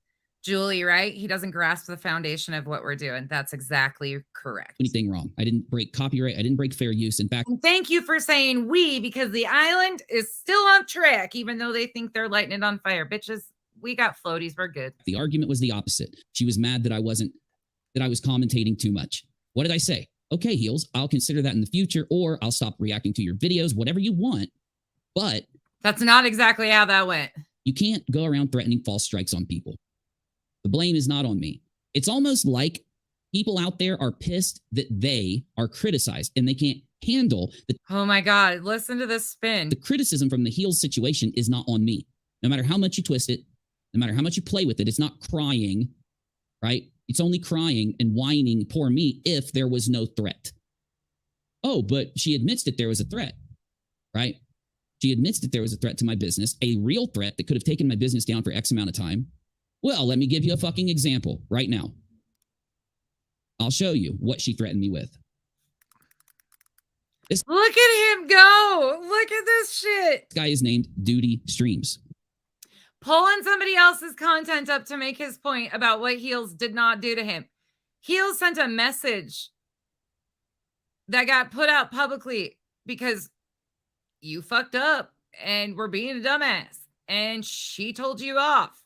Julie, right? He doesn't grasp the foundation of what we're doing. That's exactly correct. Anything wrong. I didn't break copyright. I didn't break fair use. In fact, And thank you for saying we, because the island is still on track, even though they think they're lighting it on fire. Bitches, we got floaties. We're good. the argument was the opposite. She was mad that I was commentating too much. What did I say? Okay, Heels, I'll consider that in the future, or I'll stop reacting to your videos, whatever you want. But That's not exactly how that went. you can't go around threatening false strikes on people. The blame is not on me. It's almost like people out there are pissed that they are criticized and they can't handle Oh my God. Listen to this spin. the criticism from the Heels situation is not on me. No matter how much you twist it, no matter how much you play with it, it's not crying, right? It's only crying and whining, poor me, if there was no threat. Oh, but she admits that there was a threat, right? She admits that there was a threat to my business, a real threat that could have taken my business down for X amount of time. Well, let me give you a fucking example right now. I'll show you what she threatened me with. Look at him go. Look at this shit. This guy is named Duty Streams. Pulling somebody else's content up to make his point about what Heels did not do to him. Heels sent a message that got put out publicly because you fucked up and were being a dumbass. And she told you off.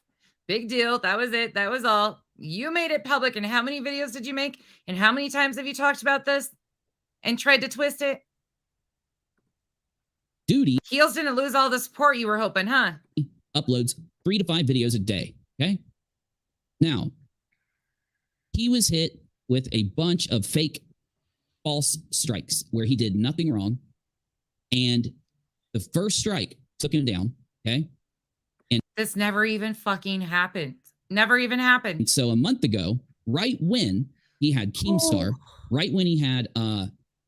Big deal. That was it. That was all. You made it public. And how many videos did you make? And how many times have you talked about this and tried to twist it? Duty Heels didn't lose all the support you were hoping, huh? uploads 3 to 5 videos a day. Okay. Now, he was hit with a bunch of fake false strikes where he did nothing wrong. And the first strike took him down. Okay. This never even fucking happened. Never even happened. And so a month ago, right when he had Keemstar, right when he had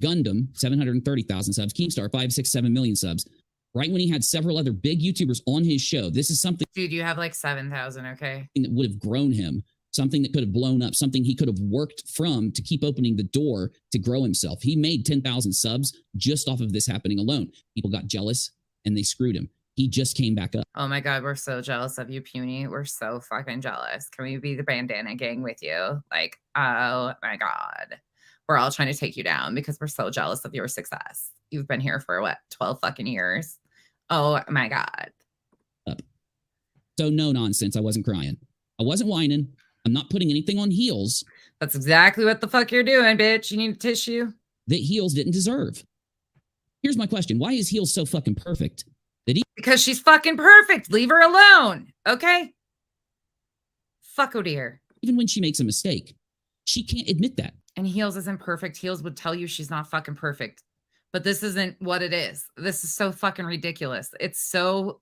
Gundam, 730,000 subs, Keemstar, 5, 6, 7 million subs, right when he had several other big YouTubers on his show, this is something Dude, you have like 7,000, okay? that would have grown him, something that could have blown up, something he could have worked from to keep opening the door to grow himself. He made 10,000 subs just off of this happening alone. People got jealous and they screwed him. He just came back up. Oh my God, we're so jealous of you, Puny. We're so fucking jealous. Can we be the bandana gang with you? Like, oh my God. We're all trying to take you down because we're so jealous of your success. You've been here for what, 12 fucking years? Oh my God. So no nonsense. I wasn't crying. I wasn't whining. I'm not putting anything on Heels That's exactly what the fuck you're doing, bitch. You need a tissue? that Heels didn't deserve. Here's my question. Why is Heels so fucking perfect? Because she's fucking perfect. Leave her alone. Okay? Fuck dear. Even when she makes a mistake, she can't admit that. And Heels isn't perfect. Heels would tell you she's not fucking perfect. But this isn't what it is. This is so fucking ridiculous. It's so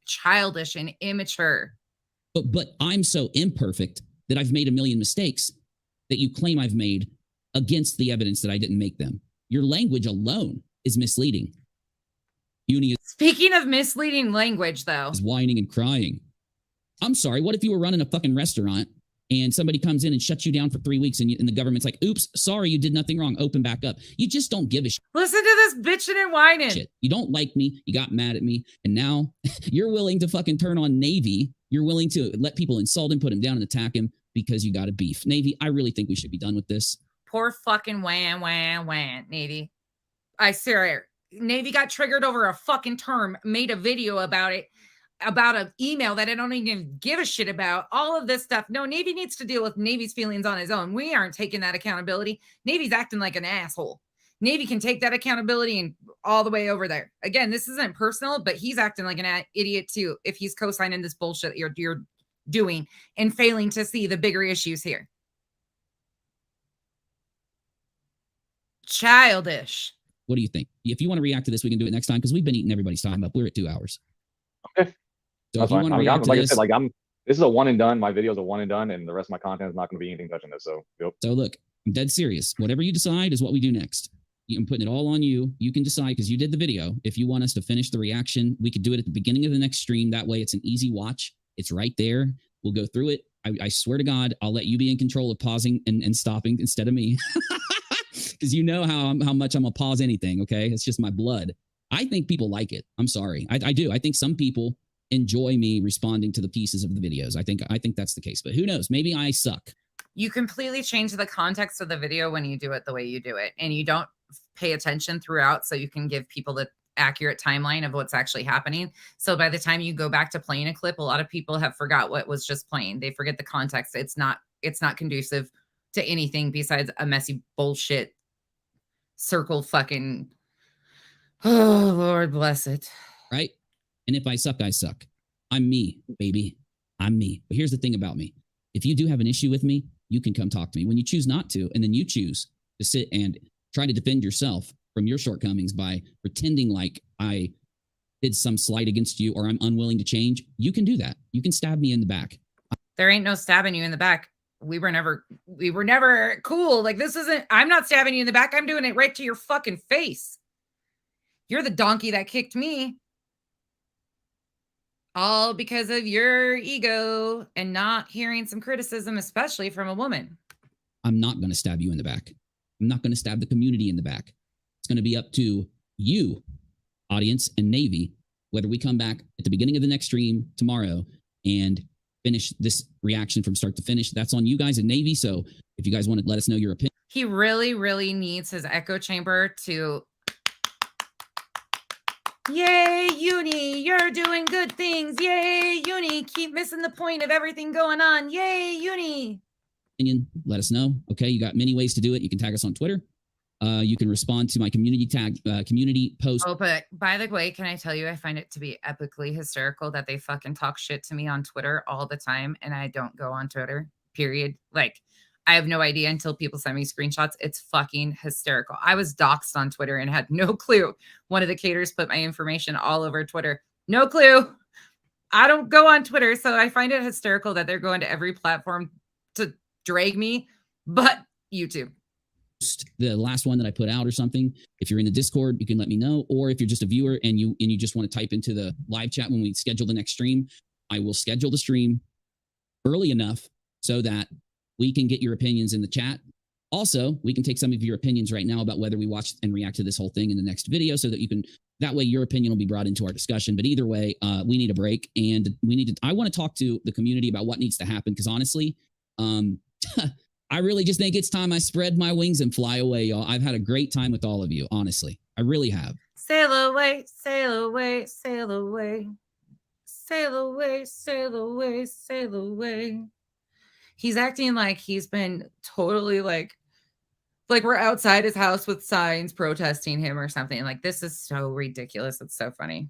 childish and immature. But I'm so imperfect that I've made a million mistakes that you claim I've made against the evidence that I didn't make them. Your language alone is misleading. Uni Speaking of misleading language, though, is whining and crying. I'm sorry. What if you were running a fucking restaurant and somebody comes in and shuts you down for 3 weeks and the government's like, oops, sorry, you did nothing wrong. Open back up. You just don't give a listen to this bitching and whining. shit. You don't like me. You got mad at me. And now you're willing to fucking turn on Navy. You're willing to let people insult him, put him down and attack him because you got a beef. Navy, I really think we should be done with this. Poor fucking wham, Navy. I swear, Navy got triggered over a fucking term, made a video about it, about an email that I don't even give a shit about. All of this stuff. No, Navy needs to deal with Navy's feelings on his own. We aren't taking that accountability. Navy's acting like an asshole. Navy can take that accountability and all the way over there. Again, this isn't personal, but he's acting like an idiot too if he's co-signing this bullshit that you're doing and failing to see the bigger issues here. Childish. What do you think? If you want to react to this, we can do it next time because we've been eating everybody's time up. We're at 2 hours. Okay. So That's if you fine. want I to mean, react to like I this, said, this is a one and done. My videos are one and done, and the rest of my content is not going to be anything touching this. So, yep. so look, I'm dead serious. Whatever you decide is what we do next. I'm putting it all on you. You can decide because you did the video. If you want us to finish the reaction, we could do it at the beginning of the next stream. That way it's an easy watch. It's right there. We'll go through it. I swear to God, I'll let you be in control of pausing and stopping instead of me. Because you know how much I'm going to pause anything, okay? It's just my blood. I think people like it. I'm sorry. I do. I think some people enjoy me responding to the pieces of the videos. I think that's the case, but who knows? Maybe I suck. You completely change the context of the video when you do it the way you do it, and you don't pay attention throughout, so you can give people the accurate timeline of what's actually happening. So by the time you go back to playing a clip, a lot of people have forgot what was just playing. They forget the context. It's not conducive to anything besides a messy bullshit circle fucking. Oh, Lord bless it. Right? And if I suck, I suck. I'm me, baby. I'm me. But here's the thing about me. If you do have an issue with me, you can come talk to me. When you choose not to, and then you choose to sit and try to defend yourself from your shortcomings by pretending like I did some slight against you or I'm unwilling to change, you can do that. You can stab me in the back. There ain't no stabbing you in the back. We were never cool. Like, this isn't, I'm not stabbing you in the back. I'm doing it right to your fucking face. You're the donkey that kicked me. All because of your ego and not hearing some criticism, especially from a woman. I'm not going to stab you in the back. I'm not going to stab the community in the back. It's going to be up to you, audience and Navy, whether we come back at the beginning of the next stream tomorrow and finish this reaction from start to finish. That's on you guys in Navy. So if you guys want to let us know your opinion. He really, really needs his echo chamber to. Yay, Uni, you're doing good things. Yay, Uni, keep missing the point of everything going on. Yay, Uni. Let us know. Okay, you got many ways to do it. You can tag us on Twitter. You can respond to my community post. Oh, but by the way, can I tell you, I find it to be epically hysterical that they fucking talk shit to me on Twitter all the time, and I don't go on Twitter, period. Like, I have no idea until people send me screenshots. It's fucking hysterical. I was doxxed on Twitter and had no clue. One of the caterers put my information all over Twitter. No clue. I don't go on Twitter, so I find it hysterical that they're going to every platform to drag me, but YouTube. The last one that I put out or something. If you're in the Discord, you can let me know. Or if you're just a viewer and you just want to type into the live chat when we schedule the next stream, I will schedule the stream early enough so that we can get your opinions in the chat. Also, we can take some of your opinions right now about whether we watch and react to this whole thing in the next video so that you can, that way your opinion will be brought into our discussion. But either way, we need a break and I want to talk to the community about what needs to happen. Because honestly, I really just think it's time I spread my wings and fly away, y'all. I've had a great time with all of you. Honestly, I really have. Sail away, sail away, sail away. Sail away, sail away, sail away. He's acting like he's been totally like we're outside his house with signs protesting him or something. Like, this is so ridiculous. It's so funny.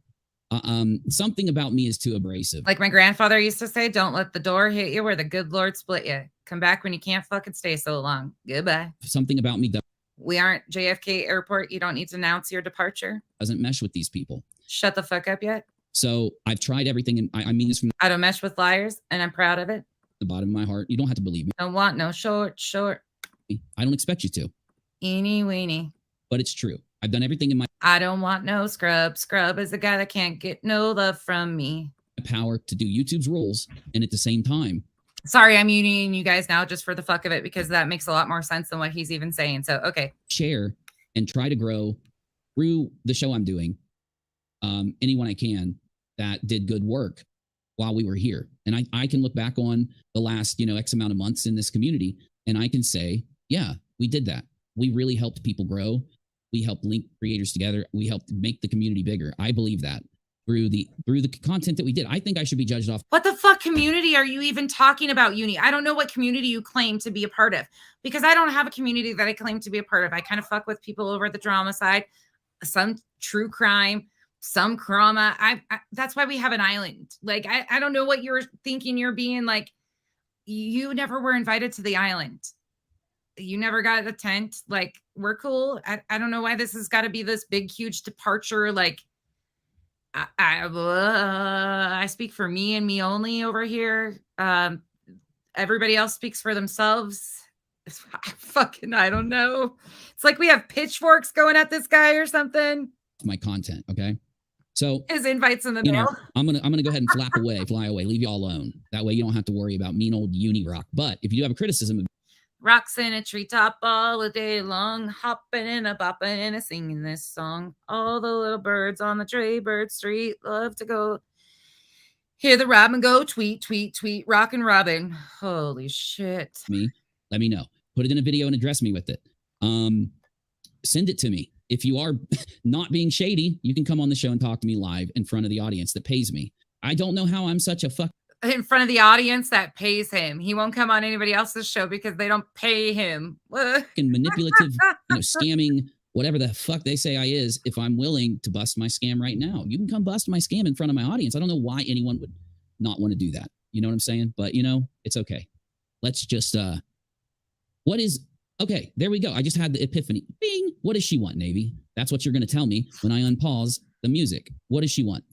Something about me is too abrasive. Like my grandfather used to say, don't let the door hit you where the good Lord split you. Come back when you can't fucking stay so long. Goodbye. Something about me We aren't JFK Airport. You don't need to announce your departure. doesn't mesh with these people. Shut the fuck up yet. So I've tried everything, and I mean this from I don't mesh with liars, and I'm proud of it. the bottom of my heart. You don't have to believe me. Don't want no short. I don't expect you to. Eeny weeny. But it's true. I've done everything in my I don't want no scrub. Scrub is the guy that can't get no love from me. power to do YouTube's rules, and at the same time, Sorry, I'm unioning you guys now just for the fuck of it, because that makes a lot more sense than what he's even saying. So, okay. share and try to grow through the show I'm doing. Anyone I can that did good work while we were here. And I can look back on the last, X amount of months in this community, and I can say, yeah, we did that. We really helped people grow. We helped link creators together. We helped make the community bigger. I believe that through the content that we did. I think I should be judged off. What the fuck community are you even talking about, Uni? I don't know what community you claim to be a part of, because I don't have a community that I claim to be a part of. I kind of fuck with people over the drama side, some true crime, some drama. I that's why we have an island. Like, I don't know what you're thinking. You're being like, you never were invited to the island. You never got a tent. Like, we're cool. I don't know why this has got to be this big, huge departure. Like, I speak for me and me only over here. Everybody else speaks for themselves. I don't know. It's like we have pitchforks going at this guy or something. My content, okay? So his invites in the middle. I'm gonna go ahead and fly away, leave you all alone. That way you don't have to worry about mean old Uni Rock. But if you do have a criticism, Rocks in a treetop all the day long, hopping and a bopping and a singing this song. All the little birds on the Draybird Street love to go. Hear the Robin go tweet, tweet, tweet, rockin' Robin. Holy shit. me, let me know. Put it in a video and address me with it. Send it to me. If you are not being shady, you can come on the show and talk to me live in front of the audience that pays me. I don't know how I'm such a In front of the audience that pays him. He won't come on anybody else's show because they don't pay him. fucking manipulative, scamming, whatever the fuck they say I is, if I'm willing to bust my scam right now. You can come bust my scam in front of my audience. I don't know why anyone would not want to do that. You know what I'm saying? But it's okay. Let's just okay, there we go. I just had the epiphany. Bing. What does she want, Navy? That's what you're gonna tell me when I unpause the music. What does she want?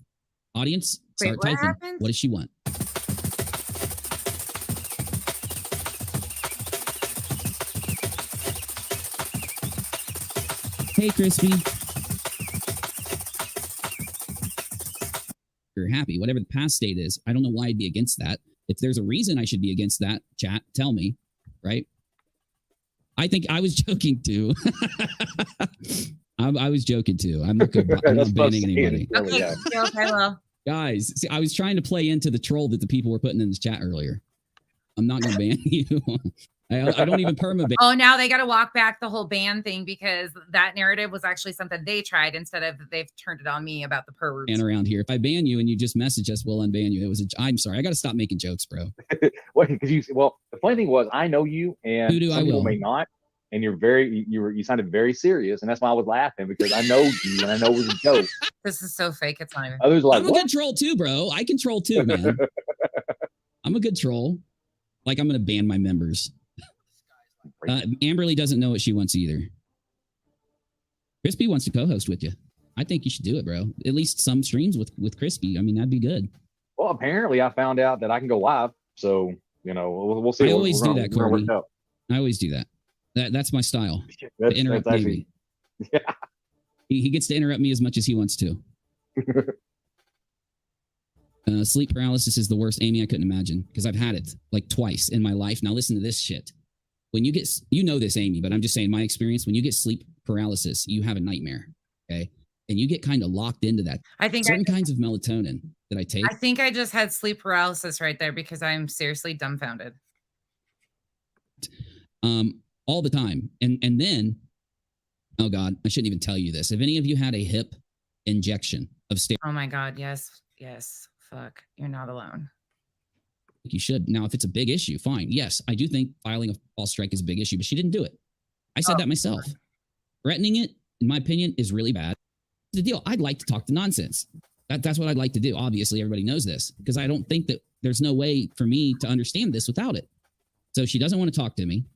Audience, start Wait, what typing. happened? What does she want? Hey, Crispy. You're happy, whatever the past state is. I don't know why I'd be against that. If there's a reason I should be against that, chat, tell me, right? I think I was joking too. I was joking too. I'm not banning anybody. Okay, well. Guys, see, I was trying to play into the troll that the people were putting in this chat earlier. I'm not going to ban you. I don't even perma-ban. Oh, now they got to walk back the whole ban thing because that narrative was actually something they tried instead of they've turned it on me about the perverts. And around here, if I ban you and you just message us, we'll unban you. I'm sorry. I got to stop making jokes, bro. Well, the funny thing was, I know you, and Who do some I people will? may not. And you sounded very serious, and that's why I was laughing, because I know you and I know it was a joke. This is so fake. It's not even. Others are like, I'm a what? good troll too, bro. I can troll too, man. I'm a good troll. Like, I'm going to ban my members. Amberly doesn't know what she wants either. Crispy wants to co-host with you. I think you should do it, bro. At least some streams with Crispy. I mean, that'd be good. Well, apparently I found out that I can go live, so we'll see. I always do that, We're gonna Courtney. work out. I always do that. That's my style. That's, To interrupt that's actually, Navy. He gets to interrupt me as much as he wants to. Sleep paralysis is the worst, Amy. I couldn't imagine, because I've had it like twice in my life. Now listen to this shit. When you get, this, Amy, but I'm just saying my experience. When you get sleep paralysis, you have a nightmare. Okay, and you get kind of locked into that. I think certain kinds of melatonin that I take. I think I just had sleep paralysis right there because I'm seriously dumbfounded. All the time. And then, oh God, I shouldn't even tell you this. Have any of you had a hip injection of steroids? Oh my God. Yes. Fuck. You're not alone. You should. Now, if it's a big issue, fine. Yes, I do think filing a false strike is a big issue, but she didn't do it. I said that myself. Threatening it, in my opinion, is really bad. The deal, I'd like to talk the nonsense. That's what I'd like to do. Obviously, everybody knows this, because I don't think that there's no way for me to understand this without it. So she doesn't want to talk to me.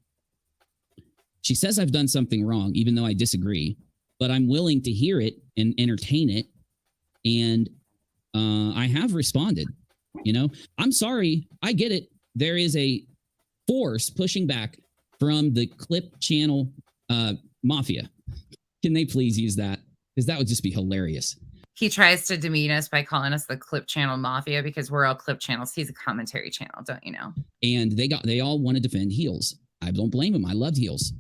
She says I've done something wrong, even though I disagree, but I'm willing to hear it and entertain it. And I have responded. I'm sorry. I get it. There is a force pushing back from the Clip Channel mafia. Can they please use that? Because that would just be hilarious. He tries to demean us by calling us the Clip Channel Mafia because we're all Clip Channels. He's a commentary channel, don't you know? And they all want to defend heels. I don't blame them. I loved heels.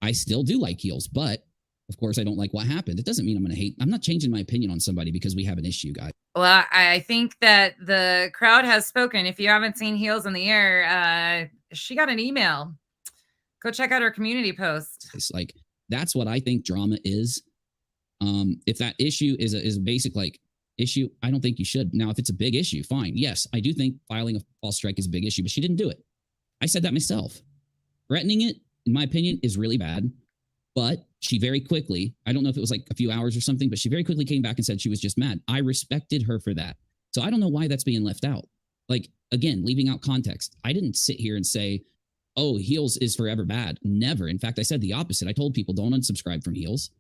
I still do like heels, but of course I don't like what happened. It doesn't mean I'm going to hate. I'm not changing my opinion on somebody because we have an issue, guys. Well, I think that the crowd has spoken. If you haven't seen Heels in the Air, she got an email. Go check out her community post. It's like, that's what I think drama is. If that issue is a basic issue, I don't think you should. Now, if it's a big issue, fine. Yes, I do think filing a false strike is a big issue, but she didn't do it. I said that myself. Threatening it, in my opinion, is really bad. But she very quickly, I don't know if it was like a few hours or something, but she very quickly came back and said she was just mad. I respected her for that. So I don't know why that's being left out. Like, again, leaving out context. I didn't sit here and say, oh, Heels is forever bad. Never. In fact, I said the opposite. I told people, don't unsubscribe from Heels.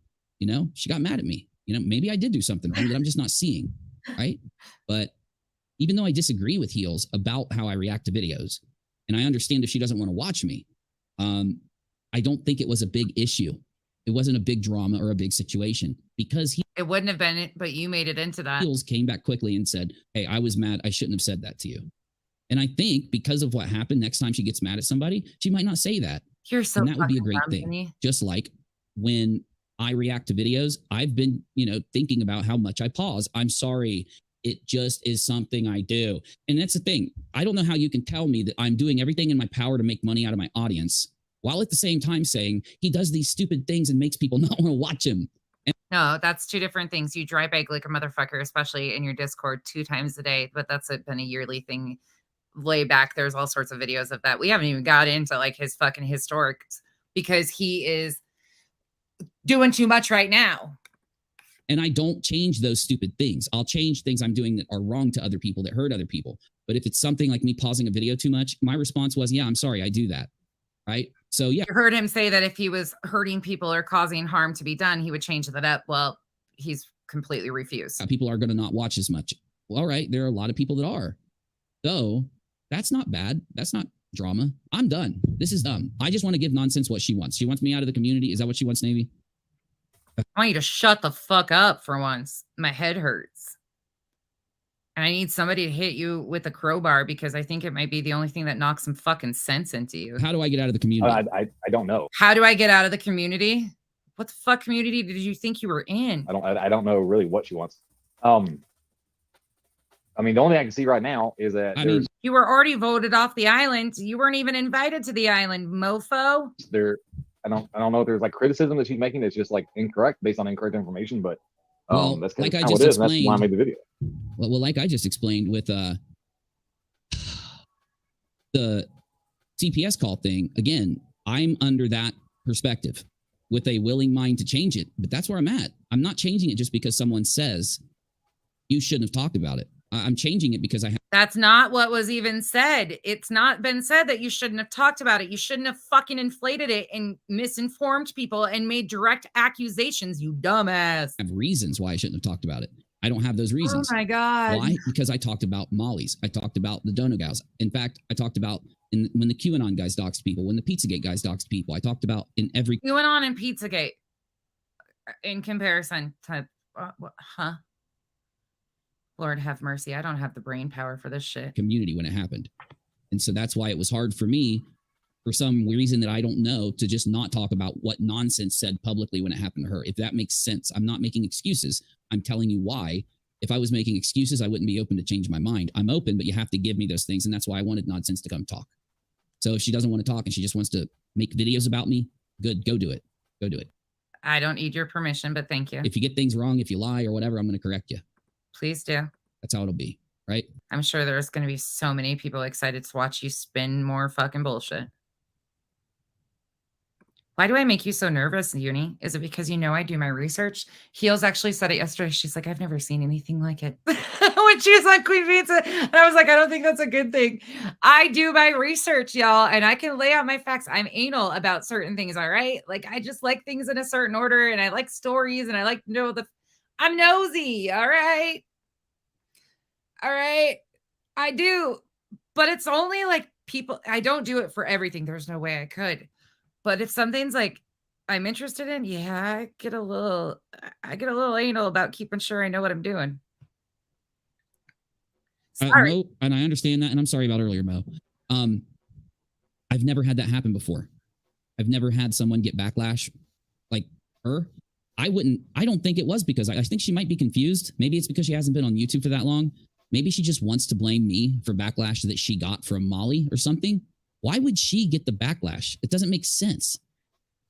She got mad at me. Maybe I did do something wrong that I'm just not seeing. Right. But even though I disagree with Heels about how I react to videos, and I understand if she doesn't want to watch me, I don't think it was a big issue. It wasn't a big drama or a big situation because it wouldn't have been, but you made it into that. Heels came back quickly and said, hey, I was mad. I shouldn't have said that to you. And I think because of what happened, next time she gets mad at somebody, she might not say that. You're so and that would be a fucking great dumb, thing. Just like when I react to videos, I've been, thinking about how much I pause. I'm sorry It just is something I do. And that's the thing. I don't know how you can tell me that I'm doing everything in my power to make money out of my audience while at the same time saying he does these stupid things and makes people not want to watch him. No, that's two different things. You dry bag like a motherfucker, especially in your Discord 2 times a day, but that's been a yearly thing. Way back, there's all sorts of videos of that. We haven't even got into like his fucking historics because he is doing too much right now. And I don't change those stupid things. I'll change things I'm doing that are wrong to other people, that hurt other people. But if it's something like me pausing a video too much, my response was, yeah, I'm sorry, I do that. Right? So yeah. You heard him say that if he was hurting people or causing harm to be done, he would change that up. Well, he's completely refused. People are going to not watch as much. Well, all right, there are a lot of people that are. So that's not bad. That's not drama. I'm done. This is dumb. I just want to give Nonsense what she wants. She wants me out of the community. Is that what she wants, Navy? I want you to shut the fuck up for once. My head hurts. And I need somebody to hit you with a crowbar because I think it might be the only thing that knocks some fucking sense into you. How do I get out of the community? I don't know. How do I get out of the community? What the fuck community did you think you were in? I don't know really what she wants. I mean, the only thing I can see right now is that You were already voted off the island. You weren't even invited to the island, mofo. I don't know if there's like criticism that she's making that's just like incorrect based on incorrect information, but that's kind like of I what just it is. And that's explained, why I made the video. Well, like I just explained with the CPS call thing, again, I'm under that perspective with a willing mind to change it, but that's where I'm at. I'm not changing it just because someone says you shouldn't have talked about it. I'm changing it because I have. That's not what was even said. It's not been said that you shouldn't have talked about it. You shouldn't have fucking inflated it and misinformed people and made direct accusations, you dumbass. I have reasons why I shouldn't have talked about it. I don't have those reasons. Oh my God. Why? Because I talked about Molly's. I talked about the Dono guys. In fact, I talked about when the QAnon guys doxed people, when the Pizzagate guys doxed people. I talked about in every QAnon and Pizzagate in comparison to, huh? Lord have mercy. I don't have the brain power for this shit. community when it happened. And so that's why it was hard for me, for some reason that I don't know, to just not talk about what Nonsense said publicly when it happened to her. If that makes sense. I'm not making excuses. I'm telling you why. If I was making excuses, I wouldn't be open to change my mind. I'm open, but you have to give me those things. And that's why I wanted Nonsense to come talk. So if she doesn't want to talk and she just wants to make videos about me, good, go do it. Go do it. I don't need your permission, but thank you. If you get things wrong, if you lie or whatever, I'm going to correct you. Please do. That's how it'll be, right? I'm sure there's going to be so many people excited to watch you spin more fucking bullshit. Why do I make you so nervous, Uni? Is it because you know I do my research? Heels actually said it yesterday. She's like, I've never seen anything like it. When she was on Queen Pizza. And I was like, I don't think that's a good thing. I do my research, y'all, and I can lay out my facts. I'm anal about certain things, all right? Like, I just like things in a certain order, and I like stories, and I like to know I'm nosy, all right? All right? I do. But it's only like people, I don't do it for everything. There's no way I could. But if something's like I'm interested in, yeah, I get a little anal about keeping sure I know what I'm doing. Sorry. Mo, and I understand that, and I'm sorry about earlier, Mo. I've never had that happen before. I've never had someone get backlash like her. I don't think it was because I think she might be confused. Maybe it's because she hasn't been on YouTube for that long. Maybe she just wants to blame me for backlash that she got from Molly or something. Why would she get the backlash? It doesn't make sense.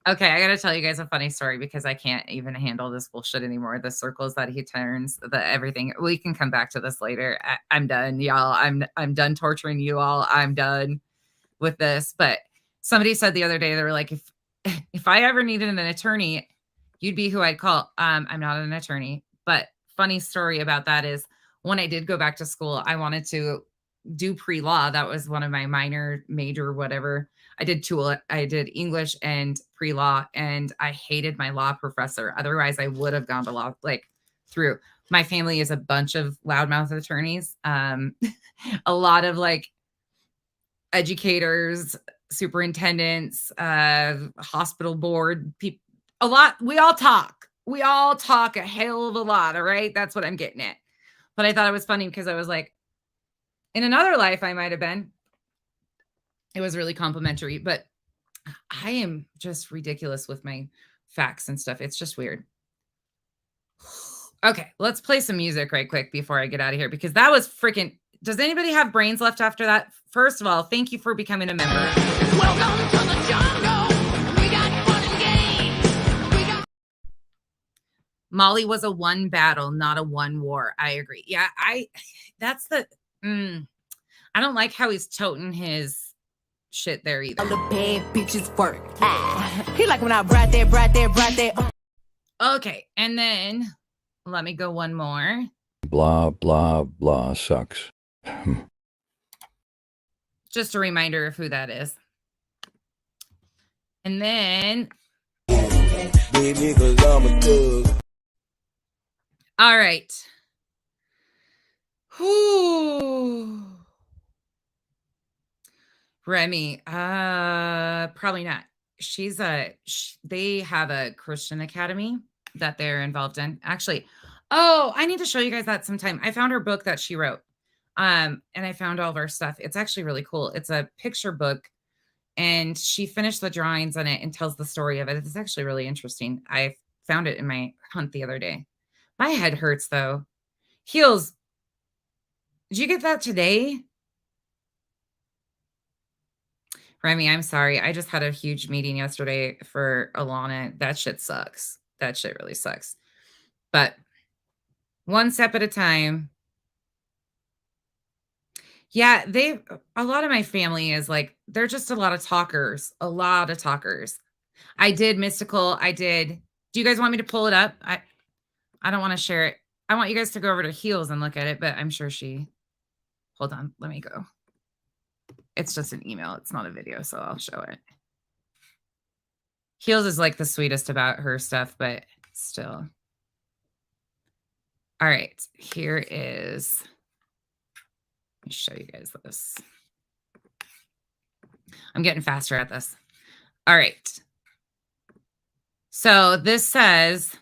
Okay, I gotta tell you guys a funny story because I can't even handle this bullshit anymore. The circles that he turns, the everything. We can come back to this later. I'm done, y'all. I'm done torturing you all. I'm done with this. But somebody said the other day, they were like, if I ever needed an attorney, you'd be who I'd call. I'm not an attorney, but funny story about that is when I did go back to school, I wanted to do pre-law. That was one of my major, whatever. I did English and pre-law, and I hated my law professor. Otherwise, I would have gone to law, through. My family is a bunch of loudmouth attorneys. A lot of educators, superintendents, hospital board people, a lot. We all talk a hell of a lot. All right. That's what I'm getting at. But I thought it was funny because I was like, in another life, I might have been. It was really complimentary, but I am just ridiculous with my facts and stuff. It's just weird. Okay, let's play some music right quick before I get out of here because that was freaking. Does anybody have brains left after that? First of all, thank you for becoming a member. Welcome to the jungle. We got fun and games. We got Molly was a one battle, not a one war. I agree. Yeah, that's the I don't like how he's toting his shit there either. all the bad bitches work. He like when I brought that. Okay, and then let me go one more. Blah, blah, blah sucks. Just a reminder of who that is. And then all right. Whew. Remy, probably not. They have a Christian academy that they're involved in. Actually, I need to show you guys that sometime. I found her book that she wrote. And I found all of her stuff. It's actually really cool. It's a picture book and she finished the drawings on it and tells the story of it. It's actually really interesting. I found it in my hunt the other day. My head hurts though. Heels. Did you get that today? Remy, I'm sorry. I just had a huge meeting yesterday for Alana. That shit sucks. That shit really sucks. But one step at a time. Yeah, a lot of my family is like, they're just a lot of talkers. A lot of talkers. I did Mystical. Do you guys want me to pull it up? I don't want to share it. I want you guys to go over to Heels and look at it, but I'm sure hold on, let me go. It's just an email. It's not a video, so I'll show it. Heels is like the sweetest about her stuff, but still. All right, here is, let me show you guys this. I'm getting faster at this. All right. So this says,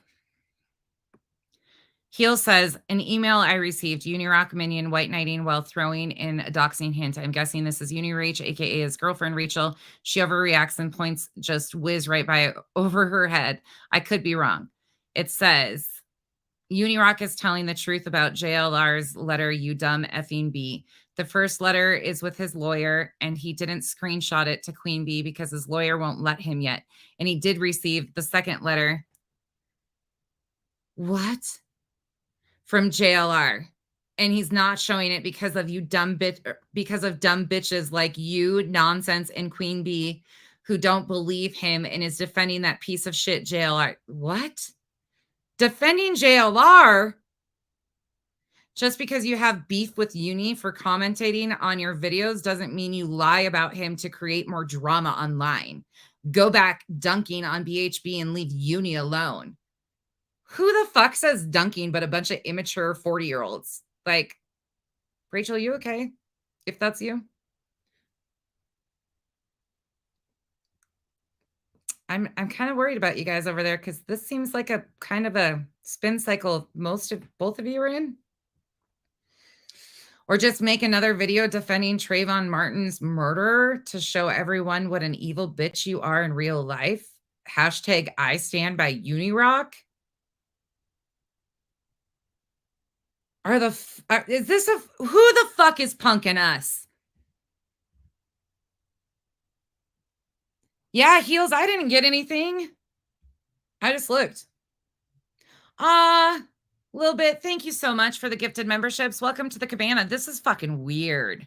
Heel says, an email I received, Unirock minion white knighting while throwing in a doxing hint. I'm guessing this is Unirach, aka his girlfriend Rachel. She overreacts and points just whiz right by over her head. I could be wrong. It says, Unirock is telling the truth about JLR's letter, you dumb effing B. The first letter is with his lawyer, and he didn't screenshot it to Queen Bee because his lawyer won't let him yet. And he did receive the second letter. What? From JLR, and he's not showing it because of you dumb because of dumb bitches like you, Nonsense, and Queen Bee, who don't believe him and is defending that piece of shit JLR. What? Defending JLR? Just because you have beef with Uni for commentating on your videos doesn't mean you lie about him to create more drama online. Go back dunking on BHB and leave Uni alone. Who the fuck says dunking but a bunch of immature 40-year-olds? Like, Rachel, you okay? If that's you. I'm kind of worried about you guys over there because this seems like a kind of a spin cycle both of you are in. Or just make another video defending Trayvon Martin's murderer to show everyone what an evil bitch you are in real life. Hashtag I stand by Unirock. Who the fuck is punking us? Yeah, Heels, I didn't get anything. I just looked. Little bit. Thank you so much for the gifted memberships. Welcome to the cabana. This is fucking weird.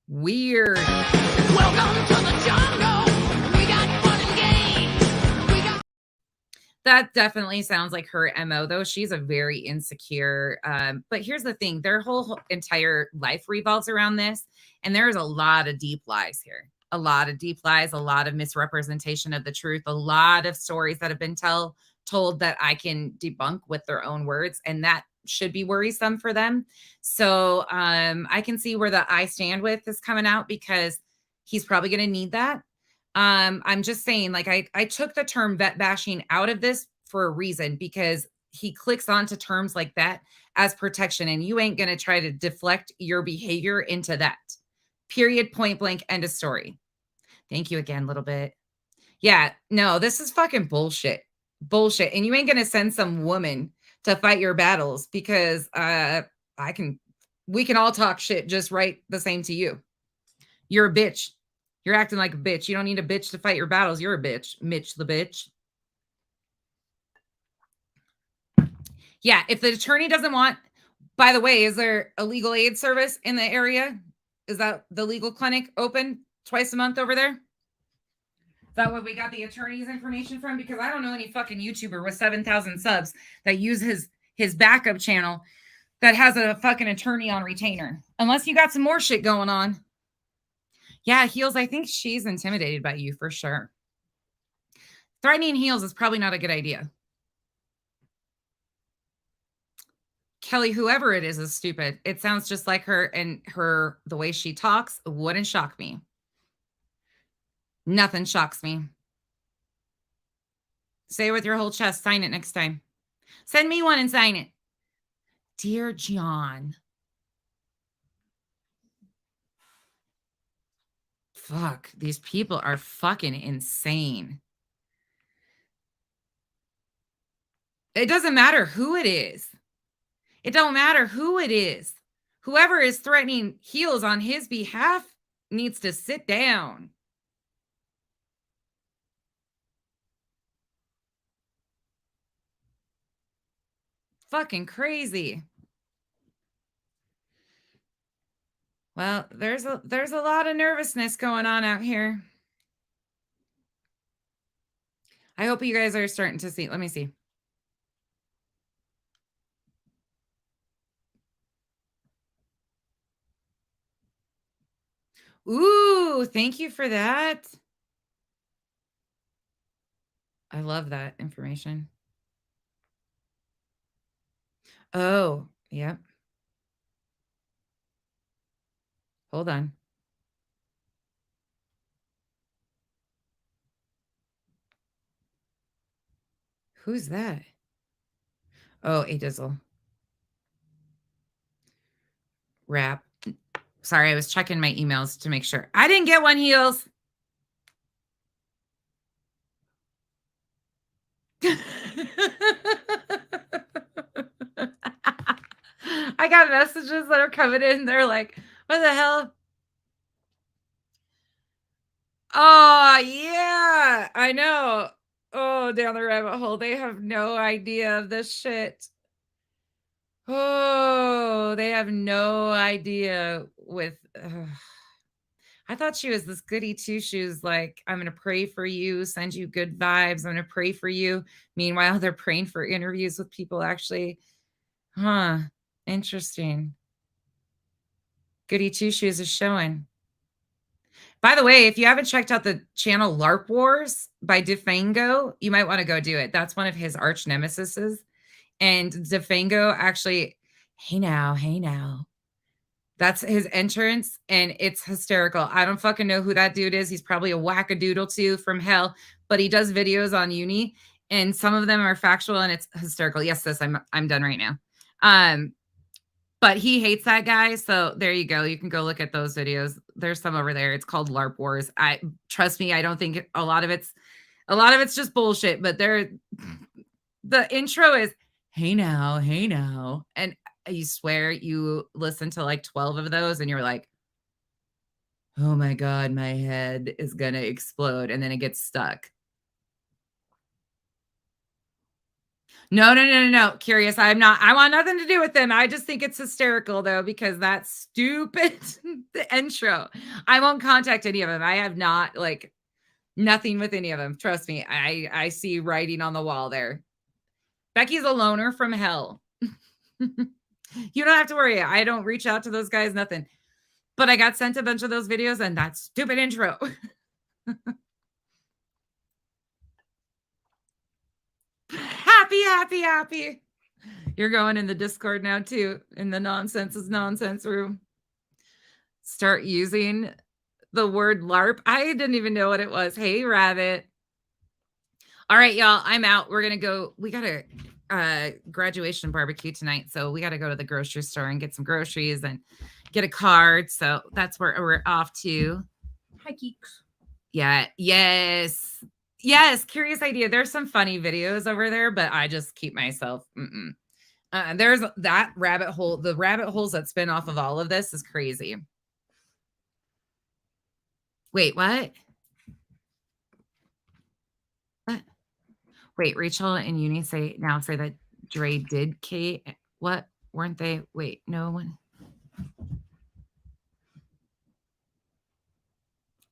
Weird. Welcome to the jungle. We got fun and games. That definitely sounds like her MO, though. She's a very insecure. But here's the thing. Their whole entire life revolves around this. And there's a lot of deep lies here. A lot of deep lies, a lot of misrepresentation of the truth, a lot of stories that have been told that I can debunk with their own words. And that should be worrisome for them. So I can see where the I stand with is coming out because he's probably going to need that. I'm just saying, like, I took the term vet bashing out of this for a reason because he clicks onto terms like that as protection, and you ain't going to try to deflect your behavior into that. Period, point blank, end of story. Thank you again, little bit. Yeah, no, this is fucking bullshit. Bullshit. And you ain't going to send some woman to fight your battles because we can all talk shit just right the same to you. You're a bitch. You're acting like a bitch. You don't need a bitch to fight your battles. You're a bitch. Mitch the bitch. Yeah, if the attorney doesn't want, by the way, is there a legal aid service in the area? Is that the legal clinic open twice a month over there? Is that what we got the attorney's information from? Because I don't know any fucking YouTuber with 7,000 subs that use his backup channel that has a fucking attorney on retainer. Unless you got some more shit going on. Yeah, Heels, I think she's intimidated by you for sure. Threatening Heels is probably not a good idea. Kelly, whoever it is stupid. It sounds just like her, and the way she talks wouldn't shock me. Nothing shocks me. Say it with your whole chest. Sign it next time. Send me one and sign it. Dear John. Fuck, these people are fucking insane. It doesn't matter who it is. It don't matter who it is. Whoever is threatening Heels on his behalf needs to sit down. Fucking crazy. Well, there's a lot of nervousness going on out here. I hope you guys are starting to see. Let me see. Ooh, thank you for that. I love that information. Oh, yep. Hold on. Who's that? Oh, A Dizzle. Rap. Sorry, I was checking my emails to make sure. I didn't get one, Heels. I got messages that are coming in. They're like, what the hell? Oh, yeah, I know. Oh, down the rabbit hole. They have no idea of this shit. Oh, they have no idea with... I thought she was this goody two-shoes, like, I'm going to pray for you, send you good vibes. I'm going to pray for you. Meanwhile, they're praying for interviews with people actually. Huh. Interesting. Goody two-shoes is showing. By the way, if you haven't checked out the channel LARP Wars by Defango, you might want to go do it. That's one of his arch nemesises. And Defango actually, hey now. That's his entrance, and it's hysterical. I don't fucking know who that dude is. He's probably a wackadoodle too from hell, but he does videos on Uni, and some of them are factual, and it's hysterical. Yes, sis, I'm done right now. But he hates that guy, so there you go. You can go look at those videos. There's some over there. It's called LARP Wars. Trust me, I don't think a lot of it's just bullshit. But the intro is hey now, and you swear you listen to like 12 of those, and you're like, oh my god, my head is gonna explode, and then it gets stuck. No. Curious. I want nothing to do with them. I just think it's hysterical though, because that stupid the intro. I won't contact any of them. I have not like nothing with any of them. Trust me. I see writing on the wall there. Becky's a loner from hell. You don't have to worry. I don't reach out to those guys, nothing. But I got sent a bunch of those videos and that stupid intro. Happy. You're going in the Discord now too, in the nonsense is nonsense room. Start using the word LARP. I didn't even know what it was. Hey, Rabbit. All right, y'all, I'm out. We're going to go. We got a graduation barbecue tonight, so we got to go to the grocery store and get some groceries and get a card. So that's where we're off to. Hi, geeks. Yeah. Yes. Curious idea. There's some funny videos over there, but I just keep myself. There's that rabbit hole. The rabbit holes that spin off of all of this is crazy. Wait, what? What? Wait, Rachel and Uni say that Dre did Kate. What? Weren't they? Wait, no one.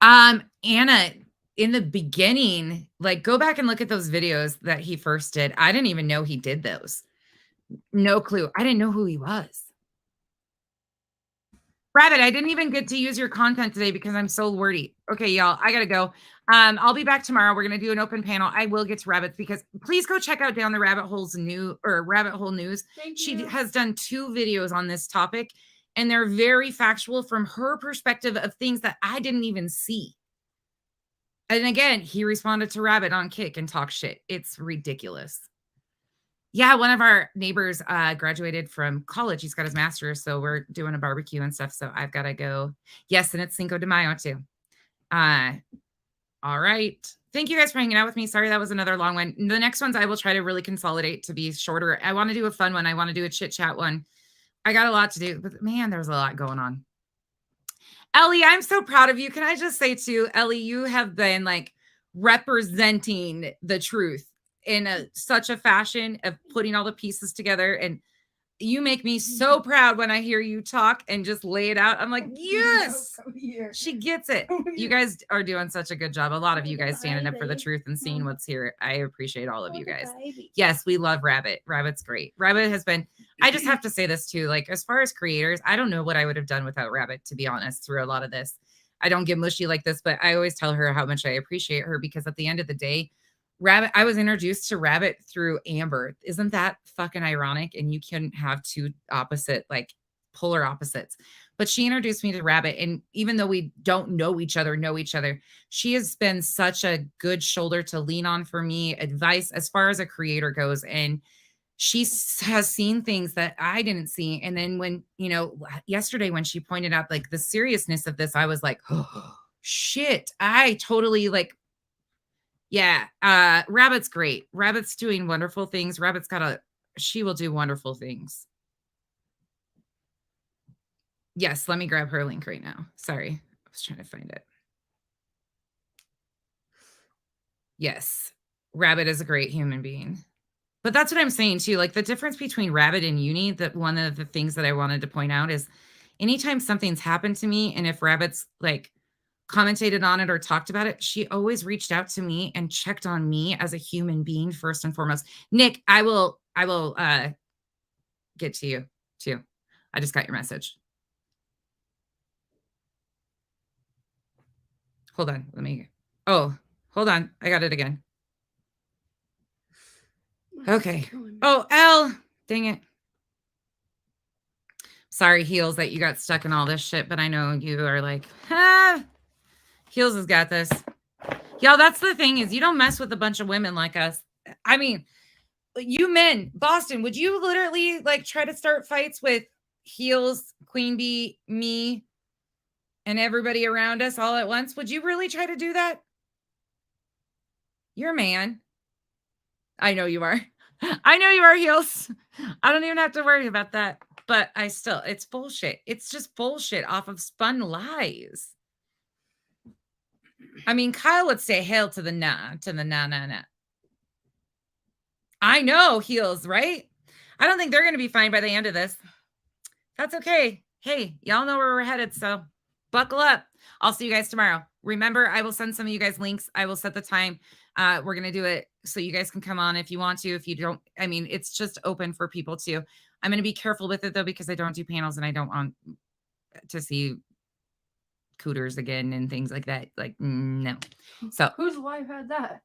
Anna, in the beginning, like go back and look at those videos that he first did. I didn't even know he did those. No clue. I didn't know who he was. Rabbit, I didn't even get to use your content today because I'm so wordy. Okay, y'all, I gotta go. I'll be back tomorrow. We're gonna do an open panel. I will get to Rabbits because please go check out Down the Rabbit Hole's Rabbit Hole News. She has done 2 videos on this topic, and they're very factual from her perspective of things that I didn't even see. And again, he responded to Rabbit on Kick and talk shit. It's ridiculous. Yeah, one of our neighbors graduated from college. He's got his master's, so we're doing a barbecue and stuff. So I've got to go. Yes, and it's Cinco de Mayo too. All right. Thank you guys for hanging out with me. Sorry, that was another long one. The next ones I will try to really consolidate to be shorter. I want to do a fun one. I want to do a chit chat one. I got a lot to do, but man, there's a lot going on. Ellie, I'm so proud of you. Can I just say too, Ellie, you have been like representing the truth in such a fashion of putting all the pieces together, and you make me so proud when I hear you talk and just lay it out. I'm like, yes, she gets it. You guys are doing such a good job. A lot of you guys standing up for the truth and seeing what's here. I appreciate all of you guys. Yes, we love Rabbit. Rabbit's great. Rabbit has been, I just have to say this too, like as far as creators, I don't know what I would have done without Rabbit, to be honest, through a lot of this. I don't get mushy like this, but I always tell her how much I appreciate her, because at the end of the day, Rabbit, I was introduced to Rabbit through Amber. Isn't that fucking ironic? And you couldn't have 2 opposite, like polar opposites. But she introduced me to Rabbit. And even though we don't know each other, she has been such a good shoulder to lean on for me, advice as far as a creator goes. And she has seen things that I didn't see. And then when, yesterday when she pointed out like the seriousness of this, I was like, oh, shit, I totally like, yeah, Rabbit's great. Rabbit's doing wonderful things. She will do wonderful things. Yes, let me grab her link right now. Sorry, I was trying to find it. Yes, Rabbit is a great human being. But that's what I'm saying too. Like the difference between Rabbit and Uni, that one of the things that I wanted to point out is anytime something's happened to me, and if Rabbit's like commentated on it or talked about it, she always reached out to me and checked on me as a human being first and foremost. Nick, I will get to you too. I just got your message. Hold on. Hold on. I got it again. Okay. Oh, L. Dang it. Sorry, Heels, that you got stuck in all this shit, but I know you are like, Heels has got this. Y'all, that's the thing, is you don't mess with a bunch of women like us. I mean, you men, Boston, would you literally like try to start fights with Heels, Queen Bee, me, and everybody around us all at once? Would you really try to do that? You're a man. I know you are. I know you are, Heels. I don't even have to worry about that. But it's bullshit. It's just bullshit off of spun lies. I mean, Kyle would say hell to the nah. I know, Heels, right? I don't think they're going to be fine by the end of this. That's okay. Hey, y'all know where we're headed, so buckle up. I'll see you guys tomorrow. Remember, I will send some of you guys links. I will set the time. We're going to do it so you guys can come on if you want to. If you don't, I mean, it's just open for people too. I'm going to be careful with it, though, because I don't do panels and I don't want to see cooters again and things like that. Like, no. So Whose wife had that?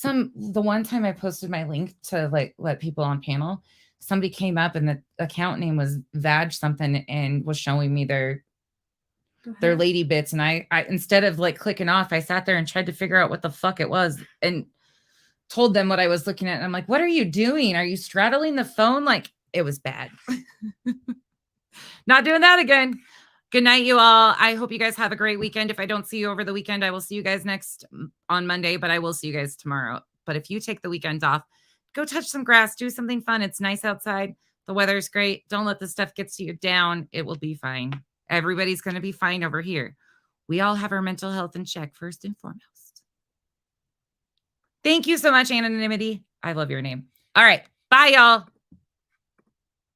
The one time I posted my link to like let people on panel, somebody came up and the account name was Vag something and was showing me their lady bits. And I instead of like clicking off, I sat there and tried to figure out what the fuck it was and told them what I was looking at. And I'm like, what are you doing? Are you straddling the phone? Like, it was bad. Not doing that again. Good night, you all. I hope you guys have a great weekend. If I don't see you over the weekend, I will see you guys on Monday, but I will see you guys tomorrow. But if you take the weekend off, Go touch some grass. Do something fun. It's nice outside. The weather's great. Don't let this stuff get to you down. It will be fine. Everybody's going to be fine over here. We all have our mental health in check first and foremost. Thank you so much, Anonymity. I love your name. All right. Bye, y'all.